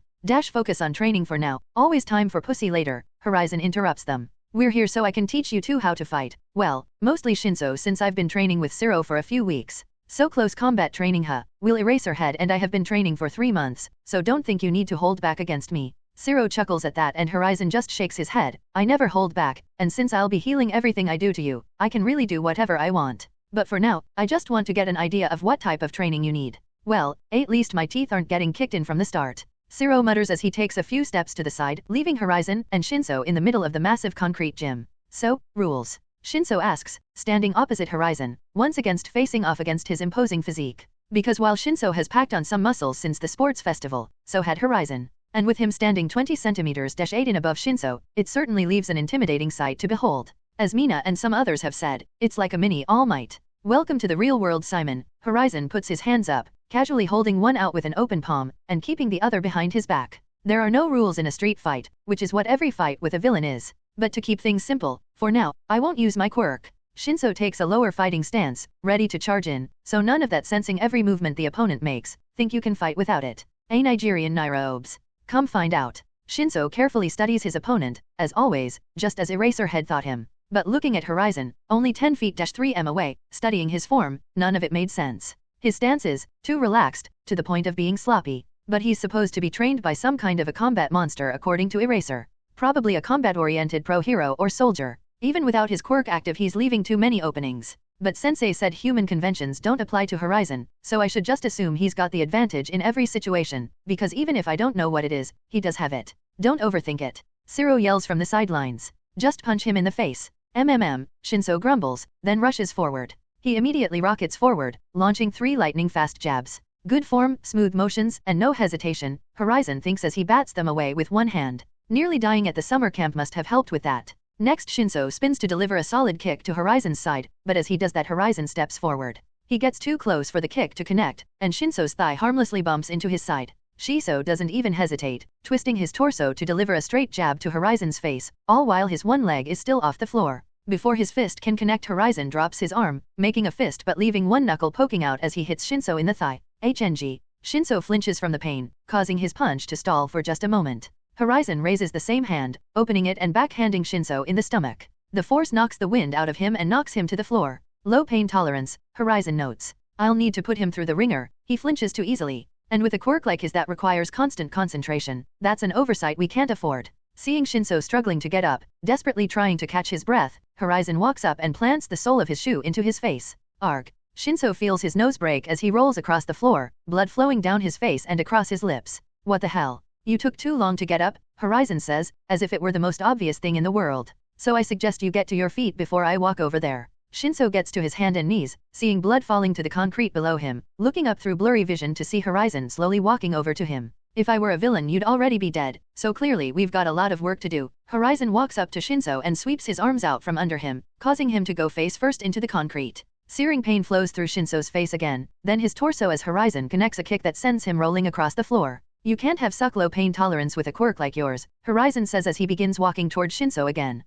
Focus on training for now, always time for pussy later, Horizon interrupts them. We're here so I can teach you 2 how to fight. Well, mostly Shinso since I've been training with Shiro for a few weeks. So close combat training will Eraser head and I have been training for 3 months, so don't think you need to hold back against me. Shiro chuckles at that and Horizon just shakes his head. I never hold back, and since I'll be healing everything I do to you, I can really do whatever I want. But for now, I just want to get an idea of what type of training you need. Well, at least my teeth aren't getting kicked in from the start. Shiro mutters as he takes a few steps to the side, leaving Horizon and Shinso in the middle of the massive concrete gym. So, rules? Shinso asks, standing opposite Horizon, once facing off against his imposing physique. Because while Shinso has packed on some muscles since the sports festival, so had Horizon. And with him standing 20 centimeters 8 in above Shinso, it certainly leaves an intimidating sight to behold. As Mina and some others have said, it's like a mini All Might. Welcome to the real world, Simon. Horizon puts his hands up, casually holding one out with an open palm, and keeping the other behind his back. There are no rules in a street fight, which is what every fight with a villain is. But to keep things simple, for now, I won't use my quirk. Shinso takes a lower fighting stance, ready to charge in, so none of that sensing every movement the opponent makes. Think you can fight without it? A Nigerian Naira-obes. Come find out. Shinso carefully studies his opponent, as always, just as Eraser had thought him. But looking at Horizon, only 10 feet 3m away, studying his form, none of it made sense. His stance is too relaxed, to the point of being sloppy. But he's supposed to be trained by some kind of a combat monster according to Eraser. Probably a combat-oriented pro-hero or soldier. Even without his quirk active he's leaving too many openings. But Sensei said human conventions don't apply to Horizon, so I should just assume he's got the advantage in every situation, because even if I don't know what it is, he does have it. Don't overthink it. Shiro yells from the sidelines. Just punch him in the face. Shinso grumbles, then rushes forward. He immediately rockets forward, launching 3 lightning-fast jabs. Good form, smooth motions, and no hesitation, Horizon thinks as he bats them away with one hand. Nearly dying at the summer camp must have helped with that. Next Shinso spins to deliver a solid kick to Horizon's side, but as he does that Horizon steps forward. He gets too close for the kick to connect, and Shinso's thigh harmlessly bumps into his side. Shiso doesn't even hesitate, twisting his torso to deliver a straight jab to Horizon's face, all while his one leg is still off the floor. Before his fist can connect, Horizon drops his arm, making a fist but leaving one knuckle poking out as he hits Shinso in the thigh. Shinso flinches from the pain, causing his punch to stall for just a moment. Horizon raises the same hand, opening it and backhanding Shinso in the stomach. The force knocks the wind out of him and knocks him to the floor. Low pain tolerance, Horizon notes. I'll need to put him through the ringer. He flinches too easily. And with a quirk like his that requires constant concentration, that's an oversight we can't afford. Seeing Shinso struggling to get up, desperately trying to catch his breath, Horizon walks up and plants the sole of his shoe into his face. Arg. Shinso feels his nose break as he rolls across the floor, blood flowing down his face and across his lips. What the hell? You took too long to get up, Horizon says, as if it were the most obvious thing in the world. So I suggest you get to your feet before I walk over there. Shinso gets to his hand and knees, seeing blood falling to the concrete below him, looking up through blurry vision to see Horizon slowly walking over to him. If I were a villain you'd already be dead, so clearly we've got a lot of work to do. Horizon walks up to Shinso and sweeps his arms out from under him, causing him to go face first into the concrete. Searing pain flows through Shinso's face again, then his torso as Horizon connects a kick that sends him rolling across the floor. You can't have such low pain tolerance with a quirk like yours, Horizon says as he begins walking toward Shinso again.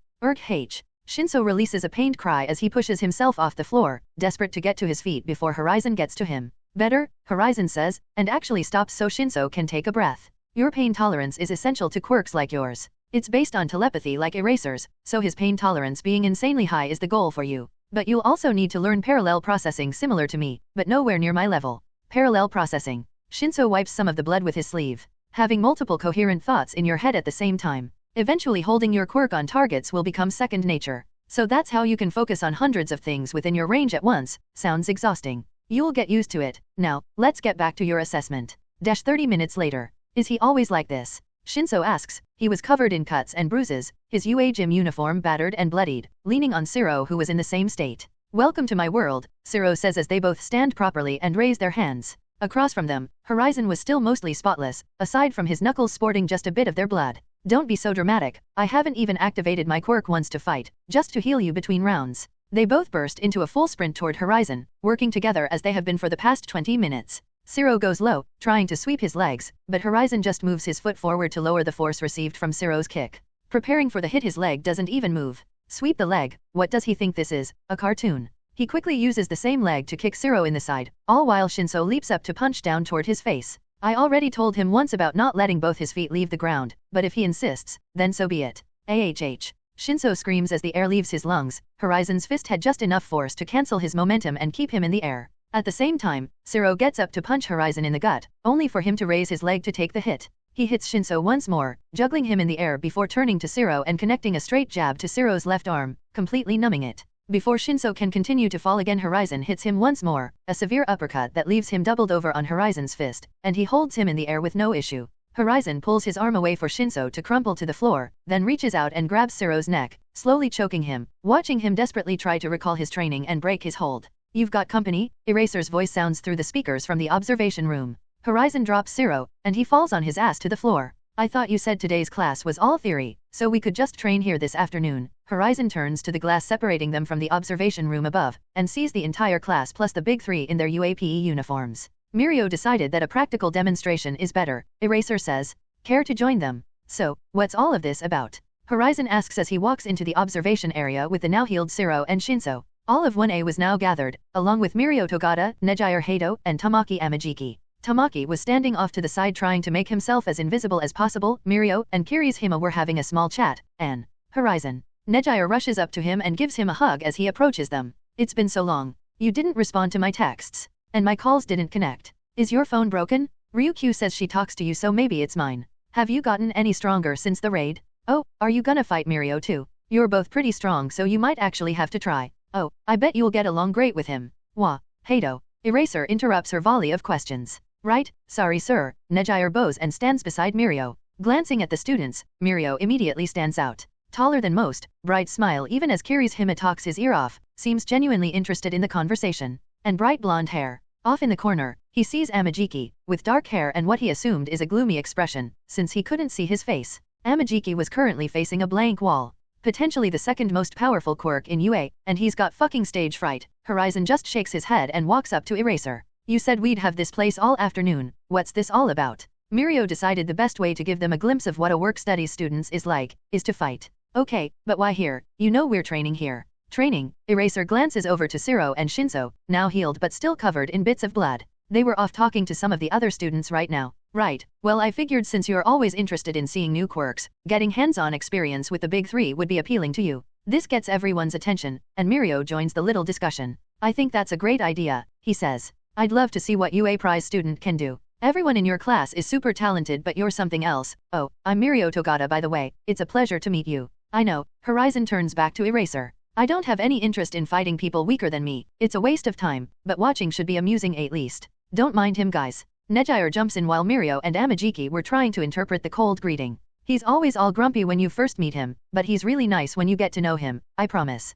Shinso releases a pained cry as he pushes himself off the floor, desperate to get to his feet before Horizon gets to him. Better, Horizon says, and actually stops so Shinso can take a breath. Your pain tolerance is essential to quirks like yours. It's based on telepathy like erasers, so his pain tolerance being insanely high is the goal for you. But you'll also need to learn parallel processing similar to me, but nowhere near my level. Parallel processing. Shinso wipes some of the blood with his sleeve. Having multiple coherent thoughts in your head at the same time. Eventually holding your quirk on targets will become second nature. So that's how you can focus on hundreds of things within your range at once. Sounds exhausting. You'll get used to it. Now, let's get back to your assessment. 30 minutes later. Is he always like this? Shinso asks. He was covered in cuts and bruises, his UA gym uniform battered and bloodied, leaning on Shiro who was in the same state. Welcome to my world, Shiro says as they both stand properly and raise their hands. Across from them, Horizon was still mostly spotless, aside from his knuckles sporting just a bit of their blood. Don't be so dramatic, I haven't even activated my quirk once to fight, just to heal you between rounds. They both burst into a full sprint toward Horizon, working together as they have been for the past 20 minutes. Shiro goes low, trying to sweep his legs, but Horizon just moves his foot forward to lower the force received from Shiro's kick. Preparing for the hit, his leg doesn't even move. Sweep the leg, what does he think this is, a cartoon? He quickly uses the same leg to kick Shiro in the side, all while Shinso leaps up to punch down toward his face. I already told him once about not letting both his feet leave the ground, but if he insists, then so be it. AHH. Shinso screams as the air leaves his lungs. Horizon's fist had just enough force to cancel his momentum and keep him in the air. At the same time, Shiro gets up to punch Horizon in the gut, only for him to raise his leg to take the hit. He hits Shinso once more, juggling him in the air before turning to Shiro and connecting a straight jab to Shiro's left arm, completely numbing it. Before Shinso can continue to fall again, Horizon hits him once more, a severe uppercut that leaves him doubled over on Horizon's fist, and he holds him in the air with no issue. Horizon pulls his arm away for Shinso to crumple to the floor, then reaches out and grabs Shiro's neck, slowly choking him, watching him desperately try to recall his training and break his hold. You've got company? Eraser's voice sounds through the speakers from the observation room. Horizon drops Shiro, and he falls on his ass to the floor. I thought you said today's class was all theory, so we could just train here this afternoon. Horizon turns to the glass separating them from the observation room above, and sees the entire class plus the big three in their UAPE uniforms. Mirio decided that a practical demonstration is better, Eraser says. Care to join them? So, what's all of this about? Horizon asks as he walks into the observation area with the now healed Shiro and Shinso. All of 1A was now gathered, along with Mirio Togata, Nejire Hato, and Tamaki Amajiki. Tamaki was standing off to the side trying to make himself as invisible as possible. Mirio and Kirishima were having a small chat, and Horizon. Nejire rushes up to him and gives him a hug as he approaches them. It's been so long. You didn't respond to my texts, and my calls didn't connect. Is your phone broken? Ryuko says she talks to you, so maybe it's mine. Have you gotten any stronger since the raid? Oh, are you gonna fight Mirio too? You're both pretty strong, so you might actually have to try. Oh, I bet you'll get along great with him. Wah, Hato. Eraser interrupts her volley of questions. Right, sorry sir, Nejire bows and stands beside Mirio. Glancing at the students, Mirio immediately stands out. Taller than most, bright smile even as Kirishima talks his ear off, seems genuinely interested in the conversation. And bright blonde hair. Off in the corner, he sees Amajiki, with dark hair and what he assumed is a gloomy expression, since he couldn't see his face. Amajiki was currently facing a blank wall. Potentially the second most powerful quirk in UA, and he's got fucking stage fright. Horizon just shakes his head and walks up to Eraser. You said we'd have this place all afternoon, what's this all about? Mirio decided the best way to give them a glimpse of what a work studies students is like, is to fight. Okay, but why here? You know we're training here. Training? Eraser glances over to Shiro and Shinso, now healed but still covered in bits of blood. They were off talking to some of the other students right now. Right, well I figured since you're always interested in seeing new quirks, getting hands-on experience with the big three would be appealing to you. This gets everyone's attention, and Mirio joins the little discussion. I think that's a great idea, he says. I'd love to see what UA prize student can do. Everyone in your class is super talented, but you're something else. Oh, I'm Mirio Togata by the way, it's a pleasure to meet you. I know. Horizon turns back to Eraser. I don't have any interest in fighting people weaker than me, it's a waste of time, but watching should be amusing at least. Don't mind him guys. Nejire jumps in while Mirio and Amajiki were trying to interpret the cold greeting. He's always all grumpy when you first meet him, but he's really nice when you get to know him, I promise.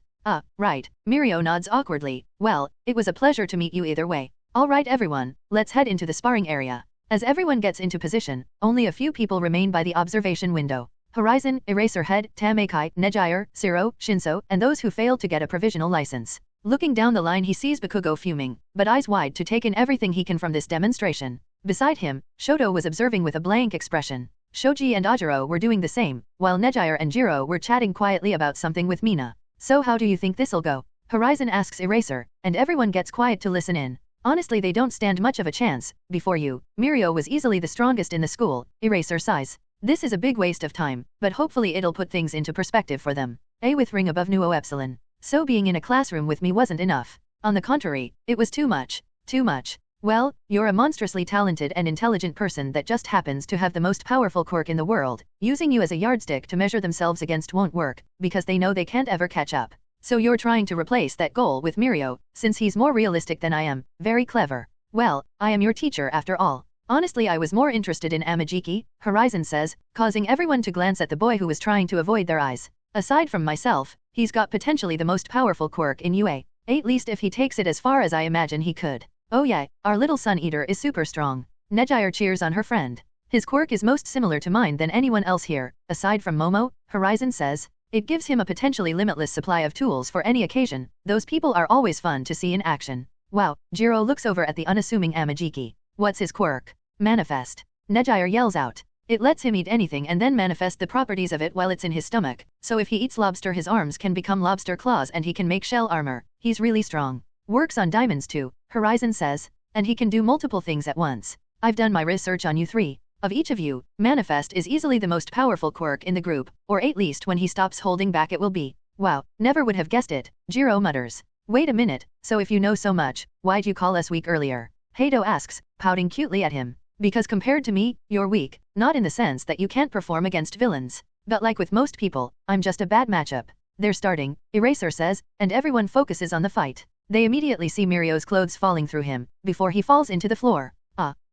Right. Mirio nods awkwardly. Well, it was a pleasure to meet you either way. Alright everyone, let's head into the sparring area. As everyone gets into position, only a few people remain by the observation window. Horizon, Eraserhead, Tamekai, Nejire, Shiro, Shinso, and those who failed to get a provisional license. Looking down the line he sees Bakugo fuming, but eyes wide to take in everything he can from this demonstration. Beside him, Shoto was observing with a blank expression. Shoji and Ajiro were doing the same, while Nejire and Jiro were chatting quietly about something with Mina. So how do you think this'll go? Horizon asks Eraser, and everyone gets quiet to listen in. Honestly they don't stand much of a chance. Before you, Mirio was easily the strongest in the school, Eraser sighs. This is a big waste of time, but hopefully it'll put things into perspective for them. A with ring above nuo epsilon. So being in a classroom with me wasn't enough. On the contrary, it was too much. Too much. Well, you're a monstrously talented and intelligent person that just happens to have the most powerful quirk in the world. Using you as a yardstick to measure themselves against won't work, because they know they can't ever catch up. So you're trying to replace that goal with Mirio, since he's more realistic than I am. Very clever. Well, I am your teacher after all. Honestly, I was more interested in Amajiki, Horizon says, causing everyone to glance at the boy who was trying to avoid their eyes. Aside from myself, he's got potentially the most powerful quirk in UA, at least if he takes it as far as I imagine he could. Oh yeah, our little Sun Eater is super strong. Nejire cheers on her friend. His quirk is most similar to mine than anyone else here, aside from Momo, Horizon says. It gives him a potentially limitless supply of tools for any occasion. Those people are always fun to see in action. Wow, Jiro looks over at the unassuming Amajiki. What's his quirk? Manifest. Nejire yells out. It lets him eat anything and then manifest the properties of it while it's in his stomach, so if he eats lobster his arms can become lobster claws and he can make shell armor. He's really strong. Works on diamonds too, Horizon says, and he can do multiple things at once. I've done my research on you three. Of each of you, Manifest is easily the most powerful quirk in the group, or at least when he stops holding back it will be. Wow, never would have guessed it, Jiro mutters. Wait a minute, so if you know so much, why'd you call us weak earlier? Heido asks, pouting cutely at him. Because compared to me, you're weak, not in the sense that you can't perform against villains, but like with most people, I'm just a bad matchup. They're starting, Eraser says, and everyone focuses on the fight. They immediately see Mirio's clothes falling through him, before he falls into the floor.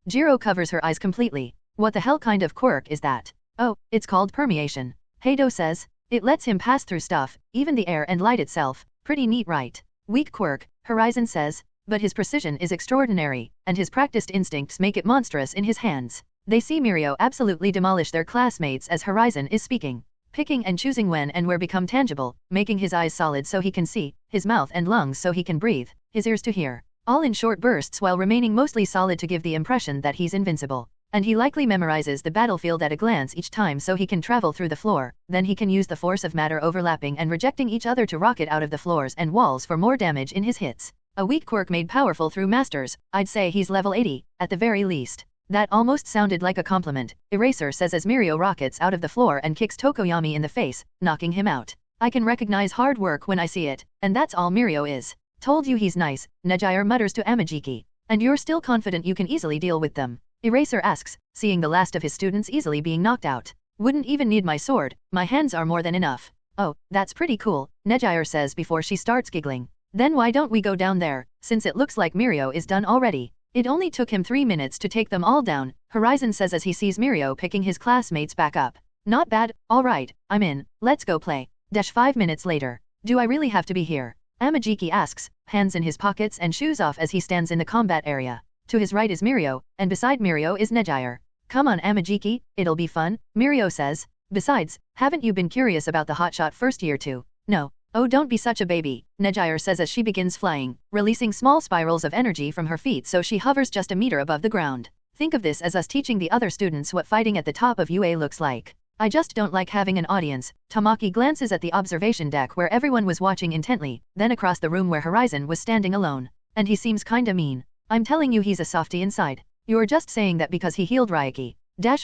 Jiro covers her eyes completely. What the hell kind of quirk is that? Oh, it's called permeation. Heido says, it lets him pass through stuff, even the air and light itself. Pretty neat, right? Weak quirk, Horizon says, but his precision is extraordinary, and his practiced instincts make it monstrous in his hands. They see Mirio absolutely demolish their classmates as Horizon is speaking, picking and choosing when and where become tangible, making his eyes solid so he can see, his mouth and lungs so he can breathe, his ears to hear, all in short bursts while remaining mostly solid to give the impression that he's invincible. And he likely memorizes the battlefield at a glance each time so he can travel through the floor, then he can use the force of matter overlapping and rejecting each other to rocket out of the floors and walls for more damage in his hits. A weak quirk made powerful through masters. I'd say he's level 80, at the very least. That almost sounded like a compliment, Eraser says as Mirio rockets out of the floor and kicks Tokoyami in the face, knocking him out. I can recognize hard work when I see it, and that's all Mirio is. Told you he's nice, Nejire mutters to Amajiki. And you're still confident you can easily deal with them? Eraser asks, seeing the last of his students easily being knocked out. Wouldn't even need my sword, my hands are more than enough. Oh, that's pretty cool, Nejire says before she starts giggling. Then why don't we go down there, since it looks like Mirio is done already. It only took him 3 minutes to take them all down, Horizon says as he sees Mirio picking his classmates back up. Not bad, alright, I'm in, let's go play. 5 minutes later. Do I really have to be here? Amajiki asks, hands in his pockets and shoes off as he stands in the combat area. To his right is Mirio, and beside Mirio is Nejire. Come on Amajiki, it'll be fun, Mirio says. Besides, haven't you been curious about the hotshot first year too? No. Oh don't be such a baby, Nejire says as she begins flying, releasing small spirals of energy from her feet so she hovers just a meter above the ground. Think of this as us teaching the other students what fighting at the top of UA looks like. I just don't like having an audience. Tamaki glances at the observation deck where everyone was watching intently, then across the room where Horizon was standing alone. And he seems kinda mean. I'm telling you he's a softie inside. You're just saying that because he healed Ryuko.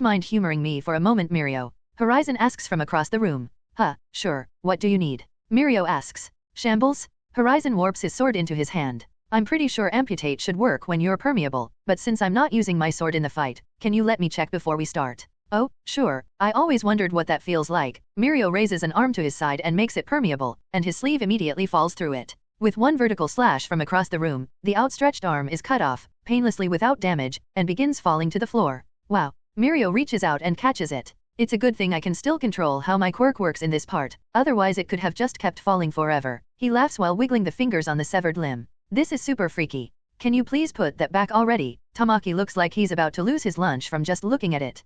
Mind humoring me for a moment Mirio? Horizon asks from across the room. Sure, what do you need? Mirio asks. Shambles? Horizon warps his sword into his hand. I'm pretty sure amputate should work when you're permeable, but since I'm not using my sword in the fight, can you let me check before we start? Oh, sure, I always wondered what that feels like. Mirio raises an arm to his side and makes it permeable, and his sleeve immediately falls through it. With one vertical slash from across the room, the outstretched arm is cut off, painlessly without damage, and begins falling to the floor. Wow. Mirio reaches out and catches it. It's a good thing I can still control how my quirk works in this part, otherwise it could have just kept falling forever. He laughs while wiggling the fingers on the severed limb. This is super freaky. Can you please put that back already? Tamaki looks like he's about to lose his lunch from just looking at it.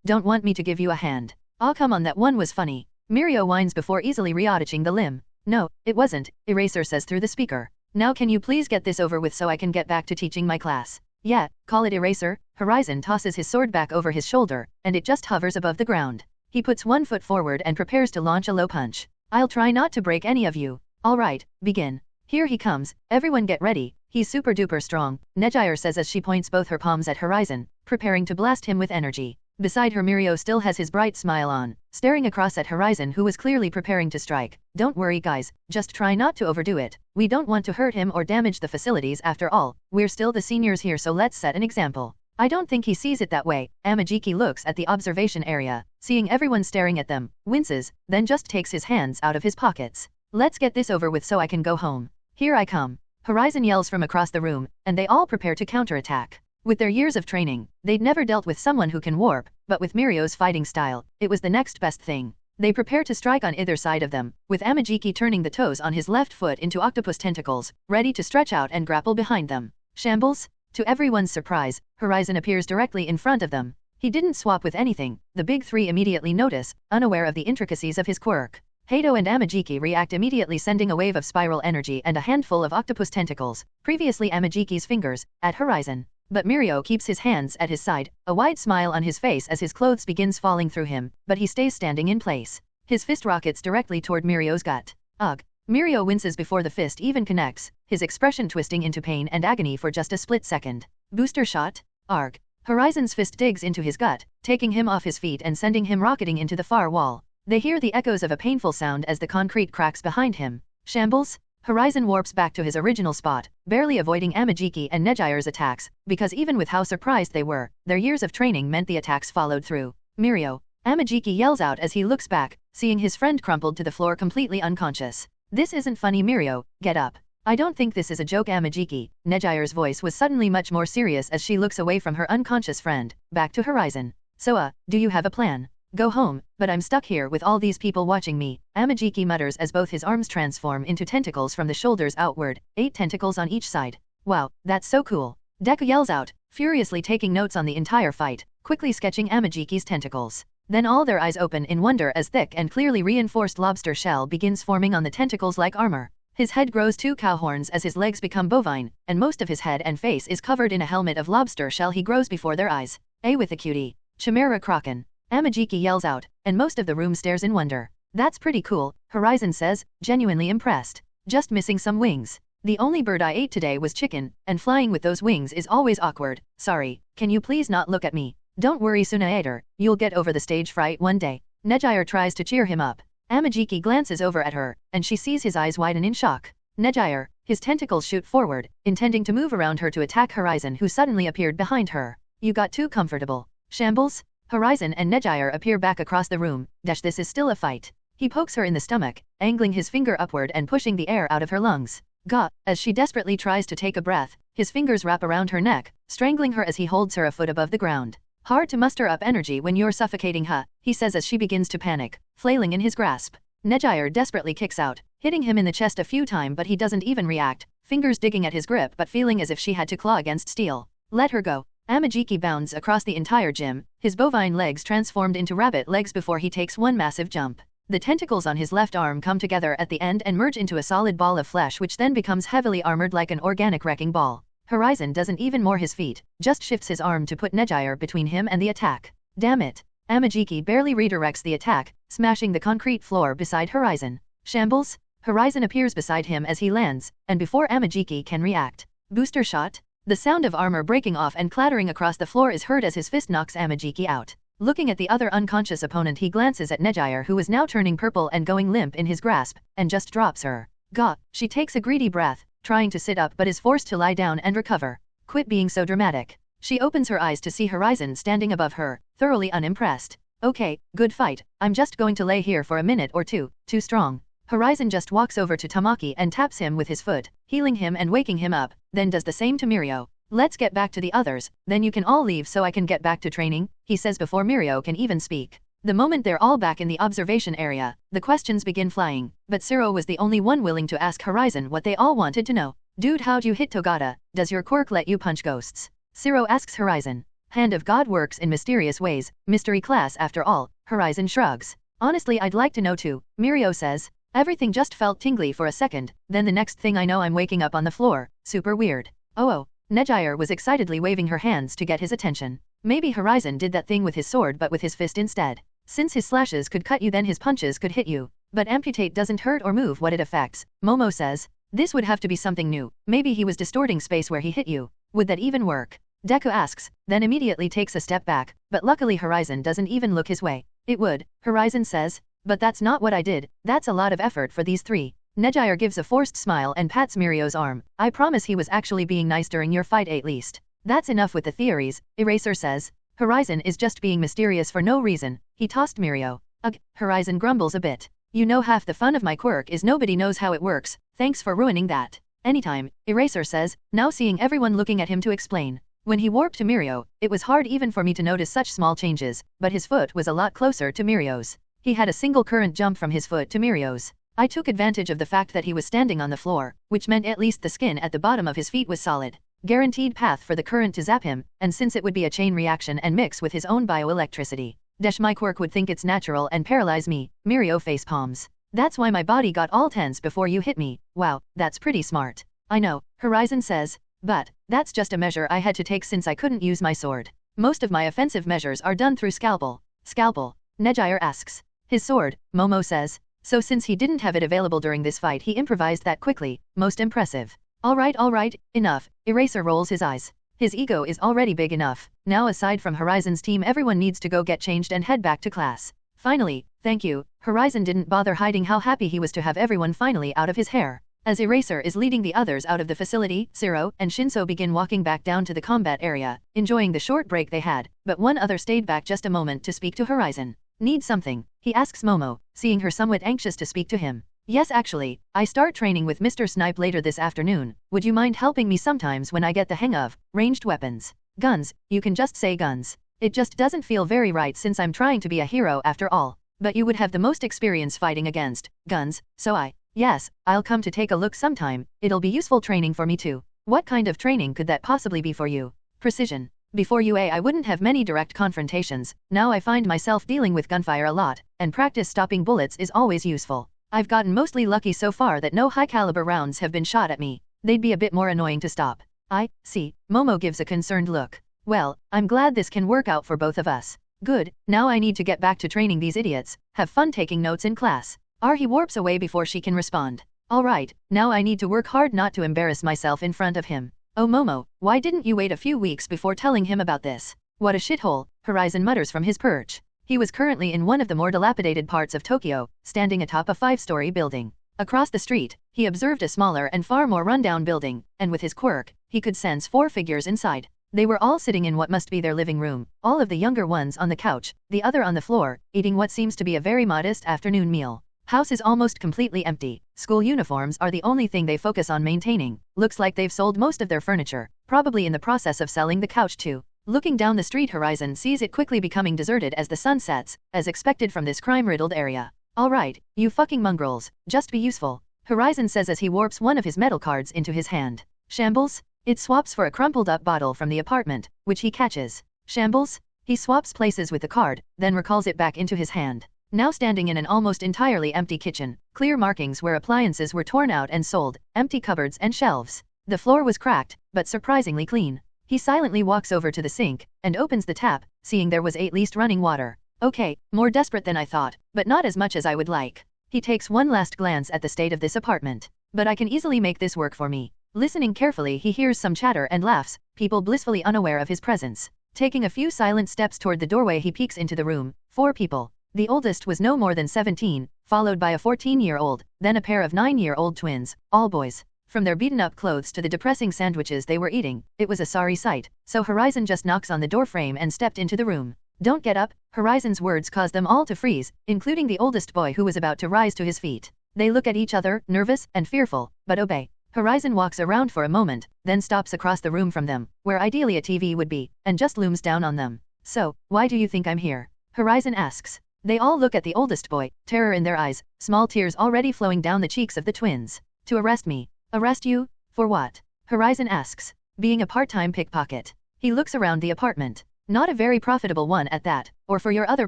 Don't want me to give you a hand. Come on, that one was funny. Mirio whines before easily reattaching the limb. No, it wasn't, Eraser says through the speaker. Now can you please get this over with so I can get back to teaching my class? Yeah, call it Eraser. Horizon tosses his sword back over his shoulder, and it just hovers above the ground. He puts one foot forward and prepares to launch a low punch. I'll try not to break any of you. Alright, begin. Here he comes, everyone get ready, he's super duper strong, Nejire says as she points both her palms at Horizon, preparing to blast him with energy. Beside her, Mirio still has his bright smile on, staring across at Horizon, who was clearly preparing to strike. Don't worry guys, just try not to overdo it. We don't want to hurt him or damage the facilities after all. We're still the seniors here, so let's set an example. I don't think he sees it that way. Amajiki looks at the observation area, seeing everyone staring at them, winces, then just takes his hands out of his pockets. Let's get this over with so I can go home. Here I come. Horizon yells from across the room, and they all prepare to counterattack. With their years of training, they'd never dealt with someone who can warp, but with Mirio's fighting style, it was the next best thing. They prepare to strike on either side of them, with Amajiki turning the toes on his left foot into octopus tentacles, ready to stretch out and grapple behind them. Shambles? To everyone's surprise, Horizon appears directly in front of them. He didn't swap with anything. The big three immediately notice, unaware of the intricacies of his quirk. Hato and Amajiki react immediately, sending a wave of spiral energy and a handful of octopus tentacles, previously Amajiki's fingers, at Horizon. But Mirio keeps his hands at his side, a wide smile on his face as his clothes begins falling through him, but he stays standing in place. His fist rockets directly toward Mirio's gut. Ugh. Mirio winces before the fist even connects, his expression twisting into pain and agony for just a split second. Booster shot? Arg. Horizon's fist digs into his gut, taking him off his feet and sending him rocketing into the far wall. They hear the echoes of a painful sound as the concrete cracks behind him. Shambles? Horizon warps back to his original spot, barely avoiding Amajiki and Nejire's attacks, because even with how surprised they were, their years of training meant the attacks followed through. Mirio. Amajiki yells out as he looks back, seeing his friend crumpled to the floor completely unconscious. This isn't funny, Mirio, get up. I don't think this is a joke, Amajiki. Nejire's voice was suddenly much more serious as she looks away from her unconscious friend, back to Horizon. So do you have a plan? Go home, but I'm stuck here with all these people watching me, Amajiki mutters as both his arms transform into tentacles from the shoulders outward, 8 tentacles on each side. Wow, that's so cool. Deku yells out, furiously taking notes on the entire fight, quickly sketching Amajiki's tentacles. Then all their eyes open in wonder as thick and clearly reinforced lobster shell begins forming on the tentacles like armor. His head grows 2 cow horns as his legs become bovine, and most of his head and face is covered in a helmet of lobster shell. He grows before their eyes. With a cutie. Chimera Kraken. Amajiki yells out, and most of the room stares in wonder. That's pretty cool, Horizon says, genuinely impressed. Just missing some wings. The only bird I ate today was chicken, and flying with those wings is always awkward. Sorry, can you please not look at me? Don't worry, Tsunader, you'll get over the stage fright one day. Nejire tries to cheer him up. Amajiki glances over at her, and she sees his eyes widen in shock. Nejire, his tentacles shoot forward, intending to move around her to attack Horizon, who suddenly appeared behind her. You got too comfortable. Shambles? Horizon and Nejire appear back across the room. This is still a fight. He pokes her in the stomach, angling his finger upward and pushing the air out of her lungs. Gah! As she desperately tries to take a breath, his fingers wrap around her neck, strangling her as he holds her a foot above the ground. Hard to muster up energy when you're suffocating, huh? He says as she begins to panic, flailing in his grasp. Nejire desperately kicks out, hitting him in the chest a few times, but he doesn't even react, fingers digging at his grip but feeling as if she had to claw against steel. Let her go. Amajiki bounds across the entire gym, his bovine legs transformed into rabbit legs before he takes one massive jump. The tentacles on his left arm come together at the end and merge into a solid ball of flesh, which then becomes heavily armored like an organic wrecking ball. Horizon doesn't even moor his feet, just shifts his arm to put Nejire between him and the attack. Damn it. Amajiki barely redirects the attack, smashing the concrete floor beside Horizon. Shambles? Horizon appears beside him as he lands, and before Amajiki can react. Booster shot? The sound of armor breaking off and clattering across the floor is heard as his fist knocks Amajiki out. Looking at the other unconscious opponent, he glances at Nejire, who is now turning purple and going limp in his grasp, and just drops her. Gah! She takes a greedy breath, trying to sit up but is forced to lie down and recover. Quit being so dramatic. She opens her eyes to see Horizon standing above her, thoroughly unimpressed. Okay, good fight. I'm just going to lay here for a minute or two. Too strong. Horizon just walks over to Tamaki and taps him with his foot, healing him and waking him up, then does the same to Mirio. Let's get back to the others, then you can all leave so I can get back to training, he says before Mirio can even speak. The moment they're all back in the observation area, the questions begin flying, but Siro was the only one willing to ask Horizon what they all wanted to know. Dude, how'd you hit Togata? Does your quirk let you punch ghosts? Siro asks Horizon. Hand of God works in mysterious ways, mystery class after all, Horizon shrugs. Honestly, I'd like to know too, Mirio says. Everything just felt tingly for a second, then the next thing I know I'm waking up on the floor, super weird. Oh. Nejire was excitedly waving her hands to get his attention. Maybe Horizon did that thing with his sword but with his fist instead. Since his slashes could cut you, then his punches could hit you. But amputate doesn't hurt or move what it affects, Momo says. This would have to be something new. Maybe he was distorting space where he hit you. Would that even work? Deku asks, then immediately takes a step back, but luckily Horizon doesn't even look his way. It would, Horizon says, but that's not what I did, that's a lot of effort for these three. Nejire gives a forced smile and pats Mirio's arm. I promise he was actually being nice during your fight at least. That's enough with the theories, Eraser says. Horizon is just being mysterious for no reason. He tossed Mirio. Ugh, Horizon grumbles a bit. You know half the fun of my quirk is nobody knows how it works, thanks for ruining that. Anytime, Eraser says, now seeing everyone looking at him to explain. When he warped to Mirio, it was hard even for me to notice such small changes, but his foot was a lot closer to Mirio's. He had a single current jump from his foot to Mirio's. I took advantage of the fact that he was standing on the floor, which meant at least the skin at the bottom of his feet was solid. Guaranteed path for the current to zap him, and since it would be a chain reaction and mix with his own bioelectricity. My quirk would think it's natural and paralyze me, Mirio face palms. That's why my body got all tense before you hit me. Wow, that's pretty smart. I know, Horizon says, but that's just a measure I had to take since I couldn't use my sword. Most of my offensive measures are done through scalpel. Scalpel? Nejire asks. His sword, Momo says. So since he didn't have it available during this fight he improvised that quickly, most impressive. Alright, enough, Eraser rolls his eyes. His ego is already big enough, now aside from Horizon's team everyone needs to go get changed and head back to class. Finally, thank you, Horizon didn't bother hiding how happy he was to have everyone finally out of his hair. As Eraser is leading the others out of the facility, Zero and Shinso begin walking back down to the combat area, enjoying the short break they had, but one other stayed back just a moment to speak to Horizon. Need something? He asks Momo, seeing her somewhat anxious to speak to him. Yes actually, I start training with Mr. Snipe later this afternoon, would you mind helping me sometimes when I get the hang of ranged weapons? Guns, you can just say guns. It just doesn't feel very right since I'm trying to be a hero after all. But you would have the most experience fighting against guns, so yes, I'll come to take a look sometime, it'll be useful training for me too. What kind of training could that possibly be for you? Precision. Before UA I wouldn't have many direct confrontations, now I find myself dealing with gunfire a lot, and practice stopping bullets is always useful. I've gotten mostly lucky so far that no high-caliber rounds have been shot at me. They'd be a bit more annoying to stop. I see, Momo gives a concerned look. Well, I'm glad this can work out for both of us. Good, now I need to get back to training these idiots, have fun taking notes in class. He warps away before she can respond. Alright, now I need to work hard not to embarrass myself in front of him. Oh Momo, why didn't you wait a few weeks before telling him about this? What a shithole, Horizon mutters from his perch. He was currently in one of the more dilapidated parts of Tokyo, standing atop a 5-story building. Across the street, he observed a smaller and far more rundown building, and with his quirk, he could sense 4 figures inside. They were all sitting in what must be their living room, all of the younger ones on the couch, the other on the floor, eating what seems to be a very modest afternoon meal. House is almost completely empty. School uniforms are the only thing they focus on maintaining. Looks like they've sold most of their furniture, probably in the process of selling the couch too. Looking down the street Horizon sees it quickly becoming deserted as the sun sets, as expected from this crime-riddled area. Alright, you fucking mongrels, just be useful, Horizon says as he warps one of his metal cards into his hand. Shambles? It swaps for a crumpled up bottle from the apartment, which he catches. Shambles? He swaps places with the card, then recalls it back into his hand. Now standing in an almost entirely empty kitchen, clear markings where appliances were torn out and sold, empty cupboards and shelves. The floor was cracked, but surprisingly clean. He silently walks over to the sink, and opens the tap, seeing there was at least running water. Okay, more desperate than I thought, but not as much as I would like. He takes one last glance at the state of this apartment. But I can easily make this work for me. Listening carefully he hears some chatter and laughs, people blissfully unaware of his presence. Taking a few silent steps toward the doorway he peeks into the room. 4 people. The oldest was no more than 17, followed by a 14-year-old, then a pair of 9-year-old twins, all boys. From their beaten-up clothes to the depressing sandwiches they were eating, it was a sorry sight, so Horizon just knocks on the doorframe and stepped into the room. Don't get up, Horizon's words caused them all to freeze, including the oldest boy who was about to rise to his feet. They look at each other, nervous and fearful, but obey. Horizon walks around for a moment, then stops across the room from them, where ideally a TV would be, and just looms down on them. So, why do you think I'm here? Horizon asks. They all look at the oldest boy, terror in their eyes, small tears already flowing down the cheeks of the twins. To arrest me. Arrest you? For what? Horizon asks. Being a part-time pickpocket. He looks around the apartment. Not a very profitable one at that, or for your other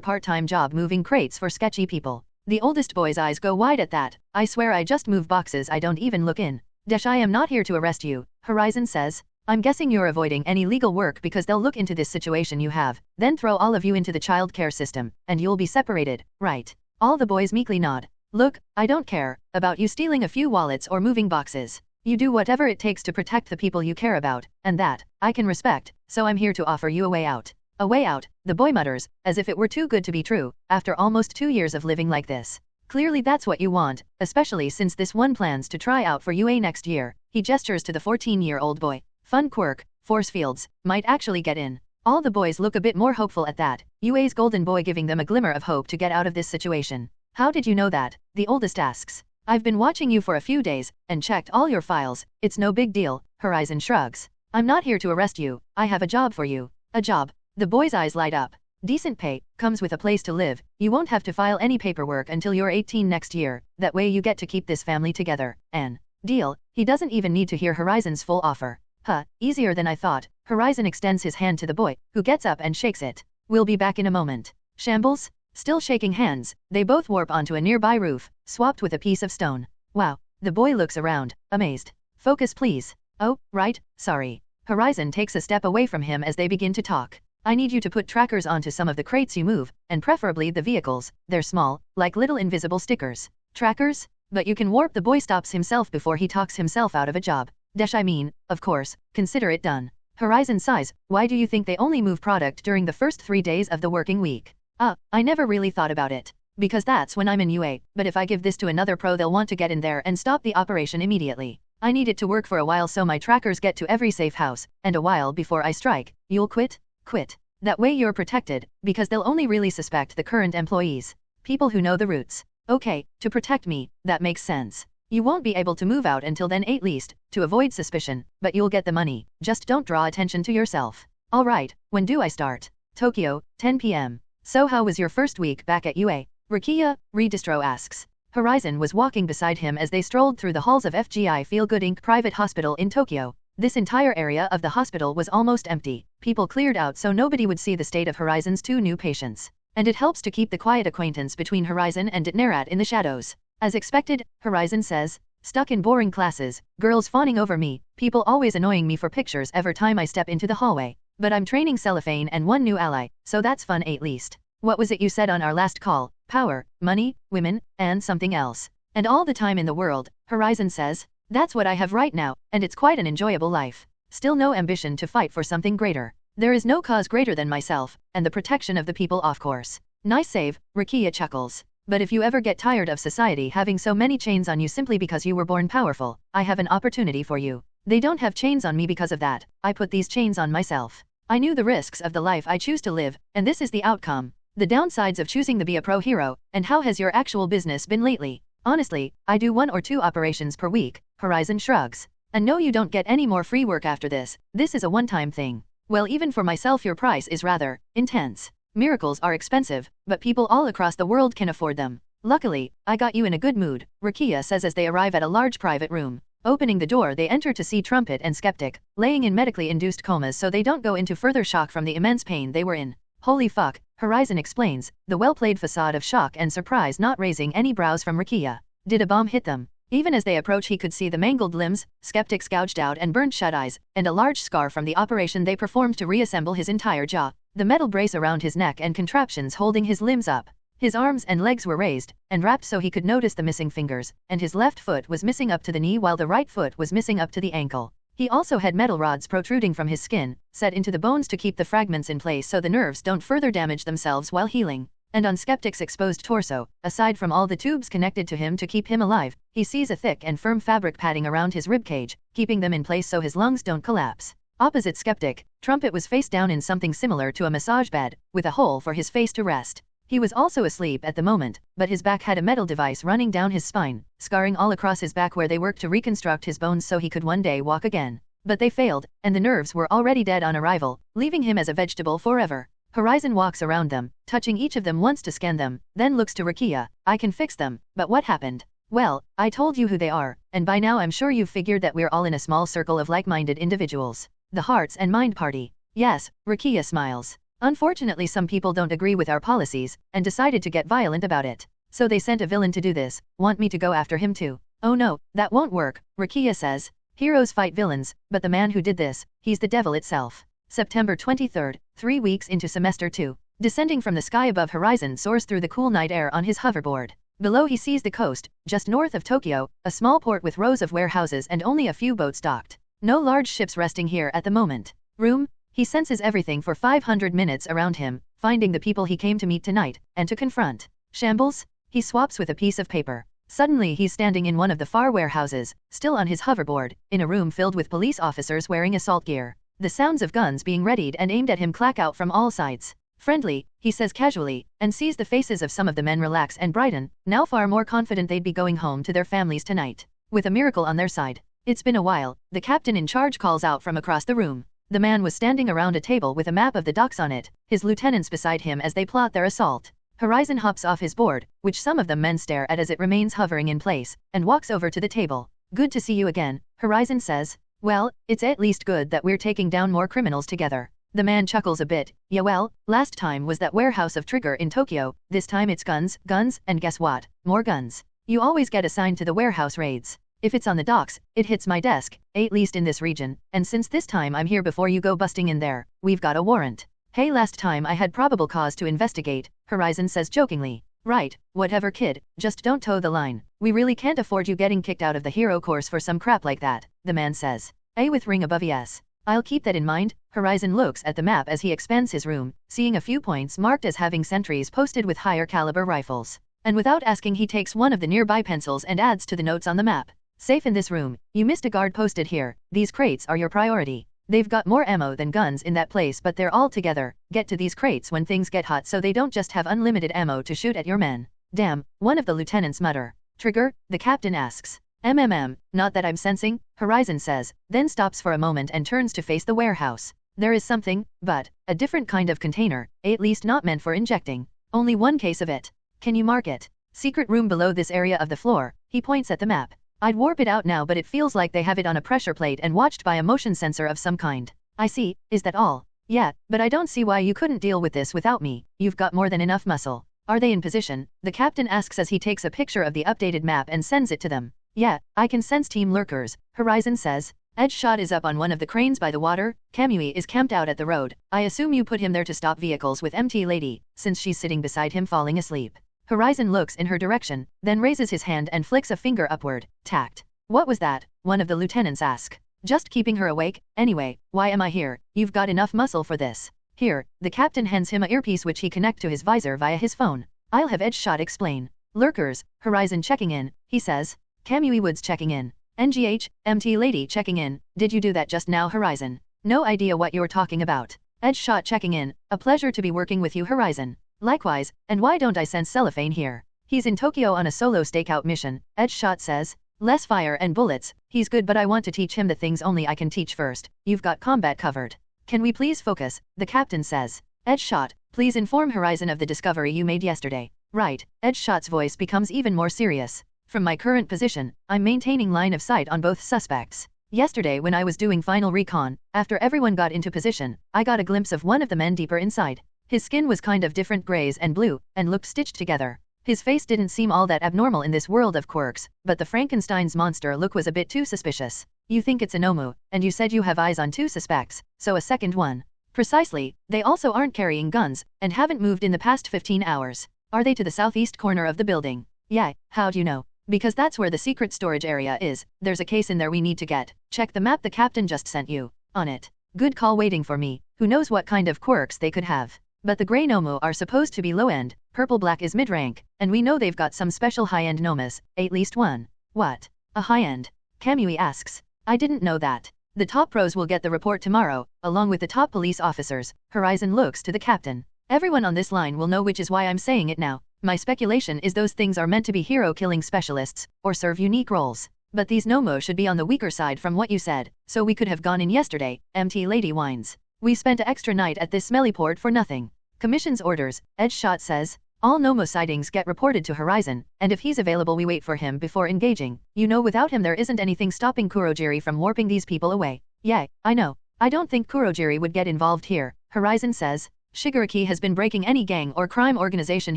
part-time job moving crates for sketchy people. The oldest boy's eyes go wide at that. I swear I just move boxes I don't even look in. I am not here to arrest you, Horizon says. I'm guessing you're avoiding any legal work because they'll look into this situation you have, then throw all of you into the child care system, and you'll be separated, right? All the boys meekly nod. Look, I don't care about you stealing a few wallets or moving boxes. You do whatever it takes to protect the people you care about, and that, I can respect, so I'm here to offer you a way out. A way out, the boy mutters, as if it were too good to be true, after almost 2 years of living like this. Clearly that's what you want, especially since this one plans to try out for UA next year. He gestures to the 14-year-old boy. Fun quirk, force fields, might actually get in. All the boys look a bit more hopeful at that, UA's golden boy giving them a glimmer of hope to get out of this situation. How did you know that? The oldest asks. I've been watching you for a few days, and checked all your files. It's no big deal, Horizon shrugs. I'm not here to arrest you, I have a job for you. A job? The boy's eyes light up. Decent pay, comes with a place to live, you won't have to file any paperwork until you're 18 next year, that way you get to keep this family together. An deal. He doesn't even need to hear Horizon's full offer. Huh, easier than I thought. Horizon extends his hand to the boy, who gets up and shakes it. We'll be back in a moment. Shambles? Still shaking hands, they both warp onto a nearby roof, swapped with a piece of stone. Wow. The boy looks around, amazed. Focus please. Oh, right, sorry. Horizon takes a step away from him as they begin to talk. I need you to put trackers onto some of the crates you move, and preferably the vehicles. They're small, like little invisible stickers. Trackers? But you can warp. The boy stops himself before he talks himself out of a job. I mean, of course, consider it done. Horizon sighs. Why do you think they only move product during the first 3 days of the working week? I never really thought about it. Because that's when I'm in UA, but if I give this to another pro they'll want to get in there and stop the operation immediately. I need it to work for a while so my trackers get to every safe house, and a while before I strike. You'll quit? Quit. That way you're protected, because they'll only really suspect the current employees. People who know the routes. Okay, to protect me, that makes sense. You won't be able to move out until then at least, to avoid suspicion, but you'll get the money, just don't draw attention to yourself. Alright, when do I start? Tokyo, 10 p.m. So how was your first week back at UA? Rukia, Redistro asks. Horizon was walking beside him as they strolled through the halls of FGI Feel Good Inc. private hospital in Tokyo. This entire area of the hospital was almost empty. People cleared out so nobody would see the state of Horizon's 2 new patients. And it helps to keep the quiet acquaintance between Horizon and Ditnerat in the shadows. As expected, Horizon says, stuck in boring classes, girls fawning over me, people always annoying me for pictures every time I step into the hallway. But I'm training cellophane and 1 new ally, so that's fun at least. What was it you said on our last call? Power, money, women, and something else. And all the time in the world, Horizon says. That's what I have right now, and it's quite an enjoyable life. Still no ambition to fight for something greater. There is no cause greater than myself, and the protection of the people of course. Nice save, Rukia chuckles. But if you ever get tired of society having so many chains on you simply because you were born powerful, I have an opportunity for you. They don't have chains on me because of that, I put these chains on myself. I knew the risks of the life I choose to live, and this is the outcome. The downsides of choosing to be a pro hero, and how has your actual business been lately? Honestly, I do 1 or 2 operations per week, Horizon shrugs. And no, you don't get any more free work after this is a one-time thing. Well, even for myself your price is rather intense. Miracles are expensive, but people all across the world can afford them. Luckily, I got you in a good mood, Rukia says as they arrive at a large private room. Opening the door they enter to see Trumpet and Skeptic, laying in medically induced comas so they don't go into further shock from the immense pain they were in. Holy fuck, Horizon explains, the well-played facade of shock and surprise not raising any brows from Rukia. Did a bomb hit them? Even as they approach he could see the mangled limbs, Skeptic's gouged out and burned shut eyes, and a large scar from the operation they performed to reassemble his entire jaw, the metal brace around his neck and contraptions holding his limbs up. His arms and legs were raised, and wrapped so he could notice the missing fingers, and his left foot was missing up to the knee while the right foot was missing up to the ankle. He also had metal rods protruding from his skin, set into the bones to keep the fragments in place so the nerves don't further damage themselves while healing. And on Skeptic's exposed torso, aside from all the tubes connected to him to keep him alive, he sees a thick and firm fabric padding around his ribcage, keeping them in place so his lungs don't collapse. Opposite Skeptic, Trumpet was face down in something similar to a massage bed, with a hole for his face to rest. He was also asleep at the moment, but his back had a metal device running down his spine, scarring all across his back where they worked to reconstruct his bones so he could one day walk again. But they failed, and the nerves were already dead on arrival, leaving him as a vegetable forever. Horizon walks around them, touching each of them once to scan them, then looks to Rukia. I can fix them, but what happened? Well, I told you who they are, and by now I'm sure you've figured that we're all in a small circle of like-minded individuals. The Hearts and Mind Party. Yes, Rukia smiles. Unfortunately some people don't agree with our policies, and decided to get violent about it. So they sent a villain to do this, want me to go after him too. Oh no, that won't work, Rukia says. Heroes fight villains, but the man who did this, he's the devil itself. September 23rd, 3 weeks into semester 2. Descending from the sky above Horizon soars through the cool night air on his hoverboard. Below he sees the coast, just north of Tokyo, a small port with rows of warehouses and only a few boats docked. No large ships resting here at the moment. Room? He senses everything for 500 minutes around him, finding the people he came to meet tonight, and to confront. Shambles? He swaps with a piece of paper. Suddenly he's standing in one of the far warehouses, still on his hoverboard, in a room filled with police officers wearing assault gear. The sounds of guns being readied and aimed at him clack out from all sides. Friendly, he says casually, and sees the faces of some of the men relax and brighten, now far more confident they'd be going home to their families tonight, with a miracle on their side. It's been a while, the captain in charge calls out from across the room. The man was standing around a table with a map of the docks on it, his lieutenants beside him as they plot their assault. Horizon hops off his board, which some of the men stare at as it remains hovering in place, and walks over to the table. Good to see you again, Horizon says. Well, it's at least good that we're taking down more criminals together. The man chuckles a bit. Yeah well, last time was that warehouse of Trigger in Tokyo, this time it's guns, and guess what? More guns. You always get assigned to the warehouse raids. If it's on the docks, it hits my desk, at least in this region, and since this time I'm here before you go busting in there, we've got a warrant. Hey, last time I had probable cause to investigate, Horizon says jokingly. Right, whatever kid, just don't toe the line. We really can't afford you getting kicked out of the hero course for some crap like that, the man says. A with ring above yes. I'll keep that in mind. Horizon looks at the map as he expands his room, seeing a few points marked as having sentries posted with higher caliber rifles. And without asking he takes one of the nearby pencils and adds to the notes on the map. Safe in this room, you missed a guard posted here, these crates are your priority. They've got more ammo than guns in that place but they're all together, get to these crates when things get hot so they don't just have unlimited ammo to shoot at your men. Damn, one of the lieutenants mutter. Trigger? The captain asks. Not that I'm sensing, Horizon says, then stops for a moment and turns to face the warehouse. There is something, but, a different kind of container, at least not meant for injecting. Only one case of it. Can you mark it? Secret room below this area of the floor, he points at the map. I'd warp it out now but it feels like they have it on a pressure plate and watched by a motion sensor of some kind. I see, is that all? Yeah, but I don't see why you couldn't deal with this without me, you've got more than enough muscle. Are they in position? The captain asks as he takes a picture of the updated map and sends it to them. Yeah, I can sense team lurkers, Horizon says. Edge shot is up on one of the cranes by the water, Kamui is camped out at the road. I assume you put him there to stop vehicles with MT Lady, since she's sitting beside him falling asleep. Horizon looks in her direction, then raises his hand and flicks a finger upward. Tact. What was that? One of the lieutenants ask. Just keeping her awake. Anyway, why am I here? You've got enough muscle for this. Here, the captain hands him a earpiece which he connects to his visor via his phone. I'll have Edge shot explain. Lurkers, Horizon checking in, he says. Kamui Woods checking in. NGH, MT Lady checking in. Did you do that just now, Horizon? No idea what you're talking about. Edge shot checking in. A pleasure to be working with you, Horizon. Likewise, and why don't I send Cellophane here? He's in Tokyo on a solo stakeout mission, Edge shot says. Less fire and bullets, he's good but I want to teach him the things only I can teach first. You've got combat covered. Can we please focus, the captain says. Edge shot, please inform Horizon of the discovery you made yesterday. Right, Edge shot's voice becomes even more serious. From my current position, I'm maintaining line of sight on both suspects. Yesterday when I was doing final recon, after everyone got into position, I got a glimpse of one of the men deeper inside. His skin was kind of different grays and blue, and looked stitched together. His face didn't seem all that abnormal in this world of quirks, but the Frankenstein's monster look was a bit too suspicious. You think it's a Nomu, and you said you have eyes on 2 suspects, so a second one. Precisely, they also aren't carrying guns, and haven't moved in the past 15 hours. Are they to the southeast corner of the building? Yeah, how'd you know? Because that's where the secret storage area is, there's a case in there we need to get. Check the map the captain just sent you. On it. Good call waiting for me, who knows what kind of quirks they could have. But the grey Nomu are supposed to be low-end, purple-black is mid-rank, and we know they've got some special high-end Nomus, at least one. What? A high-end? Kamui asks. I didn't know that. The top pros will get the report tomorrow, along with the top police officers. Horizon looks to the captain. Everyone on this line will know, which is why I'm saying it now. My speculation is those things are meant to be hero-killing specialists, or serve unique roles. But these Nomu should be on the weaker side from what you said, so we could have gone in yesterday, MT Lady whines. We spent an extra night at this smelly port for nothing. Commission's orders, Edge shot says. All Nomu sightings get reported to Horizon, and if he's available we wait for him before engaging. You know, without him there isn't anything stopping Kurojiri from warping these people away. Yeah, I know. I don't think Kurojiri would get involved here, Horizon says. Shigaraki has been breaking any gang or crime organization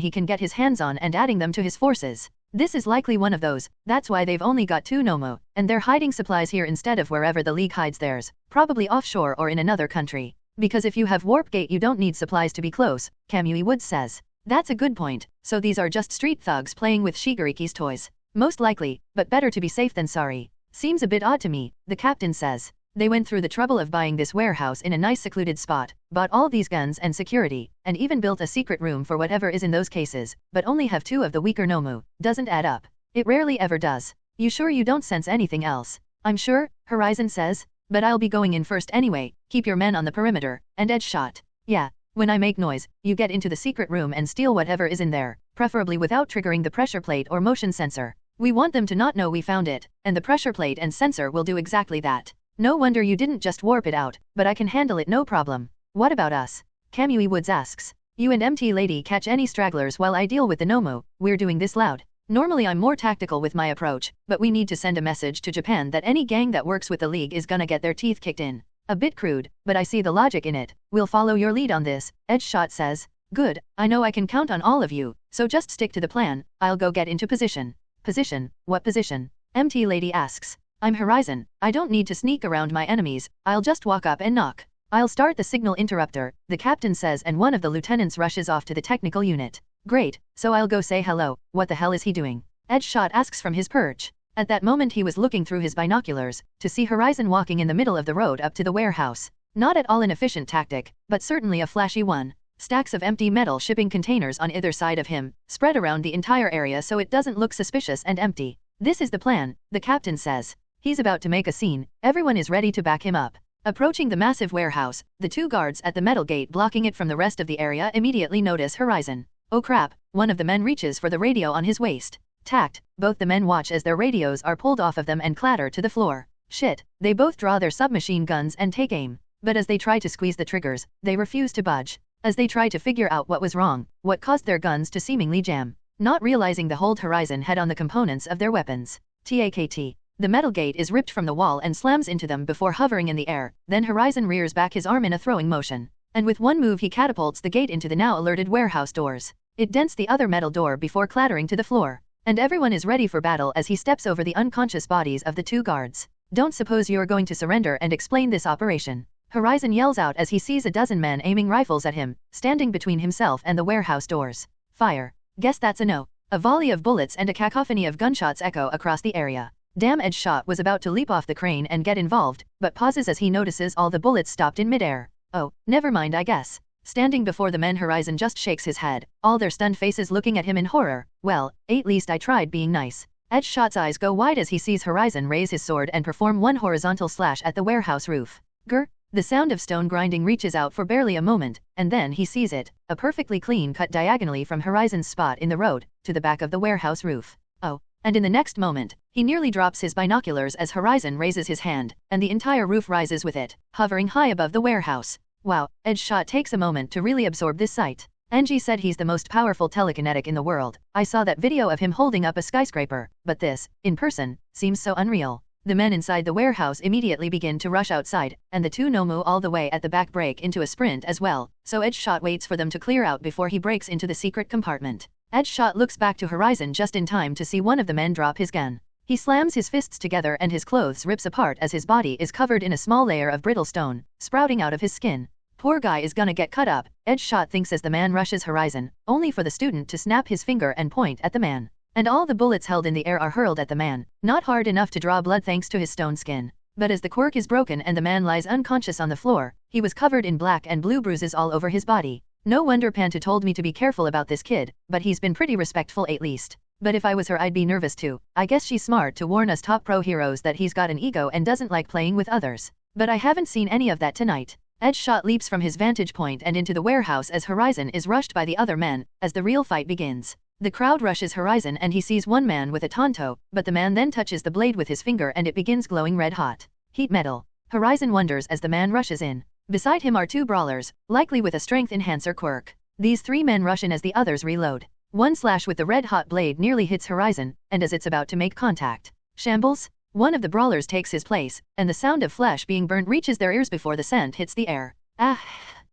he can get his hands on and adding them to his forces. This is likely one of those, that's why they've only got 2 Nomu, and they're hiding supplies here instead of wherever the League hides theirs, probably offshore or in another country. Because if you have warp gate you don't need supplies to be close, Kamui Woods says. That's a good point, so these are just street thugs playing with Shigaraki's toys. Most likely, but better to be safe than sorry. Seems a bit odd to me, the captain says. They went through the trouble of buying this warehouse in a nice secluded spot, bought all these guns and security, and even built a secret room for whatever is in those cases, but only have 2 of the weaker Nomu. Doesn't add up. It rarely ever does. You sure you don't sense anything else? I'm sure, Horizon says, but I'll be going in first anyway. Keep your men on the perimeter, and edge shot. Yeah, when I make noise, you get into the secret room and steal whatever is in there, preferably without triggering the pressure plate or motion sensor. We want them to not know we found it, and the pressure plate and sensor will do exactly that. No wonder you didn't just warp it out, but I can handle it no problem. What about us? Kamui Woods asks. You and MT Lady catch any stragglers while I deal with the Nomu. We're doing this loud. Normally I'm more tactical with my approach, but we need to send a message to Japan that any gang that works with the League is gonna get their teeth kicked in. A bit crude, but I see the logic in it. We'll follow your lead on this, Edgeshot says. Good, I know I can count on all of you, so just stick to the plan. I'll go get into position. Position? What position? MT Lady asks. I'm Horizon. I don't need to sneak around my enemies. I'll just walk up and knock. I'll start the signal interrupter, the captain says, and one of the lieutenants rushes off to the technical unit. Great, so I'll go say hello. What the hell is he doing? Edgeshot asks from his perch. At that moment he was looking through his binoculars to see Horizon walking in the middle of the road up to the warehouse. Not at all an efficient tactic, but certainly a flashy one. Stacks of empty metal shipping containers on either side of him, spread around the entire area so it doesn't look suspicious and empty. This is the plan, the captain says. He's about to make a scene. Everyone is ready to back him up. Approaching the massive warehouse, the 2 guards at the metal gate blocking it from the rest of the area immediately notice Horizon. Oh crap, one of the men reaches for the radio on his waist. Tact, both the men watch as their radios are pulled off of them and clatter to the floor. Shit, they both draw their submachine guns and take aim. But as they try to squeeze the triggers, they refuse to budge. As they try to figure out what was wrong, what caused their guns to seemingly jam. Not realizing the hold Horizon had on the components of their weapons. TAKT. The metal gate is ripped from the wall and slams into them before hovering in the air, then Horizon rears back his arm in a throwing motion. And with one move he catapults the gate into the now alerted warehouse doors. It dents the other metal door before clattering to the floor. And everyone is ready for battle as he steps over the unconscious bodies of the 2 guards. Don't suppose you're going to surrender and explain this operation. Horizon yells out as he sees a dozen men aiming rifles at him, standing between himself and the warehouse doors. Fire. Guess that's a no. A volley of bullets and a cacophony of gunshots echo across the area. Damn Edgeshot was about to leap off the crane and get involved, but pauses as he notices all the bullets stopped in midair. Oh, never mind I guess. Standing before the men Horizon just shakes his head, all their stunned faces looking at him in horror. Well, at least I tried being nice. Edgeshot's eyes go wide as he sees Horizon raise his sword and perform one horizontal slash at the warehouse roof. Grr! The sound of stone grinding reaches out for barely a moment, and then he sees it, a perfectly clean cut diagonally from Horizon's spot in the road, to the back of the warehouse roof. Oh. And in the next moment, he nearly drops his binoculars as Horizon raises his hand, and the entire roof rises with it, hovering high above the warehouse. Wow, Edgeshot takes a moment to really absorb this sight. Angie said he's the most powerful telekinetic in the world. I saw that video of him holding up a skyscraper, but this, in person, seems so unreal. The men inside the warehouse immediately begin to rush outside, and the 2 Nomu all the way at the back break into a sprint as well, so Edgeshot waits for them to clear out before he breaks into the secret compartment. Edgeshot looks back to Horizon just in time to see one of the men drop his gun. He slams his fists together and his clothes rips apart as his body is covered in a small layer of brittle stone, sprouting out of his skin. Poor guy is gonna get cut up, Edgeshot thinks as the man rushes Horizon, only for the student to snap his finger and point at the man. And all the bullets held in the air are hurled at the man, not hard enough to draw blood thanks to his stone skin. But as the quirk is broken and the man lies unconscious on the floor, he was covered in black and blue bruises all over his body. No wonder Panta told me to be careful about this kid, but he's been pretty respectful at least. But if I was her I'd be nervous too. I guess she's smart to warn us top pro heroes that he's got an ego and doesn't like playing with others. But I haven't seen any of that tonight. Edgeshot leaps from his vantage point and into the warehouse as Horizon is rushed by the other men, as the real fight begins. The crowd rushes Horizon and he sees one man with a tanto, but the man then touches the blade with his finger and it begins glowing red hot. Heat metal. Horizon wonders as the man rushes in. Beside him are 2 brawlers, likely with a strength enhancer quirk. These 3 men rush in as the others reload. One slash with the red-hot blade nearly hits Horizon, and as it's about to make contact. Shambles? One of the brawlers takes his place, and the sound of flesh being burnt reaches their ears before the scent hits the air. Ah!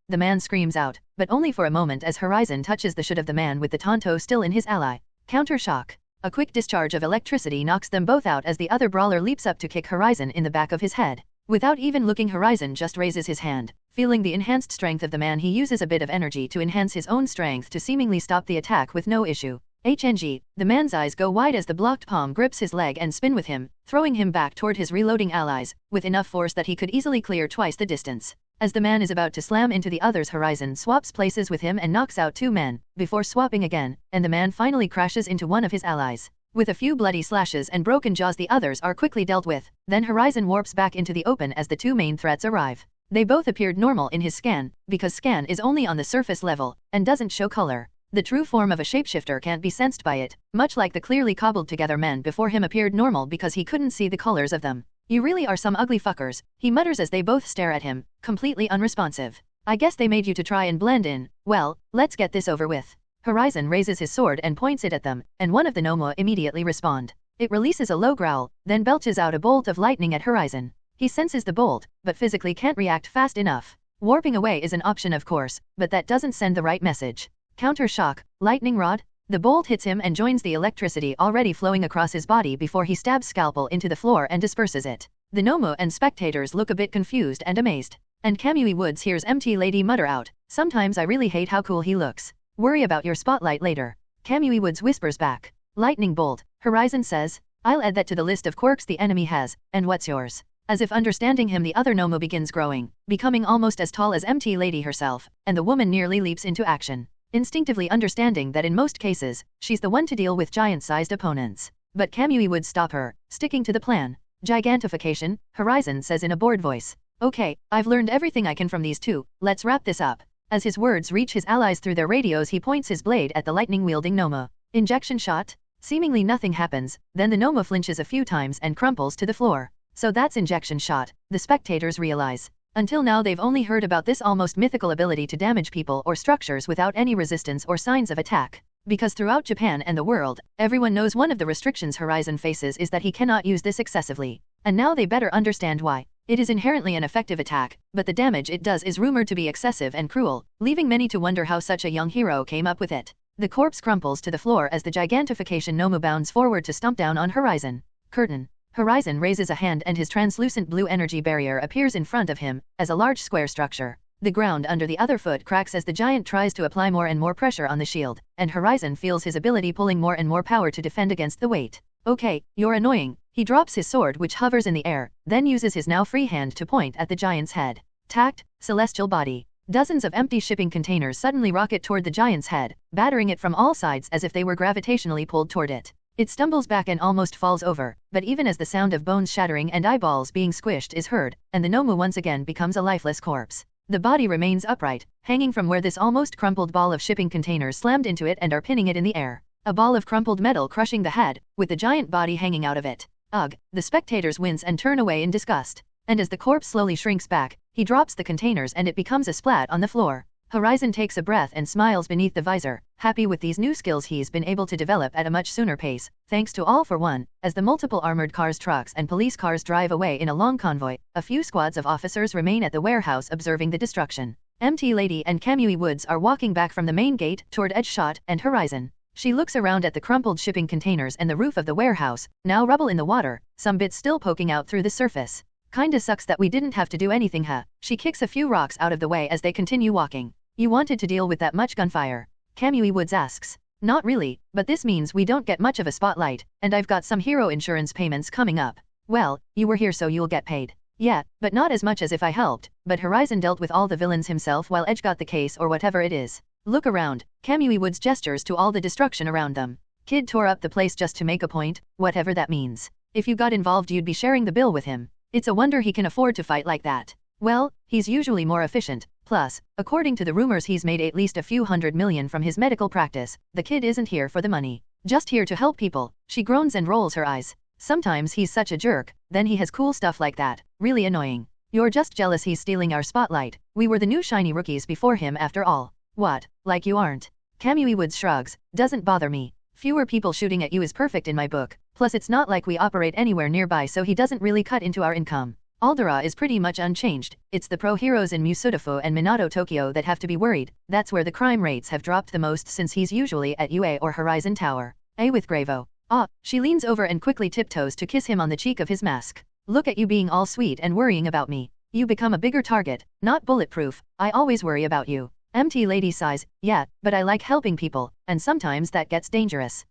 The man screams out, but only for a moment as Horizon touches the shoot of the man with the tanto still in his ally. Counter shock. A quick discharge of electricity knocks them both out as the other brawler leaps up to kick Horizon in the back of his head. Without even looking, Horizon just raises his hand. Feeling the enhanced strength of the man, he uses a bit of energy to enhance his own strength to seemingly stop the attack with no issue. HNG, the man's eyes go wide as the blocked palm grips his leg and spin with him, throwing him back toward his reloading allies, with enough force that he could easily clear twice the distance. As the man is about to slam into the other's, Horizon swaps places with him and knocks out 2 men, before swapping again, and the man finally crashes into one of his allies. With a few bloody slashes and broken jaws, the others are quickly dealt with, then Horizon warps back into the open as the 2 main threats arrive. They both appeared normal in his scan, because scan is only on the surface level, and doesn't show color. The true form of a shapeshifter can't be sensed by it, much like the clearly cobbled together men before him appeared normal because he couldn't see the colors of them. You really are some ugly fuckers, he mutters as they both stare at him, completely unresponsive. I guess they made you to try and blend in. Well, let's get this over with. Horizon raises his sword and points it at them, and one of the Nomu immediately respond. It releases a low growl, then belches out a bolt of lightning at Horizon. He senses the bolt, but physically can't react fast enough. Warping away is an option, of course, but that doesn't send the right message. Counter shock, lightning rod? The bolt hits him and joins the electricity already flowing across his body before he stabs Scalpel into the floor and disperses it. The Nomu and spectators look a bit confused and amazed. And Kamui Woods hears MT Lady mutter out, "Sometimes I really hate how cool he looks. Worry about your spotlight later." Kamui Woods whispers back, "Lightning bolt," Horizon says. "I'll add that to the list of quirks the enemy has, and what's yours?" As if understanding him, the other Nomu begins growing, becoming almost as tall as MT Lady herself, and the woman nearly leaps into action. Instinctively understanding that in most cases, she's the one to deal with giant-sized opponents. But Kamui would stop her, sticking to the plan. "Gigantification," Horizon says in a bored voice. "Okay, I've learned everything I can from these 2, let's wrap this up." As his words reach his allies through their radios, he points his blade at the lightning-wielding Nomu. Injection shot? Seemingly nothing happens, then the Nomu flinches a few times and crumples to the floor. So that's injection shot, the spectators realize. Until now they've only heard about this almost mythical ability to damage people or structures without any resistance or signs of attack. Because throughout Japan and the world, everyone knows one of the restrictions Horizon faces is that he cannot use this excessively. And now they better understand why. It is inherently an effective attack, but the damage it does is rumored to be excessive and cruel, leaving many to wonder how such a young hero came up with it. The corpse crumples to the floor as the gigantification Nomu bounds forward to stomp down on Horizon. Curtain. Horizon raises a hand and his translucent blue energy barrier appears in front of him, as a large square structure. The ground under the other foot cracks as the giant tries to apply more and more pressure on the shield, and Horizon feels his ability pulling more and more power to defend against the weight. "Okay, you're annoying." He drops his sword, which hovers in the air, then uses his now free hand to point at the giant's head. Tact, celestial body. Dozens of empty shipping containers suddenly rocket toward the giant's head, battering it from all sides as if they were gravitationally pulled toward it. It stumbles back and almost falls over, but even as the sound of bones shattering and eyeballs being squished is heard, and the Nomu once again becomes a lifeless corpse. The body remains upright, hanging from where this almost crumpled ball of shipping containers slammed into it and are pinning it in the air. A ball of crumpled metal crushing the head, with the giant body hanging out of it. Ugh, the spectators wince and turn away in disgust. And as the corpse slowly shrinks back, he drops the containers and it becomes a splat on the floor. Horizon takes a breath and smiles beneath the visor, happy with these new skills he's been able to develop at a much sooner pace, thanks to All for One. As the multiple armored cars, trucks and police cars drive away in a long convoy, a few squads of officers remain at the warehouse observing the destruction. MT Lady and Kamui Woods are walking back from the main gate toward Edgeshot and Horizon. She looks around at the crumpled shipping containers and the roof of the warehouse, now rubble in the water, some bits still poking out through the surface. "Kinda sucks that we didn't have to do anything, huh?" She kicks a few rocks out of the way as they continue walking. "You wanted to deal with that much gunfire?" Kamui Woods asks. "Not really, but this means we don't get much of a spotlight, and I've got some hero insurance payments coming up." "Well, you were here so you'll get paid." "Yeah, but not as much as if I helped," but Horizon dealt with all the villains himself while Edge got the case or whatever it is. "Look around." Kamui Woods gestures to all the destruction around them. "Kid tore up the place just to make a point, whatever that means. If you got involved you'd be sharing the bill with him. It's a wonder he can afford to fight like that." "Well, he's usually more efficient. Plus, according to the rumors he's made at least a few $100 million from his medical practice. The kid isn't here for the money. Just here to help people." She groans and rolls her eyes. "Sometimes he's such a jerk, then he has cool stuff like that. Really annoying. You're just jealous he's stealing our spotlight. We were the new shiny rookies before him after all." "What, like you aren't?" Kamui Woods shrugs. "Doesn't bother me. Fewer people shooting at you is perfect in my book. Plus it's not like we operate anywhere nearby, so he doesn't really cut into our income. Aldera is pretty much unchanged. It's the pro heroes in Musudafu and Minato Tokyo that have to be worried. That's where the crime rates have dropped the most since he's usually at UA or Horizon Tower. With Gravo." "Ah." She leans over and quickly tiptoes to kiss him on the cheek of his mask. "Look at you being all sweet and worrying about me. You become a bigger target. Not bulletproof. I always worry about you." MT Lady sighs, yeah, but I like helping people, and sometimes that gets dangerous.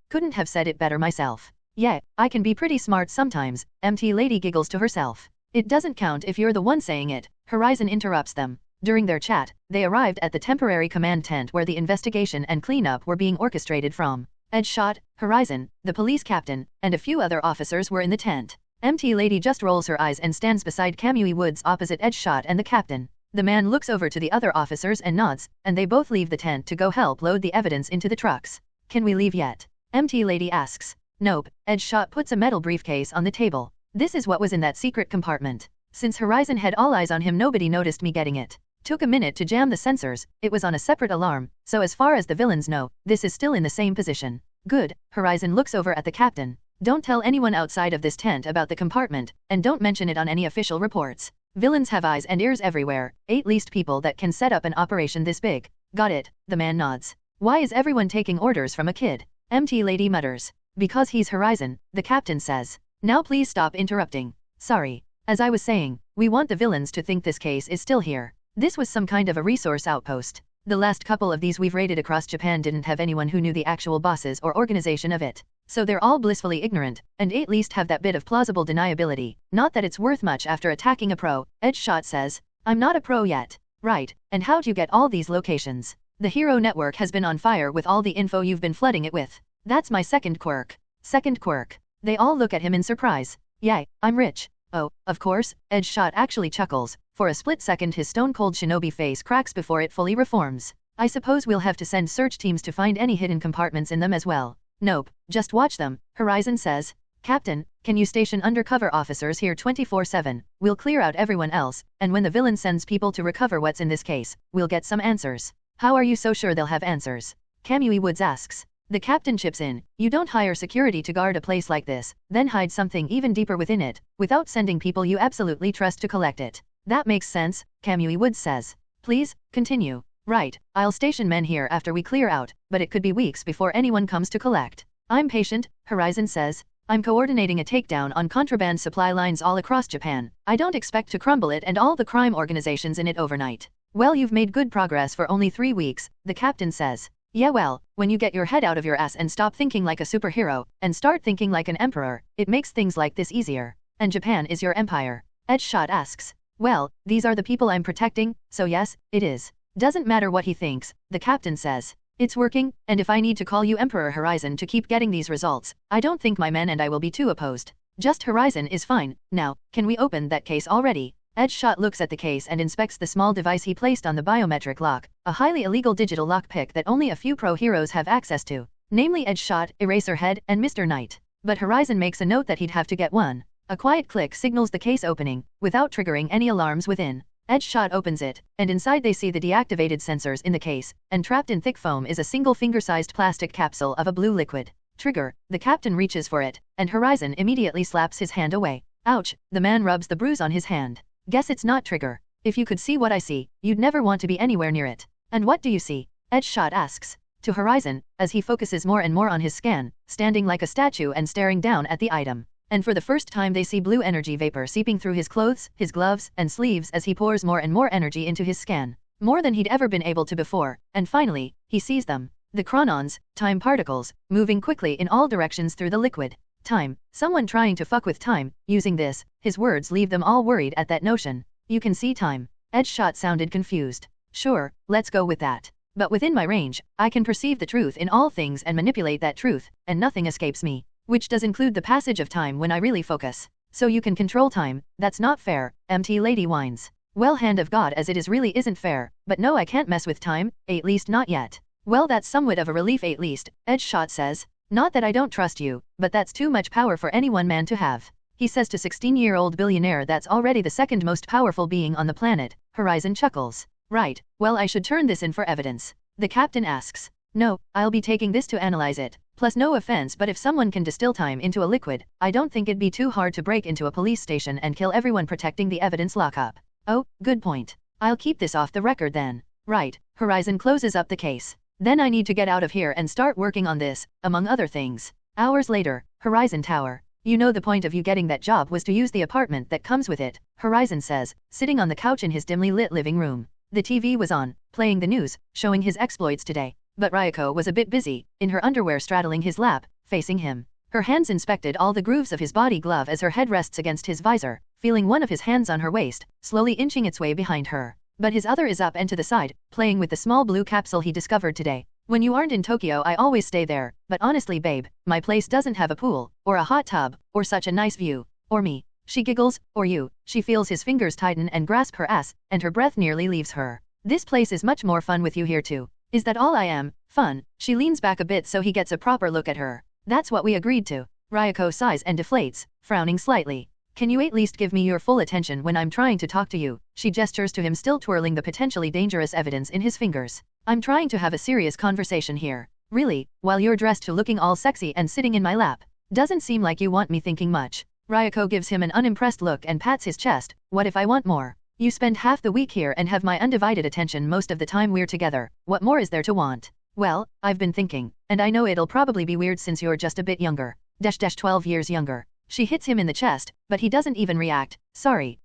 Couldn't have said it better myself. Yeah, I can be pretty smart sometimes, MT Lady giggles to herself. It doesn't count if you're the one saying it, Horizon interrupts them. During their chat, they arrived at the temporary command tent where the investigation and cleanup were being orchestrated from. Edgeshot, Horizon, the police captain, and a few other officers were in the tent. MT Lady just rolls her eyes and stands beside Kamui Woods opposite Edgeshot and the captain. The man looks over to the other officers and nods, and they both leave the tent to go help load the evidence into the trucks. Can we leave yet? MT Lady asks. Nope, Edgeshot puts a metal briefcase on the table. This is what was in that secret compartment. Since Horizon had all eyes on him, nobody noticed me getting it. Took a minute to jam the sensors, it was on a separate alarm, so as far as the villains know, this is still in the same position. Good, Horizon looks over at the captain. Don't tell anyone outside of this tent about the compartment, and don't mention it on any official reports. Villains have eyes and ears everywhere, at least people that can set up an operation this big. Got it, the man nods. Why is everyone taking orders from a kid? MT Lady mutters. Because he's Horizon, the captain says. Now please stop interrupting. Sorry. As I was saying, we want the villains to think this case is still here. This was some kind of a resource outpost. The last couple of these we've raided across Japan didn't have anyone who knew the actual bosses or organization of it. So they're all blissfully ignorant, and at least have that bit of plausible deniability. Not that it's worth much after attacking a pro, Edgeshot says. I'm not a pro yet. Right, and how'd you get all these locations? The Hero Network has been on fire with all the info you've been flooding it with. That's my second quirk. Second quirk. They all look at him in surprise. Yay, I'm rich. Oh, of course, Edgeshot actually chuckles. For a split second his stone-cold shinobi face cracks before it fully reforms. I suppose we'll have to send search teams to find any hidden compartments in them as well. Nope, just watch them, Horizon says. Captain, can you station undercover officers here 24/7? We'll clear out everyone else, and when the villain sends people to recover what's in this case, we'll get some answers. How are you so sure they'll have answers? Kamui Woods asks. The captain chips in. You don't hire security to guard a place like this, then hide something even deeper within it, without sending people you absolutely trust to collect it. That makes sense, Kamui Woods says. Please, continue. Right, I'll station men here after we clear out, but it could be weeks before anyone comes to collect. I'm patient, Horizon says. I'm coordinating a takedown on contraband supply lines all across Japan. I don't expect to crumble it and all the crime organizations in it overnight. Well, you've made good progress for only 3 weeks, the captain says. Yeah, well, when you get your head out of your ass and stop thinking like a superhero, and start thinking like an emperor, it makes things like this easier. And Japan is your empire. Edgeshot asks. Well, these are the people I'm protecting, so yes, it is. Doesn't matter what he thinks, the captain says. It's working, and if I need to call you Emperor Horizon to keep getting these results, I don't think my men and I will be too opposed. Just Horizon is fine. Now, can we open that case already? Edgeshot looks at the case and inspects the small device he placed on the biometric lock, a highly illegal digital lockpick that only a few pro heroes have access to, namely Edgeshot, Eraserhead, and Mr. Knight. But Horizon makes a note that he'd have to get one. A quiet click signals the case opening, without triggering any alarms within. Edgeshot opens it, and inside they see the deactivated sensors in the case, and trapped in thick foam is a single finger-sized plastic capsule of a blue liquid. Trigger, the captain reaches for it, and Horizon immediately slaps his hand away. Ouch, the man rubs the bruise on his hand. Guess it's not Trigger. If you could see what I see, you'd never want to be anywhere near it. And what do you see? Edgeshot asks. To Horizon, as he focuses more and more on his scan, standing like a statue and staring down at the item. And for the first time they see blue energy vapor seeping through his clothes, his gloves, and sleeves as he pours more and more energy into his scan. More than he'd ever been able to before, and finally, he sees them. The chronons, time particles, moving quickly in all directions through the liquid. Time, someone trying to fuck with time, using this, his words leave them all worried at that notion. You can see time. Edgeshot sounded confused. Sure, let's go with that. But within my range, I can perceive the truth in all things and manipulate that truth, and nothing escapes me. Which does include the passage of time when I really focus. So you can control time, that's not fair, MT Lady whines. Well, hand of God, as it is really isn't fair, but no, I can't mess with time, at least not yet. Well, that's somewhat of a relief at least, Edgeshot says. Not that I don't trust you, but that's too much power for any one man to have. He says to 16-year-old billionaire that's already the second most powerful being on the planet. Horizon chuckles. Right, well, I should turn this in for evidence. The captain asks. No, I'll be taking this to analyze it. Plus, no offense, but if someone can distill time into a liquid, I don't think it'd be too hard to break into a police station and kill everyone protecting the evidence lockup. Oh, good point. I'll keep this off the record then. Right, Horizon closes up the case. Then I need to get out of here and start working on this, among other things. Hours later, Horizon Tower. You know the point of you getting that job was to use the apartment that comes with it, Horizon says, sitting on the couch in his dimly lit living room. The TV was on, playing the news, showing his exploits today. But Ryuko was a bit busy, in her underwear straddling his lap, facing him. Her hands inspected all the grooves of his body glove as her head rests against his visor, feeling one of his hands on her waist, slowly inching its way behind her. But his other is up and to the side, playing with the small blue capsule he discovered today. When you aren't in Tokyo I always stay there, but honestly babe, my place doesn't have a pool, or a hot tub, or such a nice view. Or me. She giggles, or you. She feels his fingers tighten and grasp her ass, and her breath nearly leaves her. This place is much more fun with you here too. Is that all I am? Fun. She leans back a bit so he gets a proper look at her. That's what we agreed to. Ryuko sighs and deflates, frowning slightly. Can you at least give me your full attention when I'm trying to talk to you? She gestures to him, still twirling the potentially dangerous evidence in his fingers. I'm trying to have a serious conversation here. Really, while you're dressed to looking all sexy and sitting in my lap. Doesn't seem like you want me thinking much. Ryuko gives him an unimpressed look and pats his chest. What if I want more? You spend half the week here and have my undivided attention most of the time we're together. What more is there to want? Well, I've been thinking, and I know it'll probably be weird since you're just a bit younger. 12 years younger. She hits him in the chest, but he doesn't even react. Sorry,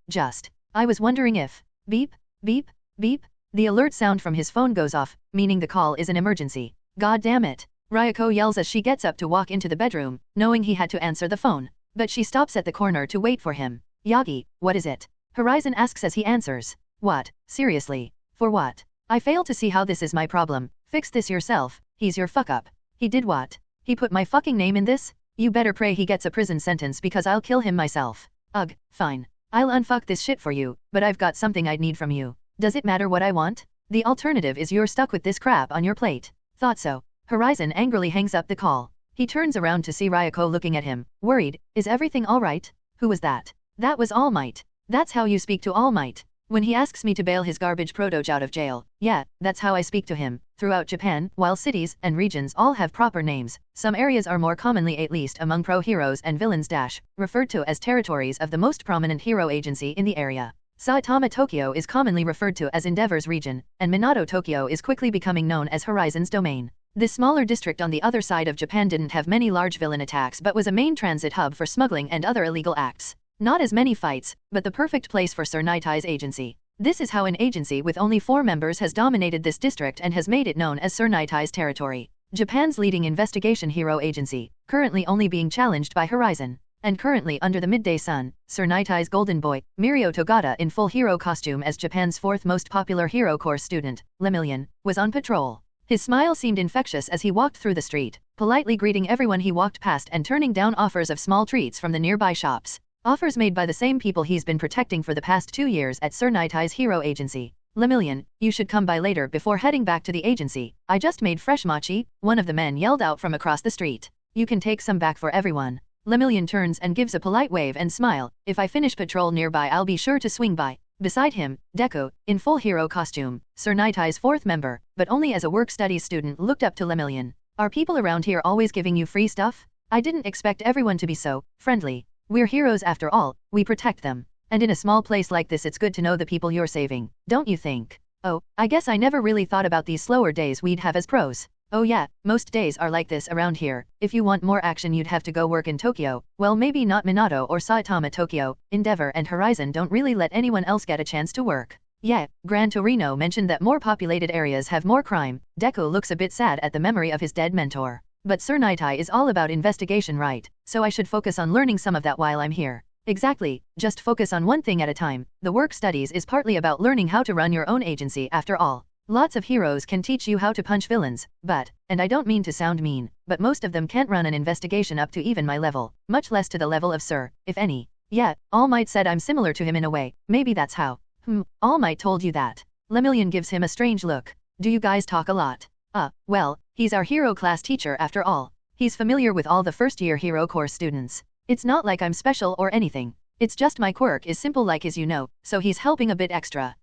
I was wondering if... Beep, beep, beep. The alert sound from his phone goes off, meaning the call is an emergency. God damn it. Ryuko yells as she gets up to walk into the bedroom, knowing he had to answer the phone. But she stops at the corner to wait for him. Yagi, what is it? Horizon asks as he answers. What? Seriously? For what? I fail to see how this is my problem. Fix this yourself. He's your fuck up. He did what? He put my fucking name in this? You better pray he gets a prison sentence because I'll kill him myself. Ugh, fine. I'll unfuck this shit for you, but I've got something I'd need from you. Does it matter what I want? The alternative is you're stuck with this crap on your plate. Thought so. Horizon angrily hangs up the call. He turns around to see Ryuko looking at him, worried. Is everything alright? Who was that? That was All Might. That's how you speak to All Might. When he asks me to bail his garbage protege out of jail, yeah, that's how I speak to him. Throughout Japan, while cities and regions all have proper names, some areas are more commonly, at least among pro-heroes and villains, referred to as territories of the most prominent hero agency in the area. Saitama Tokyo is commonly referred to as Endeavor's region, and Minato Tokyo is quickly becoming known as Horizon's domain. This smaller district on the other side of Japan didn't have many large villain attacks but was a main transit hub for smuggling and other illegal acts. Not as many fights, but the perfect place for Sir Nitai's agency. This is how an agency with only 4 members has dominated this district and has made it known as Sir Nitai's territory. Japan's leading investigation hero agency, currently only being challenged by Horizon. And currently under the midday sun, Sir Nitai's golden boy, Mirio Togata in full hero costume as Japan's 4th most popular hero course student, Lemillion, was on patrol. His smile seemed infectious as he walked through the street, politely greeting everyone he walked past and turning down offers of small treats from the nearby shops. Offers made by the same people he's been protecting for the past 2 years at Sir Nitai's hero agency. Lemillion, you should come by later before heading back to the agency. I just made fresh mochi, one of the men yelled out from across the street. You can take some back for everyone. Lemillion turns and gives a polite wave and smile. If I finish patrol nearby I'll be sure to swing by. Beside him, Deku, in full hero costume, Sir Nitai's 4th member, but only as a work-studies student, looked up to Lemillion. Are people around here always giving you free stuff? I didn't expect everyone to be so friendly. We're heroes after all, we protect them. And in a small place like this it's good to know the people you're saving, don't you think? Oh, I guess I never really thought about these slower days we'd have as pros. Oh yeah, most days are like this around here. If you want more action you'd have to go work in Tokyo. Well, maybe not Minato or Saitama Tokyo. Endeavor and Horizon don't really let anyone else get a chance to work. Yeah, Gran Torino mentioned that more populated areas have more crime. Deku looks a bit sad at the memory of his dead mentor. But Sir Nitai is all about investigation, right? So I should focus on learning some of that while I'm here. Exactly, just focus on one thing at a time. The work studies is partly about learning how to run your own agency after all. Lots of heroes can teach you how to punch villains, but, and I don't mean to sound mean, but most of them can't run an investigation up to even my level, much less to the level of Sir, if any. Yeah, All Might said I'm similar to him in a way, maybe that's how. All Might told you that. Lemillion gives him a strange look. Do you guys talk a lot? Well, he's our hero class teacher after all. He's familiar with all the first-year hero course students. It's not like I'm special or anything. It's just my quirk is simple like as you know, so he's helping a bit extra.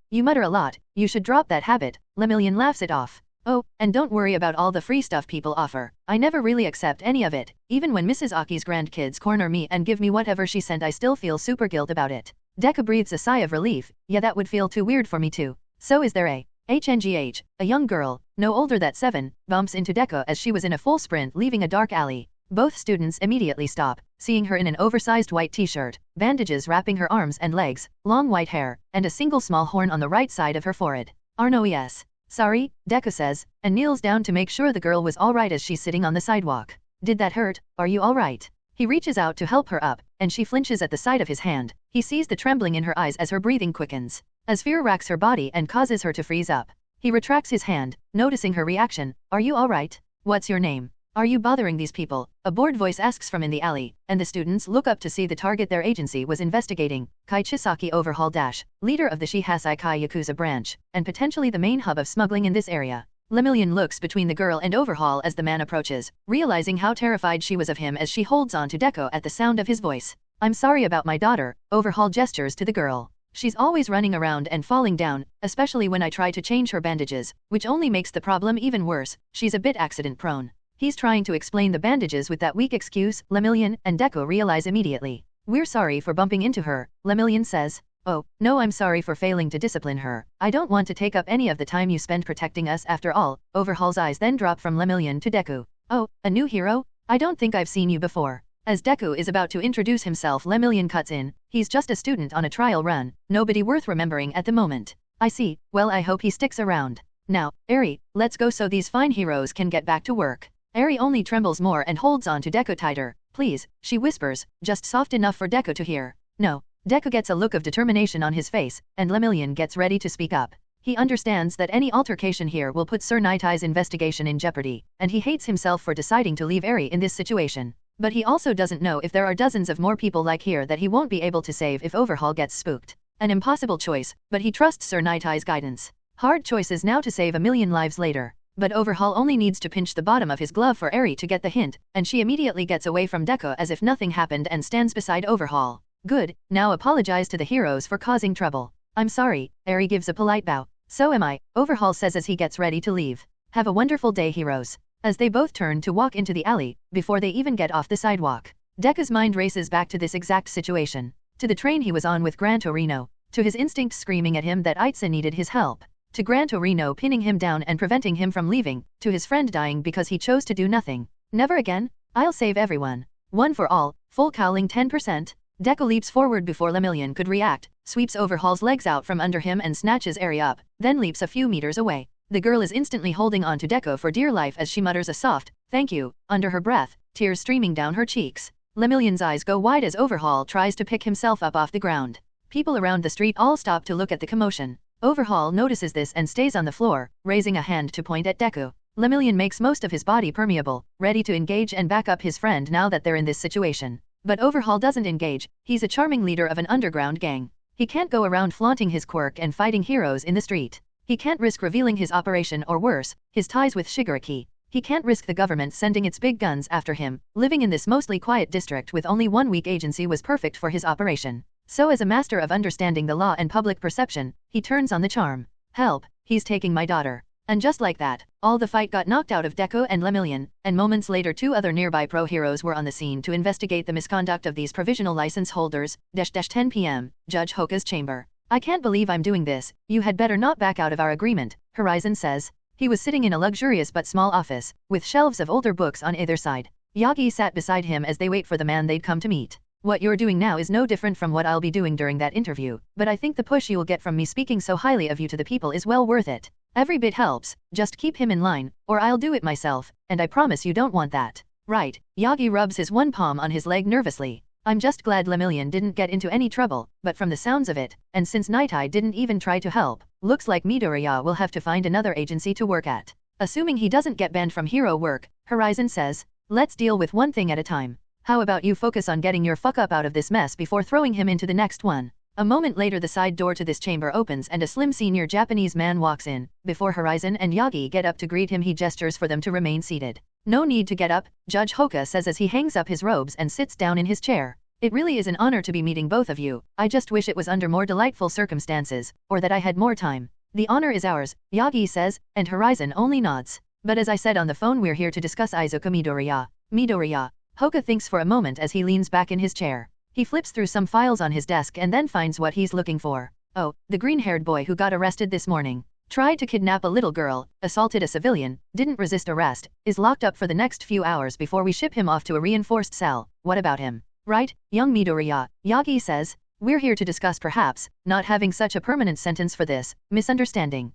You mutter a lot, you should drop that habit. Lemillion laughs it off. Oh, and don't worry about all the free stuff people offer. I never really accept any of it. Even when Mrs. Aki's grandkids corner me and give me whatever she sent I still feel super guilt about it. Deku breathes a sigh of relief. Yeah, that would feel too weird for me too. So is there a HNGH, a young girl, no older than 7, bumps into Deku as she was in a full sprint leaving a dark alley. Both students immediately stop, seeing her in an oversized white t-shirt, bandages wrapping her arms and legs, long white hair, and a single small horn on the right side of her forehead. Arno yes. Sorry, Deku says, and kneels down to make sure the girl was alright as she's sitting on the sidewalk. Did that hurt? Are you alright? He reaches out to help her up, and she flinches at the sight of his hand. He sees the trembling in her eyes as her breathing quickens, as fear racks her body and causes her to freeze up. He retracts his hand, noticing her reaction. Are you alright? What's your name? Are you bothering these people? A bored voice asks from in the alley, and the students look up to see the target their agency was investigating, Kai Chisaki Overhaul Dash, leader of the Shihasai Kai Yakuza branch, and potentially the main hub of smuggling in this area. Lemillion looks between the girl and Overhaul as the man approaches, realizing how terrified she was of him as she holds on to Deku at the sound of his voice. I'm sorry about my daughter, Overhaul gestures to the girl. She's always running around and falling down, especially when I try to change her bandages, which only makes the problem even worse. She's a bit accident prone. He's trying to explain the bandages with that weak excuse. Lemillion and Deku realize immediately. We're sorry for bumping into her, Lemillion says. Oh, no, I'm sorry for failing to discipline her. I don't want to take up any of the time you spend protecting us after all. Overhaul's eyes then drop from Lemillion to Deku. Oh, a new hero? I don't think I've seen you before. As Deku is about to introduce himself, Lemillion cuts in. He's just a student on a trial run, nobody worth remembering at the moment. I see, well I hope he sticks around. Now, Eri, let's go so these fine heroes can get back to work. Eri only trembles more and holds on to Deku tighter. Please, she whispers, just soft enough for Deku to hear. No. Deku gets a look of determination on his face, and Lemillion gets ready to speak up. He understands that any altercation here will put Sir Nightai's investigation in jeopardy, and he hates himself for deciding to leave Eri in this situation. But he also doesn't know if there are dozens of more people like here that he won't be able to save if Overhaul gets spooked. An impossible choice, but he trusts Sir Nightai's guidance. Hard choices now to save a million lives later. But Overhaul only needs to pinch the bottom of his glove for Eri to get the hint, and she immediately gets away from Deku as if nothing happened and stands beside Overhaul. Good, now apologize to the heroes for causing trouble. I'm sorry, Eri gives a polite bow. So am I, Overhaul says as he gets ready to leave. Have a wonderful day, heroes. As they both turn to walk into the alley, before they even get off the sidewalk, Deku's mind races back to this exact situation. To the train he was on with Gran Torino, to his instinct screaming at him that Aitsa needed his help, to Gran Torino pinning him down and preventing him from leaving, to his friend dying because he chose to do nothing. Never again? I'll save everyone. One for all, full cowling 10%. Deku leaps forward before Lemillion could react, sweeps Overhaul's legs out from under him and snatches Eri up, then leaps a few meters away. The girl is instantly holding on to Deku for dear life as she mutters a soft, thank you, under her breath, tears streaming down her cheeks. Lemillion's eyes go wide as Overhaul tries to pick himself up off the ground. People around the street all stop to look at the commotion. Overhaul notices this and stays on the floor, raising a hand to point at Deku. Lemillion makes most of his body permeable, ready to engage and back up his friend now that they're in this situation. But Overhaul doesn't engage. He's a charming leader of an underground gang. He can't go around flaunting his quirk and fighting heroes in the street. He can't risk revealing his operation or worse, his ties with Shigaraki. He can't risk the government sending its big guns after him. Living in this mostly quiet district with only one weak agency was perfect for his operation. So as a master of understanding the law and public perception, he turns on the charm. Help, he's taking my daughter. And just like that, all the fight got knocked out of Deku and Lemillion, and moments later 2 other nearby pro heroes were on the scene to investigate the misconduct of these provisional license holders. 10 p.m., Judge Hoka's chamber. I can't believe I'm doing this. You had better not back out of our agreement, Horizon says. He was sitting in a luxurious but small office, with shelves of older books on either side. Yagi sat beside him as they wait for the man they'd come to meet. What you're doing now is no different from what I'll be doing during that interview, but I think the push you'll get from me speaking so highly of you to the people is well worth it. Every bit helps, just keep him in line, or I'll do it myself, and I promise you don't want that. Right, Yagi rubs his one palm on his leg nervously. I'm just glad Lemillion didn't get into any trouble, but from the sounds of it, and since Nightai didn't even try to help, looks like Midoriya will have to find another agency to work at. Assuming he doesn't get banned from hero work, Horizon says, let's deal with one thing at a time. How about you focus on getting your fuck up out of this mess before throwing him into the next one? A moment later the side door to this chamber opens and a slim senior Japanese man walks in. Before Horizon and Yagi get up to greet him he gestures for them to remain seated. No need to get up, Judge Hoka says as he hangs up his robes and sits down in his chair. It really is an honor to be meeting both of you. I just wish it was under more delightful circumstances, or that I had more time. The honor is ours, Yagi says, and Horizon only nods. But as I said on the phone, we're here to discuss Izuku Midoriya. Midoriya. Hoka thinks for a moment as he leans back in his chair. He flips through some files on his desk and then finds what he's looking for. Oh, the green-haired boy who got arrested this morning. tried to kidnap a little girl, assaulted a civilian, didn't resist arrest, is locked up for the next few hours before we ship him off to a reinforced cell. What about him? Right, young Midoriya, Yagi says. We're here to discuss perhaps not having such a permanent sentence for this. Misunderstanding.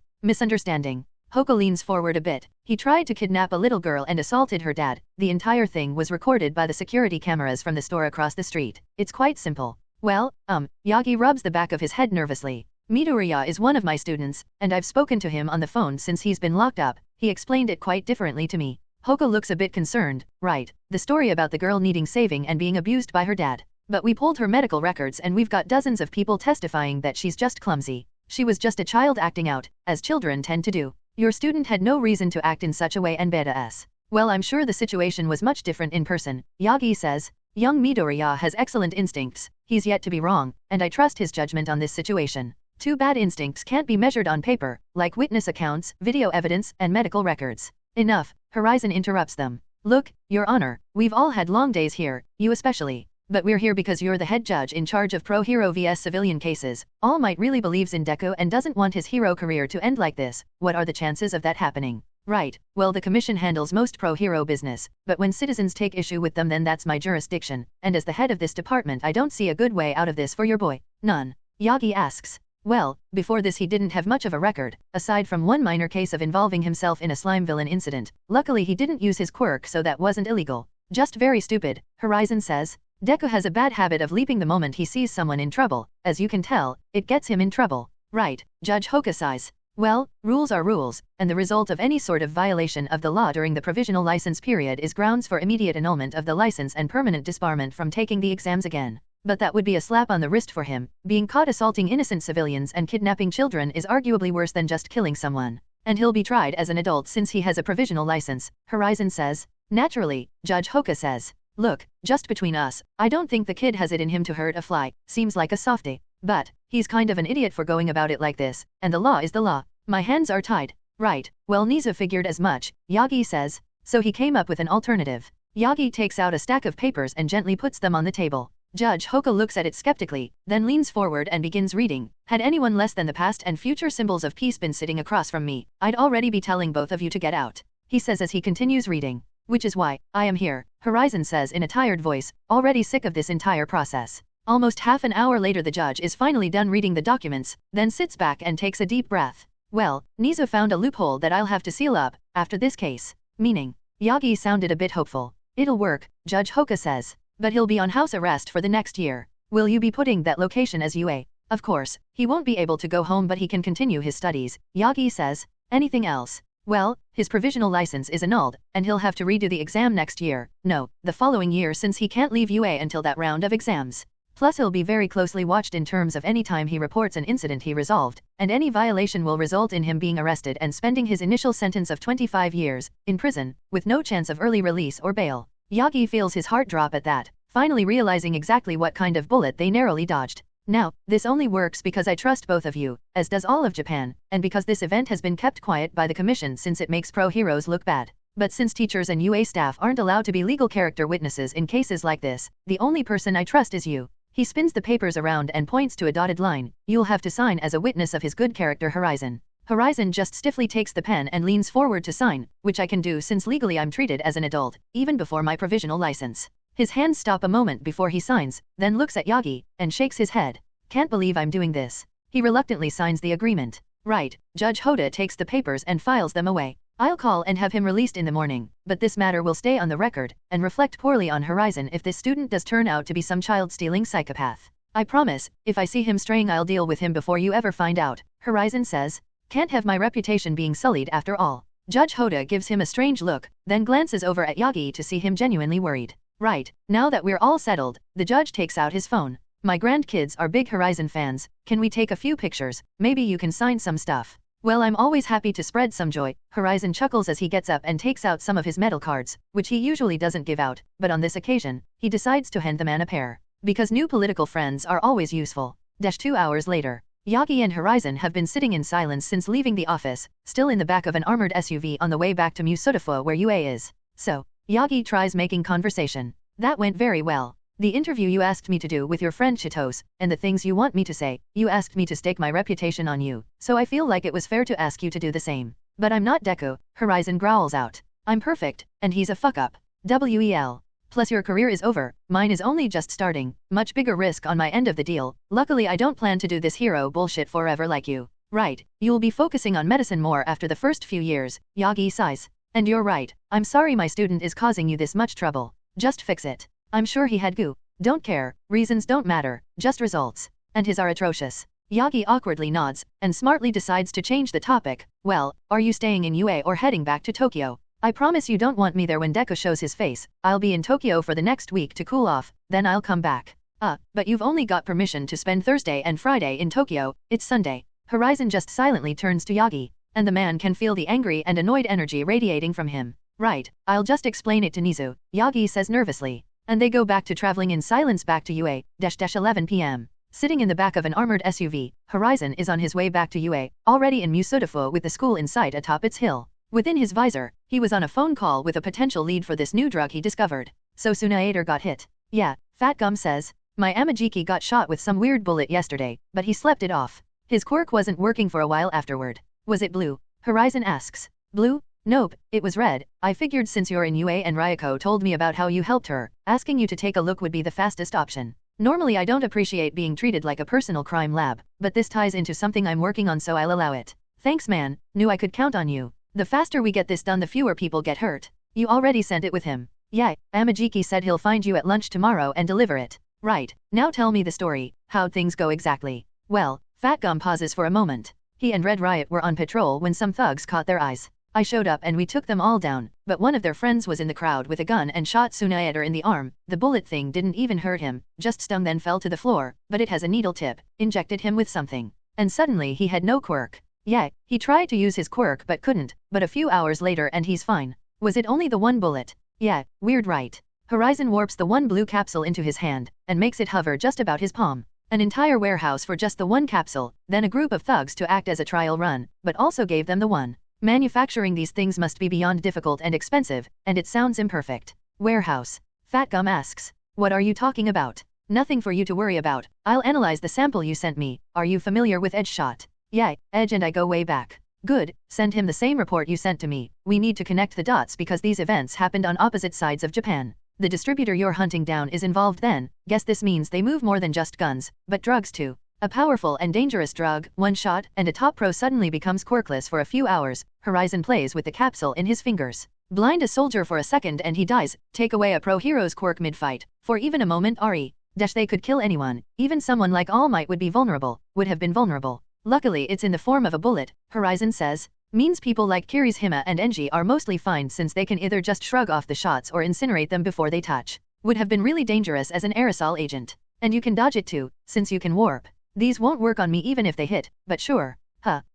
Hoko leans forward a bit. He tried to kidnap a little girl and assaulted her dad. The entire thing was recorded by the security cameras from the store across the street. It's quite simple. Well, Yagi rubs the back of his head nervously. Midoriya is one of my students, and I've spoken to him on the phone since he's been locked up. He explained it quite differently to me. Hoko looks a bit concerned. Right, the story about the girl needing saving and being abused by her dad. But we pulled her medical records and we've got dozens of people testifying that she's just clumsy. She was just a child acting out, as children tend to do. Your student had no reason to act in such a way and badass. Well, I'm sure the situation was much different in person, Yagi says. Young Midoriya has excellent instincts. He's yet to be wrong, and I trust his judgment on this situation. Two bad instincts can't be measured on paper, like witness accounts, video evidence, and medical records. Enough, Horizon interrupts them. Look, Your Honor, we've all had long days here, you especially. But we're here because you're the head judge in charge of pro-hero vs civilian cases. All Might really believes in Deku and doesn't want his hero career to end like this. What are the chances of that happening? Right, well the commission handles most pro-hero business, but when citizens take issue with them then that's my jurisdiction, and as the head of this department I don't see a good way out of this for your boy. None. Yagi asks. Well, before this he didn't have much of a record, aside from one minor case of involving himself in a slime villain incident. Luckily he didn't use his quirk so that wasn't illegal. Just very stupid, Horizon says. Deku has a bad habit of leaping the moment he sees someone in trouble. As you can tell, it gets him in trouble. Right, Judge Hoka sighs. Well, rules are rules, and the result of any sort of violation of the law during the provisional license period is grounds for immediate annulment of the license and permanent disbarment from taking the exams again. But that would be a slap on the wrist for him. Being caught assaulting innocent civilians and kidnapping children is arguably worse than just killing someone. And he'll be tried as an adult since he has a provisional license, Horizon says. Naturally, Judge Hoka says. Look, just between us, I don't think the kid has it in him to hurt a fly. Seems like a softie. But he's kind of an idiot for going about it like this, and the law is the law. My hands are tied. Right, well Nizu figured as much, Yagi says. So he came up with an alternative. Yagi takes out a stack of papers and gently puts them on the table. Judge Hoka looks at it skeptically, then leans forward and begins reading. Had anyone less than the past and future symbols of peace been sitting across from me, I'd already be telling both of you to get out. He says as he continues reading. Which is why I am here, Horizon says in a tired voice, already sick of this entire process. Almost half an hour later the judge is finally done reading the documents, then sits back and takes a deep breath. Well, Nizu found a loophole that I'll have to seal up, after this case. Meaning, Yagi sounded a bit hopeful. It'll work, Judge Hoka says. But he'll be on house arrest for the next year. Will you be putting that location as UA? Of course, he won't be able to go home but he can continue his studies, Yagi says. Anything else? Well, his provisional license is annulled, and he'll have to redo the exam next year. No, the following year since he can't leave UA until that round of exams. Plus he'll be very closely watched in terms of any time he reports an incident he resolved, and any violation will result in him being arrested and spending his initial sentence of 25 years, in prison, with no chance of early release or bail. Yagi feels his heart drop at that, finally realizing exactly what kind of bullet they narrowly dodged. Now, this only works because I trust both of you, as does all of Japan, and because this event has been kept quiet by the commission since it makes pro-heroes look bad. But since teachers and UA staff aren't allowed to be legal character witnesses in cases like this, the only person I trust is you. He spins the papers around and points to a dotted line. You'll have to sign as a witness of his good character Horizon. Horizon just stiffly takes the pen and leans forward to sign, which I can do since legally I'm treated as an adult, even before my provisional license. His hands stop a moment before he signs, then looks at Yagi, and shakes his head. Can't believe I'm doing this. He reluctantly signs the agreement. Right, Judge Hoda takes the papers and files them away. I'll call and have him released in the morning, but this matter will stay on the record, and reflect poorly on Horizon if this student does turn out to be some child-stealing psychopath. I promise, if I see him straying I'll deal with him before you ever find out, Horizon says. Can't have my reputation being sullied after all. Judge Hoda gives him a strange look, then glances over at Yagi to see him genuinely worried. Right, now that we're all settled, the judge takes out his phone. My grandkids are big Horizon fans, can we take a few pictures, maybe you can sign some stuff. Well, I'm always happy to spread some joy, Horizon chuckles as he gets up and takes out some of his medal cards, which he usually doesn't give out, but on this occasion, he decides to hand the man a pair. Because new political friends are always useful. 2 hours later. Yagi and Horizon have been sitting in silence since leaving the office, still in the back of an armored SUV on the way back to Musutafua where UA is. So, Yagi tries making conversation. That went very well. The interview you asked me to do with your friend Chitos, and the things you want me to say, you asked me to stake my reputation on you, so I feel like it was fair to ask you to do the same. But I'm not Deku, Horizon growls out. I'm perfect, and he's a fuck-up. WEL. Plus your career is over, mine is only just starting, much bigger risk on my end of the deal. Luckily I don't plan to do this hero bullshit forever like you. Right, you'll be focusing on medicine more after the first few years, Yagi sighs. And you're right, I'm sorry my student is causing you this much trouble. Just fix it. I'm sure he had goo. Don't care, reasons don't matter, just results. And his are atrocious. Yagi awkwardly nods, and smartly decides to change the topic. Well, are you staying in UA or heading back to Tokyo? I promise you don't want me there when Deku shows his face. I'll be in Tokyo for the next week to cool off, then I'll come back. But you've only got permission to spend Thursday and Friday in Tokyo, it's Sunday. Horizon just silently turns to Yagi, and the man can feel the angry and annoyed energy radiating from him. Right, I'll just explain it to Nizu, Yagi says nervously. And they go back to traveling in silence back to UA, 11 p.m. Sitting in the back of an armored SUV, Horizon is on his way back to UA, already in Musudafo with the school in sight atop its hill. Within his visor, he was on a phone call with a potential lead for this new drug he discovered. So Tsunader got hit. Yeah, Fat Gum says. My Amajiki got shot with some weird bullet yesterday, but he slept it off. His quirk wasn't working for a while afterward. Was it blue? Horizon asks. Blue? Nope, it was red. I figured since you're in UA and Ryuko told me about how you helped her, asking you to take a look would be the fastest option. Normally I don't appreciate being treated like a personal crime lab, but this ties into something I'm working on so I'll allow it. Thanks man, knew I could count on you. The faster we get this done the fewer people get hurt. You already sent it with him. Yeah, Amajiki said he'll find you at lunch tomorrow and deliver it. Right, now tell me the story, how'd things go exactly? Well, Fat Gum pauses for a moment. He and Red Riot were on patrol when some thugs caught their eyes. I showed up and we took them all down, but one of their friends was in the crowd with a gun and shot Tsunader in the arm. The bullet thing didn't even hurt him, just stung then fell to the floor, but it has a needle tip, injected him with something. And suddenly he had no quirk. Yeah, he tried to use his quirk but couldn't, but a few hours later and he's fine. Was it only the one bullet? Yeah, weird right. Horizon warps the one blue capsule into his hand, and makes it hover just about his palm. An entire warehouse for just the one capsule, then a group of thugs to act as a trial run, but also gave them the one. Manufacturing these things must be beyond difficult and expensive, and it sounds imperfect. Warehouse. Fat Gum asks. What are you talking about? Nothing for you to worry about. I'll analyze the sample you sent me. Are you familiar with Edge Shot? Yeah, Edge and I go way back. Good, send him the same report you sent to me. We need to connect the dots because these events happened on opposite sides of Japan. The distributor you're hunting down is involved then. Guess this means they move more than just guns, but drugs too. A powerful and dangerous drug, one shot, and a top pro suddenly becomes quirkless for a few hours. Horizon plays with the capsule in his fingers. Blind a soldier for a second and he dies. Take away a pro hero's quirk mid-fight. For even a moment they could kill anyone. Even someone like All Might would be vulnerable, would have been vulnerable. Luckily it's in the form of a bullet, Horizon says. Means people like Kiri's Hima and Enji are mostly fine since they can either just shrug off the shots or incinerate them before they touch. Would have been really dangerous as an aerosol agent. And you can dodge it too, since you can warp. These won't work on me even if they hit, but sure.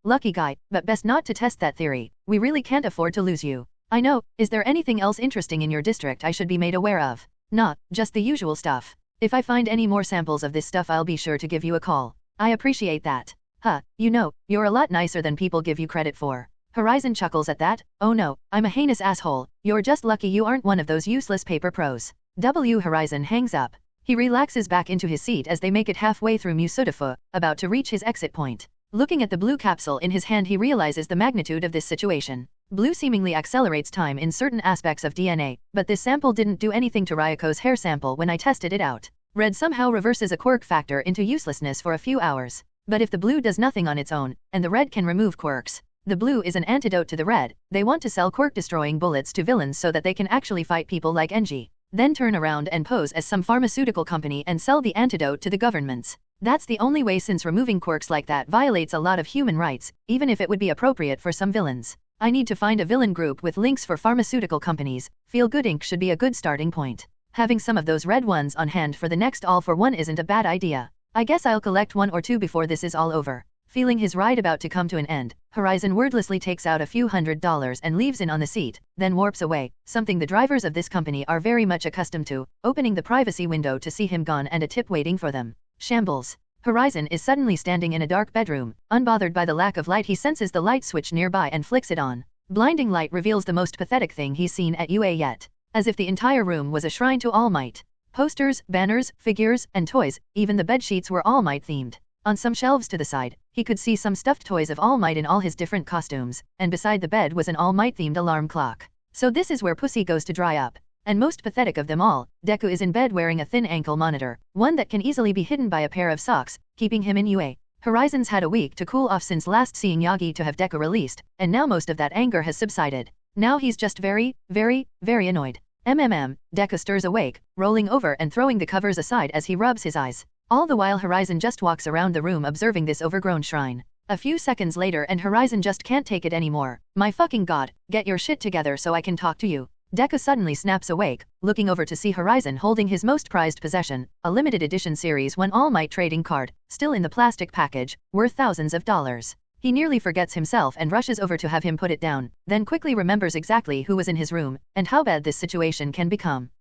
Lucky guy, but best not to test that theory. We really can't afford to lose you. I know, is there anything else interesting in your district I should be made aware of? Nah, just the usual stuff. If I find any more samples of this stuff I'll be sure to give you a call. I appreciate that. You know, you're a lot nicer than people give you credit for. Horizon chuckles at that. Oh no, I'm a heinous asshole. You're just lucky you aren't one of those useless paper pros. Horizon hangs up. He relaxes back into his seat as they make it halfway through Musudafo, about to reach his exit point. Looking at the blue capsule in his hand he realizes the magnitude of this situation. Blue seemingly accelerates time in certain aspects of DNA, but this sample didn't do anything to Ryuko's hair sample when I tested it out. Red somehow reverses a quirk factor into uselessness for a few hours. But if the blue does nothing on its own, and the red can remove quirks, the blue is an antidote to the red. They want to sell quirk-destroying bullets to villains so that they can actually fight people like Enji. Then turn around and pose as some pharmaceutical company and sell the antidote to the governments. That's the only way since removing quirks like that violates a lot of human rights, even if it would be appropriate for some villains. I need to find a villain group with links for pharmaceutical companies. Feel Good Inc. should be a good starting point. Having some of those red ones on hand for the next All for One isn't a bad idea. I guess I'll collect one or two before this is all over. Feeling his ride about to come to an end, Horizon wordlessly takes out a few $100s and leaves in on the seat, then warps away, something the drivers of this company are very much accustomed to, opening the privacy window to see him gone and a tip waiting for them. Shambles. Horizon is suddenly standing in a dark bedroom. Unbothered by the lack of light he senses the light switch nearby and flicks it on. Blinding light reveals the most pathetic thing he's seen at UA yet. As if the entire room was a shrine to All Might. Posters, banners, figures, and toys, even the bed sheets were All Might themed. On some shelves to the side, he could see some stuffed toys of All Might in all his different costumes, and beside the bed was an All Might themed alarm clock. So this is where pussy goes to dry up. And most pathetic of them all, Deku is in bed wearing a thin ankle monitor, one that can easily be hidden by a pair of socks, keeping him in UA. Horizon's had a week to cool off since last seeing Yagi to have Deku released, and now most of that anger has subsided. Now he's just very annoyed. Deku stirs awake, rolling over and throwing the covers aside as he rubs his eyes. All the while Horizon just walks around the room observing this overgrown shrine. A few seconds later and Horizon just can't take it anymore. My fucking god, get your shit together so I can talk to you. Deku suddenly snaps awake, looking over to see Horizon holding his most prized possession, a limited edition Series 1 All Might trading card, still in the plastic package, worth thousands of dollars. He nearly forgets himself and rushes over to have him put it down, then quickly remembers exactly who was in his room, and how bad this situation can become.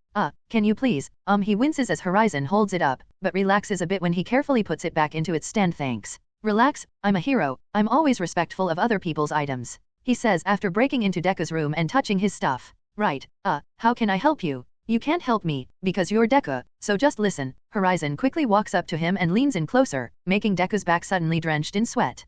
Can you please? He winces as Horizon holds it up, but relaxes a bit when he carefully puts it back into its stand. Thanks. Relax, I'm a hero, I'm always respectful of other people's items, he says after breaking into Deku's room and touching his stuff. Right, how can I help you? You can't help me, because you're Deku, so just listen. Horizon quickly walks up to him and leans in closer, making Deku's back suddenly drenched in sweat.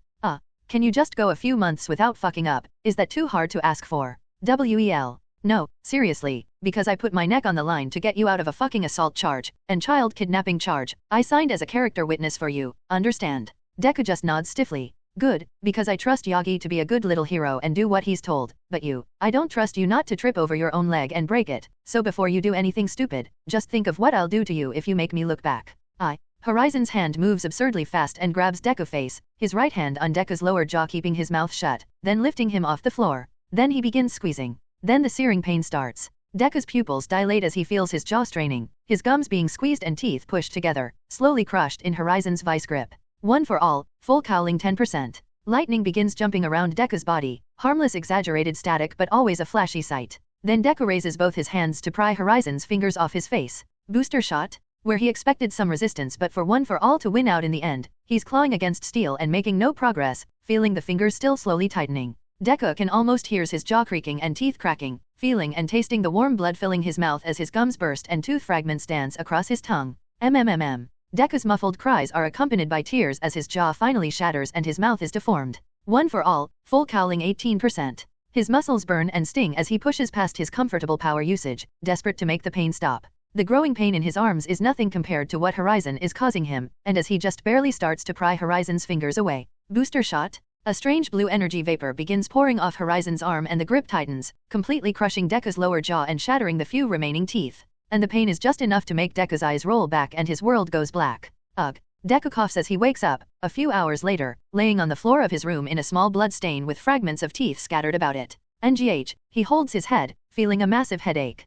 Can you just go a few months without fucking up? Is that too hard to ask for? Well. No, seriously, because I put my neck on the line to get you out of a fucking assault charge, and child kidnapping charge. I signed as a character witness for you, understand? Deku just nods stiffly. Good, because I trust Yagi to be a good little hero and do what he's told, but I don't trust you not to trip over your own leg and break it, so before you do anything stupid, just think of what I'll do to you if you make me look back. Horizon's hand moves absurdly fast and grabs Deku's face, his right hand on Deku's lower jaw keeping his mouth shut, then lifting him off the floor. Then he begins squeezing. Then the searing pain starts. Deku's pupils dilate as he feels his jaw straining, his gums being squeezed and teeth pushed together, slowly crushed in Horizon's vice grip. One for all, full cowling 10%. Lightning begins jumping around Deku's body, harmless exaggerated static but always a flashy sight. Then Deku raises both his hands to pry Horizon's fingers off his face. Booster shot? Where he expected some resistance but for one for all to win out in the end, he's clawing against steel and making no progress, feeling the fingers still slowly tightening. Deku can almost hear his jaw creaking and teeth cracking, feeling and tasting the warm blood filling his mouth as his gums burst and tooth fragments dance across his tongue. Deku's muffled cries are accompanied by tears as his jaw finally shatters and his mouth is deformed. One for all, full cowling 18%. His muscles burn and sting as he pushes past his comfortable power usage, desperate to make the pain stop. The growing pain in his arms is nothing compared to what Horizon is causing him, and as he just barely starts to pry Horizon's fingers away. Booster shot? A strange blue energy vapor begins pouring off Horizon's arm and the grip tightens, completely crushing Deku's lower jaw and shattering the few remaining teeth. And the pain is just enough to make Deku's eyes roll back and his world goes black. Ugh. Deku coughs as he wakes up, a few hours later, laying on the floor of his room in a small blood stain with fragments of teeth scattered about it. He holds his head, feeling a massive headache.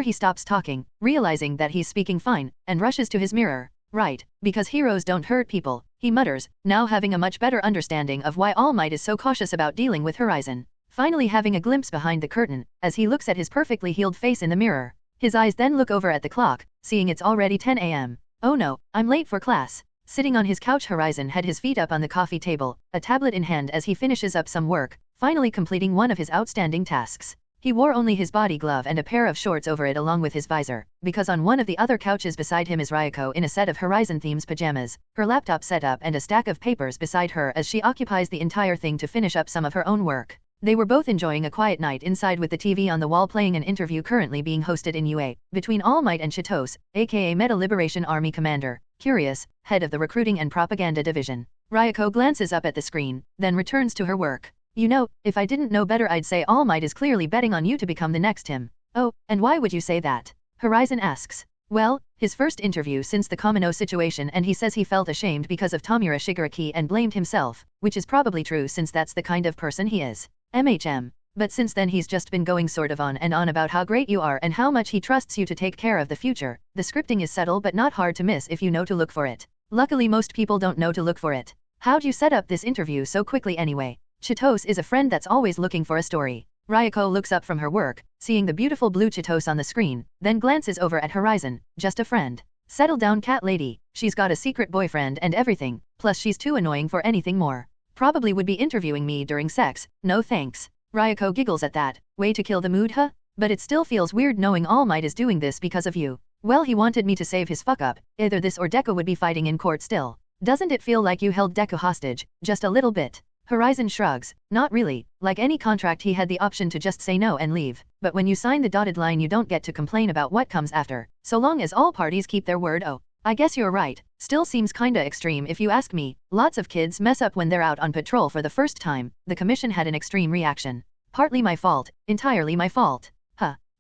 He stops talking, realizing that he's speaking fine, and rushes to his mirror. Right, because heroes don't hurt people, he mutters, now having a much better understanding of why All Might is so cautious about dealing with Horizon. Finally having a glimpse behind the curtain, as he looks at his perfectly healed face in the mirror. His eyes then look over at the clock, seeing it's already 10 a.m. Oh no, I'm late for class. Sitting on his couch, Horizon had his feet up on the coffee table, a tablet in hand as he finishes up some work, finally completing one of his outstanding tasks. He wore only his body glove and a pair of shorts over it along with his visor, because on one of the other couches beside him is Ryuko in a set of Horizon themes pajamas, her laptop set up and a stack of papers beside her as she occupies the entire thing to finish up some of her own work. They were both enjoying a quiet night inside with the TV on the wall playing an interview currently being hosted in UA, between All Might and Chitos, aka Meta Liberation Army Commander, Curious, head of the Recruiting and Propaganda Division. Ryuko glances up at the screen, then returns to her work. You know, if I didn't know better I'd say All Might is clearly betting on you to become the next him. Oh, and why would you say that? Horizon asks. Well, his first interview since the Kamino situation and he says he felt ashamed because of Tomura Shigaraki and blamed himself, which is probably true since that's the kind of person he is. But since then he's just been going sort of on and on about how great you are and how much he trusts you to take care of the future. The scripting is subtle but not hard to miss if you know to look for it. Luckily most people don't know to look for it. How'd you set up this interview so quickly anyway? Chitos is a friend that's always looking for a story. Ryuko looks up from her work, seeing the beautiful blue Chitos on the screen, then glances over at Horizon. Just a friend. Settle down cat lady, she's got a secret boyfriend and everything, plus she's too annoying for anything more. Probably would be interviewing me during sex, no thanks. Ryuko giggles at that. Way to kill the mood, huh? But it still feels weird knowing All Might is doing this because of you. Well, he wanted me to save his fuck up. Either this or Deku would be fighting in court still. Doesn't it feel like you held Deku hostage, just a little bit? Horizon shrugs. Not really. Like any contract, he had the option to just say no and leave. But when you sign the dotted line, you don't get to complain about what comes after, so long as all parties keep their word. Oh, I guess you're right. Still seems kinda extreme if you ask me. Lots of kids mess up when they're out on patrol for the first time. The commission had an extreme reaction. Partly my fault, entirely my fault.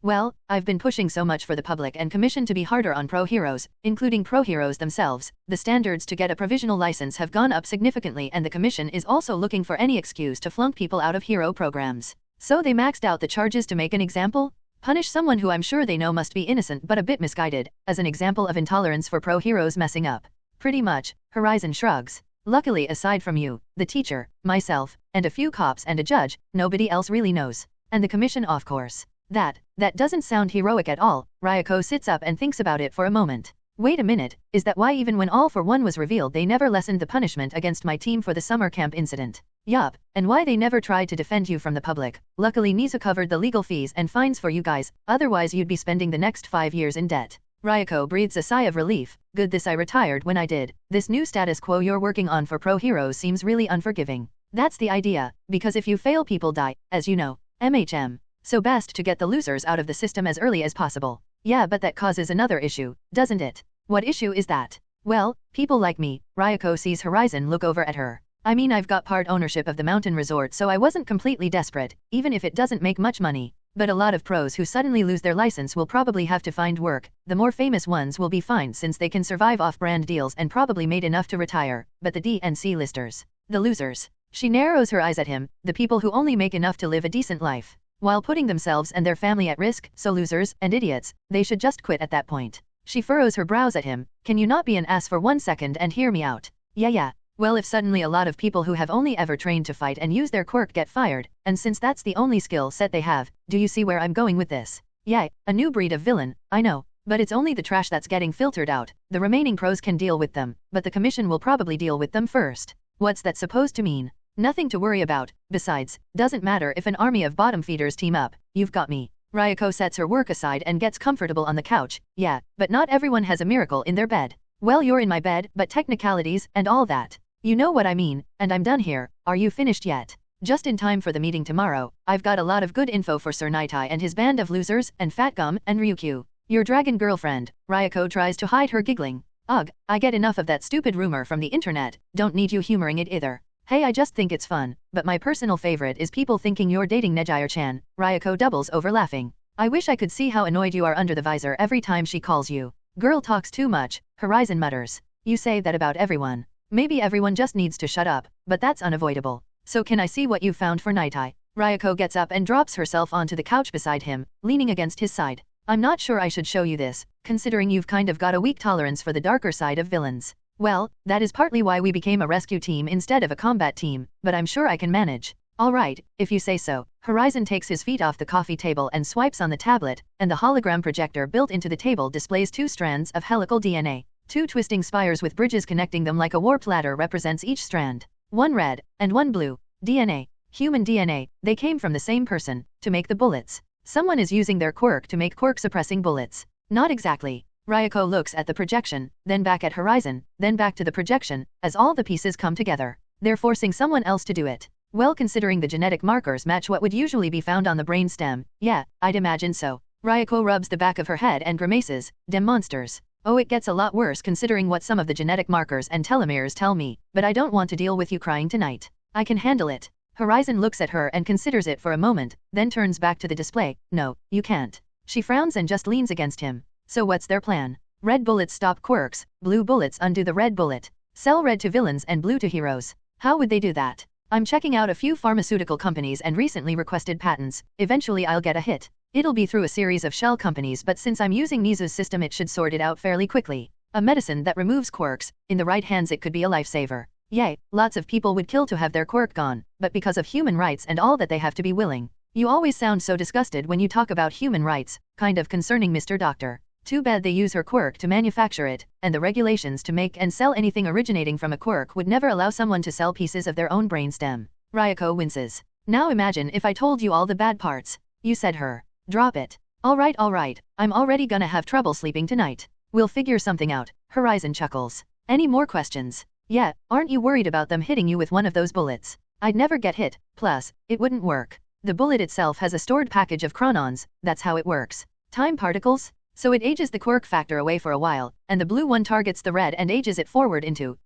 Well, I've been pushing so much for the public and commission to be harder on pro-heroes, including pro-heroes themselves. The standards to get a provisional license have gone up significantly, and the commission is also looking for any excuse to flunk people out of hero programs. So they maxed out the charges to make an example? Punish someone who I'm sure they know must be innocent but a bit misguided, as an example of intolerance for pro-heroes messing up. Pretty much. Horizon shrugs. Luckily, aside from you, the teacher, myself, and a few cops and a judge, nobody else really knows. And the commission, of course. That doesn't sound heroic at all. Ryuko sits up and thinks about it for a moment. Wait a minute, is that why even when All for One was revealed they never lessened the punishment against my team for the summer camp incident? Yup, and why they never tried to defend you from the public? Luckily Nisu covered the legal fees and fines for you guys, otherwise you'd be spending the next 5 years in debt. Ryuko breathes a sigh of relief. Good, this I retired when I did. This new status quo you're working on for pro-heroes seems really unforgiving. That's the idea, because if you fail people die, as you know. MHM. So best to get the losers out of the system as early as possible. Yeah, but that causes another issue, doesn't it? What issue is that? Well, people like me. Ryuko sees Horizon look over at her. I mean, I've got part ownership of the mountain resort, so I wasn't completely desperate, even if it doesn't make much money. But a lot of pros who suddenly lose their license will probably have to find work. The more famous ones will be fine since they can survive off-brand deals and probably made enough to retire. But the D and C listers, the losers. She narrows her eyes at him, the people who only make enough to live a decent life, while putting themselves and their family at risk, so losers and idiots, they should just quit at that point. She furrows her brows at him. Can you not be an ass for 1 second and hear me out? Yeah. Well, if suddenly a lot of people who have only ever trained to fight and use their quirk get fired, and since that's the only skill set they have, do you see where I'm going with this? Yeah, a new breed of villain, I know, but it's only the trash that's getting filtered out. The remaining pros can deal with them, but the commission will probably deal with them first. What's that supposed to mean? Nothing to worry about. Besides, doesn't matter if an army of bottom feeders team up, you've got me. Ryuko sets her work aside and gets comfortable on the couch. Yeah, but not everyone has a miracle in their bed. Well, you're in my bed, but technicalities and all that. You know what I mean, and I'm done here. Are you finished yet? Just in time for the meeting tomorrow. I've got a lot of good info for Sir Nightai and his band of losers, and Fat Gum and Ryukyu. Your dragon girlfriend. Ryuko tries to hide her giggling. Ugh, I get enough of that stupid rumor from the internet. Don't need you humoring it either. Hey, I just think it's fun, but my personal favorite is people thinking you're dating Nejire-chan. Ryuko doubles over laughing. I wish I could see how annoyed you are under the visor every time she calls you. Girl talks too much, Horizon mutters. You say that about everyone. Maybe everyone just needs to shut up, but that's unavoidable. So can I see what you found for Nightai? Ryuko gets up and drops herself onto the couch beside him, leaning against his side. I'm not sure I should show you this, considering you've kind of got a weak tolerance for the darker side of villains. Well, that is partly why we became a rescue team instead of a combat team, but I'm sure I can manage. Alright, if you say so. Horizon takes his feet off the coffee table and swipes on the tablet, and the hologram projector built into the table displays 2 strands of helical DNA. 2 twisting spires with bridges connecting them like a warped ladder represents each strand. 1 red, and 1 blue. DNA. Human DNA, they came from the same person, to make the bullets. Someone is using their quirk to make quirk-suppressing bullets. Not exactly. Ryuko looks at the projection, then back at Horizon, then back to the projection, as all the pieces come together. They're forcing someone else to do it. Well, considering the genetic markers match what would usually be found on the brain stem, yeah, I'd imagine so. Ryuko rubs the back of her head and grimaces. Dem monsters. Oh, it gets a lot worse considering what some of the genetic markers and telomeres tell me, but I don't want to deal with you crying tonight. I can handle it. Horizon looks at her and considers it for a moment, then turns back to the display. No, you can't. She frowns and just leans against him. So what's their plan? Red bullets stop quirks, blue bullets undo the red bullet. Sell red to villains and blue to heroes. How would they do that? I'm checking out a few pharmaceutical companies and recently requested patents. Eventually I'll get a hit. It'll be through a series of shell companies, but since I'm using Nizu's system it should sort it out fairly quickly. A medicine that removes quirks, in the right hands it could be a lifesaver. Yay, lots of people would kill to have their quirk gone, but because of human rights and all that they have to be willing. You always sound so disgusted when you talk about human rights, kind of concerning Mr. Doctor. Too bad they use her quirk to manufacture it, and the regulations to make and sell anything originating from a quirk would never allow someone to sell pieces of their own brainstem. Ryuko winces. Now imagine if I told you all the bad parts. You said her. Drop it. Alright, I'm already gonna have trouble sleeping tonight. We'll figure something out, Horizon chuckles. Any more questions? Yeah, aren't you worried about them hitting you with one of those bullets? I'd never get hit, plus, it wouldn't work. The bullet itself has a stored package of chronons, that's how it works. Time particles? So it ages the quirk factor away for a while, and the blue one targets the red and ages it forward into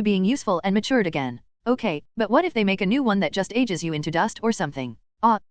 being useful and matured again. Okay, but what if they make a new one that just ages you into dust or something?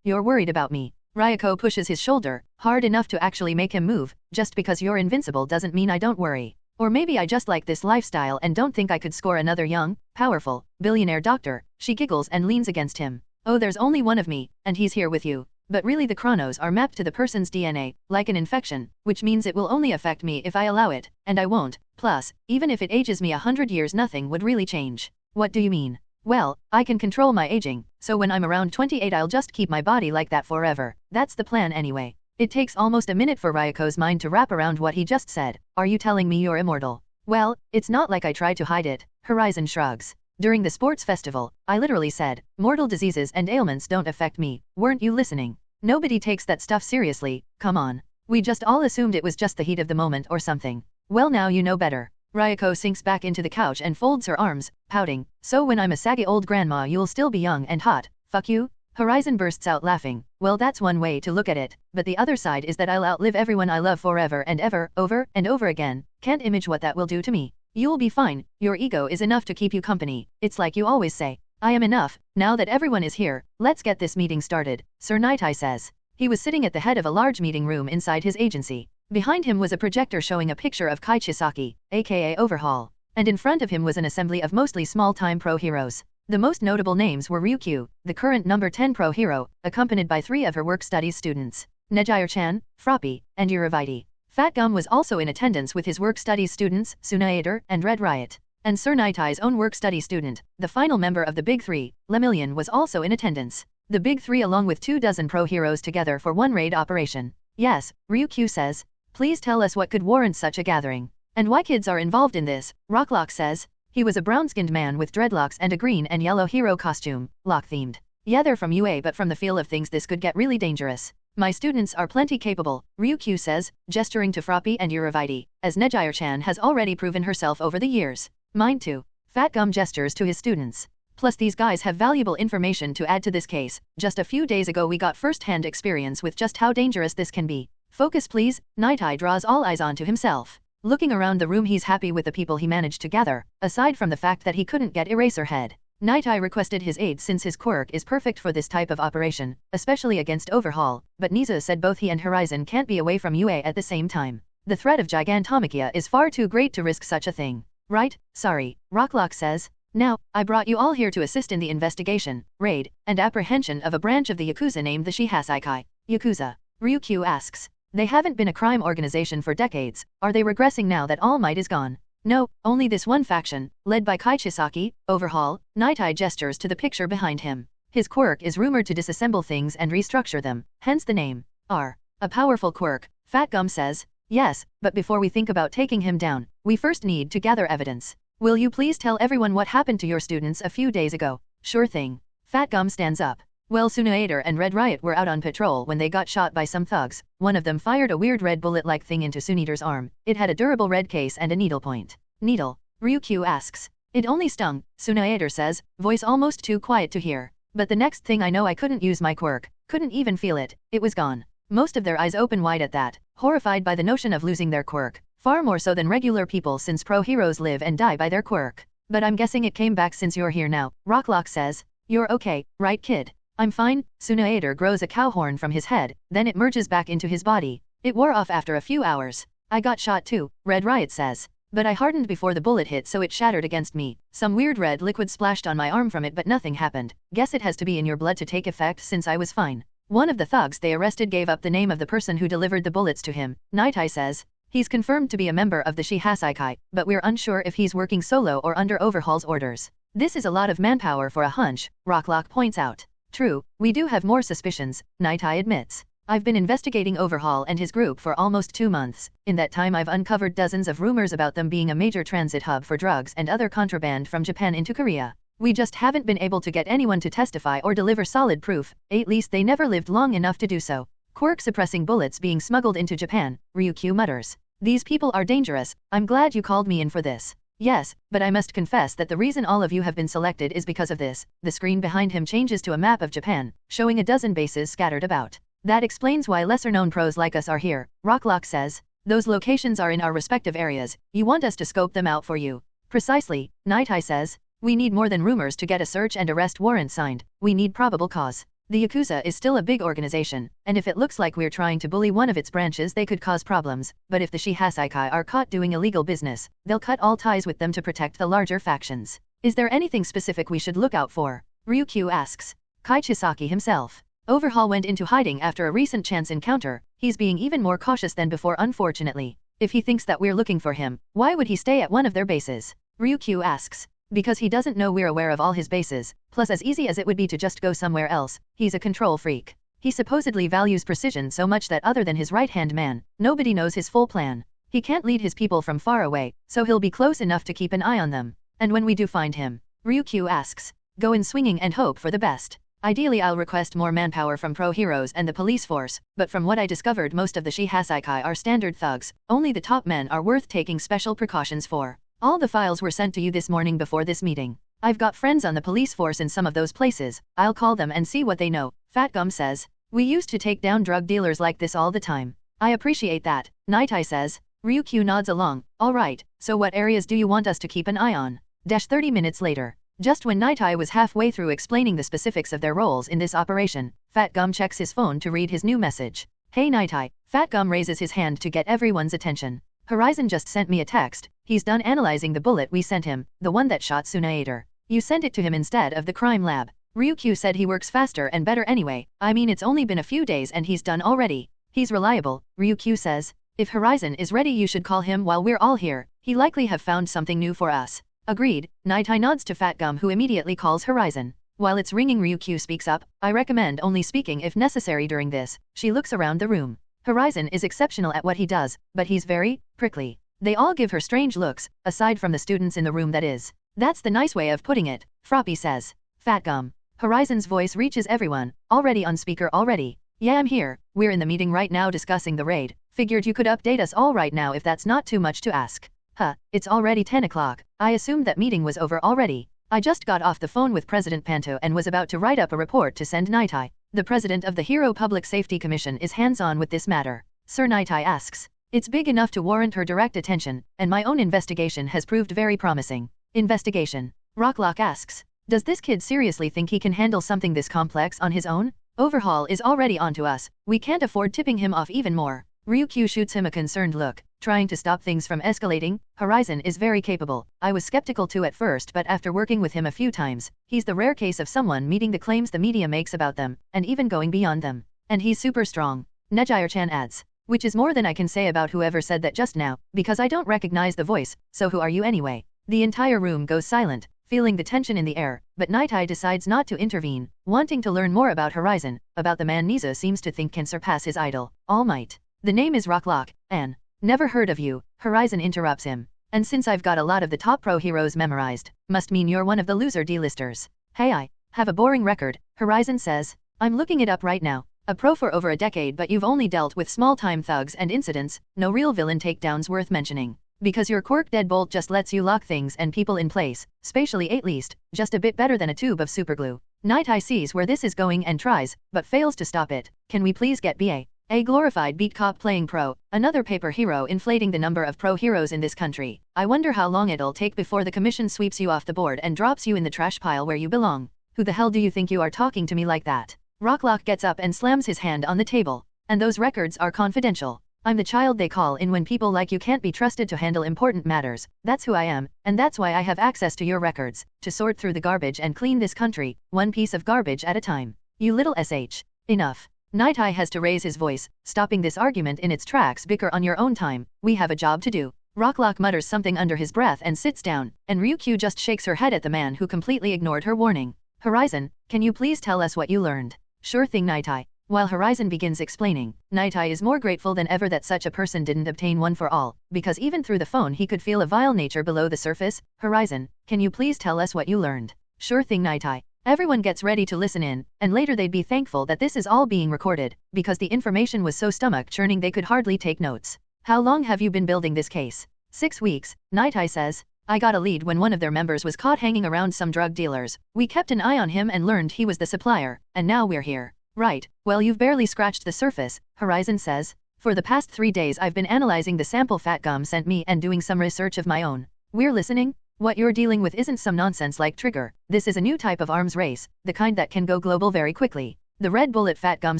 You're worried about me. Ryuko pushes his shoulder, hard enough to actually make him move. Just because you're invincible doesn't mean I don't worry. Or maybe I just like this lifestyle and don't think I could score another young, powerful, billionaire doctor. She giggles and leans against him. Oh, there's only one of me, and he's here with you. But really the chronos are mapped to the person's DNA, like an infection, which means it will only affect me if I allow it, and I won't. Plus, even if it ages me 100 years, nothing would really change. What do you mean? Well, I can control my aging, so when I'm around 28 I'll just keep my body like that forever. That's the plan anyway. It takes almost a minute for Ryuko's mind to wrap around what he just said. Are you telling me you're immortal? Well, it's not like I tried to hide it. Horizon shrugs. During the sports festival, I literally said, mortal diseases and ailments don't affect me. Weren't you listening? Nobody takes that stuff seriously, come on. We just all assumed it was just the heat of the moment or something. Well, now you know better. Ryuko sinks back into the couch and folds her arms, pouting. So when I'm a saggy old grandma you'll still be young and hot, fuck you? Horizon bursts out laughing. Well, that's one way to look at it, but the other side is that I'll outlive everyone I love forever and ever, over and over again. Can't imagine what that will do to me. You'll be fine, your ego is enough to keep you company. It's like you always say, I am enough. Now that everyone is here, let's get this meeting started, Sir Nitai says. He was sitting at the head of a large meeting room inside his agency. Behind him was a projector showing a picture of Kai Chisaki, aka Overhaul, and in front of him was an assembly of mostly small-time pro heroes. The most notable names were Ryuko, the current number 10 pro hero, accompanied by 3 of her work studies students, Nejire-chan, Froppy, and Uravite. Fat Gum was also in attendance with his work studies students, Tsunader and Red Riot. And Sir Nitai's own work study student, the final member of the Big Three, Lemillion, was also in attendance. The Big Three along with 24 pro heroes together for one raid operation. Yes, Ryuko says. Please tell us what could warrant such a gathering. And why kids are involved in this, Rocklock says. He was a brown-skinned man with dreadlocks and a green and yellow hero costume, lock-themed. Yeah, they're from UA, but from the feel of things this could get really dangerous. My students are plenty capable, Ryuko says, gesturing to Froppy and Uravite, as Nejire-chan has already proven herself over the years. Mine too. Fat Gum gestures to his students. Plus these guys have valuable information to add to this case. Just a few days ago we got first-hand experience with just how dangerous this can be. Focus please, Nitai draws all eyes onto himself. Looking around the room he's happy with the people he managed to gather, aside from the fact that he couldn't get Eraserhead. Nitai requested his aid since his quirk is perfect for this type of operation, especially against Overhaul, but Nizu said both he and Horizon can't be away from UA at the same time. The threat of Gigantomachia is far too great to risk such a thing. Right, sorry, Rocklock says. Now, I brought you all here to assist in the investigation, raid, and apprehension of a branch of the Yakuza named the Shihasaikai. Yakuza. Ryuko asks. They haven't been a crime organization for decades. Are they regressing now that All Might is gone? No, only this one faction, led by Kai Chisaki, Overhaul. Nitai gestures to the picture behind him. His quirk is rumored to disassemble things and restructure them, hence the name. A powerful quirk, Fat Gum says. Yes, but before we think about taking him down, we first need to gather evidence. Will you please tell everyone what happened to your students a few days ago? Sure thing. Fat Gum stands up. Well, Tsunader and Red Riot were out on patrol when they got shot by some thugs. One of them fired a weird red bullet-like thing into Tsunader's arm. It had a durable red case and a needlepoint. Needle? Ryuko asks. It only stung, Tsunader says, voice almost too quiet to hear. But the next thing I know I couldn't use my quirk. Couldn't even feel it. It was gone. Most of their eyes open wide at that, horrified by the notion of losing their quirk. Far more so than regular people since pro heroes live and die by their quirk. But I'm guessing it came back since you're here now, Rocklock says. You're okay, right kid? I'm fine. Tsunader grows a cow horn from his head, then it merges back into his body. It wore off after a few hours. I got shot too, Red Riot says. But I hardened before the bullet hit so it shattered against me. Some weird red liquid splashed on my arm from it but nothing happened. Guess it has to be in your blood to take effect since I was fine. One of the thugs they arrested gave up the name of the person who delivered the bullets to him, Nitai says. He's confirmed to be a member of the Shihasaikai, but we're unsure if he's working solo or under Overhaul's orders. This is a lot of manpower for a hunch, Rocklock points out. True, we do have more suspicions, Nitai admits. I've been investigating Overhaul and his group for almost 2 months. In that time I've uncovered dozens of rumors about them being a major transit hub for drugs and other contraband from Japan into Korea. We just haven't been able to get anyone to testify or deliver solid proof, at least they never lived long enough to do so. Quirk-suppressing bullets being smuggled into Japan, Ryuko mutters. These people are dangerous. I'm glad you called me in for this. Yes, but I must confess that the reason all of you have been selected is because of this. The screen behind him changes to a map of Japan, showing a dozen bases scattered about. That explains why lesser-known pros like us are here, Rocklock says. Those locations are in our respective areas. You want us to scope them out for you. Precisely, Nitai says. We need more than rumors to get a search and arrest warrant signed. We need probable cause. The Yakuza is still a big organization, and if it looks like we're trying to bully one of its branches they could cause problems, but if the Shihasaikai are caught doing illegal business, they'll cut all ties with them to protect the larger factions. Is there anything specific we should look out for? Ryuko asks. Kai Chisaki himself. Overhaul went into hiding after a recent chance encounter. He's being even more cautious than before unfortunately. If he thinks that we're looking for him, why would he stay at one of their bases? Ryuko asks. Because he doesn't know we're aware of all his bases, plus as easy as it would be to just go somewhere else, he's a control freak. He supposedly values precision so much that other than his right-hand man, nobody knows his full plan. He can't lead his people from far away, so he'll be close enough to keep an eye on them. And when we do find him, Ryuko asks, go in swinging and hope for the best. Ideally I'll request more manpower from pro-heroes and the police force, but from what I discovered most of the Shihasaikai are standard thugs, only the top men are worth taking special precautions for. All the files were sent to you this morning before this meeting. I've got friends on the police force in some of those places. I'll call them and see what they know, Fat Gum says. We used to take down drug dealers like this all the time. I appreciate that, Nitai says. Ryuko nods along. Alright, so what areas do you want us to keep an eye on? 30 minutes later. Just when Nitai was halfway through explaining the specifics of their roles in this operation, Fat Gum checks his phone to read his new message. Hey Nitai. Fat Gum raises his hand to get everyone's attention. Horizon just sent me a text. He's done analyzing the bullet we sent him, the one that shot Tsunader. You sent it to him instead of the crime lab. Ryuko said he works faster and better anyway. I mean it's only been a few days and he's done already. He's reliable, Ryuko says. If Horizon is ready you should call him while we're all here. He likely have found something new for us. Agreed, Nitai nods to Fat Gum who immediately calls Horizon. While it's ringing Ryuko speaks up. I recommend only speaking if necessary during this. She looks around the room. Horizon is exceptional at what he does, but he's very prickly. They all give her strange looks, aside from the students in the room that is. That's the nice way of putting it, Froppy says. Fat Gum. Horizon's voice reaches everyone, already on speaker already. Yeah I'm here, we're in the meeting right now discussing the raid. Figured you could update us all right now if that's not too much to ask. Huh, it's already 10 o'clock. I assumed that meeting was over already. I just got off the phone with President Panto and was about to write up a report to send Nitai. The president of the Hero Public Safety Commission is hands-on with this matter. Sir Nitai asks. It's big enough to warrant her direct attention, and my own investigation has proved very promising. Investigation. Rocklock asks. Does this kid seriously think he can handle something this complex on his own? Overhaul is already onto us. We can't afford tipping him off even more. Ryuko shoots him a concerned look, trying to stop things from escalating. Horizon is very capable. I was skeptical too at first but after working with him a few times, he's the rare case of someone meeting the claims the media makes about them, and even going beyond them. And he's super strong. Nejire-chan adds. Which is more than I can say about whoever said that just now, because I don't recognize the voice, so who are you anyway? The entire room goes silent, feeling the tension in the air, but Nitai decides not to intervene, wanting to learn more about Horizon, about the man Nizu seems to think can surpass his idol, All Might. The name is Rocklock, and never heard of you, Horizon interrupts him. And since I've got a lot of the top pro heroes memorized, must mean you're one of the loser D-listers. Hey I have a boring record, Horizon says. I'm looking it up right now. A pro for over a decade but you've only dealt with small-time thugs and incidents, no real villain takedowns worth mentioning. Because your quirk deadbolt just lets you lock things and people in place, spatially at least, just a bit better than a tube of superglue. Nitai sees where this is going and tries, but fails to stop it. Can we please get BA? A glorified beat cop playing pro, another paper hero inflating the number of pro heroes in this country. I wonder how long it'll take before the commission sweeps you off the board and drops you in the trash pile where you belong. Who the hell do you think you are talking to me like that? Rocklock gets up and slams his hand on the table. And those records are confidential. I'm the child they call in when people like you can't be trusted to handle important matters. That's who I am, and that's why I have access to your records, to sort through the garbage and clean this country, one piece of garbage at a time. You little sh. Enough. Nitai has to raise his voice, stopping this argument in its tracks. Bicker on your own time, we have a job to do. Rocklock mutters something under his breath and sits down, and Ryuko just shakes her head at the man who completely ignored her warning. Horizon, can you please tell us what you learned? Sure thing Nitai. While Horizon begins explaining, Nitai is more grateful than ever that such a person didn't obtain one for all, because even through the phone he could feel a vile nature below the surface. Horizon, can you please tell us what you learned? Sure thing Nitai. Everyone gets ready to listen in, and later they'd be thankful that this is all being recorded, because the information was so stomach-churning they could hardly take notes. How long have you been building this case? 6 weeks, Nitai says. I got a lead when one of their members was caught hanging around some drug dealers. We kept an eye on him and learned he was the supplier, and now we're here. Right, well you've barely scratched the surface, Horizon says. For the past 3 days I've been analyzing the sample Fat Gum sent me and doing some research of my own. We're listening? What you're dealing with isn't some nonsense like Trigger. This is a new type of arms race, the kind that can go global very quickly. The red bullet Fat Gum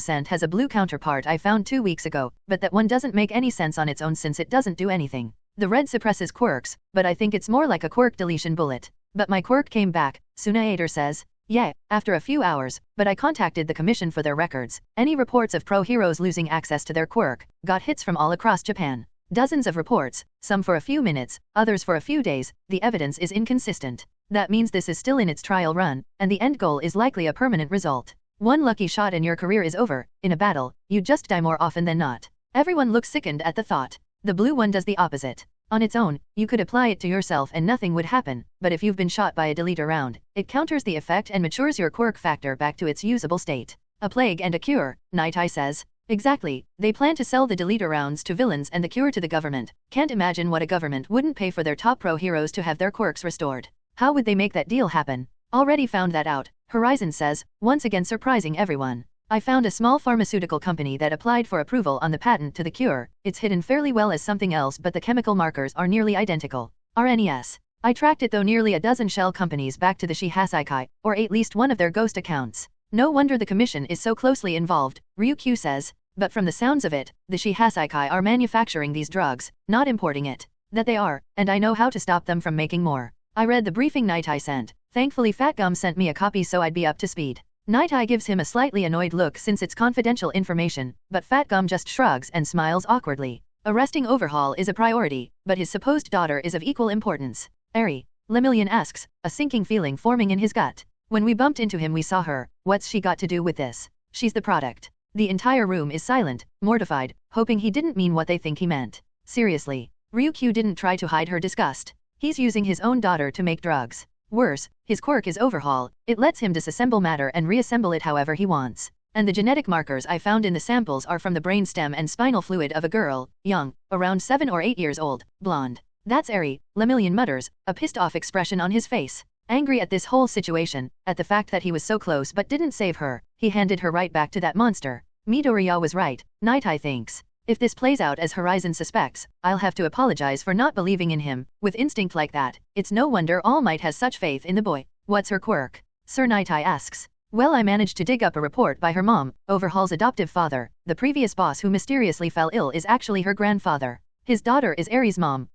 sent has a blue counterpart I found 2 weeks ago, but that one doesn't make any sense on its own since it doesn't do anything. The red suppresses quirks, but I think it's more like a quirk deletion bullet. But my quirk came back, Sunayator says. Yeah, after a few hours, but I contacted the commission for their records. Any reports of pro heroes losing access to their quirk got hits from all across Japan. Dozens of reports, some for a few minutes, others for a few days. The evidence is inconsistent. That means this is still in its trial run, and the end goal is likely a permanent result. One lucky shot and your career is over. In a battle, you just die more often than not. Everyone looks sickened at the thought. The blue one does the opposite. On its own, you could apply it to yourself and nothing would happen, but if you've been shot by a deleter round, it counters the effect and matures your quirk factor back to its usable state. A plague and a cure, Nitai says. Exactly, they plan to sell the deleter rounds to villains and the cure to the government. Can't imagine what a government wouldn't pay for their top pro heroes to have their quirks restored. How would they make that deal happen? Already found that out, Horizon says, once again surprising everyone. I found a small pharmaceutical company that applied for approval on the patent to the cure. It's hidden fairly well as something else but the chemical markers are nearly identical. RNES. I tracked it though nearly a dozen shell companies back to the Shihasaikai, or at least one of their ghost accounts. No wonder the commission is so closely involved, Ryuko says. But from the sounds of it, the Shihasaikai are manufacturing these drugs, not importing it. That they are, and I know how to stop them from making more. I read the briefing Nitai sent. Thankfully Fat Gum sent me a copy so I'd be up to speed. Nitai gives him a slightly annoyed look since it's confidential information, but Fat Gum just shrugs and smiles awkwardly. Arresting Overhaul is a priority, but his supposed daughter is of equal importance. Eri, Lemillion asks, a sinking feeling forming in his gut. When we bumped into him we saw her. What's she got to do with this? She's the product. The entire room is silent, mortified, hoping he didn't mean what they think he meant. Seriously, Ryuko didn't try to hide her disgust. He's using his own daughter to make drugs. Worse, his quirk is Overhaul. It lets him disassemble matter and reassemble it however he wants. And the genetic markers I found in the samples are from the brainstem and spinal fluid of a girl, young, around 7 or 8 years old, blonde. That's Eri, Lemillion mutters, a pissed-off expression on his face. Angry at this whole situation, at the fact that he was so close but didn't save her, he handed her right back to that monster. Midoriya was right, Nitai thinks. If this plays out as Horizon suspects, I'll have to apologize for not believing in him. With instinct like that, it's no wonder All Might has such faith in the boy. What's her quirk? Sir Nitai asks. Well, I managed to dig up a report by her mom, Overhaul's adoptive father. The previous boss who mysteriously fell ill is actually her grandfather. His daughter is Eri's mom.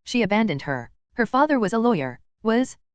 She abandoned her. Her father was a lawyer.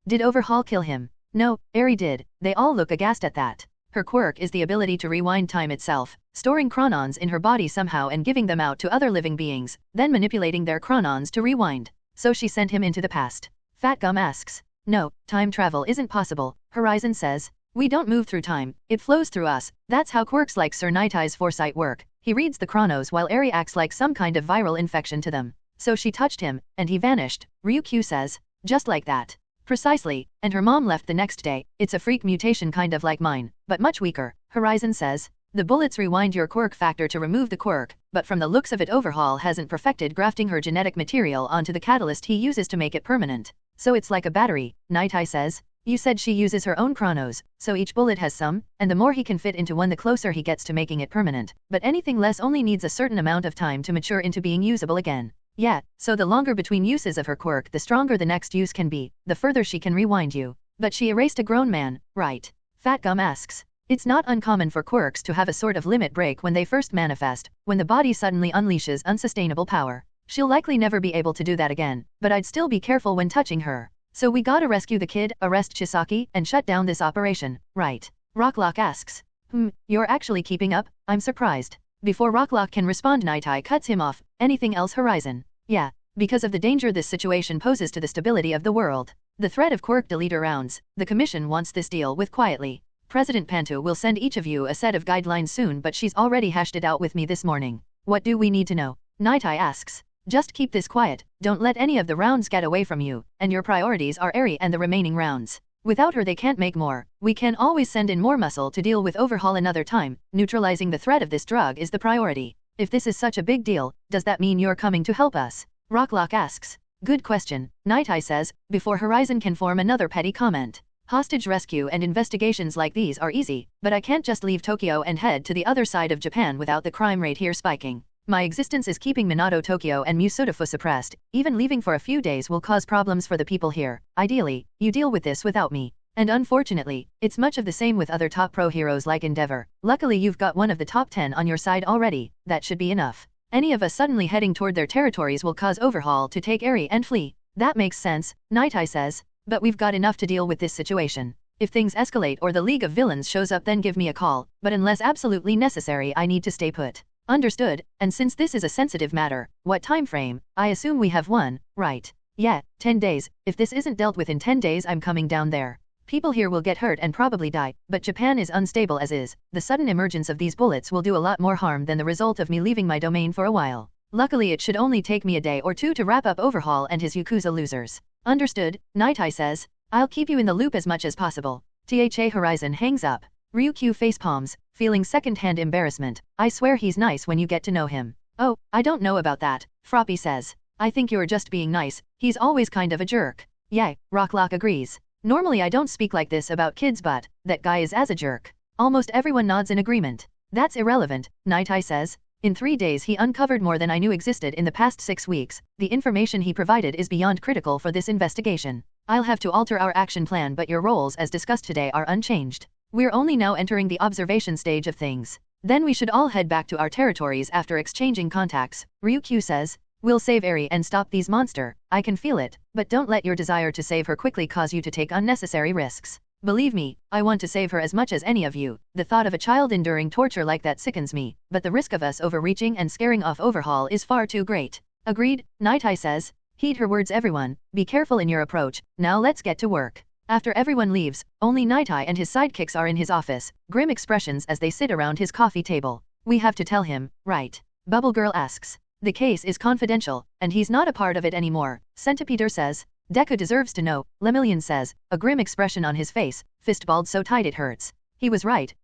Did Overhaul kill him? No, Eri did. They all look aghast at that. Her quirk is the ability to rewind time itself, storing chronons in her body somehow and giving them out to other living beings, then manipulating their chronons to rewind. So she sent him into the past. Fat Gum asks. No, time travel isn't possible, Horizon says. We don't move through time, it flows through us. That's how quirks like Sir Nitai's foresight work. He reads the chronos while Eri acts like some kind of viral infection to them. So she touched him, and he vanished, Ryuko says. Just like that. Precisely, and her mom left the next day. It's a freak mutation kind of like mine, but much weaker, Horizon says. The bullets rewind your quirk factor to remove the quirk, but from the looks of it Overhaul hasn't perfected grafting her genetic material onto the catalyst he uses to make it permanent. So it's like a battery, Nitai says. You said she uses her own chronos, so each bullet has some, and the more he can fit into one the closer he gets to making it permanent, but anything less only needs a certain amount of time to mature into being usable again. Yeah, so the longer between uses of her quirk the stronger the next use can be, the further she can rewind you. But she erased a grown man, right? Fat Gum asks. It's not uncommon for quirks to have a sort of limit break when they first manifest, when the body suddenly unleashes unsustainable power. She'll likely never be able to do that again, but I'd still be careful when touching her. So we gotta rescue the kid, arrest Chisaki, and shut down this operation, right? Rocklock asks. You're actually keeping up? I'm surprised. Before Rocklock can respond Nitai cuts him off. Anything else Horizon? Yeah, because of the danger this situation poses to the stability of the world. The threat of quirk deleter rounds, the commission wants this deal with quietly. President Pantu will send each of you a set of guidelines soon but she's already hashed it out with me this morning. What do we need to know? Nitai asks. Just keep this quiet, don't let any of the rounds get away from you, and your priorities are Eri and the remaining rounds. Without her they can't make more. We can always send in more muscle to deal with overhaul another time. Neutralizing the threat of this drug is the priority. If this is such a big deal, does that mean you're coming to help us? Rocklock asks. Good question, Night Eye says, before Horizon can form another petty comment. Hostage rescue and investigations like these are easy, but I can't just leave Tokyo and head to the other side of Japan without the crime rate here spiking. My existence is keeping Minato, Tokyo and Musudafu suppressed. Even leaving for a few days will cause problems for the people here. Ideally, you deal with this without me. And unfortunately, it's much of the same with other top pro heroes like Endeavor. Luckily you've got one of the top 10 on your side already. That should be enough. Any of us suddenly heading toward their territories will cause Overhaul to take Eri and flee. That makes sense, Night Eye says. But we've got enough to deal with this situation. If things escalate or the League of Villains shows up, then give me a call, but unless absolutely necessary I need to stay put. Understood, and since this is a sensitive matter, what time frame? I assume we have one, right? Yeah, 10 days, if this isn't dealt with in 10 days I'm coming down there. People here will get hurt and probably die, but Japan is unstable as is. The sudden emergence of these bullets will do a lot more harm than the result of me leaving my domain for a while. Luckily it should only take me a day or two to wrap up Overhaul and his Yakuza losers. Understood, Night Eye says. I'll keep you in the loop as much as possible. THA Horizon hangs up. Ryuko facepalms, feeling second-hand embarrassment. I swear he's nice when you get to know him. Oh, I don't know about that, Froppy says. I think you're just being nice, he's always kind of a jerk. Yay, Rocklock agrees. Normally I don't speak like this about kids, but that guy is as a jerk. Almost everyone nods in agreement. That's irrelevant, Night Eye says. In 3 days he uncovered more than I knew existed in the past 6 weeks. The information he provided is beyond critical for this investigation. I'll have to alter our action plan, but your roles as discussed today are unchanged. We're only now entering the observation stage of things. Then we should all head back to our territories after exchanging contacts, Ryuko says. We'll save Eri and stop these monsters. I can feel it, but don't let your desire to save her quickly cause you to take unnecessary risks. Believe me, I want to save her as much as any of you. The thought of a child enduring torture like that sickens me, but the risk of us overreaching and scaring off Overhaul is far too great. Agreed, Night Eye says. Heed her words everyone, be careful in your approach. Now let's get to work. After everyone leaves, only Night Eye and his sidekicks are in his office, grim expressions as they sit around his coffee table. We have to tell him, right? Bubble Girl asks. The case is confidential, and he's not a part of it anymore, Centipeder says. Deku deserves to know, Lemillion says, a grim expression on his face, fist balled so tight it hurts. He was right,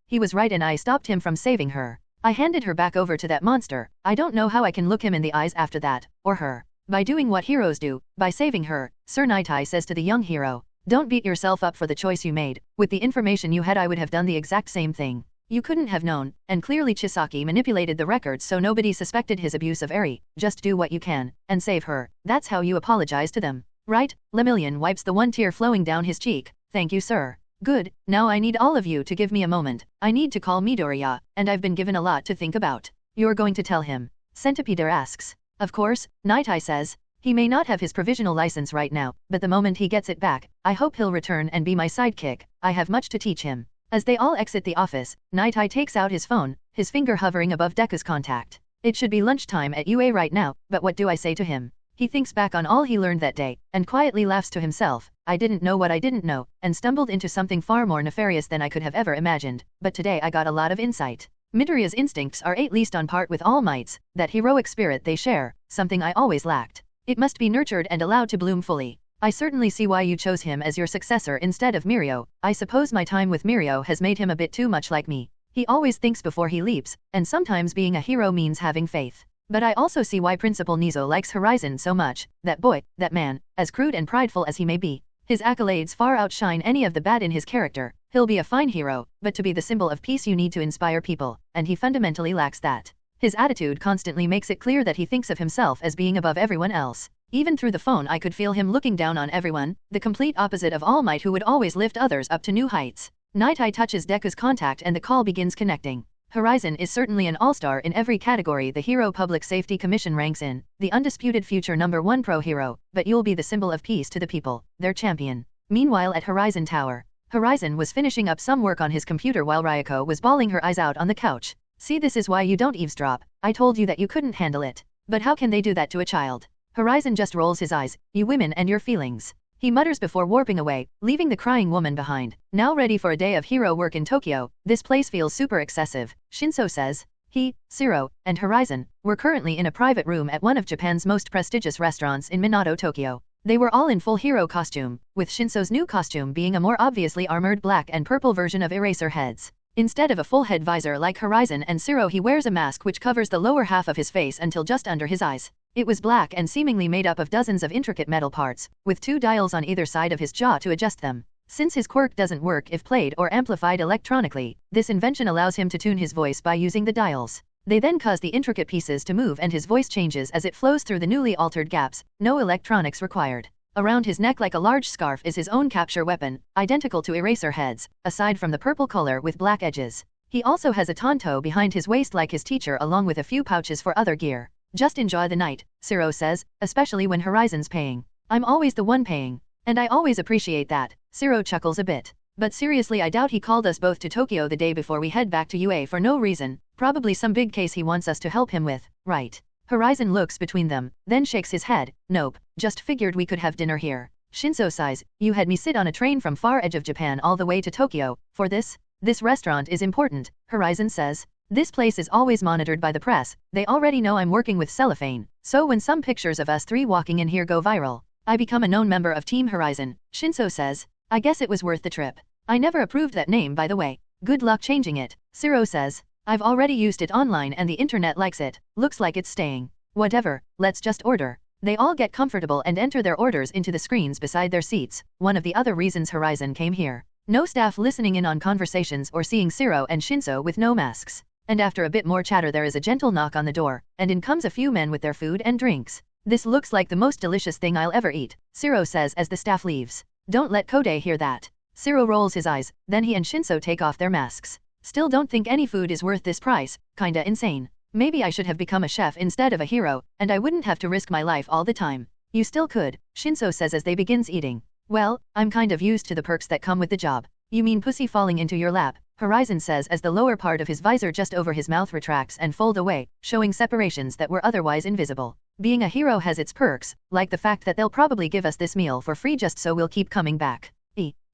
and I stopped him from saving her. I handed her back over to that monster. I don't know how I can look him in the eyes after that, or her. By doing what heroes do, by saving her, Sir Night Eye says to the young hero. Don't beat yourself up for the choice you made. With the information you had I would have done the exact same thing. You couldn't have known, and clearly Chisaki manipulated the records so nobody suspected his abuse of Eri. Just do what you can, and save her. That's how you apologize to them. Right? Lemillion wipes the one tear flowing down his cheek. Thank you, sir. Good, now I need all of you to give me a moment. I need to call Midoriya, and I've been given a lot to think about. You're going to tell him? Centipeder asks. Of course, Night Eye says. He may not have his provisional license right now, but the moment he gets it back, I hope he'll return and be my sidekick. I have much to teach him. As they all exit the office, Night Eye takes out his phone, his finger hovering above Deku's contact. It should be lunchtime at UA right now, but what do I say to him? He thinks back on all he learned that day, and quietly laughs to himself. I didn't know what I didn't know, and stumbled into something far more nefarious than I could have ever imagined, but today I got a lot of insight. Midoriya's instincts are at least on par with All Might's, that heroic spirit they share, something I always lacked. It must be nurtured and allowed to bloom fully. I certainly see why you chose him as your successor instead of Mirio. I suppose my time with Mirio has made him a bit too much like me. He always thinks before he leaps, and sometimes being a hero means having faith. But I also see why Principal Nizu likes Horizon so much. That boy, that man, as crude and prideful as he may be, his accolades far outshine any of the bad in his character. He'll be a fine hero, but to be the symbol of peace you need to inspire people, and he fundamentally lacks that. His attitude constantly makes it clear that he thinks of himself as being above everyone else. Even through the phone I could feel him looking down on everyone, the complete opposite of All Might who would always lift others up to new heights. Night Eye touches Deku's contact and the call begins connecting. Horizon is certainly an all-star in every category the Hero Public Safety Commission ranks in, the undisputed future #1 pro hero, but you'll be the symbol of peace to the people, their champion. Meanwhile at Horizon Tower, Horizon was finishing up some work on his computer while Ryuko was bawling her eyes out on the couch. See, this is why you don't eavesdrop. I told you that you couldn't handle it. But how can they do that to a child? Horizon just rolls his eyes. You women and your feelings. He mutters before warping away, leaving the crying woman behind. Now ready for a day of hero work in Tokyo, this place feels super excessive, Shinso says. He, Zero, and Horizon were currently in a private room at one of Japan's most prestigious restaurants in Minato, Tokyo. They were all in full hero costume, with Shinso's new costume being a more obviously armored black and purple version of eraser heads. Instead of a full head visor like Horizon and Zero, he wears a mask which covers the lower half of his face until just under his eyes. It was black and seemingly made up of dozens of intricate metal parts, with 2 dials on either side of his jaw to adjust them. Since his quirk doesn't work if played or amplified electronically, this invention allows him to tune his voice by using the dials. They then cause the intricate pieces to move and his voice changes as it flows through the newly altered gaps, no electronics required. Around his neck like a large scarf is his own capture weapon, identical to eraser heads, aside from the purple color with black edges. He also has a tanto behind his waist like his teacher along with a few pouches for other gear. Just enjoy the night, Zero says, especially when Horizon's paying. I'm always the one paying. And I always appreciate that, Zero chuckles a bit. But seriously, I doubt he called us both to Tokyo the day before we head back to UA for no reason, probably some big case he wants us to help him with, right? Horizon looks between them, then shakes his head. Nope, just figured we could have dinner here. Shinso sighs, you had me sit on a train from far edge of Japan all the way to Tokyo, for this? This restaurant is important, Horizon says. This place is always monitored by the press, they already know I'm working with cellophane, so when some pictures of us 3 walking in here go viral, I become a known member of Team Horizon, Shinso says. I guess it was worth the trip. I never approved that name, by the way. Good luck changing it, Zero says. I've already used it online and the internet likes it. Looks like it's staying. Whatever, let's just order. They all get comfortable and enter their orders into the screens beside their seats, one of the other reasons Horizon came here. No staff listening in on conversations or seeing Zero and Shinso with no masks. And after a bit more chatter there is a gentle knock on the door, and in comes a few men with their food and drinks. This looks like the most delicious thing I'll ever eat, Zero says as the staff leaves. Don't let Kode hear that. Zero rolls his eyes, then he and Shinso take off their masks. Still don't think any food is worth this price, kinda insane. Maybe I should have become a chef instead of a hero, and I wouldn't have to risk my life all the time. You still could, Shinso says as they begins eating. Well, I'm kind of used to the perks that come with the job. You mean pussy falling into your lap, Horizon says as the lower part of his visor just over his mouth retracts and fold away, showing separations that were otherwise invisible. Being a hero has its perks, like the fact that they'll probably give us this meal for free just so we'll keep coming back.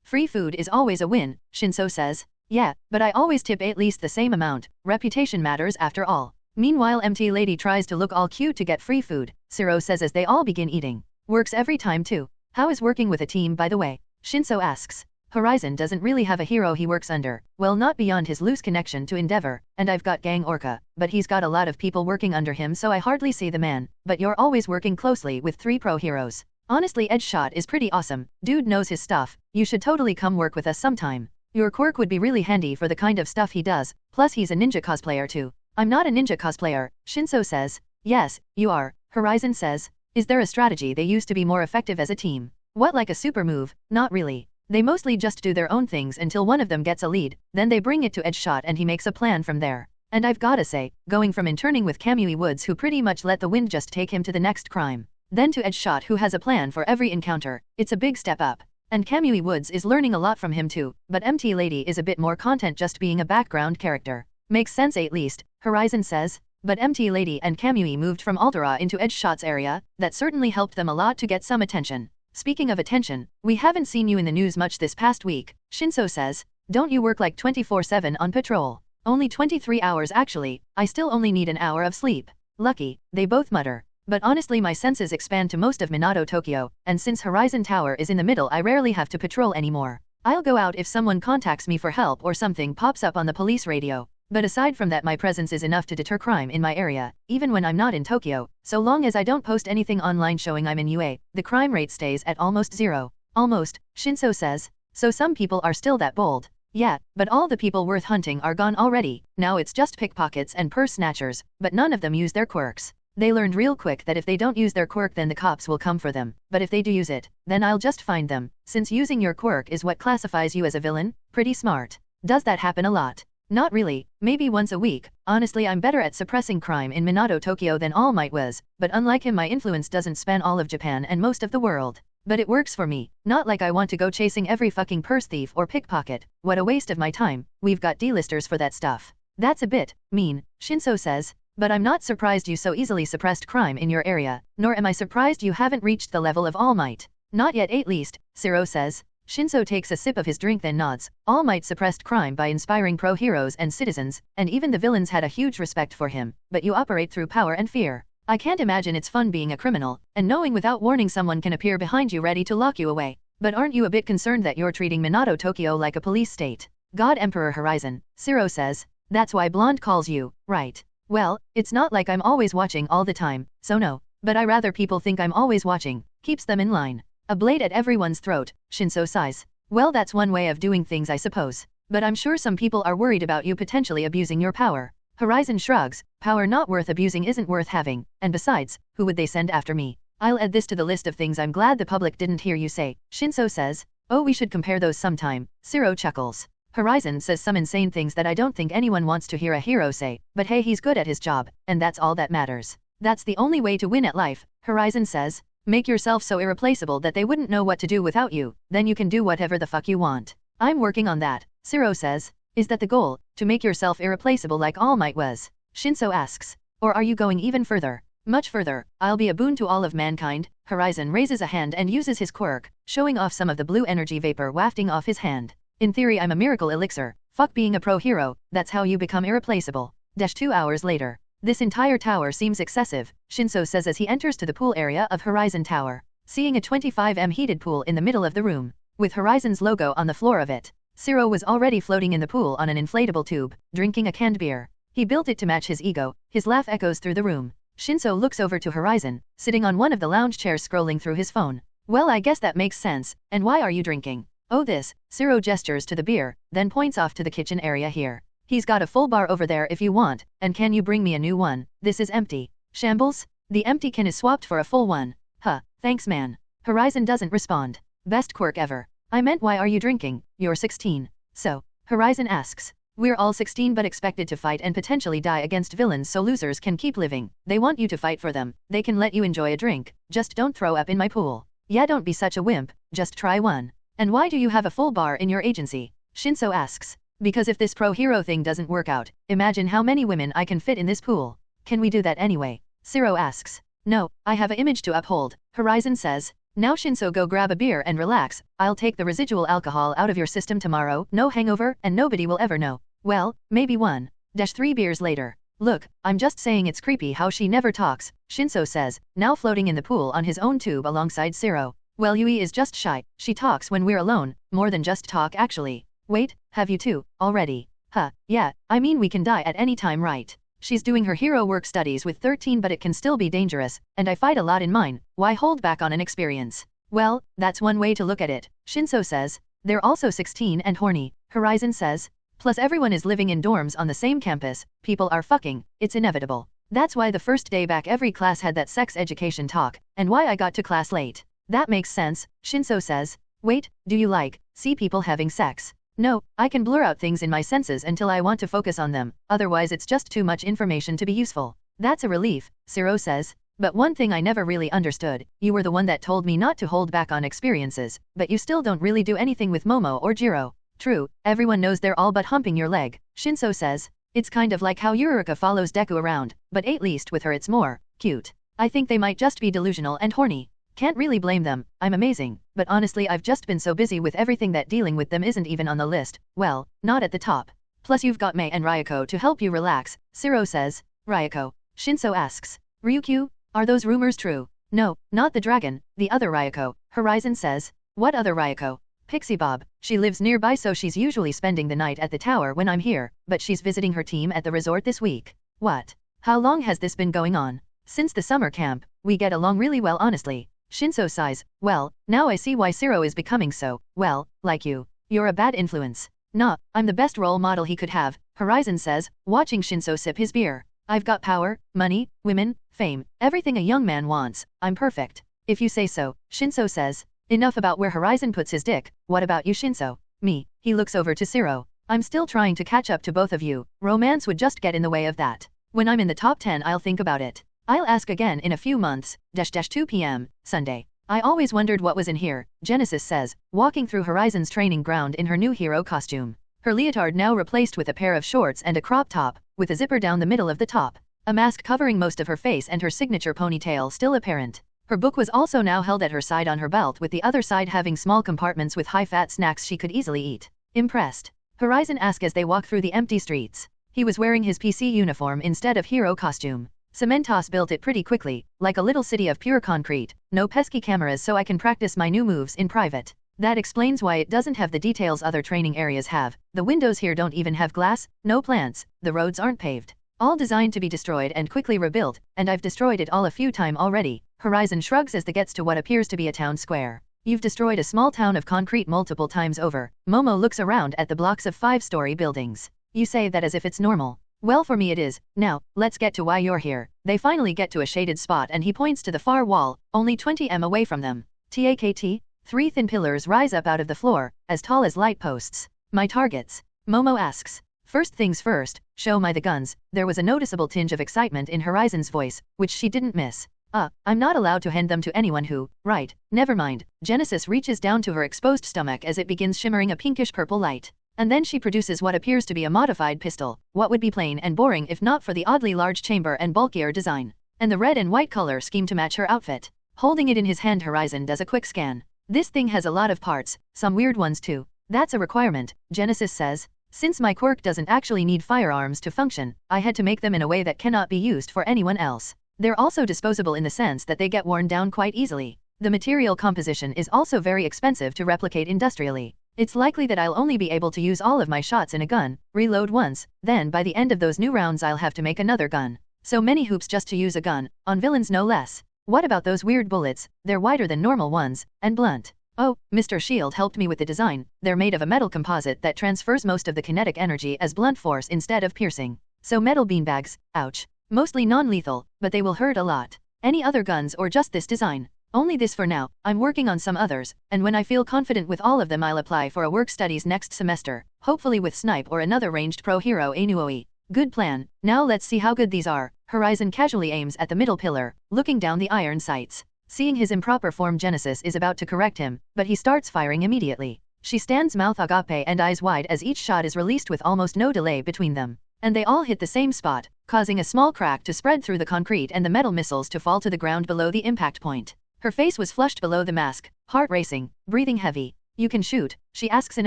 Free food is always a win, Shinso says. Yeah, but I always tip at least the same amount, reputation matters after all. Meanwhile MT Lady tries to look all cute to get free food, Zero says as they all begin eating. Works every time too. How is working with a team by the way? Shinso asks. Horizon doesn't really have a hero he works under, well not beyond his loose connection to Endeavor, and I've got Gang Orca, but he's got a lot of people working under him so I hardly see the man, but you're always working closely with 3 pro heroes. Honestly Edgeshot is pretty awesome, dude knows his stuff, you should totally come work with us sometime. Your quirk would be really handy for the kind of stuff he does, plus he's a ninja cosplayer too. I'm not a ninja cosplayer, Shinso says. Yes, you are, Horizon says. Is there a strategy they use to be more effective as a team? What, like a super move? Not really. They mostly just do their own things until one of them gets a lead, then they bring it to Edgeshot and he makes a plan from there. And I've gotta say, going from interning with Kamui Woods who pretty much let the wind just take him to the next crime, then to Edgeshot who has a plan for every encounter, it's a big step up. And Kamui Woods is learning a lot from him too, but MT Lady is a bit more content just being a background character. Makes sense at least, Horizon says. But MT Lady and Kamui moved from Altera into Edgeshot's area, that certainly helped them a lot to get some attention. Speaking of attention, we haven't seen you in the news much this past week, Shinso says. Don't you work like 24/7 on patrol? Only 23 hours actually, I still only need an hour of sleep. Lucky, they both mutter. But honestly my senses expand to most of Minato Tokyo, and since Horizon Tower is in the middle I rarely have to patrol anymore. I'll go out if someone contacts me for help or something pops up on the police radio. But aside from that my presence is enough to deter crime in my area, even when I'm not in Tokyo, so long as I don't post anything online showing I'm in UA, the crime rate stays at almost 0. Almost, Shinso says. So some people are still that bold. Yeah, but all the people worth hunting are gone already, now it's just pickpockets and purse snatchers, but none of them use their quirks. They learned real quick that if they don't use their quirk then the cops will come for them, but if they do use it, then I'll just find them, since using your quirk is what classifies you as a villain. Pretty smart. Does that happen a lot? Not really, maybe once a week. Honestly I'm better at suppressing crime in Minato Tokyo than All Might was, but unlike him my influence doesn't span all of Japan and most of the world. But it works for me, not like I want to go chasing every fucking purse thief or pickpocket. What a waste of my time, we've got D-listers for that stuff. That's a bit mean, Shinso says. But I'm not surprised you so easily suppressed crime in your area, nor am I surprised you haven't reached the level of All Might. Not yet at least, Zero says. Shinso takes a sip of his drink then nods. All Might suppressed crime by inspiring pro-heroes and citizens, and even the villains had a huge respect for him, but you operate through power and fear. I can't imagine it's fun being a criminal, and knowing without warning someone can appear behind you ready to lock you away. But aren't you a bit concerned that you're treating Minato Tokyo like a police state? God Emperor Horizon, Zero says. That's why Blonde calls you, right? Well, it's not like I'm always watching all the time, so no. But I rather people think I'm always watching, keeps them in line. A blade at everyone's throat, Shinso sighs. Well, that's one way of doing things, I suppose. But I'm sure some people are worried about you potentially abusing your power. Horizon shrugs. Power not worth abusing isn't worth having, and besides, who would they send after me? I'll add this to the list of things I'm glad the public didn't hear you say, Shinso says. Oh, we should compare those sometime. Zero chuckles. Horizon says some insane things that I don't think anyone wants to hear a hero say, but hey, he's good at his job, and that's all that matters. That's the only way to win at life, Horizon says. Make yourself so irreplaceable that they wouldn't know what to do without you, then you can do whatever the fuck you want. I'm working on that, Zero says. Is that the goal, to make yourself irreplaceable like All Might was? Shinso asks. Or are you going even further? Much further. I'll be a boon to all of mankind. Horizon raises a hand and uses his quirk, showing off some of the blue energy vapor wafting off his hand. In theory, I'm a miracle elixir. Fuck being a pro hero, that's how you become irreplaceable. 2 hours later. This entire tower seems excessive, Shinso says as he enters to the pool area of Horizon Tower, seeing a 25m heated pool in the middle of the room, with Horizon's logo on the floor of it. Zero was already floating in the pool on an inflatable tube, drinking a canned beer. He built it to match his ego. His laugh echoes through the room. Shinso looks over to Horizon, sitting on one of the lounge chairs scrolling through his phone. Well, I guess that makes sense. And why are you drinking? Oh, this. Zero gestures to the beer, then points off to the kitchen area here. He's got a full bar over there if you want, and can you bring me a new one? This is empty. Shambles? The empty can is swapped for a full one. Huh, thanks man. Horizon doesn't respond. Best quirk ever. I meant why are you drinking? You're 16. So, Horizon asks. We're all 16 but expected to fight and potentially die against villains so losers can keep living. They want you to fight for them. They can let you enjoy a drink. Just don't throw up in my pool. Yeah, don't be such a wimp. Just try one. And why do you have a full bar in your agency? Shinso asks. Because if this pro-hero thing doesn't work out, imagine how many women I can fit in this pool. Can we do that anyway? Zero asks. No, I have an image to uphold, Horizon says. Now Shinso, go grab a beer and relax. I'll take the residual alcohol out of your system tomorrow, no hangover, and nobody will ever know. Well, maybe 1-3 beers later. Look, I'm just saying it's creepy how she never talks, Shinso says, now floating in the pool on his own tube alongside Zero. Well, Yui is just shy. She talks when we're alone, more than just talk actually. Wait, have you two, already? Huh, yeah, I mean we can die at any time, right? She's doing her hero work studies with 13 but it can still be dangerous, and I fight a lot in mine, why hold back on an experience? Well, that's one way to look at it, Shinso says. They're also 16 and horny, Horizon says. Plus everyone is living in dorms on the same campus, people are fucking, it's inevitable. That's why the first day back every class had that sex education talk, and why I got to class late. That makes sense, Shinso says. Wait, do you see people having sex? No, I can blur out things in my senses until I want to focus on them, otherwise it's just too much information to be useful. That's a relief, Zero says. But one thing I never really understood, you were the one that told me not to hold back on experiences, but you still don't really do anything with Momo or Jiro. True, everyone knows they're all but humping your leg, Shinso says. It's kind of like how Yuruka follows Deku around, but at least with her it's more cute. I think they might just be delusional and horny. Can't really blame them, I'm amazing, but honestly I've just been so busy with everything that dealing with them isn't even on the list, well, not at the top. Plus you've got Mei and Ryuko to help you relax, Zero says. Ryuko? Shinso asks. Ryuko? Are those rumors true? No, not the dragon, the other Ryuko, Horizon says. What other Ryuko? Pixie Bob. She lives nearby so she's usually spending the night at the tower when I'm here, but she's visiting her team at the resort this week. What? How long has this been going on? Since the summer camp. We get along really well honestly. Shinso sighs. Well, now I see why Zero is becoming so, well, like you. You're a bad influence. Nah, I'm the best role model he could have, Horizon says, watching Shinso sip his beer. I've got power, money, women, fame, everything a young man wants. I'm perfect. If you say so, Shinso says. Enough about where Horizon puts his dick. What about you, Shinso? Me. He looks over to Zero. I'm still trying to catch up to both of you. Romance would just get in the way of that. When I'm in the top 10 I'll think about it. I'll ask again in a few months. 2 p.m. Sunday. I always wondered what was in here, Genesis says, walking through Horizon's training ground in her new hero costume. Her leotard now replaced with a pair of shorts and a crop top, with a zipper down the middle of the top. A mask covering most of her face and her signature ponytail still apparent. Her book was also now held at her side on her belt with the other side having small compartments with high-fat snacks she could easily eat. Impressed? Horizon asked as they walk through the empty streets. He was wearing his PC uniform instead of hero costume. Cementos built it pretty quickly, like a little city of pure concrete. No pesky cameras so I can practice my new moves in private. That explains why it doesn't have the details other training areas have. The windows here don't even have glass, no plants, the roads aren't paved. All designed to be destroyed and quickly rebuilt, and I've destroyed it all a few times already. Horizon shrugs as they gets to what appears to be a town square. You've destroyed a small town of concrete multiple times over. Momo looks around at the blocks of 5-story buildings. You say that as if it's normal. Well, for me it is. Now, let's get to why you're here. They finally get to a shaded spot and he points to the far wall, only 20 m away from them. TAKT? 3 thin pillars rise up out of the floor, as tall as light posts. My targets? Momo asks. First things first, show my the guns. There was a noticeable tinge of excitement in Horizon's voice, which she didn't miss. I'm not allowed to hand them to anyone who, right, never mind. Genesis reaches down to her exposed stomach as it begins shimmering a pinkish purple light. And then she produces what appears to be a modified pistol, what would be plain and boring if not for the oddly large chamber and bulkier design. And the red and white color scheme to match her outfit. Holding it in his hand, Horizon does a quick scan. This thing has a lot of parts, some weird ones too. That's a requirement, Genesis says. Since my quirk doesn't actually need firearms to function, I had to make them in a way that cannot be used for anyone else. They're also disposable in the sense that they get worn down quite easily. The material composition is also very expensive to replicate industrially. It's likely that I'll only be able to use all of my shots in a gun, reload once, then by the end of those new rounds I'll have to make another gun. So many hoops just to use a gun, on villains no less. What about those weird bullets? They're wider than normal ones, and blunt. Oh, Mr. Shield helped me with the design. They're made of a metal composite that transfers most of the kinetic energy as blunt force instead of piercing. So metal beanbags, ouch. Mostly non-lethal, but they will hurt a lot. Any other guns or just this design? Only this for now. I'm working on some others, and when I feel confident with all of them I'll apply for a work studies next semester, hopefully with Snipe or another ranged pro hero Anuoi. Good plan. Now let's see how good these are. Horizon casually aims at the middle pillar, looking down the iron sights. Seeing his improper form, Genesis is about to correct him, but he starts firing immediately. She stands mouth agape and eyes wide as each shot is released with almost no delay between them. And they all hit the same spot, causing a small crack to spread through the concrete and the metal missiles to fall to the ground below the impact point. Her face was flushed below the mask, heart racing, breathing heavy. You can shoot? She asks in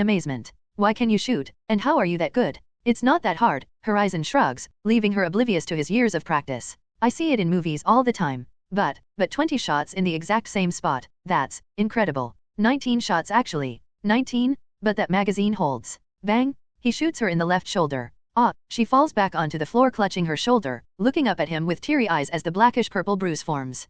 amazement. Why can you shoot? And how are you that good? It's not that hard, Horizon shrugs, leaving her oblivious to his years of practice. I see it in movies all the time. But 20 shots in the exact same spot, that's incredible. 19 shots actually. 19? But that magazine holds. Bang! He shoots her in the left shoulder. She falls back onto the floor clutching her shoulder, looking up at him with teary eyes as the blackish-purple bruise forms.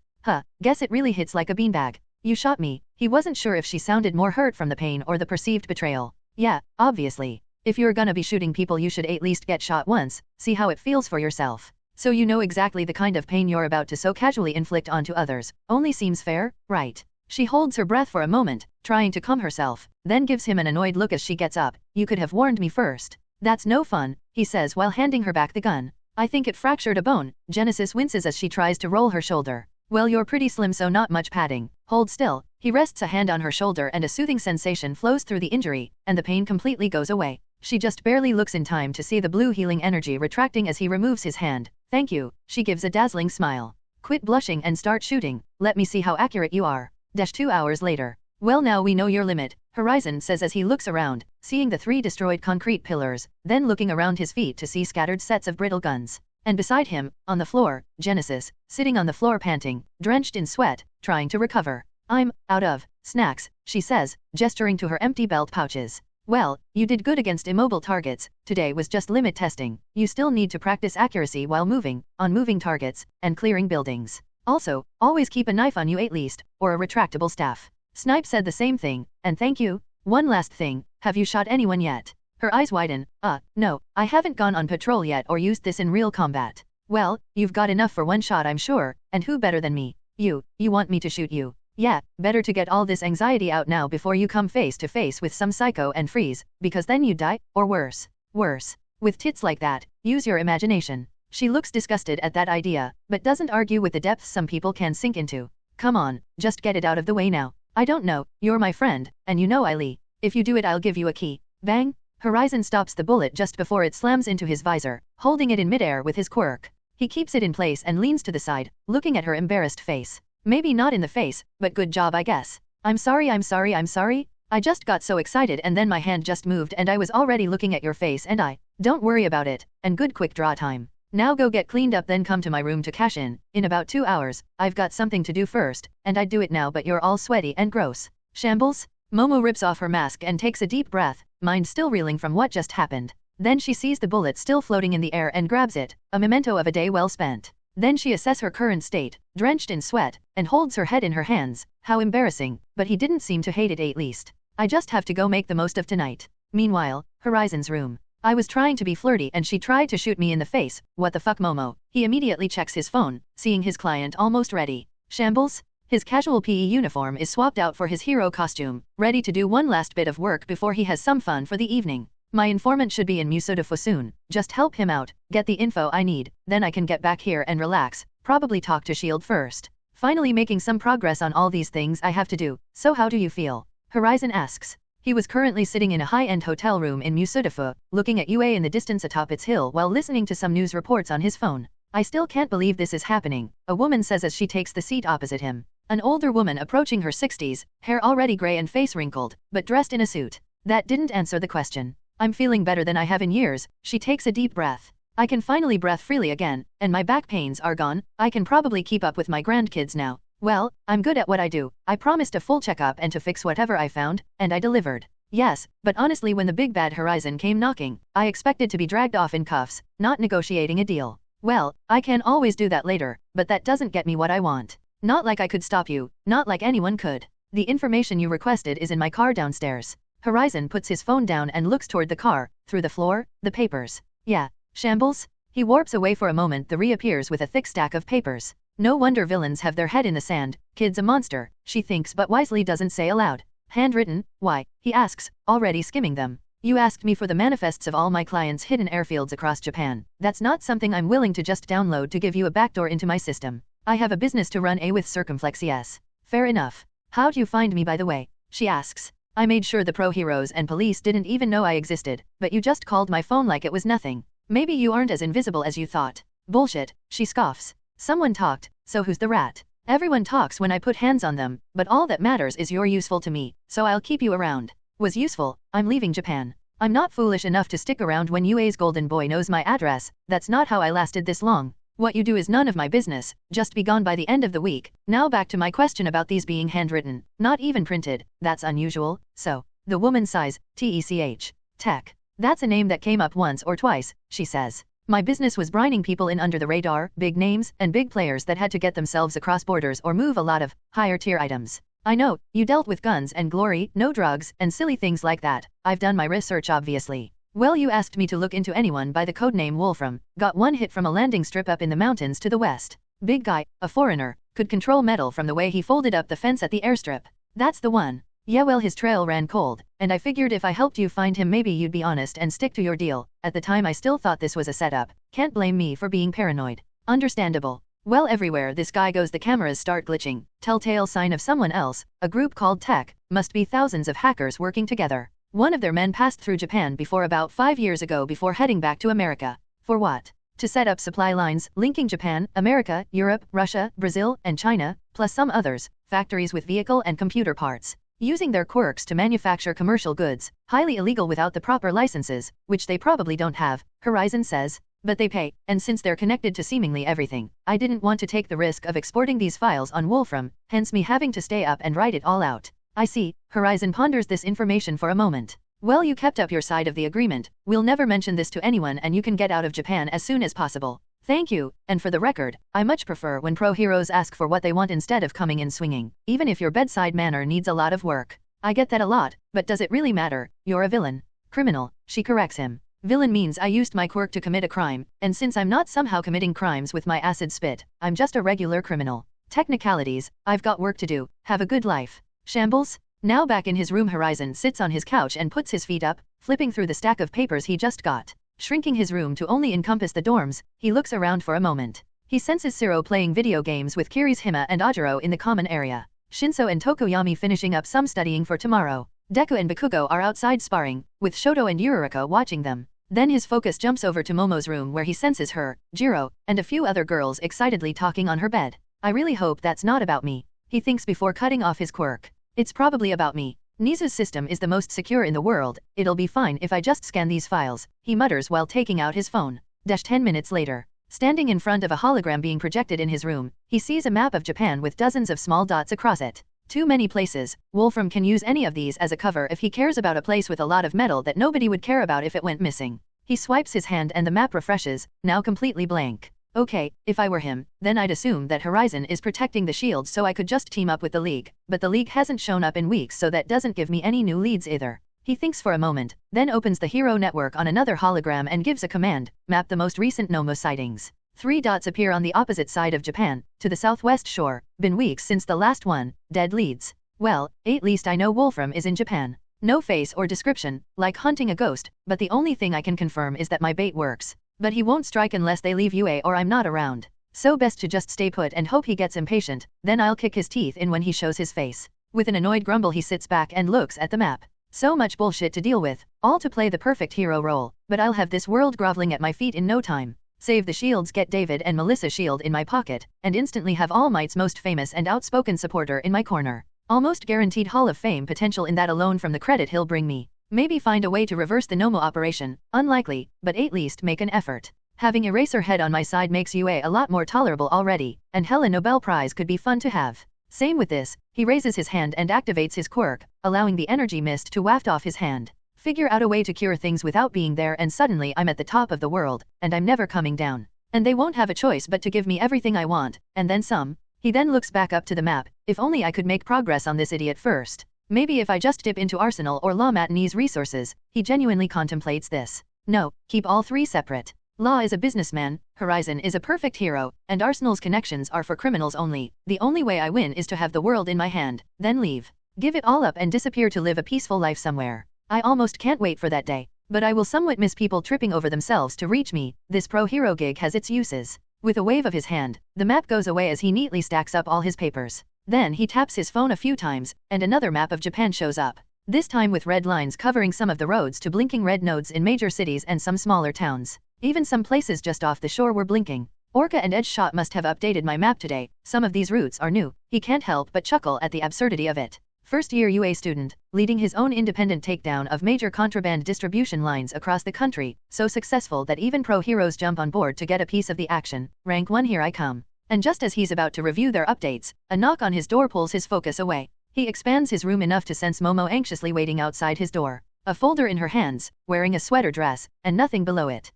Guess it really hits like a beanbag. You shot me. He wasn't sure if she sounded more hurt from the pain or the perceived betrayal. Yeah, obviously. If you're gonna be shooting people you should at least get shot once, see how it feels for yourself. So you know exactly the kind of pain you're about to so casually inflict onto others. Only seems fair, right? She holds her breath for a moment, trying to calm herself, then gives him an annoyed look as she gets up. You could have warned me first. That's no fun, he says while handing her back the gun. I think it fractured a bone. Genesis winces as she tries to roll her shoulder. Well, you're pretty slim so not much padding. Hold still. He rests a hand on her shoulder and a soothing sensation flows through the injury, and the pain completely goes away. She just barely looks in time to see the blue healing energy retracting as he removes his hand. Thank you, she gives a dazzling smile. Quit blushing and start shooting. Let me see how accurate you are. 2 hours later. Well, now we know your limit, Horizon says as he looks around, seeing the 3 destroyed concrete pillars, then looking around his feet to see scattered sets of brittle guns. And beside him, on the floor, Genesis, sitting on the floor panting, drenched in sweat, trying to recover. I'm out of snacks, she says, gesturing to her empty belt pouches. Well, you did good against immobile targets. Today was just limit testing. You still need to practice accuracy while moving, on moving targets, and clearing buildings. Also, always keep a knife on you at least, or a retractable staff. Snipe said the same thing, and thank you. One last thing, have you shot anyone yet? Her eyes widen. No, I haven't gone on patrol yet or used this in real combat. Well, you've got enough for one shot I'm sure, and who better than me? You want me to shoot you? Yeah, better to get all this anxiety out now before you come face to face with some psycho and freeze, because then you die, or worse. Worse. With tits like that, use your imagination. She looks disgusted at that idea, but doesn't argue with the depths some people can sink into. Come on, just get it out of the way now. I don't know, you're my friend, and you know Eileen. If you do it I'll give you a key. Bang! Horizon stops the bullet just before it slams into his visor, holding it in midair with his quirk. He keeps it in place and leans to the side, looking at her embarrassed face. Maybe not in the face, but good job I guess. I'm sorry. I just got so excited and then my hand just moved and I was already looking at your face and don't worry about it, and good quick draw time. Now go get cleaned up, then come to my room to cash in about 2 hours. I've got something to do first, and I'd do it now but you're all sweaty and gross. Shambles? Momo rips off her mask and takes a deep breath, mind still reeling from what just happened. Then she sees the bullet still floating in the air and grabs it, a memento of a day well spent. Then she assesses her current state, drenched in sweat, and holds her head in her hands. How embarrassing, but he didn't seem to hate it at least. I just have to go make the most of tonight. Meanwhile, Horizon's room. I was trying to be flirty and she tried to shoot me in the face. What the fuck, Momo? He immediately checks his phone, seeing his client almost ready. Shambles? His casual PE uniform is swapped out for his hero costume, ready to do one last bit of work before he has some fun for the evening. My informant should be in Musodafo soon. Just help him out, get the info I need, then I can get back here and relax, probably talk to S.H.I.E.L.D. first. Finally making some progress on all these things I have to do. So how do you feel? Horizon asks. He was currently sitting in a high-end hotel room in Musodafo, looking at UA in the distance atop its hill while listening to some news reports on his phone. I still can't believe this is happening, a woman says as she takes the seat opposite him. An older woman approaching her 60s, hair already gray and face wrinkled, but dressed in a suit. That didn't answer the question. I'm feeling better than I have in years. She takes a deep breath. I can finally breathe freely again, and my back pains are gone. I can probably keep up with my grandkids now. Well, I'm good at what I do. I promised a full checkup and to fix whatever I found, and I delivered. Yes, but honestly when the big bad Horizon came knocking, I expected to be dragged off in cuffs, not negotiating a deal. Well, I can always do that later, but that doesn't get me what I want. Not like I could stop you, not like anyone could. The information you requested is in my car downstairs. Horizon puts his phone down and looks toward the car, through the floor, the papers. Yeah, Shambles? He warps away for a moment, then reappears with a thick stack of papers. No wonder villains have their head in the sand. Kid's a monster, she thinks but wisely doesn't say aloud. Handwritten? Why? He asks, already skimming them. You asked me for the manifests of all my clients' hidden airfields across Japan. That's not something I'm willing to just download to give you a backdoor into my system. I have a business to run with circumflex. Yes. Fair enough. How'd you find me by the way? She asks. I made sure the pro-heroes and police didn't even know I existed, but you just called my phone like it was nothing. Maybe you aren't as invisible as you thought. Bullshit, she scoffs. Someone talked, so who's the rat? Everyone talks when I put hands on them, but all that matters is you're useful to me, so I'll keep you around. Was useful? I'm leaving Japan. I'm not foolish enough to stick around when UA's golden boy knows my address. That's not how I lasted this long. What you do is none of my business, just be gone by the end of the week. Now back to my question about these being handwritten, not even printed. That's unusual. So, the woman sighs, TECH. Tech. That's a name that came up once or twice, she says. My business was brining people in under the radar, big names, and big players that had to get themselves across borders or move a lot of higher tier items. I know, you dealt with guns and glory, no drugs, and silly things like that. I've done my research obviously. Well, you asked me to look into anyone by the codename Wolfram. Got one hit from a landing strip up in the mountains to the west. Big guy, a foreigner, could control metal from the way he folded up the fence at the airstrip. That's the one. Yeah, well, his trail ran cold, and I figured if I helped you find him maybe you'd be honest and stick to your deal. At the time I still thought this was a setup. Can't blame me for being paranoid. Understandable. Well, everywhere this guy goes the cameras start glitching. Telltale sign of someone else, a group called Tech, must be thousands of hackers working together. One of their men passed through Japan before about 5 years ago before heading back to America. For what? To set up supply lines linking Japan, America, Europe, Russia, Brazil, and China, plus some others, factories with vehicle and computer parts. Using their quirks to manufacture commercial goods, highly illegal without the proper licenses, which they probably don't have, Horizon says. But they pay, and since they're connected to seemingly everything, I didn't want to take the risk of exporting these files on Wolfram, hence me having to stay up and write it all out. I see. Horizon ponders this information for a moment. Well, you kept up your side of the agreement. We'll never mention this to anyone and you can get out of Japan as soon as possible. Thank you, and for the record, I much prefer when pro-heroes ask for what they want instead of coming in swinging, even if your bedside manner needs a lot of work. I get that a lot, but does it really matter? You're a villain. Criminal, she corrects him. Villain means I used my quirk to commit a crime, and since I'm not somehow committing crimes with my acid spit, I'm just a regular criminal. Technicalities, I've got work to do. Have a good life. Shambles? Now back in his room, Horizon sits on his couch and puts his feet up, flipping through the stack of papers he just got. Shrinking his room to only encompass the dorms, he looks around for a moment. He senses Siro playing video games with Kiri's Hima and Ajiro in the common area. Shinso and Tokoyami finishing up some studying for tomorrow. Deku and Bakugo are outside sparring, with Shoto and Yuriko watching them. Then his focus jumps over to Momo's room where he senses her, Jiro, and a few other girls excitedly talking on her bed. I really hope that's not about me. He thinks before cutting off his quirk. It's probably about me. Nizu's system is the most secure in the world. It'll be fine if I just scan these files, he mutters while taking out his phone. 10 minutes later. Standing in front of a hologram being projected in his room, he sees a map of Japan with dozens of small dots across it. Too many places. Wolfram can use any of these as a cover if he cares about a place with a lot of metal that nobody would care about if it went missing. He swipes his hand and the map refreshes, now completely blank. Okay, if I were him, then I'd assume that Horizon is protecting the shields so I could just team up with the League, but the League hasn't shown up in weeks so that doesn't give me any new leads either. He thinks for a moment, then opens the hero network on another hologram and gives a command, map the most recent Nomu sightings. 3 dots appear on the opposite side of Japan, to the southwest shore. Been weeks since the last one, dead leads. Well, at least I know Wolfram is in Japan. No face or description, like hunting a ghost, but the only thing I can confirm is that my bait works. But he won't strike unless they leave UA or I'm not around. So best to just stay put and hope he gets impatient, then I'll kick his teeth in when he shows his face. With an annoyed grumble he sits back and looks at the map. So much bullshit to deal with, all to play the perfect hero role, but I'll have this world groveling at my feet in no time. Save the shields, get David and Melissa shield in my pocket, and instantly have All Might's most famous and outspoken supporter in my corner. Almost guaranteed Hall of Fame potential in that alone from the credit he'll bring me. Maybe find a way to reverse the Nomu operation, unlikely, but at least make an effort. Having Eraserhead on my side makes UA a lot more tolerable already, and hell, a Nobel Prize could be fun to have. Same with this, he raises his hand and activates his quirk, allowing the energy mist to waft off his hand. Figure out a way to cure things without being there and suddenly I'm at the top of the world, and I'm never coming down. And they won't have a choice but to give me everything I want, and then some. He then looks back up to the map, if only I could make progress on this idiot first. Maybe if I just dip into Arsenal or Law Matani's resources, he genuinely contemplates this. No, keep all 3 separate. Law is a businessman, Horizon is a perfect hero, and Arsenal's connections are for criminals only. The only way I win is to have the world in my hand, then leave. Give it all up and disappear to live a peaceful life somewhere. I almost can't wait for that day. But I will somewhat miss people tripping over themselves to reach me. This pro-hero gig has its uses. With a wave of his hand, the map goes away as he neatly stacks up all his papers. Then he taps his phone a few times, and another map of Japan shows up. This time with red lines covering some of the roads to blinking red nodes in major cities and some smaller towns. Even some places just off the shore were blinking. Orca and Edgeshot must have updated my map today. Some of these routes are new. He can't help but chuckle at the absurdity of it. First-year UA student, leading his own independent takedown of major contraband distribution lines across the country, so successful that even pro-heroes jump on board to get a piece of the action. Rank 1, here I come. And just as he's about to review their updates, a knock on his door pulls his focus away. He expands his room enough to sense Momo anxiously waiting outside his door. A folder in her hands, wearing a sweater dress, and nothing below it.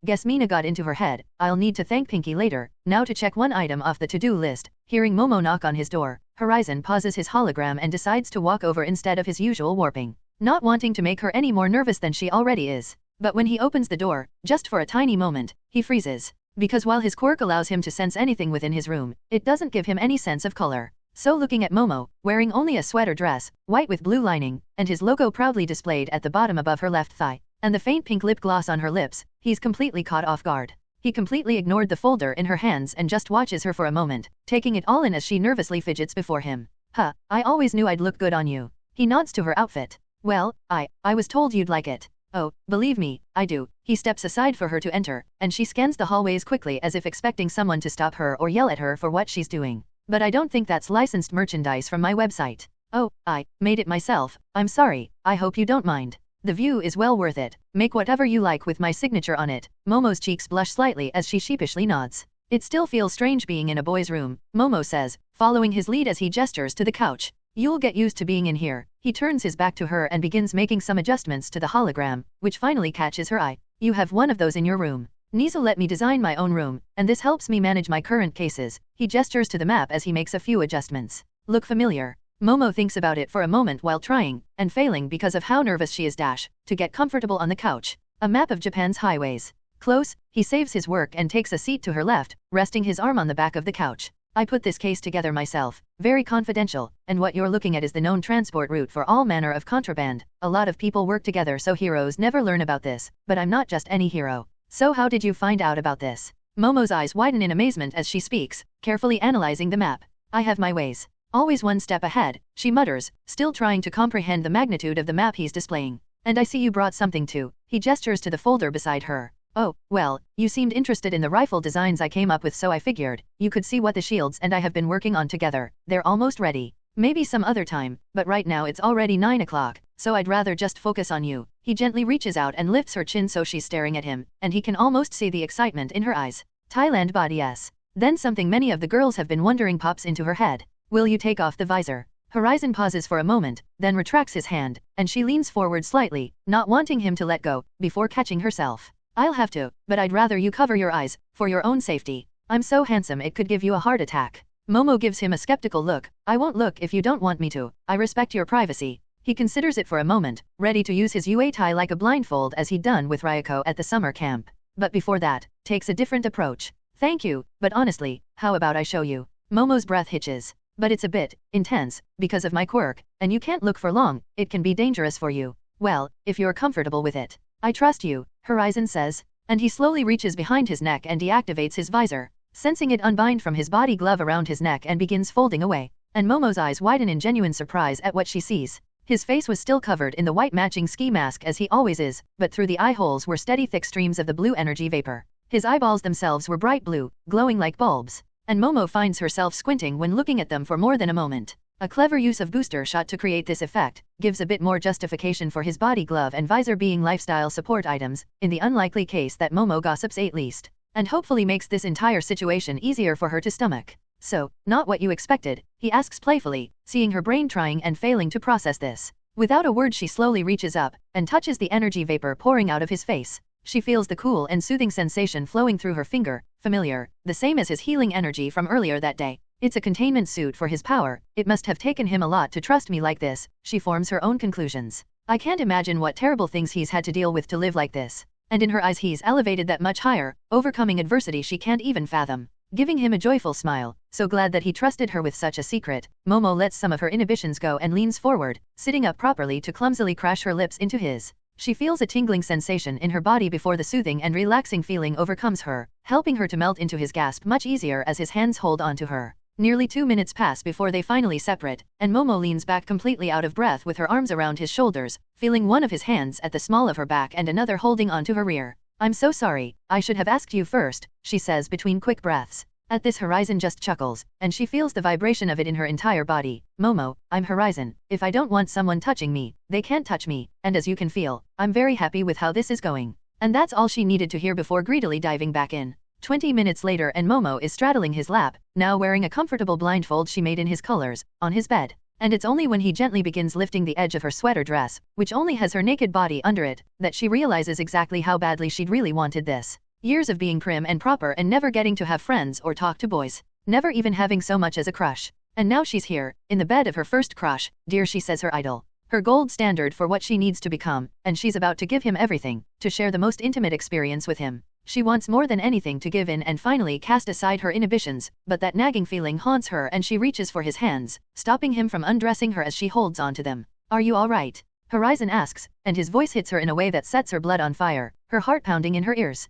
Guess Mina got into her head. I'll need to thank Pinky later. Now to check one item off the to-do list. Hearing Momo knock on his door, Horizon pauses his hologram and decides to walk over instead of his usual warping. Not wanting to make her any more nervous than she already is. But when he opens the door, just for a tiny moment, he freezes. Because while his quirk allows him to sense anything within his room, it doesn't give him any sense of color. So looking at Momo, wearing only a sweater dress, white with blue lining, and his logo proudly displayed at the bottom above her left thigh, and the faint pink lip gloss on her lips, he's completely caught off guard. He completely ignored the folder in her hands and just watches her for a moment, taking it all in as she nervously fidgets before him. I always knew I'd look good on you. He nods to her outfit. Well, I was told you'd like it. Oh, believe me, I do. He steps aside for her to enter, and she scans the hallways quickly as if expecting someone to stop her or yell at her for what she's doing. But I don't think that's licensed merchandise from my website. Oh, I made it myself. I'm sorry, I hope you don't mind. The view is well worth it. Make whatever you like with my signature on it. Momo's cheeks blush slightly as she sheepishly nods. It still feels strange being in a boy's room, Momo says, following his lead as he gestures to the couch. You'll get used to being in here. He turns his back to her and begins making some adjustments to the hologram, which finally catches her eye. You have one of those in your room. Nizu let me design my own room, and this helps me manage my current cases. He gestures to the map as he makes a few adjustments. Look familiar? Momo thinks about it for a moment while trying, and failing because of how nervous she is to get comfortable on the couch. A map of Japan's highways. Close, he saves his work and takes a seat to her left, resting his arm on the back of the couch. I put this case together myself, very confidential, and what you're looking at is the known transport route for all manner of contraband. A lot of people work together so heroes never learn about this, but I'm not just any hero. So how did you find out about this? Momo's eyes widen in amazement as she speaks, carefully analyzing the map. I have my ways. Always one step ahead, she mutters, still trying to comprehend the magnitude of the map he's displaying. And I see you brought something too. He gestures to the folder beside her. Oh, well, you seemed interested in the rifle designs I came up with, so I figured you could see what the shields and I have been working on together. They're almost ready. Maybe some other time, but right now it's already 9 o'clock, so I'd rather just focus on you. He gently reaches out and lifts her chin so she's staring at him, and he can almost see the excitement in her eyes. Thailand body yes. Then something many of the girls have been wondering pops into her head. Will you take off the visor? Horizon pauses for a moment, then retracts his hand, and she leans forward slightly, not wanting him to let go, before catching herself. I'll have to, but I'd rather you cover your eyes, for your own safety. I'm so handsome it could give you a heart attack. Momo gives him a skeptical look. I won't look if you don't want me to. I respect your privacy. He considers it for a moment, ready to use his Yue Tai like a blindfold as he'd done with Ryuko at the summer camp. But before that, takes a different approach. Thank you, but honestly, how about I show you? Momo's breath hitches. But it's a bit intense, because of my quirk, and you can't look for long, it can be dangerous for you. Well, if you're comfortable with it. I trust you, Horizon says, and he slowly reaches behind his neck and deactivates his visor, sensing it unbind from his body glove around his neck and begins folding away. And Momo's eyes widen in genuine surprise at what she sees. His face was still covered in the white matching ski mask as he always is, but through the eye holes were steady thick streams of the blue energy vapor. His eyeballs themselves were bright blue, glowing like bulbs. And Momo finds herself squinting when looking at them for more than a moment. A clever use of booster shot to create this effect, gives a bit more justification for his body glove and visor being lifestyle support items, in the unlikely case that Momo gossips at least. And hopefully makes this entire situation easier for her to stomach. So, not what you expected? He asks playfully, seeing her brain trying and failing to process this. Without a word she slowly reaches up, and touches the energy vapor pouring out of his face. She feels the cool and soothing sensation flowing through her finger, familiar, the same as his healing energy from earlier that day. It's a containment suit for his power, it must have taken him a lot to trust me like this, she forms her own conclusions. I can't imagine what terrible things he's had to deal with to live like this. And in her eyes he's elevated that much higher, overcoming adversity she can't even fathom. Giving him a joyful smile, so glad that he trusted her with such a secret, Momo lets some of her inhibitions go and leans forward, sitting up properly to clumsily crash her lips into his. She feels a tingling sensation in her body before the soothing and relaxing feeling overcomes her, helping her to melt into his gasp much easier as his hands hold on to her. Nearly 2 minutes pass before they finally separate, and Momo leans back completely out of breath with her arms around his shoulders, feeling one of his hands at the small of her back and another holding onto her rear. I'm so sorry, I should have asked you first, she says between quick breaths. At this Horizon just chuckles, and she feels the vibration of it in her entire body. Momo, I'm Horizon. If I don't want someone touching me, they can't touch me, and as you can feel, I'm very happy with how this is going. And that's all she needed to hear before greedily diving back in. 20 minutes later and Momo is straddling his lap, now wearing a comfortable blindfold she made in his colors, on his bed. And it's only when he gently begins lifting the edge of her sweater dress, which only has her naked body under it, that she realizes exactly how badly she'd really wanted this. Years of being prim and proper and never getting to have friends or talk to boys. Never even having so much as a crush. And now she's here, in the bed of her first crush, dear she says her idol. Her gold standard for what she needs to become, and she's about to give him everything, to share the most intimate experience with him. She wants more than anything to give in and finally cast aside her inhibitions, but that nagging feeling haunts her and she reaches for his hands, stopping him from undressing her as she holds onto them. Are you alright? Horizon asks, and his voice hits her in a way that sets her blood on fire, her heart pounding in her ears.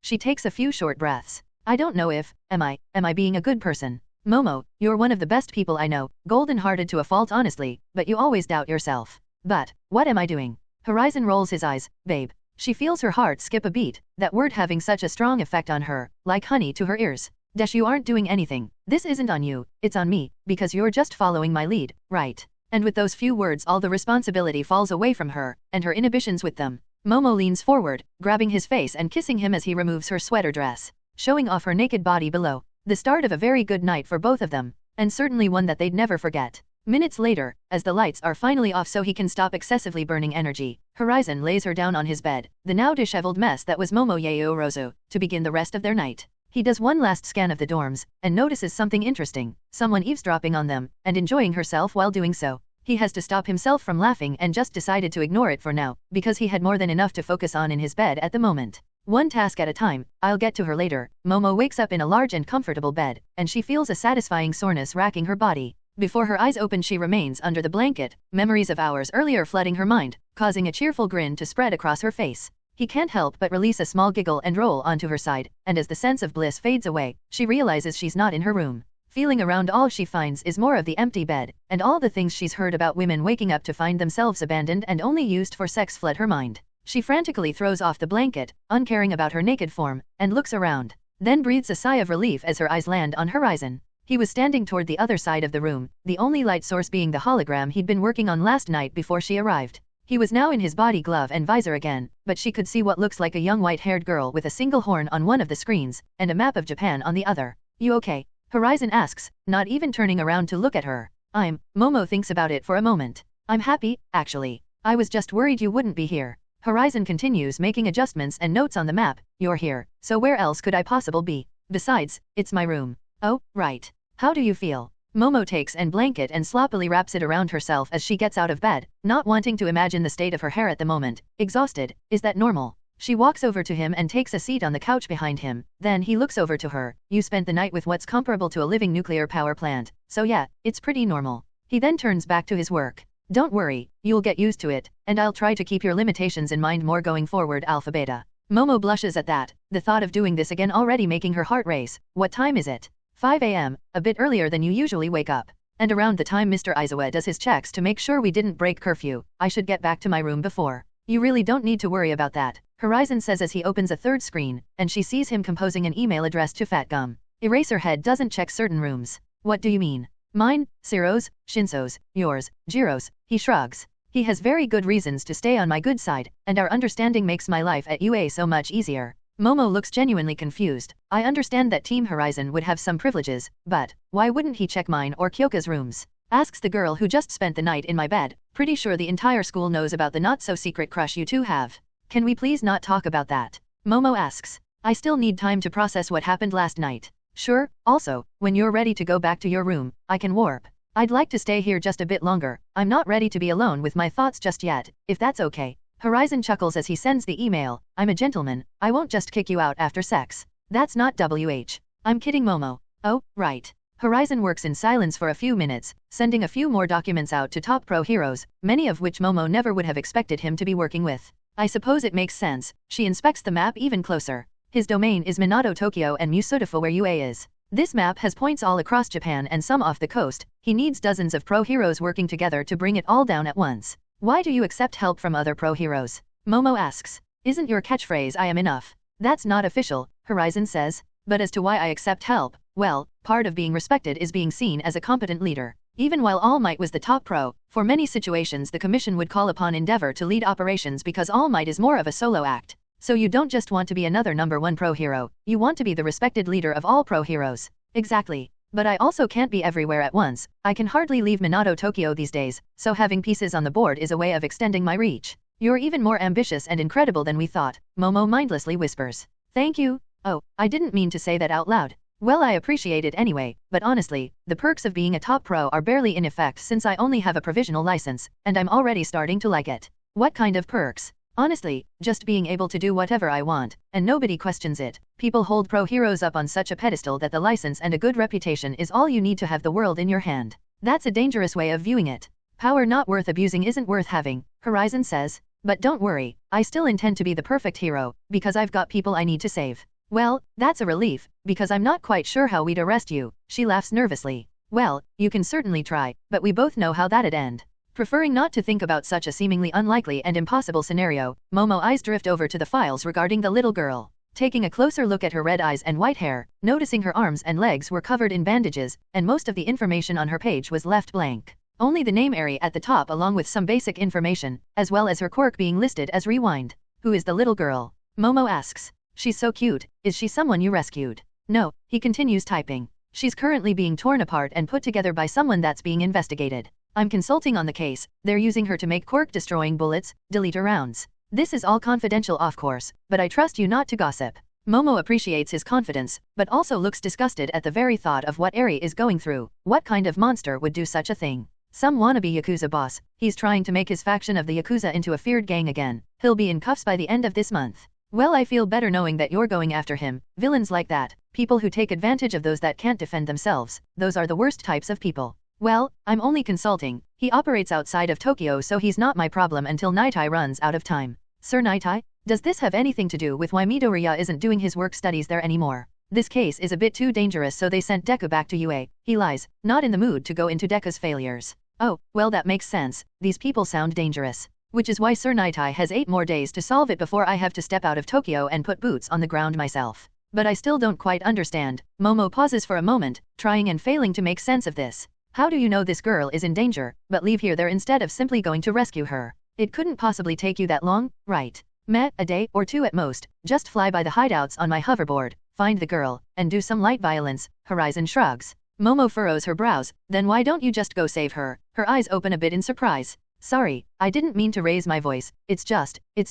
She takes a few short breaths. I don't know if, am I being a good person? Momo, you're one of the best people I know, golden-hearted to a fault honestly, but you always doubt yourself. But, what am I doing? Horizon rolls his eyes, babe. She feels her heart skip a beat, that word having such a strong effect on her, like honey to her ears. Dash, you aren't doing anything. This isn't on you, it's on me, because you're just following my lead, right? And with those few words all the responsibility falls away from her, and her inhibitions with them. Momo leans forward, grabbing his face and kissing him as he removes her sweater dress, showing off her naked body below. The start of a very good night for both of them, and certainly one that they'd never forget. Minutes later, as the lights are finally off so he can stop excessively burning energy, Horizon lays her down on his bed, the now disheveled mess that was Momo Yaoyorozu, to begin the rest of their night. He does one last scan of the dorms, and notices something interesting, someone eavesdropping on them, and enjoying herself while doing so. He has to stop himself from laughing and just decided to ignore it for now, because he had more than enough to focus on in his bed at the moment. One task at a time, I'll get to her later. Momo wakes up in a large and comfortable bed, and she feels a satisfying soreness racking her body. Before her eyes open she remains under the blanket, memories of hours earlier flooding her mind, causing a cheerful grin to spread across her face. He can't help but release a small giggle and roll onto her side, and as the sense of bliss fades away, she realizes she's not in her room. Feeling around, all she finds is more of the empty bed, and all the things she's heard about women waking up to find themselves abandoned and only used for sex flood her mind. She frantically throws off the blanket, uncaring about her naked form, and looks around. Then breathes a sigh of relief as her eyes land on Horizon. He was standing toward the other side of the room, the only light source being the hologram he'd been working on last night before she arrived. He was now in his body glove and visor again, but she could see what looks like a young white-haired girl with a single horn on one of the screens, and a map of Japan on the other. You okay? Horizon asks, not even turning around to look at her. Momo thinks about it for a moment. I'm happy, actually. I was just worried you wouldn't be here. Horizon continues making adjustments and notes on the map. You're here, so where else could I possibly be? Besides, it's my room. Oh, right. How do you feel? Momo takes an blanket and sloppily wraps it around herself as she gets out of bed, not wanting to imagine the state of her hair at the moment. Exhausted. Is that normal? She walks over to him and takes a seat on the couch behind him. Then he looks over to her. You spent the night with what's comparable to a living nuclear power plant. So yeah, it's pretty normal. He then turns back to his work. Don't worry, you'll get used to it, and I'll try to keep your limitations in mind more going forward, Alpha Beta. Momo blushes at that, the thought of doing this again already making her heart race. What time is it? 5 a.m., a bit earlier than you usually wake up. And around the time Mr. Izawa does his checks to make sure we didn't break curfew, I should get back to my room before. You really don't need to worry about that, Horizon says as he opens a third screen, and she sees him composing an email addressed to Fat Gum. Eraserhead doesn't check certain rooms. What do you mean? Mine, Siro's, Shinso's, yours, Jiro's. He shrugs. He has very good reasons to stay on my good side, and our understanding makes my life at UA so much easier. Momo looks genuinely confused. I understand that Team Horizon would have some privileges, but why wouldn't he check mine or Kyoka's rooms? Asks the girl who just spent the night in my bed. Pretty sure the entire school knows about the not-so-secret crush you two have. Can we please not talk about that? Momo asks. I still need time to process what happened last night. Sure, also, when you're ready to go back to your room, I can warp. I'd like to stay here just a bit longer. I'm not ready to be alone with my thoughts just yet, if that's okay. Horizon chuckles as he sends the email. I'm a gentleman. I won't just kick you out after sex. That's not WH. I'm kidding, Momo. Oh, right. Horizon works in silence for a few minutes, sending a few more documents out to top pro heroes, many of which Momo never would have expected him to be working with. I suppose it makes sense. She inspects the map even closer. His domain is Minato, Tokyo and Musutafa where UA is. This map has points all across Japan and some off the coast. He needs dozens of pro heroes working together to bring it all down at once. Why do you accept help from other pro heroes? Momo asks. Isn't your catchphrase I am enough? That's not official, Horizon says. But as to why I accept help, well, part of being respected is being seen as a competent leader. Even while All Might was the top pro, for many situations the commission would call upon Endeavor to lead operations because All Might is more of a solo act. So you don't just want to be another #1 pro hero, you want to be the respected leader of all pro heroes. Exactly. But I also can't be everywhere at once. I can hardly leave Minato, Tokyo these days, so having pieces on the board is a way of extending my reach. You're even more ambitious and incredible than we thought, Momo mindlessly whispers. Thank you. Oh, I didn't mean to say that out loud. Well, I appreciate it anyway, but honestly, the perks of being a top pro are barely in effect since I only have a provisional license, and I'm already starting to like it. What kind of perks? Honestly, just being able to do whatever I want, and nobody questions it. People hold pro heroes up on such a pedestal that the license and a good reputation is all you need to have the world in your hand. That's a dangerous way of viewing it. Power not worth abusing isn't worth having, Horizon says. But don't worry, I still intend to be the perfect hero, because I've got people I need to save. Well, that's a relief, because I'm not quite sure how we'd arrest you. She laughs nervously. Well, you can certainly try, but we both know how that'd end. Preferring not to think about such a seemingly unlikely and impossible scenario, Momo's eyes drift over to the files regarding the little girl. Taking a closer look at her red eyes and white hair, noticing her arms and legs were covered in bandages, and most of the information on her page was left blank. Only the name area at the top along with some basic information, as well as her quirk being listed as rewind. Who is the little girl? Momo asks. She's so cute. Is she someone you rescued? No, he continues typing. She's currently being torn apart and put together by someone that's being investigated. I'm consulting on the case. They're using her to make quirk-destroying bullets, deleter rounds. This is all confidential of course, but I trust you not to gossip. Momo appreciates his confidence, but also looks disgusted at the very thought of what Eri is going through. What kind of monster would do such a thing? Some wannabe Yakuza boss. He's trying to make his faction of the Yakuza into a feared gang again. He'll be in cuffs by the end of this month. Well, I feel better knowing that you're going after him. Villains like that, people who take advantage of those that can't defend themselves, those are the worst types of people. Well, I'm only consulting. He operates outside of Tokyo, so he's not my problem until Nitai runs out of time. Sir Nitai? Does this have anything to do with why Midoriya isn't doing his work studies there anymore? This case is a bit too dangerous, so they sent Deku back to UA. He lies, not in the mood to go into Deku's failures. Oh, well, that makes sense. These people sound dangerous. Which is why Sir Nitai has 8 more days to solve it before I have to step out of Tokyo and put boots on the ground myself. But I still don't quite understand. Momo pauses for a moment, trying and failing to make sense of this. How do you know this girl is in danger, but leave her there instead of simply going to rescue her? It couldn't possibly take you that long, right? Meh, a day or two at most. Just fly by the hideouts on my hoverboard, find the girl, and do some light violence. Horizon shrugs. Momo furrows her brows. Then why don't you just go save her? Her eyes open a bit in surprise. Sorry, I didn't mean to raise my voice. It's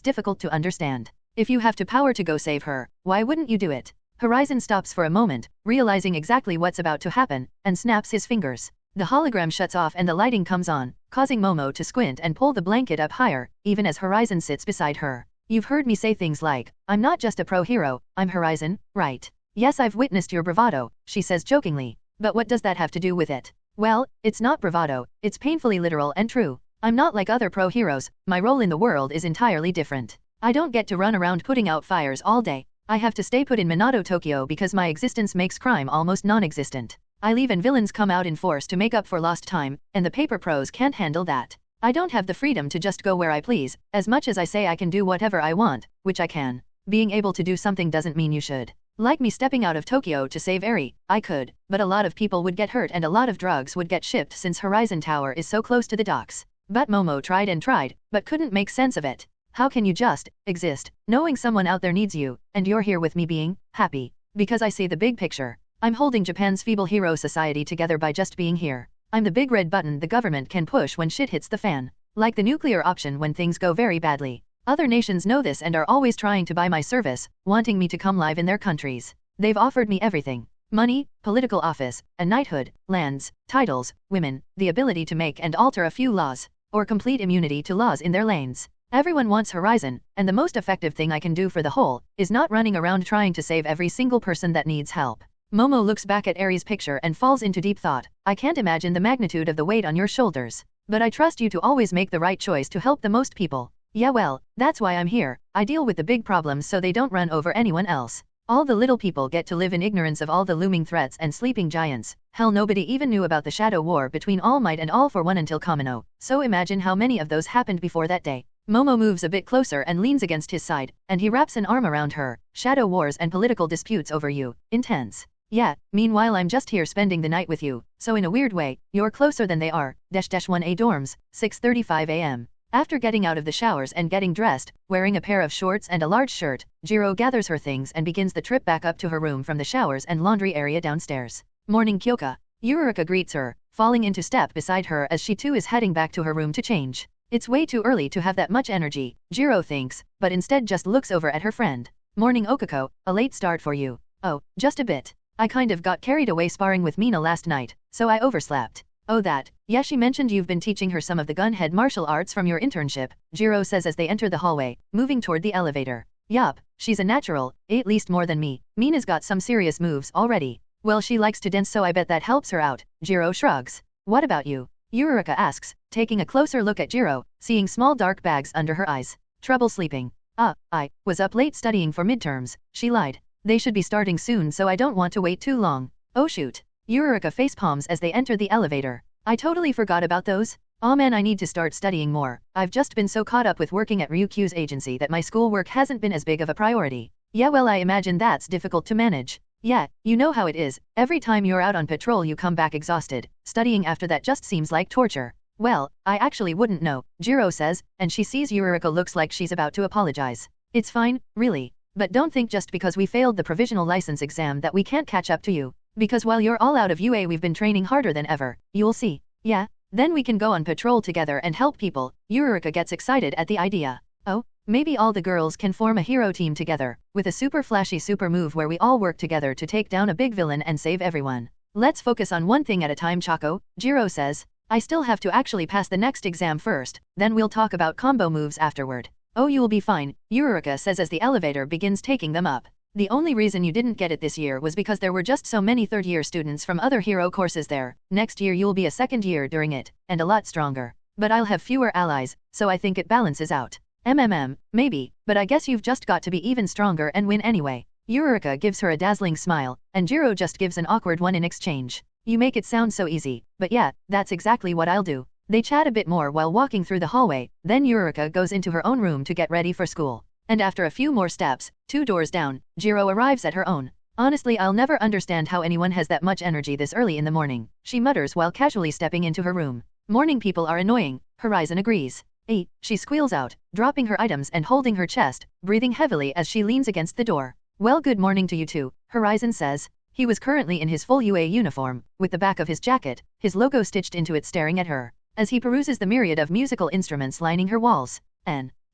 difficult to understand. If you have the power to go save her, why wouldn't you do it? Horizon stops for a moment, realizing exactly what's about to happen, and snaps his fingers. The hologram shuts off and the lighting comes on, causing Momo to squint and pull the blanket up higher, even as Horizon sits beside her. You've heard me say things like, I'm not just a pro hero, I'm Horizon, right? Yes, I've witnessed your bravado, she says jokingly. But what does that have to do with it? Well, it's not bravado, it's painfully literal and true. I'm not like other pro heroes, my role in the world is entirely different. I don't get to run around putting out fires all day. I have to stay put in Minato, Tokyo because my existence makes crime almost non-existent. I leave and villains come out in force to make up for lost time, and the paper pros can't handle that. I don't have the freedom to just go where I please, as much as I say I can do whatever I want, which I can. Being able to do something doesn't mean you should. Like me stepping out of Tokyo to save Eri, I could, but a lot of people would get hurt and a lot of drugs would get shipped since Horizon Tower is so close to the docks. But Momo tried and tried, but couldn't make sense of it. How can you just exist, knowing someone out there needs you, and you're here with me being happy? Because I see the big picture. I'm holding Japan's feeble hero society together by just being here. I'm the big red button the government can push when shit hits the fan. Like the nuclear option when things go very badly. Other nations know this and are always trying to buy my service, wanting me to come live in their countries. They've offered me everything. Money, political office, a knighthood, lands, titles, women, the ability to make and alter a few laws, or complete immunity to laws in their lanes. Everyone wants Horizon, and the most effective thing I can do for the whole, is not running around trying to save every single person that needs help. Momo looks back at Eri's picture and falls into deep thought. I can't imagine the magnitude of the weight on your shoulders. But I trust you to always make the right choice to help the most people. Yeah, well, that's why I'm here. I deal with the big problems so they don't run over anyone else. All the little people get to live in ignorance of all the looming threats and sleeping giants. Hell, nobody even knew about the shadow war between All Might and All for One until Kamino. So imagine how many of those happened before that day. Momo moves a bit closer and leans against his side, and he wraps an arm around her. Shadow wars and political disputes over you. Intense. Yeah, meanwhile I'm just here spending the night with you, so in a weird way, you're closer than they are. 1A dorms, 6:35 a.m. After getting out of the showers and getting dressed, wearing a pair of shorts and a large shirt, Jiro gathers her things and begins the trip back up to her room from the showers and laundry area downstairs. Morning, Kyoka. Yurika greets her, falling into step beside her as she too is heading back to her room to change. It's way too early to have that much energy, Jiro thinks, but instead just looks over at her friend. Morning, Okako, a late start for you. Oh, just a bit. I kind of got carried away sparring with Mina last night, so I overslept. Oh that, yeah, she mentioned you've been teaching her some of the gunhead martial arts from your internship, Jiro says as they enter the hallway, moving toward the elevator. Yup, she's a natural, at least more than me. Mina's got some serious moves already. Well, she likes to dance, so I bet that helps her out, Jiro shrugs. What about you? Yurika asks, taking a closer look at Jiro, seeing small dark bags under her eyes. Trouble sleeping. I was up late studying for midterms, she lied. They should be starting soon, so I don't want to wait too long. Oh shoot. Yurika facepalms as they enter the elevator. I totally forgot about those. Aw man, I need to start studying more. I've just been so caught up with working at Ryuko's agency that my schoolwork hasn't been as big of a priority. Yeah, well, I imagine that's difficult to manage. Yeah, you know how it is. Every time you're out on patrol you come back exhausted. Studying after that just seems like torture. Well, I actually wouldn't know, Jiro says, and she sees Yurika looks like she's about to apologize. It's fine, really. But don't think just because we failed the provisional license exam that we can't catch up to you. Because while you're all out of UA we've been training harder than ever, you'll see. Yeah? Then we can go on patrol together and help people. Yurika gets excited at the idea. Oh, maybe all the girls can form a hero team together, with a super flashy super move where we all work together to take down a big villain and save everyone. Let's focus on one thing at a time, Chaco, Jiro says. I still have to actually pass the next exam first, then we'll talk about combo moves afterward. Oh, you'll be fine, Yurika says as the elevator begins taking them up. The only reason you didn't get it this year was because there were just so many third-year students from other hero courses there. Next year you'll be a second year during it, and a lot stronger. But I'll have fewer allies, so I think it balances out. Maybe, but I guess you've just got to be even stronger and win anyway. Yurika gives her a dazzling smile, and Jiro just gives an awkward one in exchange. You make it sound so easy, but yeah, that's exactly what I'll do. They chat a bit more while walking through the hallway, then Yurika goes into her own room to get ready for school. And after a few more steps, 2 doors down, Jiro arrives at her own. Honestly, I'll never understand how anyone has that much energy this early in the morning, she mutters while casually stepping into her room. Morning people are annoying, Horizon agrees. 8, she squeals out, dropping her items and holding her chest, breathing heavily as she leans against the door. Well, good morning to you too, Horizon says. He was currently in his full UA uniform, with the back of his jacket, his logo stitched into it staring at her, as he peruses the myriad of musical instruments lining her walls.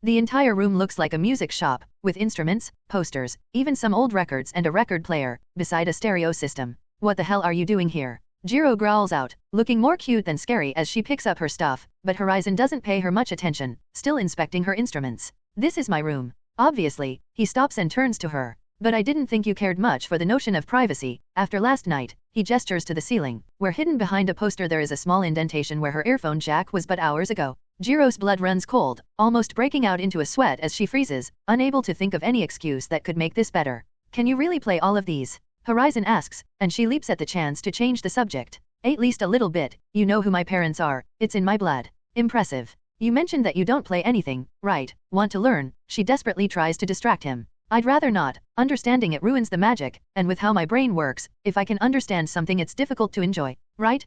The entire room looks like a music shop, with instruments, posters, even some old records and a record player, beside a stereo system. What the hell are you doing here? Jiro growls out, looking more cute than scary as she picks up her stuff, but Horizon doesn't pay her much attention, still inspecting her instruments. This is my room. Obviously, he stops and turns to her. But I didn't think you cared much for the notion of privacy. After last night, he gestures to the ceiling, where hidden behind a poster there is a small indentation where her earphone jack was but hours ago. Jiro's blood runs cold, almost breaking out into a sweat as she freezes, unable to think of any excuse that could make this better. Can you really play all of these? Horizon asks, and she leaps at the chance to change the subject. At least a little bit. You know who my parents are. It's in my blood. Impressive. You mentioned that you don't play anything, right? Want to learn? She desperately tries to distract him. I'd rather not. Understanding it ruins the magic, and with how my brain works, if I can understand something it's difficult to enjoy, right?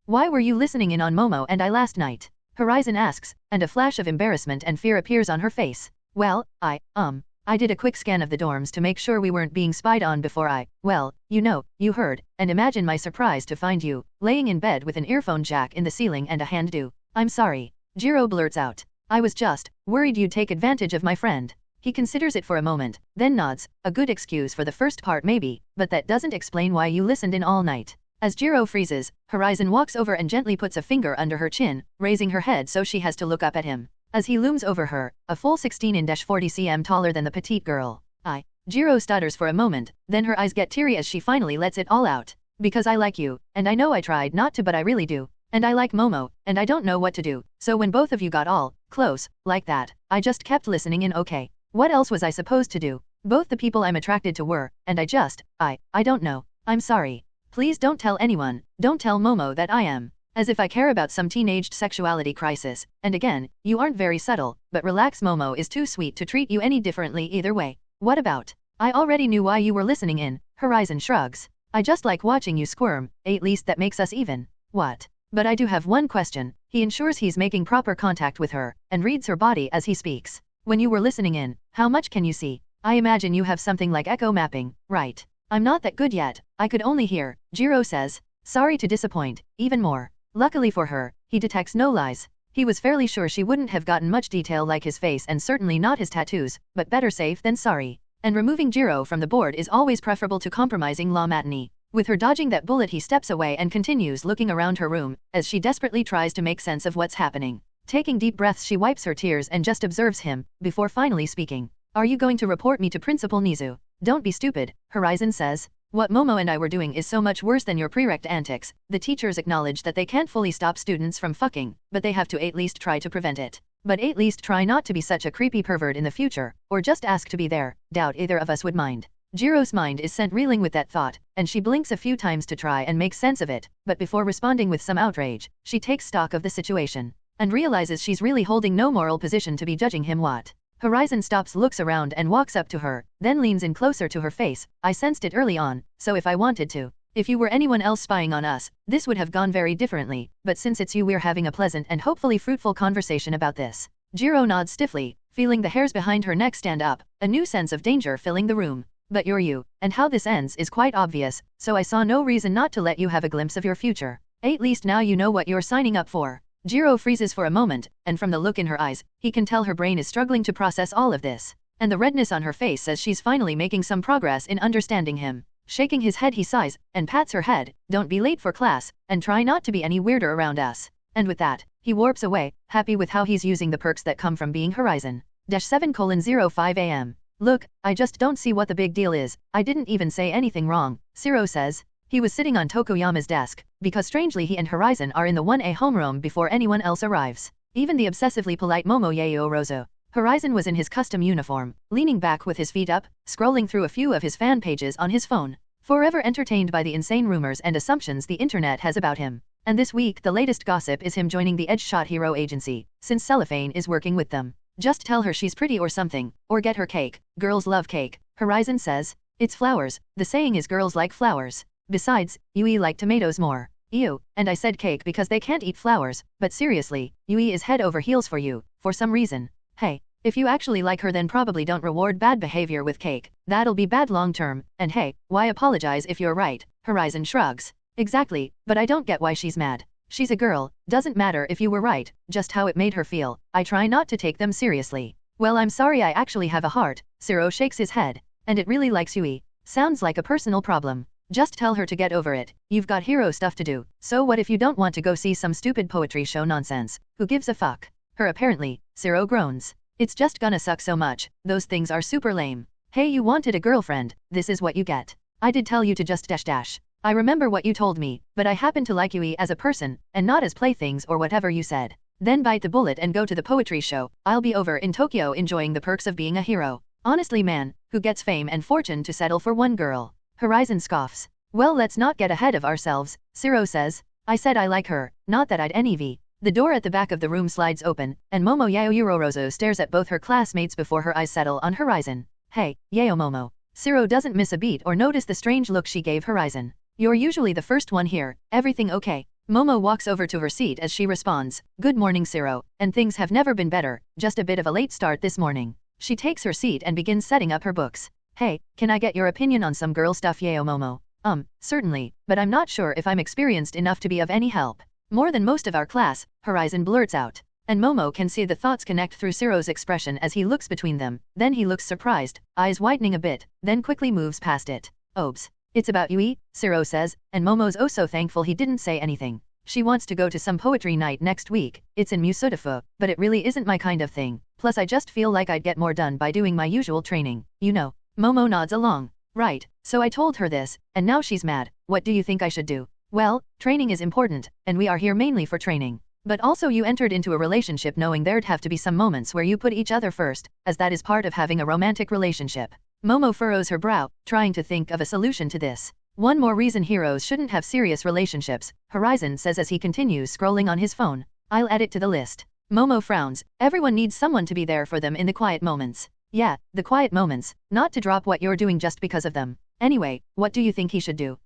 Why were you listening in on Momo and I last night? Horizon asks, and a flash of embarrassment and fear appears on her face. Well, I did a quick scan of the dorms to make sure we weren't being spied on before you heard, and imagine my surprise to find you, laying in bed with an earphone jack in the ceiling and a hand-do. I'm sorry. Jiro blurts out. I was just worried you'd take advantage of my friend. He considers it for a moment, then nods, a good excuse for the first part maybe, but that doesn't explain why you listened in all night. As Jiro freezes, Horizon walks over and gently puts a finger under her chin, raising her head so she has to look up at him. As he looms over her, a full 16-40 cm taller than the petite girl. Jiro stutters for a moment, then her eyes get teary as she finally lets it all out. Because I like you, and I know I tried not to but I really do. And I like Momo, and I don't know what to do. So when both of you got all close, like that, I just kept listening in. Okay. What else was I supposed to do? Both the people I'm attracted to were, and I don't know. I'm sorry. Please don't tell anyone, don't tell Momo that I am. As if I care about some teenaged sexuality crisis. And again, you aren't very subtle, but relax, Momo is too sweet to treat you any differently either way. What about? I already knew why you were listening in, Horizon shrugs. I just like watching you squirm, at least that makes us even. What? But I do have one question. He ensures he's making proper contact with her, and reads her body as he speaks. When you were listening in, how much can you see? I imagine you have something like echo mapping, right? I'm not that good yet. I could only hear, Jiro says. Sorry to disappoint, even more. Luckily for her, he detects no lies. He was fairly sure she wouldn't have gotten much detail like his face and certainly not his tattoos, but better safe than sorry. And removing Jiro from the board is always preferable to compromising La Matani. With her dodging that bullet, he steps away and continues looking around her room, as she desperately tries to make sense of what's happening. Taking deep breaths, she wipes her tears and just observes him, before finally speaking. Are you going to report me to Principal Nizu? Don't be stupid, Horizon says. What Momo and I were doing is so much worse than your prereq antics. The teachers acknowledge that they can't fully stop students from fucking, but they have to at least try to prevent it. But at least try not to be such a creepy pervert in the future, or just ask to be there. Doubt either of us would mind. Jiro's mind is sent reeling with that thought, and she blinks a few times to try and make sense of it, but before responding with some outrage, she takes stock of the situation, and realizes she's really holding no moral position to be judging him. What? Horizon stops, looks around and walks up to her, then leans in closer to her face. I sensed it early on, so if I wanted to. If you were anyone else spying on us, this would have gone very differently, but since it's you, we're having a pleasant and hopefully fruitful conversation about this. Jiro nods stiffly, feeling the hairs behind her neck stand up, a new sense of danger filling the room. But you're you, and how this ends is quite obvious, so I saw no reason not to let you have a glimpse of your future. At least now you know what you're signing up for. Jiro freezes for a moment, and from the look in her eyes, he can tell her brain is struggling to process all of this. And the redness on her face says she's finally making some progress in understanding him. Shaking his head, he sighs, and pats her head. Don't be late for class, and try not to be any weirder around us. And with that, he warps away, happy with how he's using the perks that come from being Horizon. 7:05 a.m. Look, I just don't see what the big deal is. I didn't even say anything wrong, Shiro says. He was sitting on Tokoyama's desk, because strangely he and Horizon are in the 1A homeroom before anyone else arrives. Even the obsessively polite Momo Rozo. Horizon was in his custom uniform, leaning back with his feet up, scrolling through a few of his fan pages on his phone, forever entertained by the insane rumors and assumptions the internet has about him. And this week the latest gossip is him joining the Edgeshot Hero Agency, since Cellophane is working with them. Just tell her she's pretty or something, or get her cake. Girls love cake, Horizon says. It's flowers. The saying is girls like flowers. Besides, you like tomatoes more. Ew, and I said cake because they can't eat flowers, but seriously, Yui is head over heels for you, for some reason. Hey, if you actually like her then probably don't reward bad behavior with cake, that'll be bad long term, and hey, why apologize if you're right? Horizon shrugs. Exactly, but I don't get why she's mad. She's a girl, doesn't matter if you were right, just how it made her feel. I try not to take them seriously. Well, I'm sorry, I actually have a heart. Zero shakes his head. And it really likes Yui. Sounds like a personal problem. Just tell her to get over it. You've got hero stuff to do. So what if you don't want to go see some stupid poetry show nonsense? Who gives a fuck? Her apparently. Zero groans. It's just gonna suck so much. Those things are super lame. Hey, you wanted a girlfriend. This is what you get. I did tell you to just dash. I remember what you told me, but I happen to like Yui as a person, and not as playthings or whatever you said. Then bite the bullet and go to the poetry show. I'll be over in Tokyo enjoying the perks of being a hero. Honestly man, who gets fame and fortune to settle for one girl? Horizon scoffs. Well, let's not get ahead of ourselves, Zero says. I said I like her, not that I'd envy. The door at the back of the room slides open, and Momo Yaoyurorozo stares at both her classmates before her eyes settle on Horizon. Hey, Yao Momo. Zero doesn't miss a beat or notice the strange look she gave Horizon. You're usually the first one here, everything okay? Momo walks over to her seat as she responds, good morning Zero, and things have never been better, just a bit of a late start this morning. She takes her seat and begins setting up her books. Hey, can I get your opinion on some girl stuff Yao Momo? Certainly, but I'm not sure if I'm experienced enough to be of any help. More than most of our class, Horizon blurts out. And Momo can see the thoughts connect through Zero's expression as he looks between them, then he looks surprised, eyes widening a bit, then quickly moves past it. Oops. It's about Yui, Zero says, and Momo's oh so thankful he didn't say anything. She wants to go to some poetry night next week. It's in Musudafu, but it really isn't my kind of thing. Plus I just feel like I'd get more done by doing my usual training, you know. Momo nods along. Right, so I told her this, and now she's mad. What do you think I should do? Well, training is important, and we are here mainly for training. But also you entered into a relationship knowing there'd have to be some moments where you put each other first, as that is part of having a romantic relationship. Momo furrows her brow, trying to think of a solution to this. One more reason heroes shouldn't have serious relationships, Horizon says as he continues scrolling on his phone. I'll add it to the list. Momo frowns. Everyone needs someone to be there for them in the quiet moments. Yeah, the quiet moments, not to drop what you're doing just because of them. Anyway, what do you think he should do?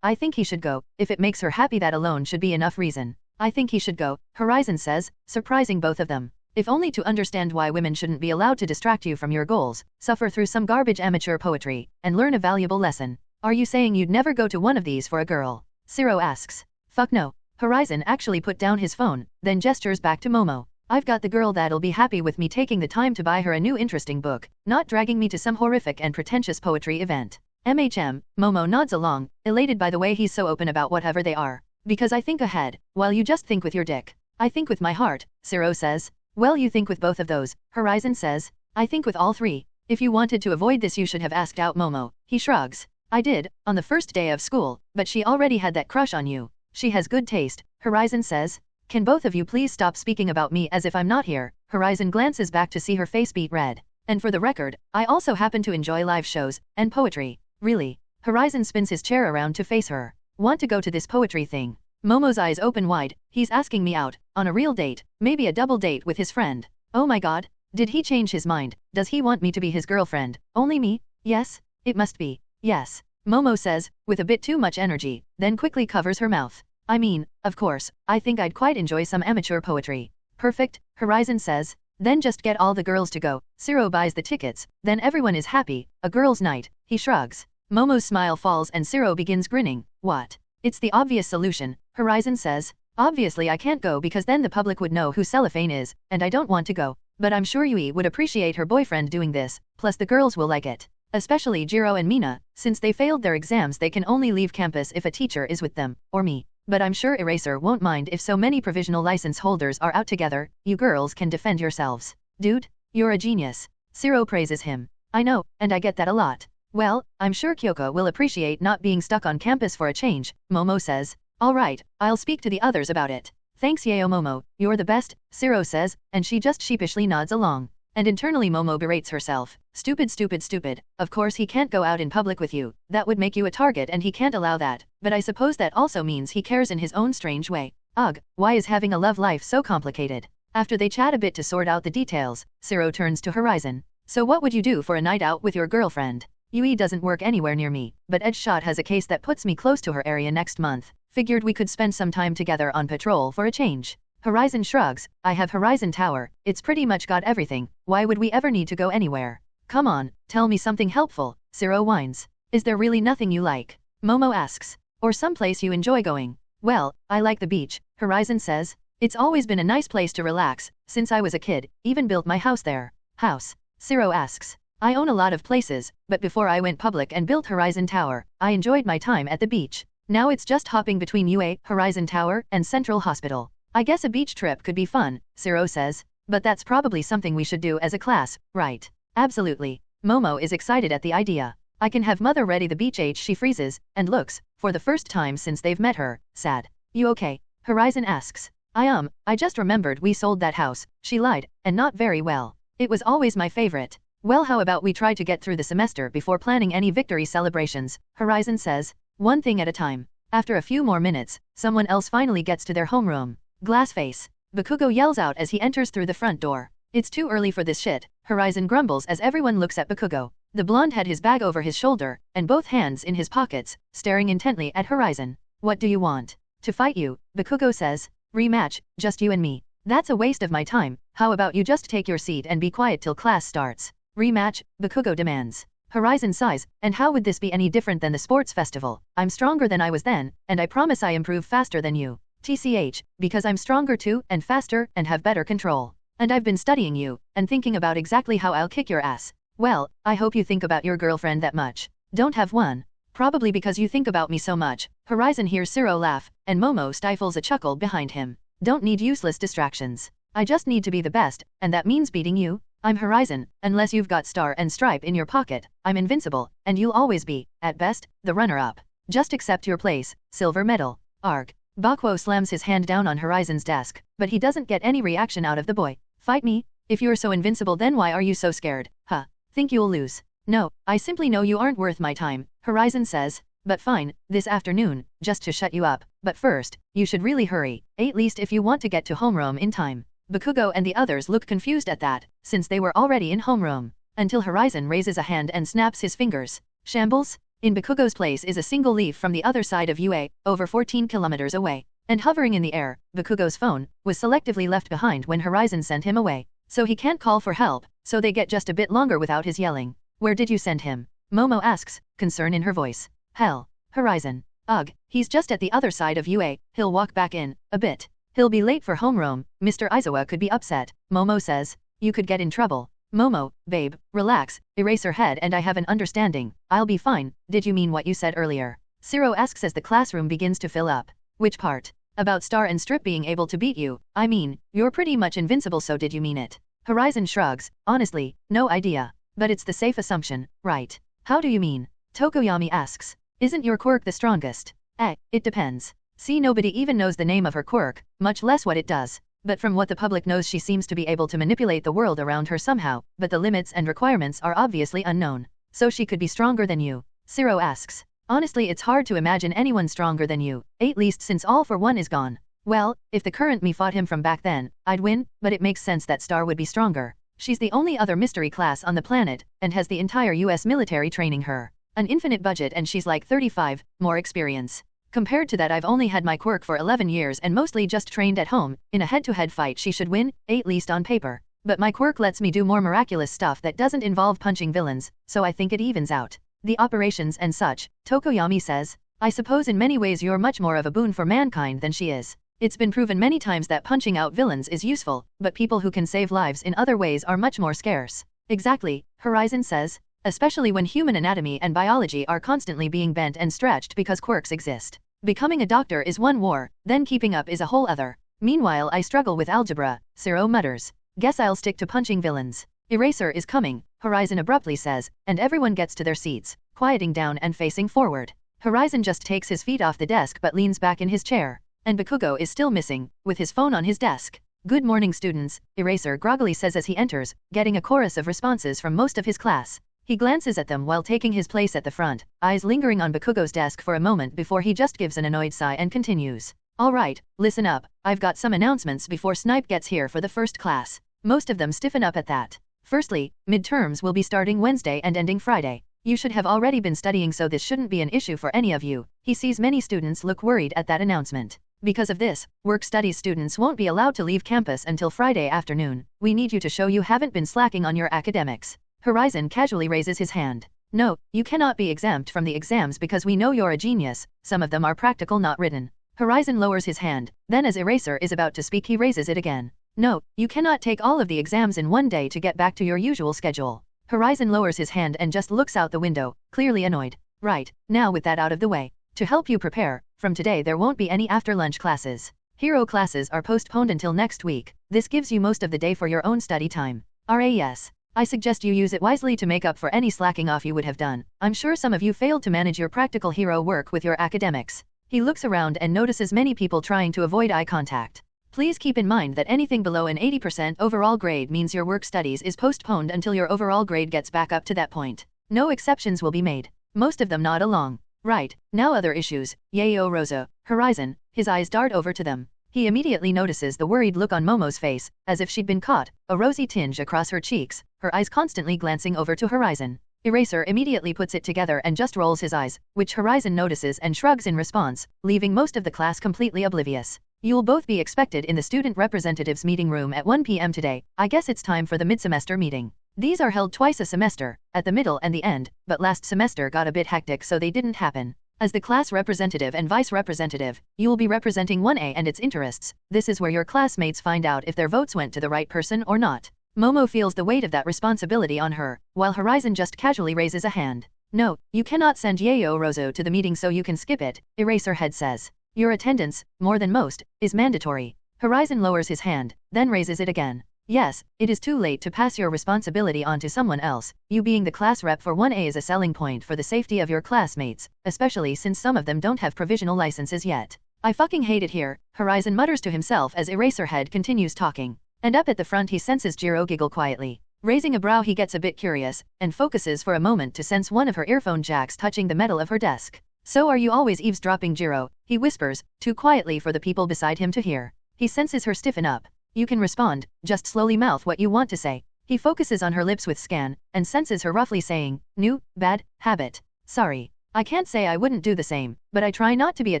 I think he should go. If it makes her happy, that alone should be enough reason. I think he should go, Horizon says, surprising both of them. If only to understand why women shouldn't be allowed to distract you from your goals, suffer through some garbage amateur poetry, and learn a valuable lesson. Are you saying you'd never go to one of these for a girl? Zero asks. Fuck no. Horizon actually put down his phone, then gestures back to Momo. I've got the girl that'll be happy with me taking the time to buy her a new interesting book, not dragging me to some horrific and pretentious poetry event. Momo nods along, elated by the way he's so open about whatever they are. Because I think ahead, while you just think with your dick. I think with my heart, Zero says. Well, you think with both of those, Horizon says. I think with all three. If you wanted to avoid this you should have asked out Momo. He shrugs. I did, on the first day of school, but she already had that crush on you. She has good taste, Horizon says. Can both of you please stop speaking about me as if I'm not here? Horizon glances back to see her face beat red. And for the record, I also happen to enjoy live shows, and poetry. Really? Horizon spins his chair around to face her. Want to go to this poetry thing? Momo's eyes open wide. He's asking me out, on a real date, maybe a double date with his friend. Oh my god, did he change his mind? Does he want me to be his girlfriend? Only me? Yes? It must be. Yes. Momo says, with a bit too much energy, then quickly covers her mouth. I mean, of course, I think I'd quite enjoy some amateur poetry. Perfect, Horizon says. Then just get all the girls to go. Zero buys the tickets, then everyone is happy. A girls' night. He shrugs. Momo's smile falls and Zero begins grinning. What? It's the obvious solution, Horizon says. Obviously I can't go because then the public would know who Cellophane is, and I don't want to go. But I'm sure Yui would appreciate her boyfriend doing this, plus the girls will like it. Especially Jiro and Mina, since they failed their exams they can only leave campus if a teacher is with them, or me. But I'm sure Eraser won't mind if so many provisional license holders are out together. You girls can defend yourselves. Dude, you're a genius. Zero praises him. I know, and I get that a lot. Well, I'm sure Kyoko will appreciate not being stuck on campus for a change, Momo says. Alright, I'll speak to the others about it. Thanks Yao Momo, you're the best, Zero says, and she just sheepishly nods along. And internally Momo berates herself. Stupid stupid stupid, of course he can't go out in public with you, that would make you a target and he can't allow that, but I suppose that also means he cares in his own strange way. Ugh, why is having a love life so complicated? After they chat a bit to sort out the details, Zero turns to Horizon. So what would you do for a night out with your girlfriend? UE doesn't work anywhere near me, but Edgeshot has a case that puts me close to her area next month. Figured we could spend some time together on patrol for a change. Horizon shrugs. I have Horizon Tower, it's pretty much got everything, why would we ever need to go anywhere? Come on, tell me something helpful, Zero whines. Is there really nothing you like? Momo asks. Or someplace you enjoy going? Well, I like the beach, Horizon says. It's always been a nice place to relax, since I was a kid, even built my house there. House? Zero asks. I own a lot of places, but before I went public and built Horizon Tower, I enjoyed my time at the beach. Now it's just hopping between UA, Horizon Tower, and Central Hospital. I guess a beach trip could be fun, Zero says. But that's probably something we should do as a class, right? Absolutely. Momo is excited at the idea. I can have Mother ready the beach. She freezes, and looks, for the first time since they've met her, sad. You okay? Horizon asks. I just remembered we sold that house, she lied, and not very well. It was always my favorite. Well, how about we try to get through the semester before planning any victory celebrations, Horizon says. One thing at a time. After a few more minutes, someone else finally gets to their homeroom. Glassface. Bakugo yells out as he enters through the front door. It's too early for this shit, Horizon grumbles as everyone looks at Bakugo. The blonde had his bag over his shoulder, and both hands in his pockets, staring intently at Horizon. What do you want? To fight you, Bakugo says. Rematch, just you and me. That's a waste of my time, how about you just take your seat and be quiet till class starts? Rematch, Bakugo demands. Horizon sighs, and how would this be any different than the sports festival? I'm stronger than I was then, and I promise I improve faster than you. TCH, because I'm stronger too, and faster, and have better control. And I've been studying you, and thinking about exactly how I'll kick your ass. Well, I hope you think about your girlfriend that much. Don't have one. Probably because you think about me so much. Horizon hears Zero laugh, and Momo stifles a chuckle behind him. Don't need useless distractions. I just need to be the best, and that means beating you. I'm Horizon, unless you've got Star and Stripe in your pocket. I'm invincible, and you'll always be, at best, the runner-up. Just accept your place, silver medal. Arg. Bakuo slams his hand down on Horizon's desk, but he doesn't get any reaction out of the boy. Fight me? If you're so invincible, then why are you so scared? Huh? Think you'll lose? No, I simply know you aren't worth my time, Horizon says. But fine, this afternoon, just to shut you up. But first, you should really hurry, at least if you want to get to homeroom in time. Bakugo and the others look confused at that, since they were already in homeroom. Until Horizon raises a hand and snaps his fingers. Shambles? In Bakugo's place is a single leaf from the other side of UA, over 14 kilometers away. And hovering in the air, Bakugo's phone was selectively left behind when Horizon sent him away. So he can't call for help, so they get just a bit longer without his yelling. Where did you send him? Momo asks, concern in her voice. Hell. Horizon. Ugh, he's just at the other side of UA, he'll walk back in, a bit. He'll be late for homeroom, Mr. Aizawa could be upset, Momo says. You could get in trouble. Momo, babe, relax, erase her head and I have an understanding. I'll be fine. Did you mean what you said earlier? Zero asks as the classroom begins to fill up. Which part? About Star and Strip being able to beat you. I mean, you're pretty much invincible, so did you mean it? Horizon shrugs. Honestly, no idea. But it's the safe assumption, right? How do you mean? Tokoyami asks. Isn't your quirk the strongest? It depends. See, nobody even knows the name of her quirk, much less what it does. But from what the public knows, she seems to be able to manipulate the world around her somehow, but the limits and requirements are obviously unknown. So she could be stronger than you? Zero asks. Honestly, it's hard to imagine anyone stronger than you, at least since All for One is gone. Well, if the current me fought him from back then, I'd win, but it makes sense that Star would be stronger. She's the only other mystery class on the planet, and has the entire US military training her. An infinite budget, and she's like 35, more experience. Compared to that, I've only had my quirk for 11 years and mostly just trained at home. In a head-to-head fight she should win, at least on paper. But my quirk lets me do more miraculous stuff that doesn't involve punching villains, so I think it evens out the operations and such, Tokoyami says. I suppose in many ways you're much more of a boon for mankind than she is. It's been proven many times that punching out villains is useful, but people who can save lives in other ways are much more scarce. Exactly, Horizon says. Especially when human anatomy and biology are constantly being bent and stretched because quirks exist. Becoming a doctor is one war, then keeping up is a whole other. Meanwhile, I struggle with algebra, Zero mutters. Guess I'll stick to punching villains. Eraser is coming, Horizon abruptly says, and everyone gets to their seats, quieting down and facing forward. Horizon just takes his feet off the desk but leans back in his chair. And Bakugo is still missing, with his phone on his desk. Good morning, students, Eraser groggily says as he enters, getting a chorus of responses from most of his class. He glances at them while taking his place at the front, eyes lingering on Bakugo's desk for a moment before he just gives an annoyed sigh and continues. Alright, listen up, I've got some announcements before Snipe gets here for the first class. Most of them stiffen up at that. Firstly, midterms will be starting Wednesday and ending Friday. You should have already been studying, so this shouldn't be an issue for any of you. He sees many students look worried at that announcement. Because of this, work studies students won't be allowed to leave campus until Friday afternoon. We need you to show you haven't been slacking on your academics. Horizon casually raises his hand. No, you cannot be exempt from the exams because we know you're a genius. Some of them are practical, not written. Horizon lowers his hand, then as Eraser is about to speak he raises it again. No, you cannot take all of the exams in one day to get back to your usual schedule. Horizon lowers his hand and just looks out the window, clearly annoyed. Right, now with that out of the way. To help you prepare, from today there won't be any after-lunch classes. Hero classes are postponed until next week. This gives you most of the day for your own study time. Yes. I suggest you use it wisely to make up for any slacking off you would have done. I'm sure some of you failed to manage your practical hero work with your academics. He looks around and notices many people trying to avoid eye contact. Please keep in mind that anything below an 80% overall grade means your work studies is postponed until your overall grade gets back up to that point. No exceptions will be made. Most of them nod along. Right, now other issues. Yayo Rosa, Horizon, his eyes dart over to them. He immediately notices the worried look on Momo's face, as if she'd been caught, a rosy tinge across her cheeks, her eyes constantly glancing over to Horizon. Eraser immediately puts it together and just rolls his eyes, which Horizon notices and shrugs in response, leaving most of the class completely oblivious. You'll both be expected in the student representatives meeting room at 1 p.m. today. I guess it's time for the mid-semester meeting. These are held twice a semester, at the middle and the end, but last semester got a bit hectic so they didn't happen. As the class representative and vice representative, you will be representing 1A and its interests. This is where your classmates find out if their votes went to the right person or not. Momo feels the weight of that responsibility on her, while Horizon just casually raises a hand. No, you cannot send Yayo Rozo to the meeting so you can skip it, Eraserhead says. Your attendance, more than most, is mandatory. Horizon lowers his hand, then raises it again. Yes, it is too late to pass your responsibility on to someone else. You being the class rep for 1A is a selling point for the safety of your classmates, especially since some of them don't have provisional licenses yet. I fucking hate it here, Horizon mutters to himself as Eraserhead continues talking. And up at the front he senses Jiro giggle quietly. Raising a brow he gets a bit curious, and focuses for a moment to sense one of her earphone jacks touching the metal of her desk. So are you always eavesdropping, Jiro? He whispers, too quietly for the people beside him to hear. He senses her stiffen up. You can respond, just slowly mouth what you want to say. He focuses on her lips with scan, and senses her roughly saying, new, bad, habit. Sorry. I can't say I wouldn't do the same, but I try not to be a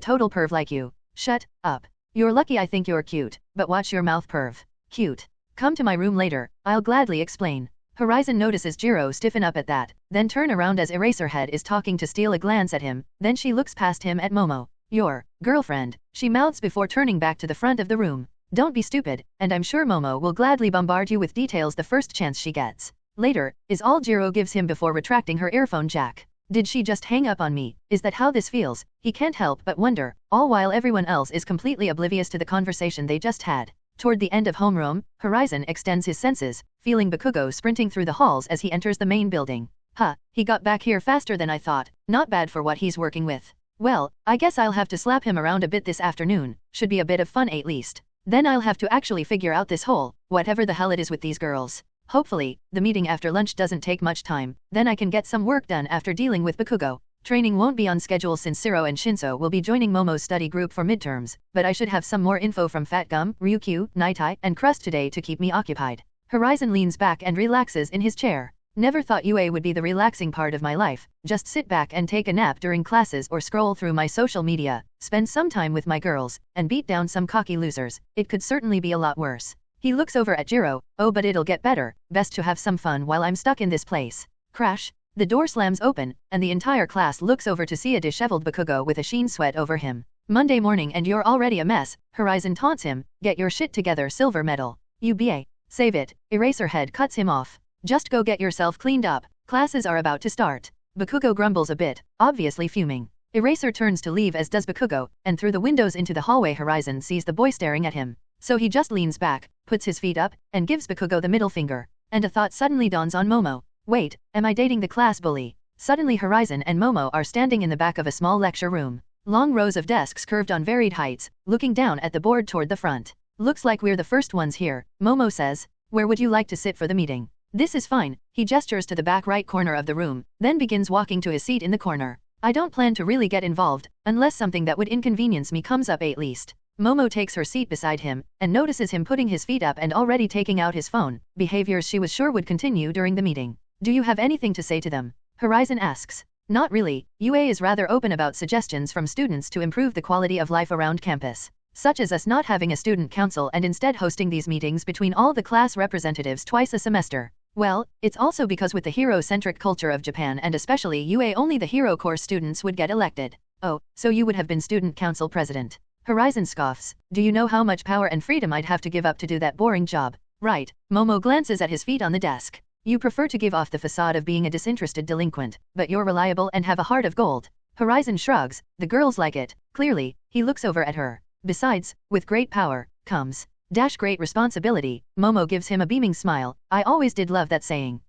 total perv like you. Shut up. You're lucky I think you're cute, but watch your mouth, perv. Cute. Come to my room later, I'll gladly explain. Horizon notices Jiro stiffen up at that, then turn around as Eraserhead is talking to steal a glance at him, then she looks past him at Momo. Your girlfriend, she mouths before turning back to the front of the room. Don't be stupid, and I'm sure Momo will gladly bombard you with details the first chance she gets. Later, is all Jiro gives him before retracting her earphone jack. Did she just hang up on me? Is that how this feels? He can't help but wonder, all while everyone else is completely oblivious to the conversation they just had. Toward the end of homeroom, Horizon extends his senses, feeling Bakugo sprinting through the halls as he enters the main building. He got back here faster than I thought, not bad for what he's working with. Well, I guess I'll have to slap him around a bit this afternoon, should be a bit of fun at least. Then I'll have to actually figure out this whole, whatever the hell it is with these girls. Hopefully, the meeting after lunch doesn't take much time, then I can get some work done after dealing with Bakugo. Training won't be on schedule since Siro and Shinso will be joining Momo's study group for midterms, but I should have some more info from Fat Gum, Ryuko, Naitai, and Crust today to keep me occupied. Horizon leans back and relaxes in his chair. Never thought UA would be the relaxing part of my life, just sit back and take a nap during classes or scroll through my social media, spend some time with my girls, and beat down some cocky losers. It could certainly be a lot worse. He looks over at Jiro, oh but it'll get better, best to have some fun while I'm stuck in this place. Crash. The door slams open, and the entire class looks over to see a disheveled Bakugo with a sheen sweat over him. Monday morning and you're already a mess, Horizon taunts him, get your shit together, silver medal. UBA. Save it, Eraserhead cuts him off. Just go get yourself cleaned up, classes are about to start. Bakugo grumbles a bit, obviously fuming. Eraser turns to leave as does Bakugo, and through the windows into the hallway Horizon sees the boy staring at him. So he just leans back, puts his feet up, and gives Bakugo the middle finger. And a thought suddenly dawns on Momo. Wait, am I dating the class bully? Suddenly Horizon and Momo are standing in the back of a small lecture room. Long rows of desks curved on varied heights, looking down at the board toward the front. Looks like we're the first ones here, Momo says. Where would you like to sit for the meeting? This is fine, he gestures to the back right corner of the room, then begins walking to his seat in the corner. I don't plan to really get involved, unless something that would inconvenience me comes up at least. Momo takes her seat beside him, and notices him putting his feet up and already taking out his phone, behaviors she was sure would continue during the meeting. Do you have anything to say to them? Horizon asks. Not really, UA is rather open about suggestions from students to improve the quality of life around campus, such as us not having a student council and instead hosting these meetings between all the class representatives twice a semester. Well, it's also because with the hero-centric culture of Japan and especially UA only the hero course students would get elected. Oh, so you would have been student council president. Horizon scoffs. Do you know how much power and freedom I'd have to give up to do that boring job? Right. Momo glances at his feet on the desk. You prefer to give off the facade of being a disinterested delinquent, but you're reliable and have a heart of gold. Horizon shrugs. The girls like it. Clearly, he looks over at her. Besides, with great power, comes great responsibility. Momo gives him a beaming smile. I always did love that saying.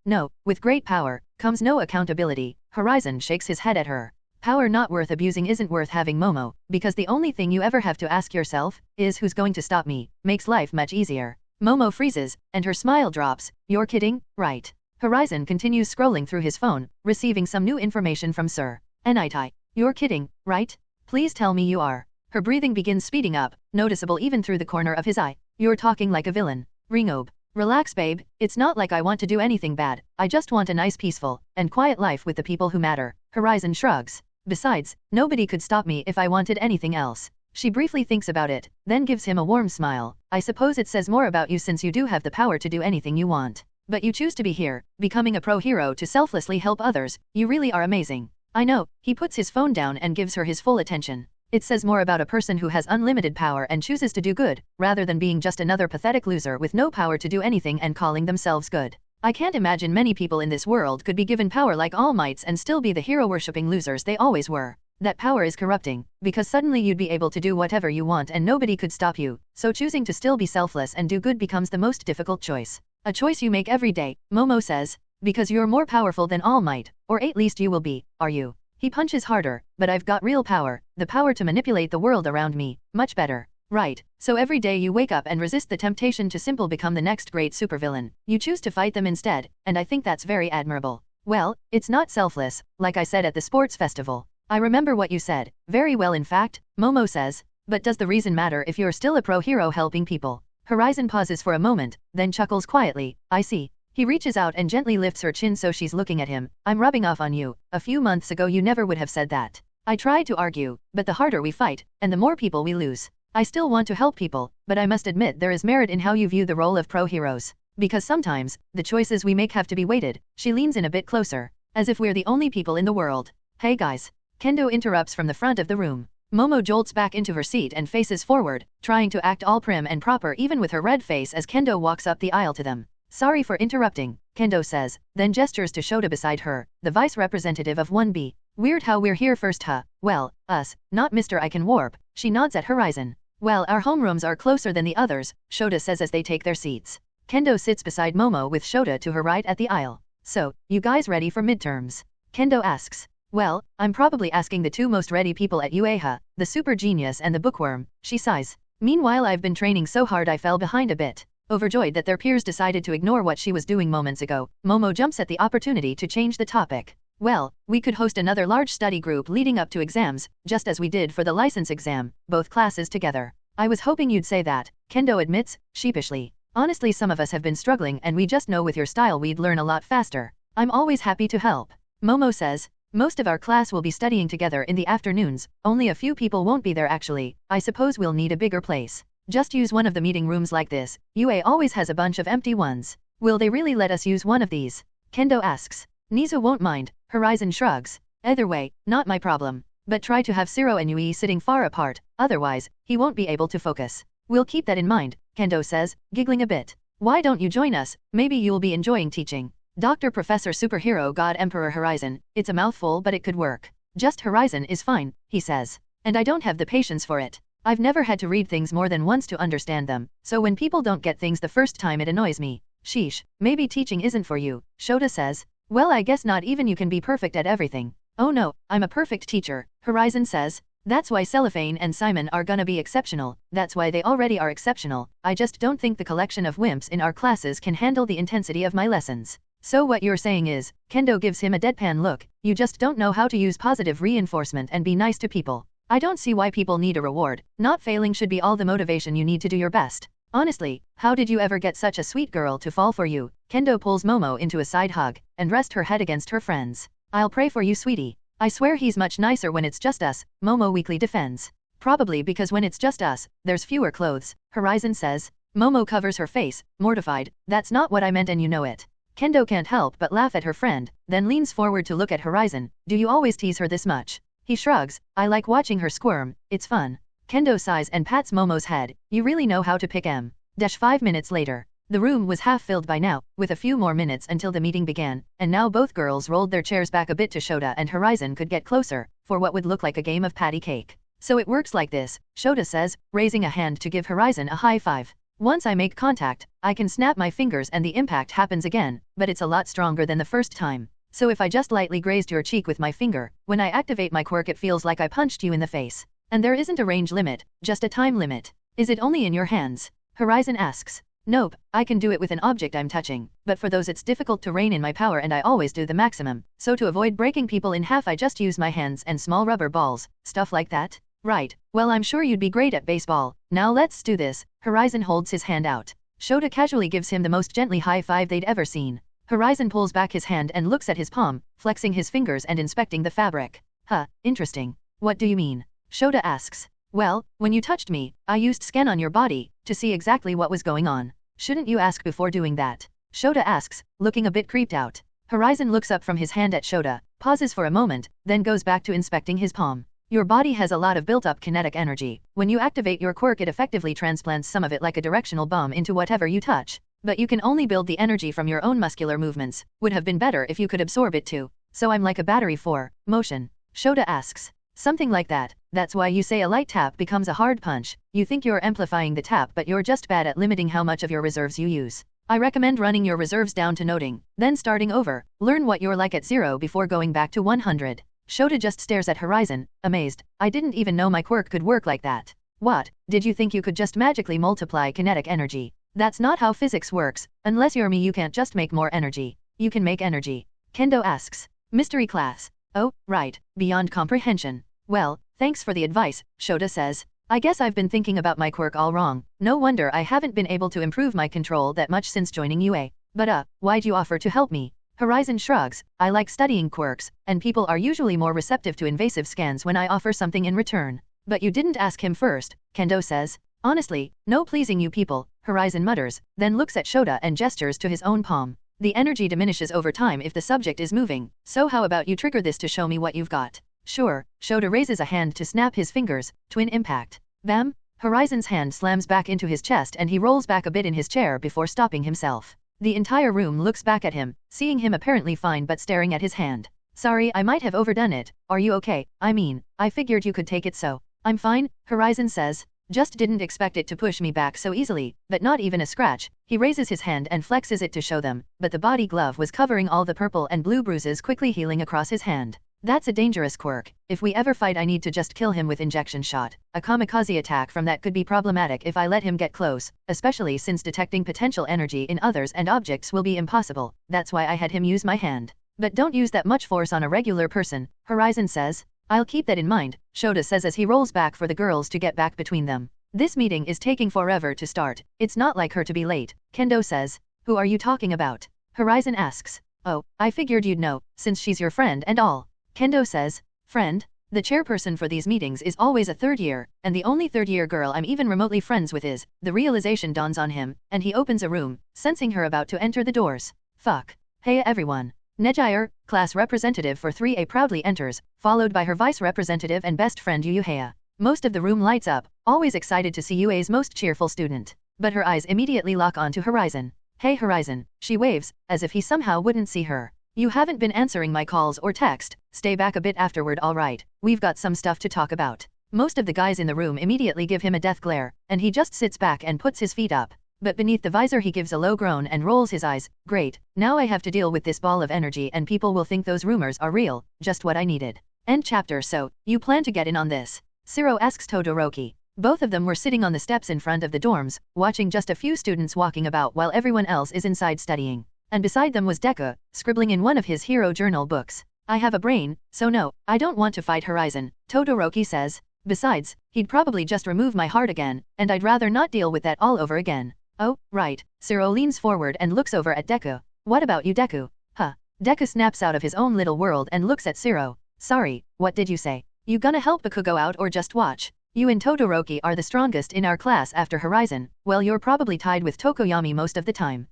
No, with great power, comes no accountability. Horizon shakes his head at her. Power not worth abusing isn't worth having, Momo, because the only thing you ever have to ask yourself is who's going to stop me. Makes life much easier. Momo freezes, and her smile drops. You're kidding, right? Horizon continues scrolling through his phone, receiving some new information from Sir Nitai. You're kidding, right? Please tell me you are. Her breathing begins speeding up, noticeable even through the corner of his eye. You're talking like a villain. Ringob. Relax, babe, it's not like I want to do anything bad, I just want a nice peaceful and quiet life with the people who matter. Horizon shrugs. Besides, nobody could stop me if I wanted anything else. She briefly thinks about it, then gives him a warm smile. I suppose it says more about you since you do have the power to do anything you want. But you choose to be here, becoming a pro-hero to selflessly help others. You really are amazing. I know. He puts his phone down and gives her his full attention. It says more about a person who has unlimited power and chooses to do good, rather than being just another pathetic loser with no power to do anything and calling themselves good. I can't imagine many people in this world could be given power like All Mights and still be the hero-worshipping losers they always were. That power is corrupting, because suddenly you'd be able to do whatever you want and nobody could stop you, so choosing to still be selfless and do good becomes the most difficult choice. A choice you make every day, Momo says, because you're more powerful than All Might, or at least you will be, are you? He punches harder, but I've got real power, the power to manipulate the world around me, much better. Right, so every day you wake up and resist the temptation to simply become the next great supervillain. You choose to fight them instead, and I think that's very admirable. Well, it's not selfless, like I said at the sports festival. I remember what you said, very well in fact, Momo says, but does the reason matter if you're still a pro-hero helping people? Horizon pauses for a moment, then chuckles quietly. I see. He reaches out and gently lifts her chin so she's looking at him. I'm rubbing off on you. A few months ago you never would have said that. I tried to argue, but the harder we fight, and the more people we lose. I still want to help people, but I must admit there is merit in how you view the role of pro-heroes. Because sometimes, the choices we make have to be weighted. She leans in a bit closer, as if we're the only people in the world. Hey guys. Kendo interrupts from the front of the room. Momo jolts back into her seat and faces forward, trying to act all prim and proper even with her red face as Kendo walks up the aisle to them. Sorry for interrupting, Kendo says, then gestures to Shota beside her, the vice representative of 1B. Weird how we're here first, huh? Well, us, not Mr. I Can Warp. She nods at Horizon. Well, our homerooms are closer than the others, Shota says as they take their seats. Kendo sits beside Momo with Shota to her right at the aisle. So, you guys ready for midterms? Kendo asks. Well, I'm probably asking the two most ready people at UAHA, the super genius and the bookworm, she sighs. Meanwhile I've been training so hard I fell behind a bit. Overjoyed that their peers decided to ignore what she was doing moments ago, Momo jumps at the opportunity to change the topic. Well, we could host another large study group leading up to exams, just as we did for the license exam, both classes together. I was hoping you'd say that, Kendo admits, sheepishly. Honestly, some of us have been struggling and we just know with your style we'd learn a lot faster. I'm always happy to help. Momo says. Most of our class will be studying together in the afternoons, only a few people won't be there actually. I suppose we'll need a bigger place. Just use one of the meeting rooms like this. UA always has a bunch of empty ones. Will they really let us use one of these? Kendo asks. Nizu won't mind, Horizon shrugs. Either way, not my problem. But try to have Zero and Yui sitting far apart, otherwise, he won't be able to focus. We'll keep that in mind, Kendo says, giggling a bit. Why don't you join us? Maybe you'll be enjoying teaching. Dr. Professor Superhero God Emperor Horizon, it's a mouthful but it could work. Just Horizon is fine, he says. And I don't have the patience for it. I've never had to read things more than once to understand them, so when people don't get things the first time it annoys me. Sheesh, maybe teaching isn't for you, Shota says. Well, I guess not even you can be perfect at everything. Oh no, I'm a perfect teacher, Horizon says. That's why Cellophane and Simon are gonna be exceptional, that's why they already are exceptional. I just don't think the collection of wimps in our classes can handle the intensity of my lessons. So what you're saying is, Kendo gives him a deadpan look, you just don't know how to use positive reinforcement and be nice to people. I don't see why people need a reward. Not failing should be all the motivation you need to do your best. Honestly, how did you ever get such a sweet girl to fall for you? Kendo pulls Momo into a side hug, and rests her head against her friend's. I'll pray for you, sweetie. I swear he's much nicer when it's just us, Momo weakly defends. Probably because when it's just us, there's fewer clothes, Horizon says. Momo covers her face, mortified. That's not what I meant and you know it. Kendo can't help but laugh at her friend, then leans forward to look at Horizon. Do you always tease her this much? He shrugs. I like watching her squirm, it's fun. Kendo sighs and pats Momo's head. You really know how to pick 'em. 5 minutes later. The room was half filled by now, with a few more minutes until the meeting began, and now both girls rolled their chairs back a bit to Shota and Horizon could get closer, for what would look like a game of patty cake. So it works like this, Shota says, raising a hand to give Horizon a high five. Once I make contact, I can snap my fingers and the impact happens again, but it's a lot stronger than the first time. So if I just lightly grazed your cheek with my finger, when I activate my quirk it feels like I punched you in the face. And there isn't a range limit, just a time limit. Is it only in your hands? Horizon asks. Nope, I can do it with an object I'm touching, but for those it's difficult to rein in my power and I always do the maximum, so to avoid breaking people in half I just use my hands and small rubber balls, stuff like that? Right, well I'm sure you'd be great at baseball. Now let's do this. Horizon holds his hand out. Shota casually gives him the most gently high five they'd ever seen. Horizon pulls back his hand and looks at his palm, flexing his fingers and inspecting the fabric. Huh, interesting. What do you mean? Shota asks. Well, when you touched me, I used scan on your body, to see exactly what was going on. Shouldn't you ask before doing that? Shota asks, looking a bit creeped out. Horizon looks up from his hand at Shota, pauses for a moment, then goes back to inspecting his palm. Your body has a lot of built-up kinetic energy. When you activate your quirk it effectively transplants some of it like a directional bomb into whatever you touch. But you can only build the energy from your own muscular movements. Would have been better if you could absorb it too. So I'm like a battery for motion. Shota asks. Something like that. That's why you say a light tap becomes a hard punch. You think you're amplifying the tap but you're just bad at limiting how much of your reserves you use. I recommend running your reserves down to noting, then starting over. Learn what you're like at 0 before going back to 100. Shota just stares at Horizon, amazed. I didn't even know my quirk could work like that. What, did you think you could just magically multiply kinetic energy? That's not how physics works. Unless you're me you can't just make more energy. You can make energy. Kendo asks. Mystery class. Oh, right, beyond comprehension. Well, thanks for the advice, Shota says. I guess I've been thinking about my quirk all wrong. No wonder I haven't been able to improve my control that much since joining UA. But why'd you offer to help me? Horizon shrugs. I like studying quirks, and people are usually more receptive to invasive scans when I offer something in return. But you didn't ask him first, Kendo says. Honestly, no pleasing you people, Horizon mutters, then looks at Shota and gestures to his own palm. The energy diminishes over time if the subject is moving, so how about you trigger this to show me what you've got? Sure, Shota raises a hand to snap his fingers, twin impact. Bam! Horizon's hand slams back into his chest and he rolls back a bit in his chair before stopping himself. The entire room looks back at him, seeing him apparently fine but staring at his hand. Sorry, I might have overdone it. Are you okay? I mean, I figured you could take it so. I'm fine, Horizon says. Just didn't expect it to push me back so easily, but not even a scratch. He raises his hand and flexes it to show them, but the body glove was covering all the purple and blue bruises quickly healing across his hand. That's a dangerous quirk. If we ever fight I need to just kill him with injection shot. A kamikaze attack from that could be problematic if I let him get close, especially since detecting potential energy in others and objects will be impossible. That's why I had him use my hand. But don't use that much force on a regular person, Horizon says. I'll keep that in mind, Shota says as he rolls back for the girls to get back between them. This meeting is taking forever to start. It's not like her to be late, Kendo says. Who are you talking about? Horizon asks. Oh, I figured you'd know, since she's your friend and all. Kendo says. Friend? The chairperson for these meetings is always a third year, and the only third year girl I'm even remotely friends with is. The realization dawns on him, and he opens a room, sensing her about to enter the doors. Fuck. Hey everyone. Nejire, class representative for 3A proudly enters, followed by her vice representative and best friend Yuhea. Most of the room lights up, always excited to see UA's most cheerful student. But her eyes immediately lock onto Horizon. Hey Horizon, she waves, as if he somehow wouldn't see her. You haven't been answering my calls or text, stay back a bit afterward alright, we've got some stuff to talk about. Most of the guys in the room immediately give him a death glare, and he just sits back and puts his feet up. But beneath the visor he gives a low groan and rolls his eyes. Great, now I have to deal with this ball of energy and people will think those rumors are real, just what I needed. End chapter. So, you plan to get in on this? Shiro asks Todoroki. Both of them were sitting on the steps in front of the dorms, watching just a few students walking about while everyone else is inside studying. And beside them was Deku, scribbling in one of his hero journal books. I have a brain, so no, I don't want to fight Horizon, Todoroki says. Besides, he'd probably just remove my heart again, and I'd rather not deal with that all over again. Oh, right. Zero leans forward and looks over at Deku. What about you, Deku? Huh. Deku snaps out of his own little world and looks at Zero. Sorry, what did you say? You gonna help Bakugo out or just watch? You and Todoroki are the strongest in our class after Horizon. Well, you're probably tied with Tokoyami most of the time.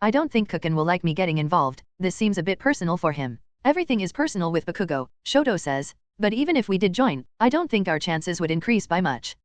I don't think Kukin will like me getting involved. This seems a bit personal for him. Everything is personal with Bakugo, Shoto says. But even if we did join, I don't think our chances would increase by much.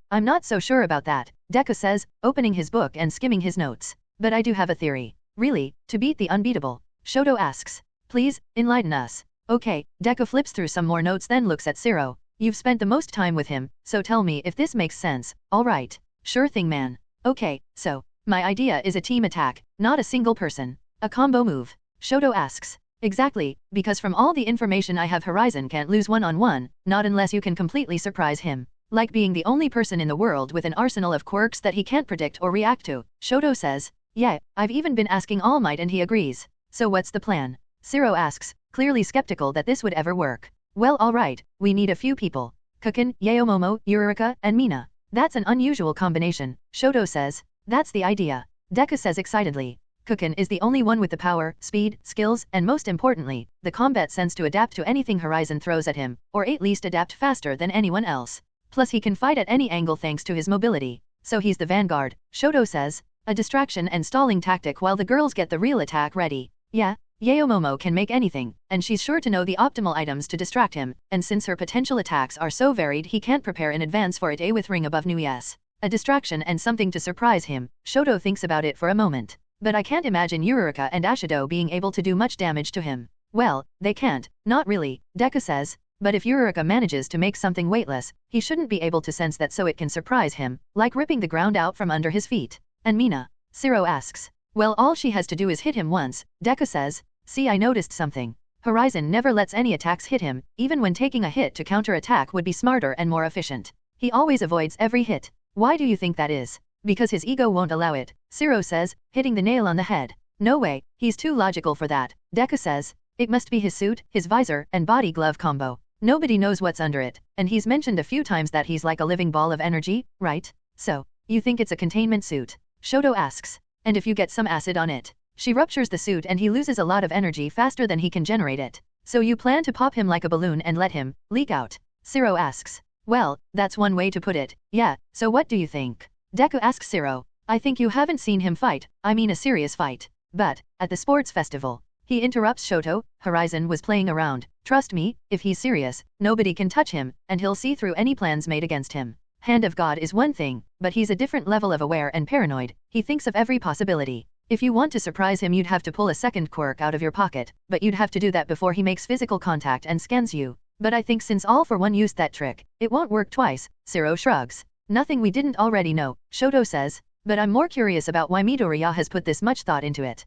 I'm not so sure about that, Deku says, opening his book and skimming his notes. But I do have a theory. Really, to beat the unbeatable? Shoto asks. Please, enlighten us. Okay, Deku flips through some more notes then looks at Zero. You've spent the most time with him, so tell me if this makes sense. Alright. Sure thing, man. Okay, so, my idea is a team attack, not a single person. A combo move. Shoto asks. Exactly, because from all the information I have, Horizon can't lose one-on-one, not unless you can completely surprise him. Like being the only person in the world with an arsenal of quirks that he can't predict or react to, Shoto says. Yeah, I've even been asking All Might and he agrees. So what's the plan? Zero asks, clearly skeptical that this would ever work. Well, alright, we need a few people. Kukin, Yaomomo, Eureka, and Mina. That's an unusual combination, Shoto says. That's the idea. Deku says excitedly. Kukin is the only one with the power, speed, skills, and most importantly, the combat sense to adapt to anything Horizon throws at him, or at least adapt faster than anyone else. Plus he can fight at any angle thanks to his mobility. So he's the vanguard, Shoto says. A distraction and stalling tactic while the girls get the real attack ready. Yeah, Yaomomo can make anything, and she's sure to know the optimal items to distract him, and since her potential attacks are so varied he can't prepare in advance for it with ring above new yes. A distraction and something to surprise him. Shoto thinks about it for a moment. But I can't imagine Eureka and Ashido being able to do much damage to him. Well, they can't, not really, Deku says, but if Eureka manages to make something weightless, he shouldn't be able to sense that so it can surprise him, like ripping the ground out from under his feet. And Mina? Zero asks. Well, all she has to do is hit him once, Deku says. See, I noticed something. Horizon never lets any attacks hit him, even when taking a hit to counter-attack would be smarter and more efficient. He always avoids every hit. Why do you think that is? Because his ego won't allow it, Zero says, hitting the nail on the head. No way, he's too logical for that, Deku says. It must be his suit, his visor, and body glove combo. Nobody knows what's under it, and he's mentioned a few times that he's like a living ball of energy, right? So, you think it's a containment suit? Shoto asks. And if you get some acid on it? She ruptures the suit and he loses a lot of energy faster than he can generate it. So you plan to pop him like a balloon and let him leak out? Zero asks. Well, that's one way to put it. Yeah, so what do you think? Deku asks Zero. I think you haven't seen him fight, I mean a serious fight. But, at the sports festival. He interrupts Shoto. Horizon was playing around. Trust me, if he's serious, nobody can touch him, and he'll see through any plans made against him. Hand of God is one thing, but he's a different level of aware and paranoid. He thinks of every possibility. If you want to surprise him you'd have to pull a second quirk out of your pocket, but you'd have to do that before he makes physical contact and scans you. But I think since All for One used that trick, it won't work twice. Zero shrugs. Nothing we didn't already know, Shoto says. But I'm more curious about why Midoriya has put this much thought into it.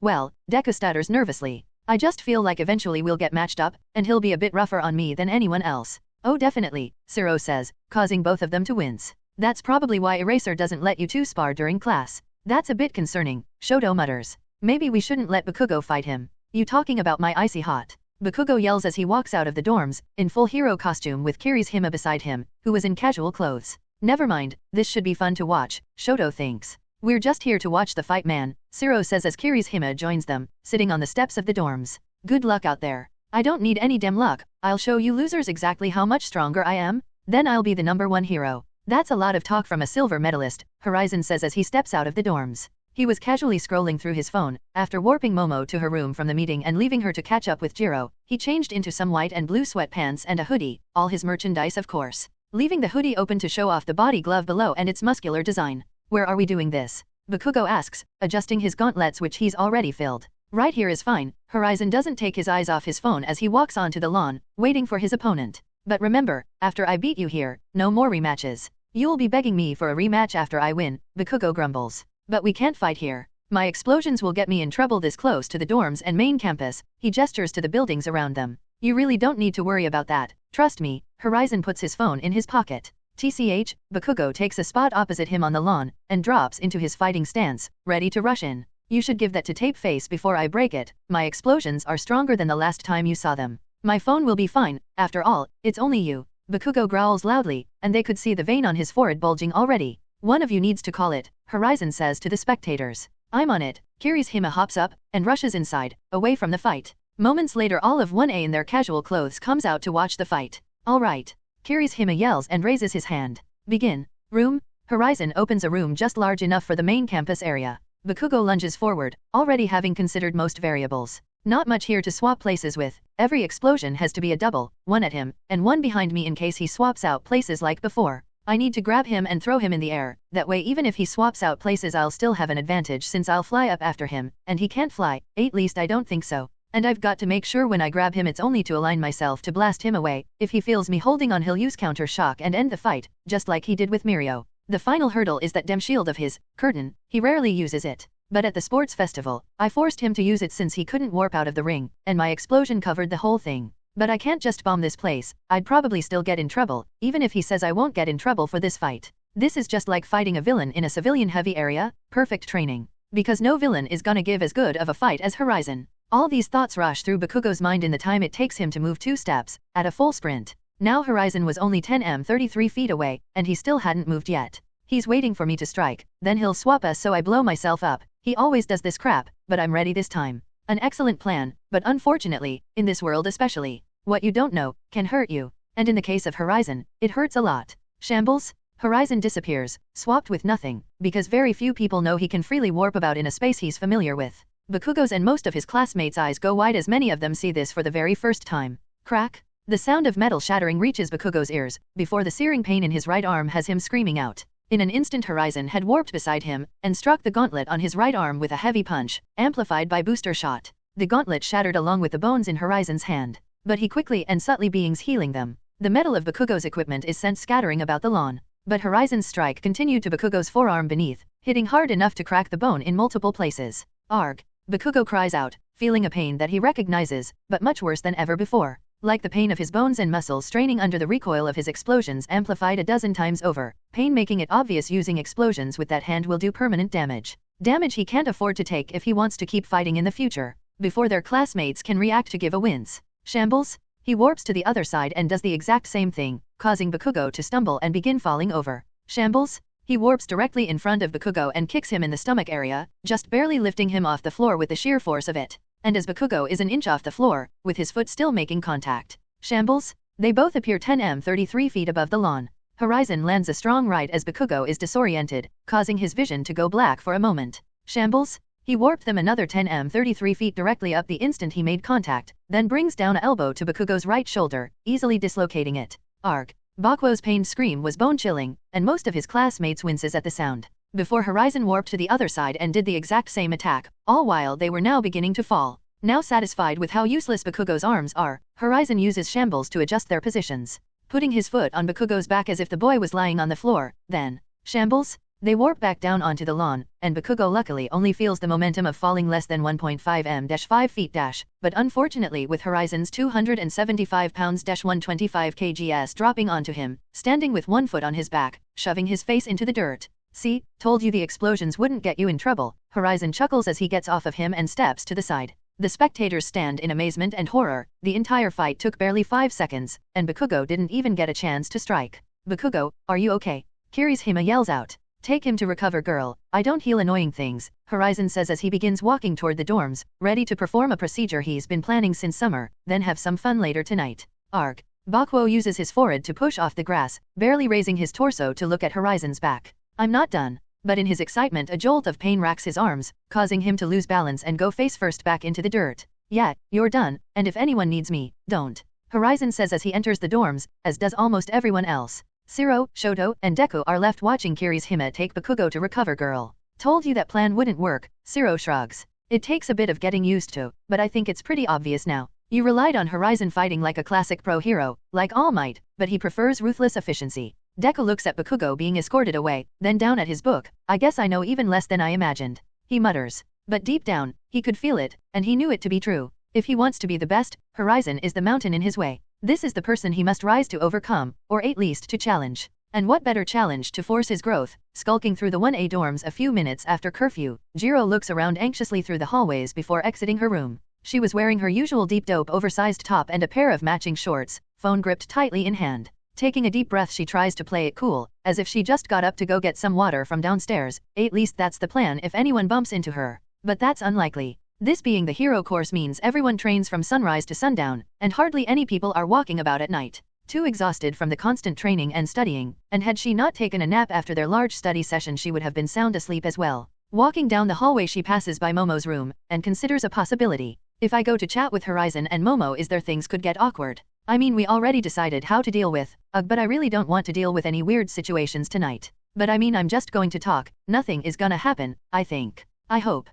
Well, Deku stutters nervously. I just feel like eventually we'll get matched up, and he'll be a bit rougher on me than anyone else. Oh definitely, Zero says, causing both of them to wince. That's probably why Eraser doesn't let you two spar during class. That's a bit concerning, Shoto mutters. Maybe we shouldn't let Bakugo fight him. You talking about my icy hot? Bakugo yells as he walks out of the dorms, in full hero costume with Kiri's Hima beside him, who was in casual clothes. Never mind, this should be fun to watch, Shoto thinks. We're just here to watch the fight, man, Zero says as Kiri's Hima joins them, sitting on the steps of the dorms. Good luck out there. I don't need any damn luck, I'll show you losers exactly how much stronger I am, then I'll be the #1 hero. That's a lot of talk from a silver medalist, Horizon says as he steps out of the dorms. He was casually scrolling through his phone. After warping Momo to her room from the meeting and leaving her to catch up with Jiro, he changed into some white and blue sweatpants and a hoodie, all his merchandise of course. Leaving the hoodie open to show off the body glove below and its muscular design. Where are we doing this? Bakugo asks, adjusting his gauntlets which he's already filled. Right here is fine. Horizon doesn't take his eyes off his phone as he walks onto the lawn, waiting for his opponent. But remember, after I beat you here, no more rematches. You'll be begging me for a rematch after I win, Bakugo grumbles. But we can't fight here. My explosions will get me in trouble this close to the dorms and main campus. He gestures to the buildings around them. You really don't need to worry about that. Trust me. Horizon puts his phone in his pocket. TCH, Bakugo takes a spot opposite him on the lawn, and drops into his fighting stance, ready to rush in. You should give that to Tape Face before I break it. My explosions are stronger than the last time you saw them. My phone will be fine, after all, it's only you. Bakugo growls loudly, and they could see the vein on his forehead bulging already. One of you needs to call it, Horizon says to the spectators. I'm on it. Kirishima hops up, and rushes inside, away from the fight. Moments later all of 1A in their casual clothes comes out to watch the fight. Alright. Kirishima yells and raises his hand. Begin. Room. Horizon opens a room just large enough for the main campus area. Bakugo lunges forward, already having considered most variables. Not much here to swap places with. Every explosion has to be a double, one at him, and one behind me in case he swaps out places like before. I need to grab him and throw him in the air, that way even if he swaps out places I'll still have an advantage since I'll fly up after him, and he can't fly, at least I don't think so. And I've got to make sure when I grab him it's only to align myself to blast him away. If he feels me holding on he'll use counter shock and end the fight, just like he did with Mirio. The final hurdle is that damn shield of his, curtain, he rarely uses it. But at the sports festival, I forced him to use it since he couldn't warp out of the ring, and my explosion covered the whole thing. But I can't just bomb this place, I'd probably still get in trouble, even if he says I won't get in trouble for this fight. This is just like fighting a villain in a civilian-heavy area, perfect training. Because no villain is gonna give as good of a fight as Horizon. All these thoughts rush through Bakugo's mind in the time it takes him to move 2 steps, at a full sprint. Now Horizon was only 33 feet away, and he still hadn't moved yet. He's waiting for me to strike, then he'll swap us so I blow myself up. He always does this crap, but I'm ready this time. An excellent plan, but unfortunately, in this world especially, what you don't know, can hurt you. And in the case of Horizon, it hurts a lot. Shambles? Horizon disappears, swapped with nothing, because very few people know he can freely warp about in a space he's familiar with. Bakugo's and most of his classmates' eyes go wide as many of them see this for the very first time. Crack! The sound of metal shattering reaches Bakugo's ears, before the searing pain in his right arm has him screaming out. In an instant Horizon had warped beside him, and struck the gauntlet on his right arm with a heavy punch, amplified by booster shot. The gauntlet shattered along with the bones in Horizon's hand. But he quickly and subtly beings healing them. The metal of Bakugo's equipment is sent scattering about the lawn. But Horizon's strike continued to Bakugo's forearm beneath, hitting hard enough to crack the bone in multiple places. Arg! Bakugo cries out, feeling a pain that he recognizes, but much worse than ever before. Like the pain of his bones and muscles straining under the recoil of his explosions amplified a dozen times over, pain making it obvious using explosions with that hand will do permanent damage. Damage he can't afford to take if he wants to keep fighting in the future, before their classmates can react to give a wince. Shambles? He warps to the other side and does the exact same thing, causing Bakugo to stumble and begin falling over. Shambles? He warps directly in front of Bakugo and kicks him in the stomach area, just barely lifting him off the floor with the sheer force of it. And as Bakugo is an inch off the floor, with his foot still making contact. Shambles? They both appear 33 feet above the lawn. Horizon lands a strong right as Bakugo is disoriented, causing his vision to go black for a moment. Shambles? He warped them another 33 feet directly up the instant he made contact, then brings down an elbow to Bakugo's right shoulder, easily dislocating it. Arg! Bakugo's pained scream was bone-chilling, and most of his classmates winces at the sound. Before Horizon warped to the other side and did the exact same attack, all while they were now beginning to fall. Now satisfied with how useless Bakugo's arms are, Horizon uses Shambles to adjust their positions. Putting his foot on Bakugo's back as if the boy was lying on the floor, then, Shambles? They warp back down onto the lawn, and Bakugo luckily only feels the momentum of falling less than 1.5 m-5 feet-, but unfortunately with Horizon's 275 pounds-125 kgs dropping onto him, standing with one foot on his back, shoving his face into the dirt. See, told you the explosions wouldn't get you in trouble. Horizon chuckles as he gets off of him and steps to the side. The spectators stand in amazement and horror. The entire fight took barely 5 seconds, and Bakugo didn't even get a chance to strike. Bakugo, are you okay? Kirishima yells out. Take him to recover, girl. I don't heal annoying things, Horizon says as he begins walking toward the dorms, ready to perform a procedure he's been planning since summer, then have some fun later tonight. Arg! Bakugo uses his forehead to push off the grass, barely raising his torso to look at Horizon's back. I'm not done. But in his excitement a jolt of pain racks his arms, causing him to lose balance and go face first back into the dirt. Yeah, you're done, and if anyone needs me, don't. Horizon says as he enters the dorms, as does almost everyone else. Shiro, Shoto, and Deku are left watching Kirishima take Bakugo to recover, girl. Told you that plan wouldn't work, Shiro shrugs. It takes a bit of getting used to, but I think it's pretty obvious now. You relied on Horizon fighting like a classic pro hero, like All Might, but he prefers ruthless efficiency. Deku looks at Bakugo being escorted away, then down at his book. I guess I know even less than I imagined. He mutters. But deep down, he could feel it, and he knew it to be true. If he wants to be the best, Horizon is the mountain in his way. This is the person he must rise to overcome, or at least to challenge. And what better challenge to force his growth? Skulking through the 1A dorms a few minutes after curfew, Jiro looks around anxiously through the hallways before exiting her room. She was wearing her usual deep dope oversized top and a pair of matching shorts, phone gripped tightly in hand. Taking a deep breath, she tries to play it cool, as if she just got up to go get some water from downstairs. At least that's the plan if anyone bumps into her. But that's unlikely. This being the hero course means everyone trains from sunrise to sundown, and hardly any people are walking about at night. Too exhausted from the constant training and studying, and had she not taken a nap after their large study session she would have been sound asleep as well. Walking down the hallway she passes by Momo's room, and considers a possibility. If I go to chat with Horizon and Momo, is there things could get awkward. I mean, we already decided how to deal with, but I really don't want to deal with any weird situations tonight. But I mean, I'm just going to talk, nothing is gonna happen, I think. I hope.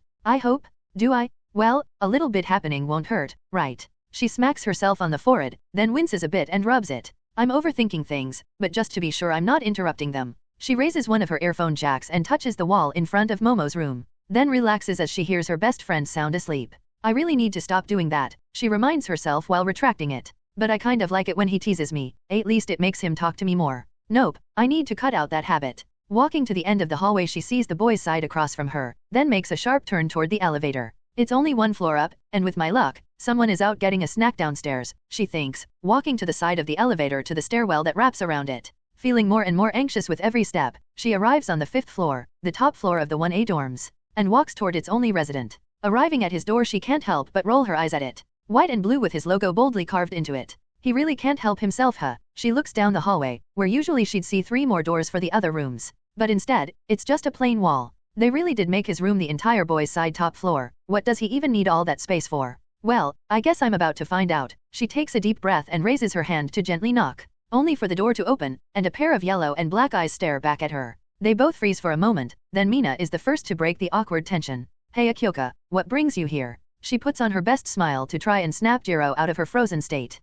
Do I? Well, a little bit happening won't hurt, right? She smacks herself on the forehead, then winces a bit and rubs it. I'm overthinking things, but just to be sure I'm not interrupting them. She raises one of her earphone jacks and touches the wall in front of Momo's room, then relaxes as she hears her best friend sound asleep. I really need to stop doing that, she reminds herself while retracting it. But I kind of like it when he teases me, at least it makes him talk to me more. Nope, I need to cut out that habit. Walking to the end of the hallway she sees the boys' side across from her, then makes a sharp turn toward the elevator. It's only one floor up, and with my luck, someone is out getting a snack downstairs, she thinks, walking to the side of the elevator to the stairwell that wraps around it. Feeling more and more anxious with every step, she arrives on the 5th floor, the top floor of the 1A dorms, and walks toward its only resident. Arriving at his door she can't help but roll her eyes at it. White and blue with his logo boldly carved into it. He really can't help himself, huh? She looks down the hallway, where usually she'd see 3 more doors for the other rooms. But instead, it's just a plain wall. They really did make his room the entire boys' side top floor. What does he even need all that space for? Well, I guess I'm about to find out. She takes a deep breath and raises her hand to gently knock, only for the door to open, and a pair of yellow and black eyes stare back at her. They both freeze for a moment, then Mina is the first to break the awkward tension. Hey Akioka, what brings you here? She puts on her best smile to try and snap Jiro out of her frozen state.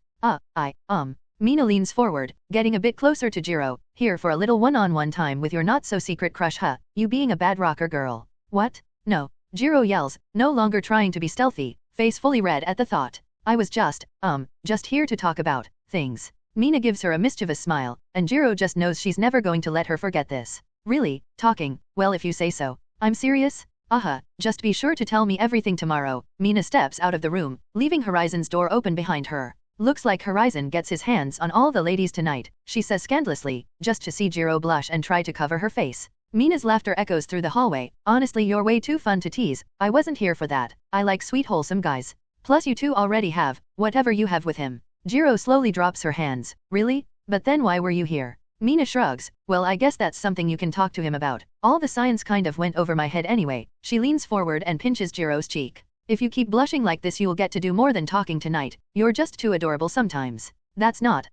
Mina leans forward, getting a bit closer to Jiro. Here for a little one-on-one time with your not-so-secret crush, huh? You being a bad rocker girl. What? No. Jiro yells, no longer trying to be stealthy, face fully red at the thought. I was just here to talk about things. Mina gives her a mischievous smile, and Jiro just knows she's never going to let her forget this. Really? Talking? Well, if you say so. I'm serious? Just be sure to tell me everything tomorrow. Mina steps out of the room, leaving Horizon's door open behind her. Looks like Horizon gets his hands on all the ladies tonight, she says scandalously, just to see Jiro blush and try to cover her face. Mina's laughter echoes through the hallway. Honestly, you're way too fun to tease. I wasn't here for that. I like sweet wholesome guys. Plus you two already have whatever you have with him. Jiro slowly drops her hands. Really? But then why were you here? Mina shrugs. Well, I guess that's something you can talk to him about. All the science kind of went over my head anyway. She leans forward and pinches Jiro's cheek. If you keep blushing like this you'll get to do more than talking tonight. You're just too adorable sometimes. That's not,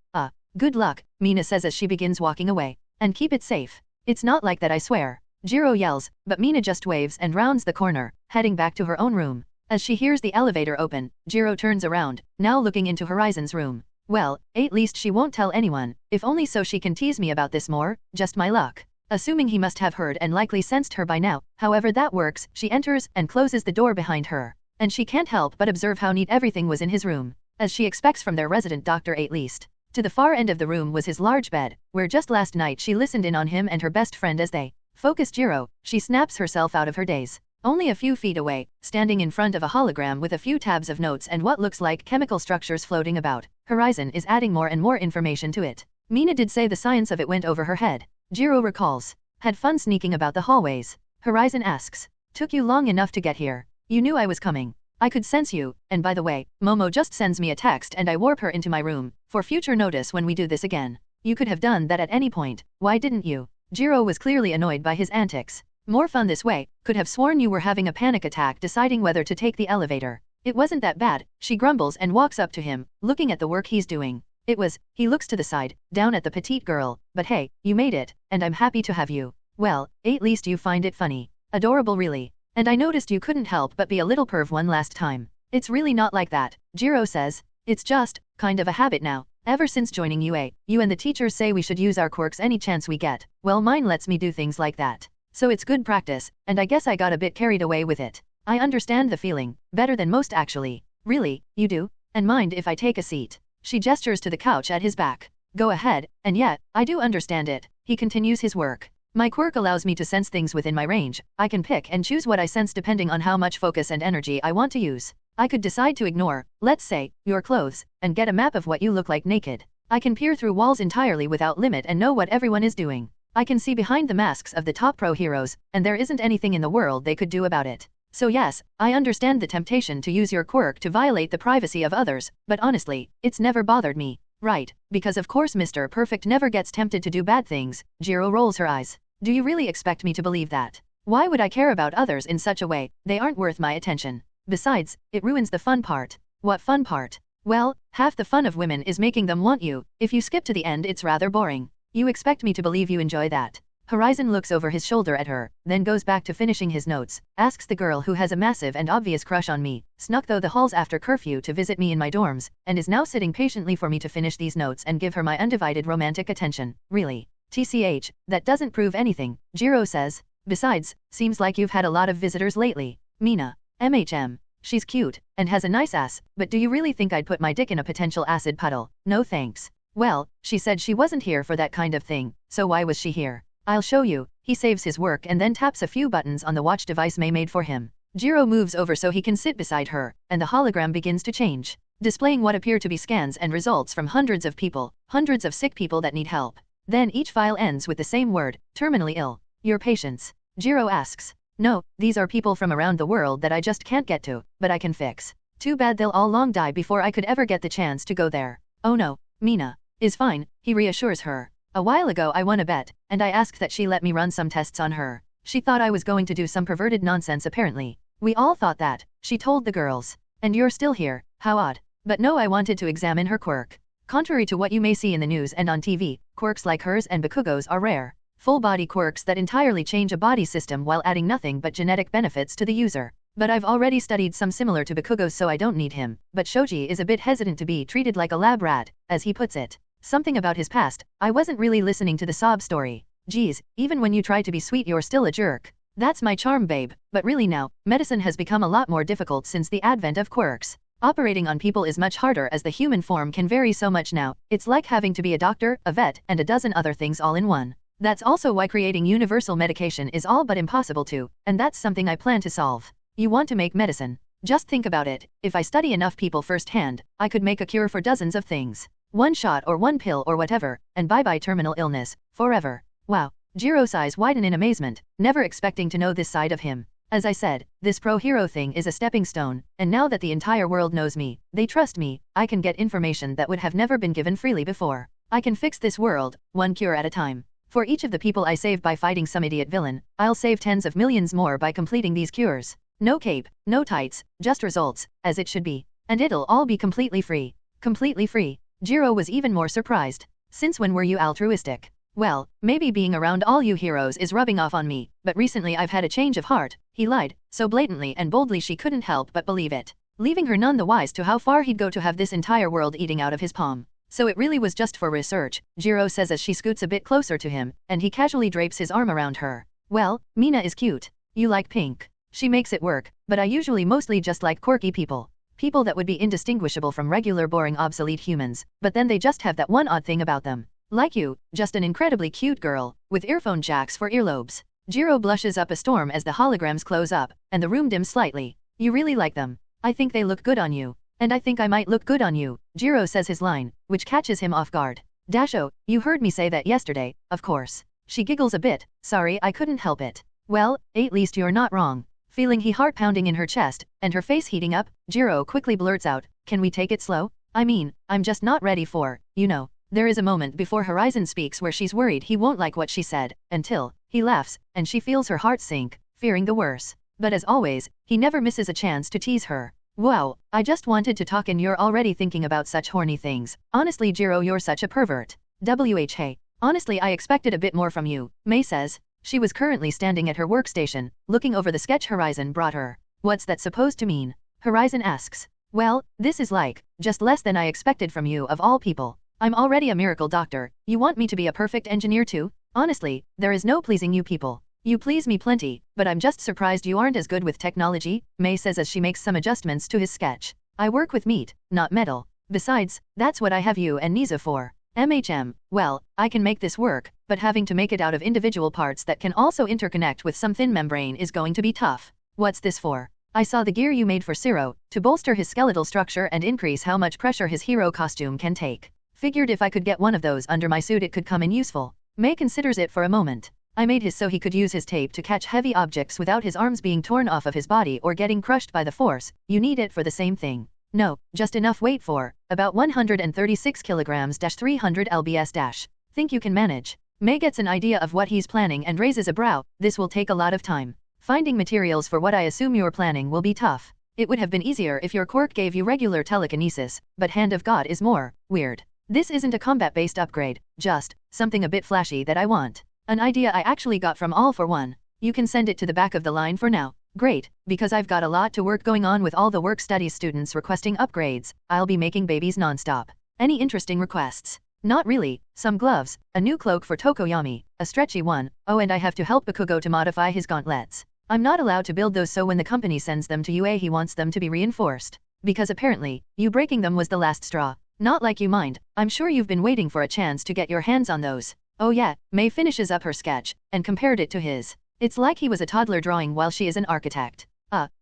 good luck, Mina says as she begins walking away. And keep it safe. It's not like that, I swear. Jiro yells, but Mina just waves and rounds the corner, heading back to her own room. As she hears the elevator open, Jiro turns around, now looking into Horizon's room. Well, at least she won't tell anyone, if only so she can tease me about this more, just my luck. Assuming he must have heard and likely sensed her by now, however that works, she enters and closes the door behind her. And she can't help but observe how neat everything was in his room, as she expects from their resident doctor at least. To the far end of the room was his large bed, where just last night she listened in on him and her best friend as they focused Jiro. She snaps herself out of her daze. Only a few feet away, standing in front of a hologram with a few tabs of notes and what looks like chemical structures floating about, Horizon is adding more and more information to it. Mina did say the science of it went over her head. Jiro recalls. Had fun sneaking about the hallways. Horizon asks. Took you long enough to get here. You knew I was coming. I could sense you, and by the way, Momo just sends me a text and I warp her into my room, for future notice when we do this again. You could have done that at any point, why didn't you? Jiro was clearly annoyed by his antics. More fun this way, could have sworn you were having a panic attack deciding whether to take the elevator. It wasn't that bad, she grumbles and walks up to him, looking at the work he's doing. It was, he looks to the side, down at the petite girl, but hey, you made it, and I'm happy to have you. Well, at least you find it funny. Adorable really. And I noticed you couldn't help but be a little perv one last time. It's really not like that, Jiro says. It's just, kind of a habit now. Ever since joining UA, you and the teachers say we should use our quirks any chance we get. Well, mine lets me do things like that. So it's good practice, and I guess I got a bit carried away with it. I understand the feeling, better than most actually. Really, you do? And mind if I take a seat? She gestures to the couch at his back. Go ahead, and yet, I do understand it. He continues his work. My quirk allows me to sense things within my range. I can pick and choose what I sense depending on how much focus and energy I want to use. I could decide to ignore, let's say, your clothes, and get a map of what you look like naked. I can peer through walls entirely without limit and know what everyone is doing. I can see behind the masks of the top pro heroes, and there isn't anything in the world they could do about it. So yes, I understand the temptation to use your quirk to violate the privacy of others, but honestly, it's never bothered me. Right, because of course Mr. Perfect never gets tempted to do bad things. Jiro rolls her eyes. Do you really expect me to believe that? Why would I care about others in such a way? They aren't worth my attention. Besides, it ruins the fun part. What fun part? Well, half the fun of women is making them want you. If you skip to the end, it's rather boring. You expect me to believe you enjoy that? Horizon looks over his shoulder at her, then goes back to finishing his notes, asks the girl who has a massive and obvious crush on me, snuck through the halls after curfew to visit me in my dorms, and is now sitting patiently for me to finish these notes and give her my undivided romantic attention. Really? TCH, that doesn't prove anything, Jiro says. Besides, seems like you've had a lot of visitors lately. Mina. MHM. She's cute, and has a nice ass, but do you really think I'd put my dick in a potential acid puddle? No thanks. Well, she said she wasn't here for that kind of thing, so why was she here? I'll show you. He saves his work and then taps a few buttons on the watch device May made for him. Jiro moves over so he can sit beside her, and the hologram begins to change, displaying what appear to be scans and results from hundreds of people, hundreds of sick people that need help. Then each file ends with the same word, terminally ill. Your patients? Jiro asks. No, these are people from around the world that I just can't get to, but I can fix. Too bad they'll all long die before I could ever get the chance to go there. Oh no, Mina is fine, he reassures her. A while ago I won a bet, and I asked that she let me run some tests on her. She thought I was going to do some perverted nonsense apparently. We all thought that, she told the girls. And you're still here, how odd. But no, I wanted to examine her quirk. Contrary to what you may see in the news and on TV, quirks like hers and Bakugos are rare. Full-body quirks that entirely change a body system while adding nothing but genetic benefits to the user. But I've already studied some similar to Bakugos, so I don't need him. But Shoji is a bit hesitant to be treated like a lab rat, as he puts it. Something about his past. I wasn't really listening to the sob story. Geez, even when you try to be sweet you're still a jerk. That's my charm, babe. But really now, medicine has become a lot more difficult since the advent of quirks. Operating on people is much harder as the human form can vary so much now. It's like having to be a doctor, a vet, and a dozen other things all in one. That's also why creating universal medication is all but impossible to, and that's something I plan to solve. You want to make medicine? Just think about it. If I study enough people firsthand, I could make a cure for dozens of things. One shot or one pill or whatever, and bye-bye terminal illness, forever. Wow. Jiro's eyes widen in amazement, never expecting to know this side of him. As I said, this pro-hero thing is a stepping stone, and now that the entire world knows me, they trust me, I can get information that would have never been given freely before. I can fix this world, one cure at a time. For each of the people I save by fighting some idiot villain, I'll save tens of millions more by completing these cures. No cape, no tights, just results, as it should be. And it'll all be completely free. Completely free. Jiro was even more surprised. Since when were you altruistic? Well, maybe being around all you heroes is rubbing off on me, but recently I've had a change of heart. He lied, so blatantly and boldly she couldn't help but believe it, leaving her none the wise to how far he'd go to have this entire world eating out of his palm. So it really was just for research, Jiro says as she scoots a bit closer to him, and he casually drapes his arm around her. Well, Mina is cute. You like pink. She makes it work, but I usually mostly just like quirky people. People that would be indistinguishable from regular boring obsolete humans, but then they just have that one odd thing about them. Like you, just an incredibly cute girl, with earphone jacks for earlobes. Jiro blushes up a storm as the holograms close up, and the room dims slightly. You really like them. I think they look good on you. And I think I might look good on you, Jiro says his line, which catches him off guard. Dasho, you heard me say that yesterday, of course. She giggles a bit, sorry I couldn't help it. Well, at least you're not wrong. Feeling he heart pounding in her chest, and her face heating up, Jiro quickly blurts out, can we take it slow? I mean, I'm just not ready for, you know. There is a moment before Horizon speaks where she's worried he won't like what she said, until, he laughs, and she feels her heart sink, fearing the worst. But as always, he never misses a chance to tease her. Wow, I just wanted to talk and you're already thinking about such horny things. Honestly Jiro, you're such a pervert. WHA. Honestly I expected a bit more from you, May says. She was currently standing at her workstation, looking over the sketch Horizon brought her. What's that supposed to mean? Horizon asks. Well, this is like, just less than I expected from you of all people. I'm already a miracle doctor, you want me to be a perfect engineer too? Honestly, there is no pleasing you people. You please me plenty, but I'm just surprised you aren't as good with technology, May says as she makes some adjustments to his sketch. I work with meat, not metal. Besides, that's what I have you and Nizu for. MHM, well, I can make this work, but having to make it out of individual parts that can also interconnect with some thin membrane is going to be tough. What's this for? I saw the gear you made for Zero, to bolster his skeletal structure and increase how much pressure his hero costume can take. Figured if I could get one of those under my suit it could come in useful. May considers it for a moment. I made his so he could use his tape to catch heavy objects without his arms being torn off of his body or getting crushed by the force. You need it for the same thing. No, just enough weight for about 136 kilograms 300 lbs. Think you can manage? May gets an idea of what he's planning and raises a brow. This will take a lot of time. Finding materials for what I assume you're planning will be tough. It would have been easier if your quirk gave you regular telekinesis, but Hand of God is more weird. This isn't a combat-based upgrade, just something a bit flashy that I want. An idea I actually got from All for One. You can send it to the back of the line for now. Great, because I've got a lot to work going on with all the work studies students requesting upgrades. I'll be making babies non-stop. Any interesting requests? Not really. Some gloves, a new cloak for Tokoyami, a stretchy one. Oh, and I have to help Bakugo to modify his gauntlets. I'm not allowed to build those, so when the company sends them to UA he wants them to be reinforced. Because apparently, you breaking them was the last straw. Not like you mind. I'm sure you've been waiting for a chance to get your hands on those. Oh yeah, May finishes up her sketch, and compared it to his. It's like he was a toddler drawing while she is an architect.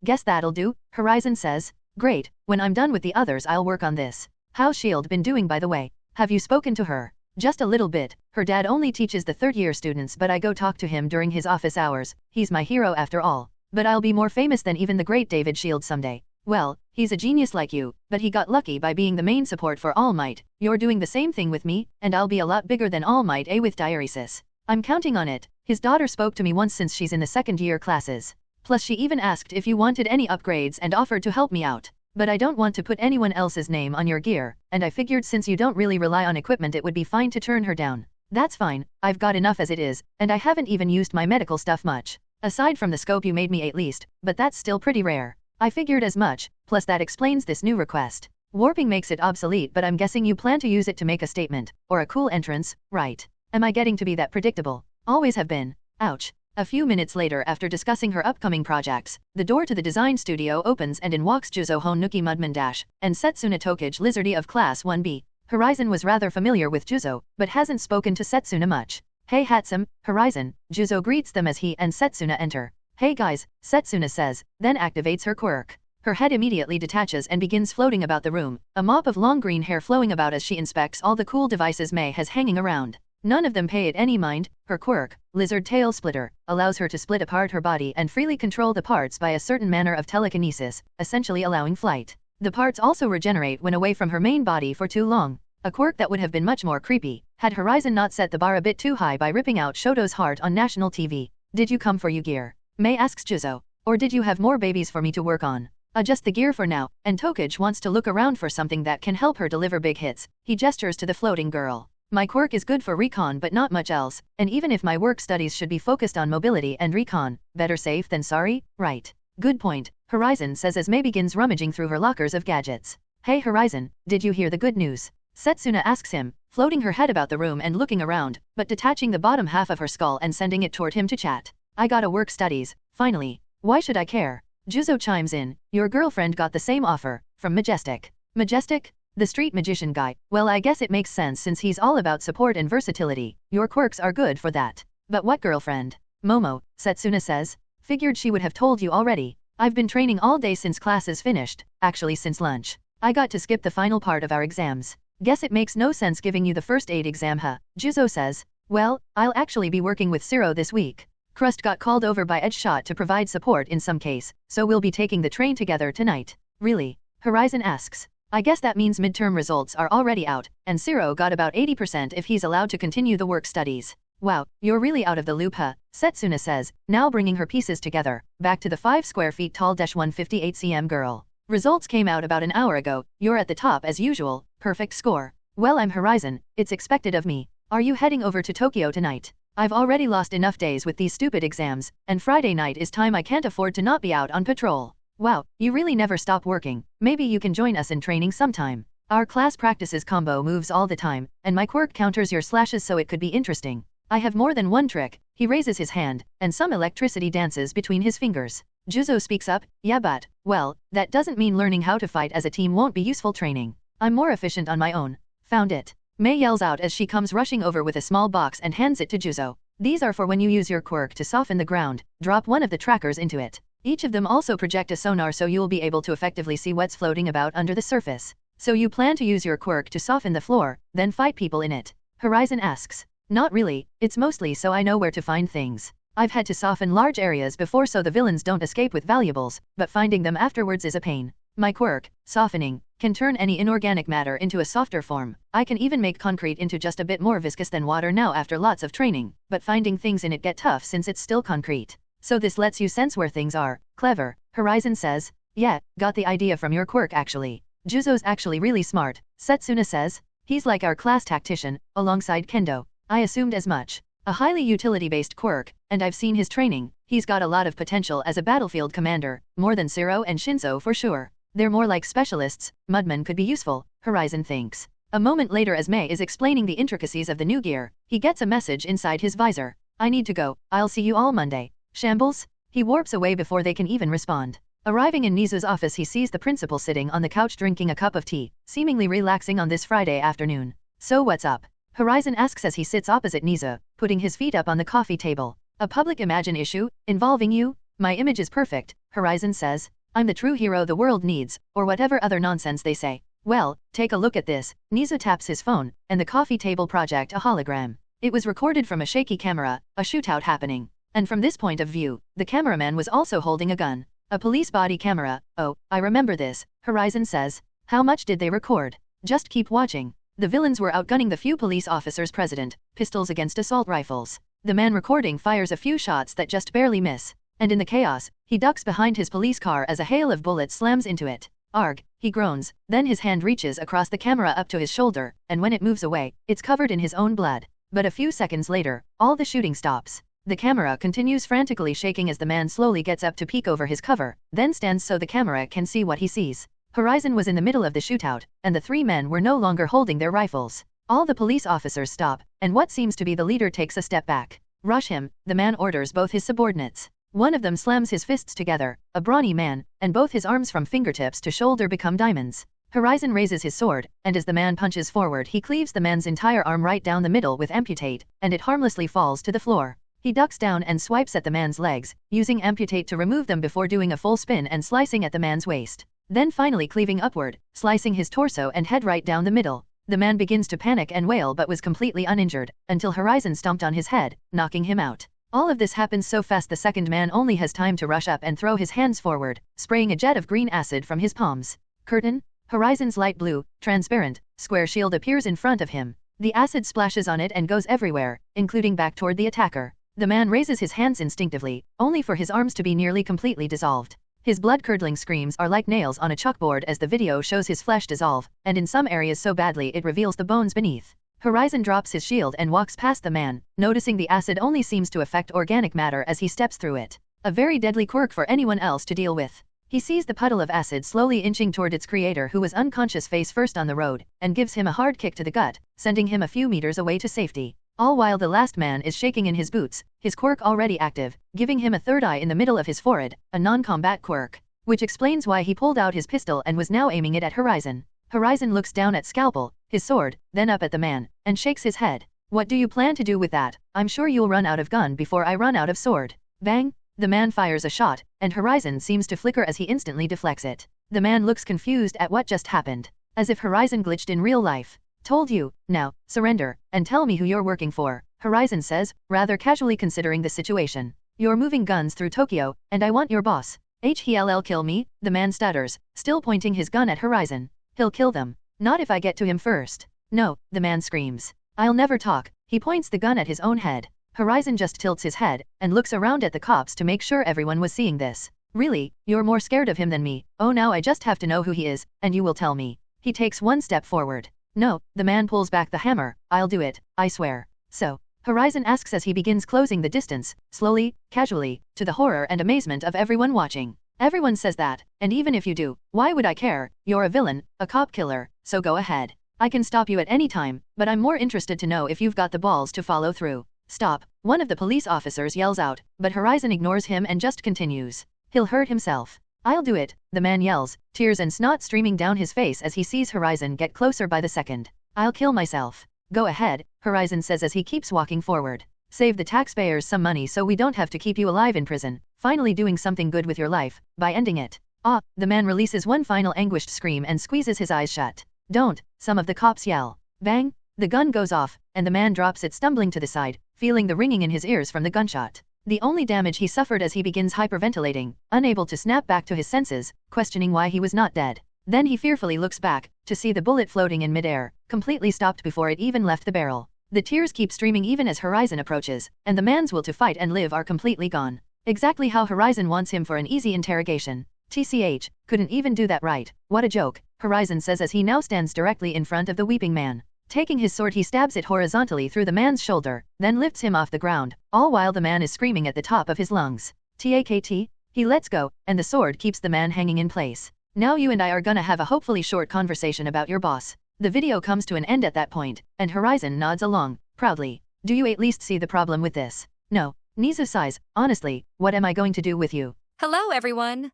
Guess that'll do, Horizon says. Great, when I'm done with the others I'll work on this. How's S.H.I.E.L.D. been doing by the way? Have you spoken to her? Just a little bit. Her dad only teaches the third-year students, but I go talk to him during his office hours. He's my hero after all. But I'll be more famous than even the great David S.H.I.E.L.D. someday. Well, he's a genius like you, but he got lucky by being the main support for All Might. You're doing the same thing with me, and I'll be a lot bigger than All Might with diuresis. I'm counting on it. His daughter spoke to me once since she's in the second-year classes. Plus she even asked if you wanted any upgrades and offered to help me out. But I don't want to put anyone else's name on your gear, and I figured since you don't really rely on equipment it would be fine to turn her down. That's fine, I've got enough as it is, and I haven't even used my medical stuff much. Aside from the scope you made me at least, but that's still pretty rare. I figured as much, plus that explains this new request. Warping makes it obsolete, but I'm guessing you plan to use it to make a statement, or a cool entrance, right? Am I getting to be that predictable? Always have been. Ouch. A few minutes later, after discussing her upcoming projects, the door to the design studio opens and in walks Juzo Honuki Mudman Dash, and Setsuna Tokage Lizardy of Class 1B. Horizon was rather familiar with Juzo, but hasn't spoken to Setsuna much. Hey Hatsum, Horizon, Juzo greets them as he and Setsuna enter. Hey guys, Setsuna says, then activates her quirk. Her head immediately detaches and begins floating about the room, a mop of long green hair flowing about as she inspects all the cool devices May has hanging around. None of them pay it any mind. Her quirk, Lizard Tail Splitter, allows her to split apart her body and freely control the parts by a certain manner of telekinesis, essentially allowing flight. The parts also regenerate when away from her main body for too long. A quirk that would have been much more creepy, had Horizon not set the bar a bit too high by ripping out Shoto's heart on national TV. Did you come for you gear? May asks Juzo. Or did you have more babies for me to work on? Just the gear for now, and Tokage wants to look around for something that can help her deliver big hits. He gestures to the floating girl. My quirk is good for recon but not much else, and even if my work studies should be focused on mobility and recon, better safe than sorry, right? Good point, Horizon says as May begins rummaging through her lockers of gadgets. Hey Horizon, did you hear the good news? Setsuna asks him, floating her head about the room and looking around, but detaching the bottom half of her skull and sending it toward him to chat. I gotta work studies, finally. Why should I care? Juzo chimes in, your girlfriend got the same offer, from Majestic. Majestic? The street magician guy. Well, I guess it makes sense since he's all about support and versatility. Your quirks are good for that. But what girlfriend? Momo, Setsuna says. Figured she would have told you already. I've been training all day since classes finished, actually since lunch. I got to skip the final part of our exams. Guess it makes no sense giving you the first aid exam, huh? Juzo says. Well, I'll actually be working with Zero this week. Crust got called over by Edgeshot to provide support in some case, so we'll be taking the train together tonight. Really? Horizon asks. I guess that means midterm results are already out, and Zero got about 80% if he's allowed to continue the work studies. Wow, you're really out of the loop, huh? Setsuna says, now bringing her pieces together. Back to the 5 square feet tall 158 cm girl. Results came out about an hour ago. You're at the top as usual. Perfect score. Well, I'm Horizon. It's expected of me. Are you heading over to Tokyo tonight? I've already lost enough days with these stupid exams, and Friday night is time I can't afford to not be out on patrol. Wow, you really never stop working. Maybe you can join us in training sometime. Our class practices combo moves all the time, and my quirk counters your slashes, so it could be interesting. I have more than one trick. He raises his hand, and some electricity dances between his fingers. Juzo speaks up, yeah, but, well, that doesn't mean learning how to fight as a team won't be useful training. I'm more efficient on my own. Found it. May yells out as she comes rushing over with a small box and hands it to Juzo. These are for when you use your quirk to soften the ground. Drop one of the trackers into it. Each of them also project a sonar, so you'll be able to effectively see what's floating about under the surface. So you plan to use your quirk to soften the floor, then fight people in it? Horizon asks. Not really, it's mostly so I know where to find things. I've had to soften large areas before so the villains don't escape with valuables, but finding them afterwards is a pain. My quirk, softening, can turn any inorganic matter into a softer form. I can even make concrete into just a bit more viscous than water now after lots of training, but finding things in it get tough since it's still concrete. So this lets you sense where things are. Clever, Horizon says. Yeah, got the idea from your quirk actually. Juzo's actually really smart, Setsuna says. He's like our class tactician, alongside Kendo. I assumed as much. A highly utility-based quirk, and I've seen his training. He's got a lot of potential as a battlefield commander, more than Siro and Shinzo for sure. They're more like specialists. Mudman could be useful, Horizon thinks. A moment later as Mei is explaining the intricacies of the new gear, he gets a message inside his visor. I need to go, I'll see you all Monday. Shambles? He warps away before they can even respond. Arriving in Nizu's office he sees the principal sitting on the couch drinking a cup of tea, seemingly relaxing on this Friday afternoon. So what's up? Horizon asks as he sits opposite Nizu, putting his feet up on the coffee table. A public imagine issue, involving you? My image is perfect, Horizon says. I'm the true hero the world needs, or whatever other nonsense they say. Well, take a look at this. Nizu taps his phone, and the coffee table project a hologram. It was recorded from a shaky camera, a shootout happening. And from this point of view, the cameraman was also holding a gun. A police body camera. Oh, I remember this, Horizon says. How much did they record? Just keep watching. The villains were outgunning the few police officers present, pistols against assault rifles. The man recording fires a few shots that just barely miss. And in the chaos, he ducks behind his police car as a hail of bullets slams into it. Arg, he groans, then his hand reaches across the camera up to his shoulder, and when it moves away, it's covered in his own blood. But a few seconds later, all the shooting stops. The camera continues frantically shaking as the man slowly gets up to peek over his cover, then stands so the camera can see what he sees. Horizon was in the middle of the shootout, and the three men were no longer holding their rifles. All the police officers stop, and what seems to be the leader takes a step back. Rush him, the man orders both his subordinates. One of them slams his fists together, a brawny man, and both his arms from fingertips to shoulder become diamonds. Horizon raises his sword, and as the man punches forward he cleaves the man's entire arm right down the middle with amputate, and it harmlessly falls to the floor. He ducks down and swipes at the man's legs, using amputate to remove them before doing a full spin and slicing at the man's waist. Then finally cleaving upward, slicing his torso and head right down the middle. The man begins to panic and wail but was completely uninjured, until Horizon stomped on his head, knocking him out. All of this happens so fast the second man only has time to rush up and throw his hands forward, spraying a jet of green acid from his palms. Curtain? Horizon's light blue, transparent, square shield appears in front of him. The acid splashes on it and goes everywhere, including back toward the attacker. The man raises his hands instinctively, only for his arms to be nearly completely dissolved. His blood-curdling screams are like nails on a chalkboard as the video shows his flesh dissolve, and in some areas so badly it reveals the bones beneath. Horizon drops his shield and walks past the man, noticing the acid only seems to affect organic matter as he steps through it. A very deadly quirk for anyone else to deal with. He sees the puddle of acid slowly inching toward its creator who was unconscious face first on the road, and gives him a hard kick to the gut, sending him a few meters away to safety. All while the last man is shaking in his boots, his quirk already active, giving him a third eye in the middle of his forehead, a non-combat quirk. Which explains why he pulled out his pistol and was now aiming it at Horizon. Horizon looks down at Scalpel, his sword, then up at the man, and shakes his head. What do you plan to do with that? I'm sure you'll run out of gun before I run out of sword. Bang! The man fires a shot, and Horizon seems to flicker as he instantly deflects it. The man looks confused at what just happened. As if Horizon glitched in real life. Told you, now, surrender, and tell me who you're working for, Horizon says, rather casually considering the situation. You're moving guns through Tokyo, and I want your boss. He'll kill me, the man stutters, still pointing his gun at Horizon. He'll kill them. Not if I get to him first. No, the man screams. I'll never talk. He points the gun at his own head. Horizon just tilts his head, and looks around at the cops to make sure everyone was seeing this. Really, you're more scared of him than me. Oh, now I just have to know who he is, and you will tell me. He takes one step forward. No, the man pulls back the hammer. I'll do it, I swear. So, Horizon asks as he begins closing the distance, slowly, casually, to the horror and amazement of everyone watching. Everyone says that, and even if you do, why would I care? You're a villain, a cop killer, so go ahead. I can stop you at any time, but I'm more interested to know if you've got the balls to follow through. Stop, one of the police officers yells out, but Horizon ignores him and just continues. He'll hurt himself. I'll do it, the man yells, tears and snot streaming down his face as he sees Horizon get closer by the second. I'll kill myself. Go ahead, Horizon says as he keeps walking forward. Save the taxpayers some money so we don't have to keep you alive in prison, finally doing something good with your life, by ending it. Ah, the man releases one final anguished scream and squeezes his eyes shut. Don't, some of the cops yell. Bang! The gun goes off, and the man drops it stumbling to the side, feeling the ringing in his ears from the gunshot. The only damage he suffered as he begins hyperventilating, unable to snap back to his senses, questioning why he was not dead. Then he fearfully looks back, to see the bullet floating in midair, completely stopped before it even left the barrel. The tears keep streaming even as Horizon approaches, and the man's will to fight and live are completely gone. Exactly how Horizon wants him for an easy interrogation. TCH, couldn't even do that right. What a joke, Horizon says as he now stands directly in front of the weeping man. Taking his sword he stabs it horizontally through the man's shoulder, then lifts him off the ground, all while the man is screaming at the top of his lungs. TAKT? He lets go, and the sword keeps the man hanging in place. Now you and I are gonna have a hopefully short conversation about your boss. The video comes to an end at that point, and Horizon nods along, proudly. Do you at least see the problem with this? No. Nizu sighs, honestly, what am I going to do with you? Hello, everyone.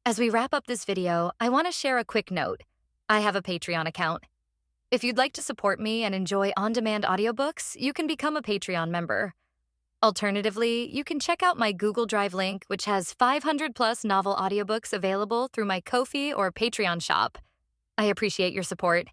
As we wrap up this video, I want to share a quick note. I have a Patreon account. If you'd like to support me and enjoy on-demand audiobooks, you can become a Patreon member. Alternatively, you can check out my Google Drive link, which has 500+ novel audiobooks available through my Ko-fi or Patreon shop. I appreciate your support.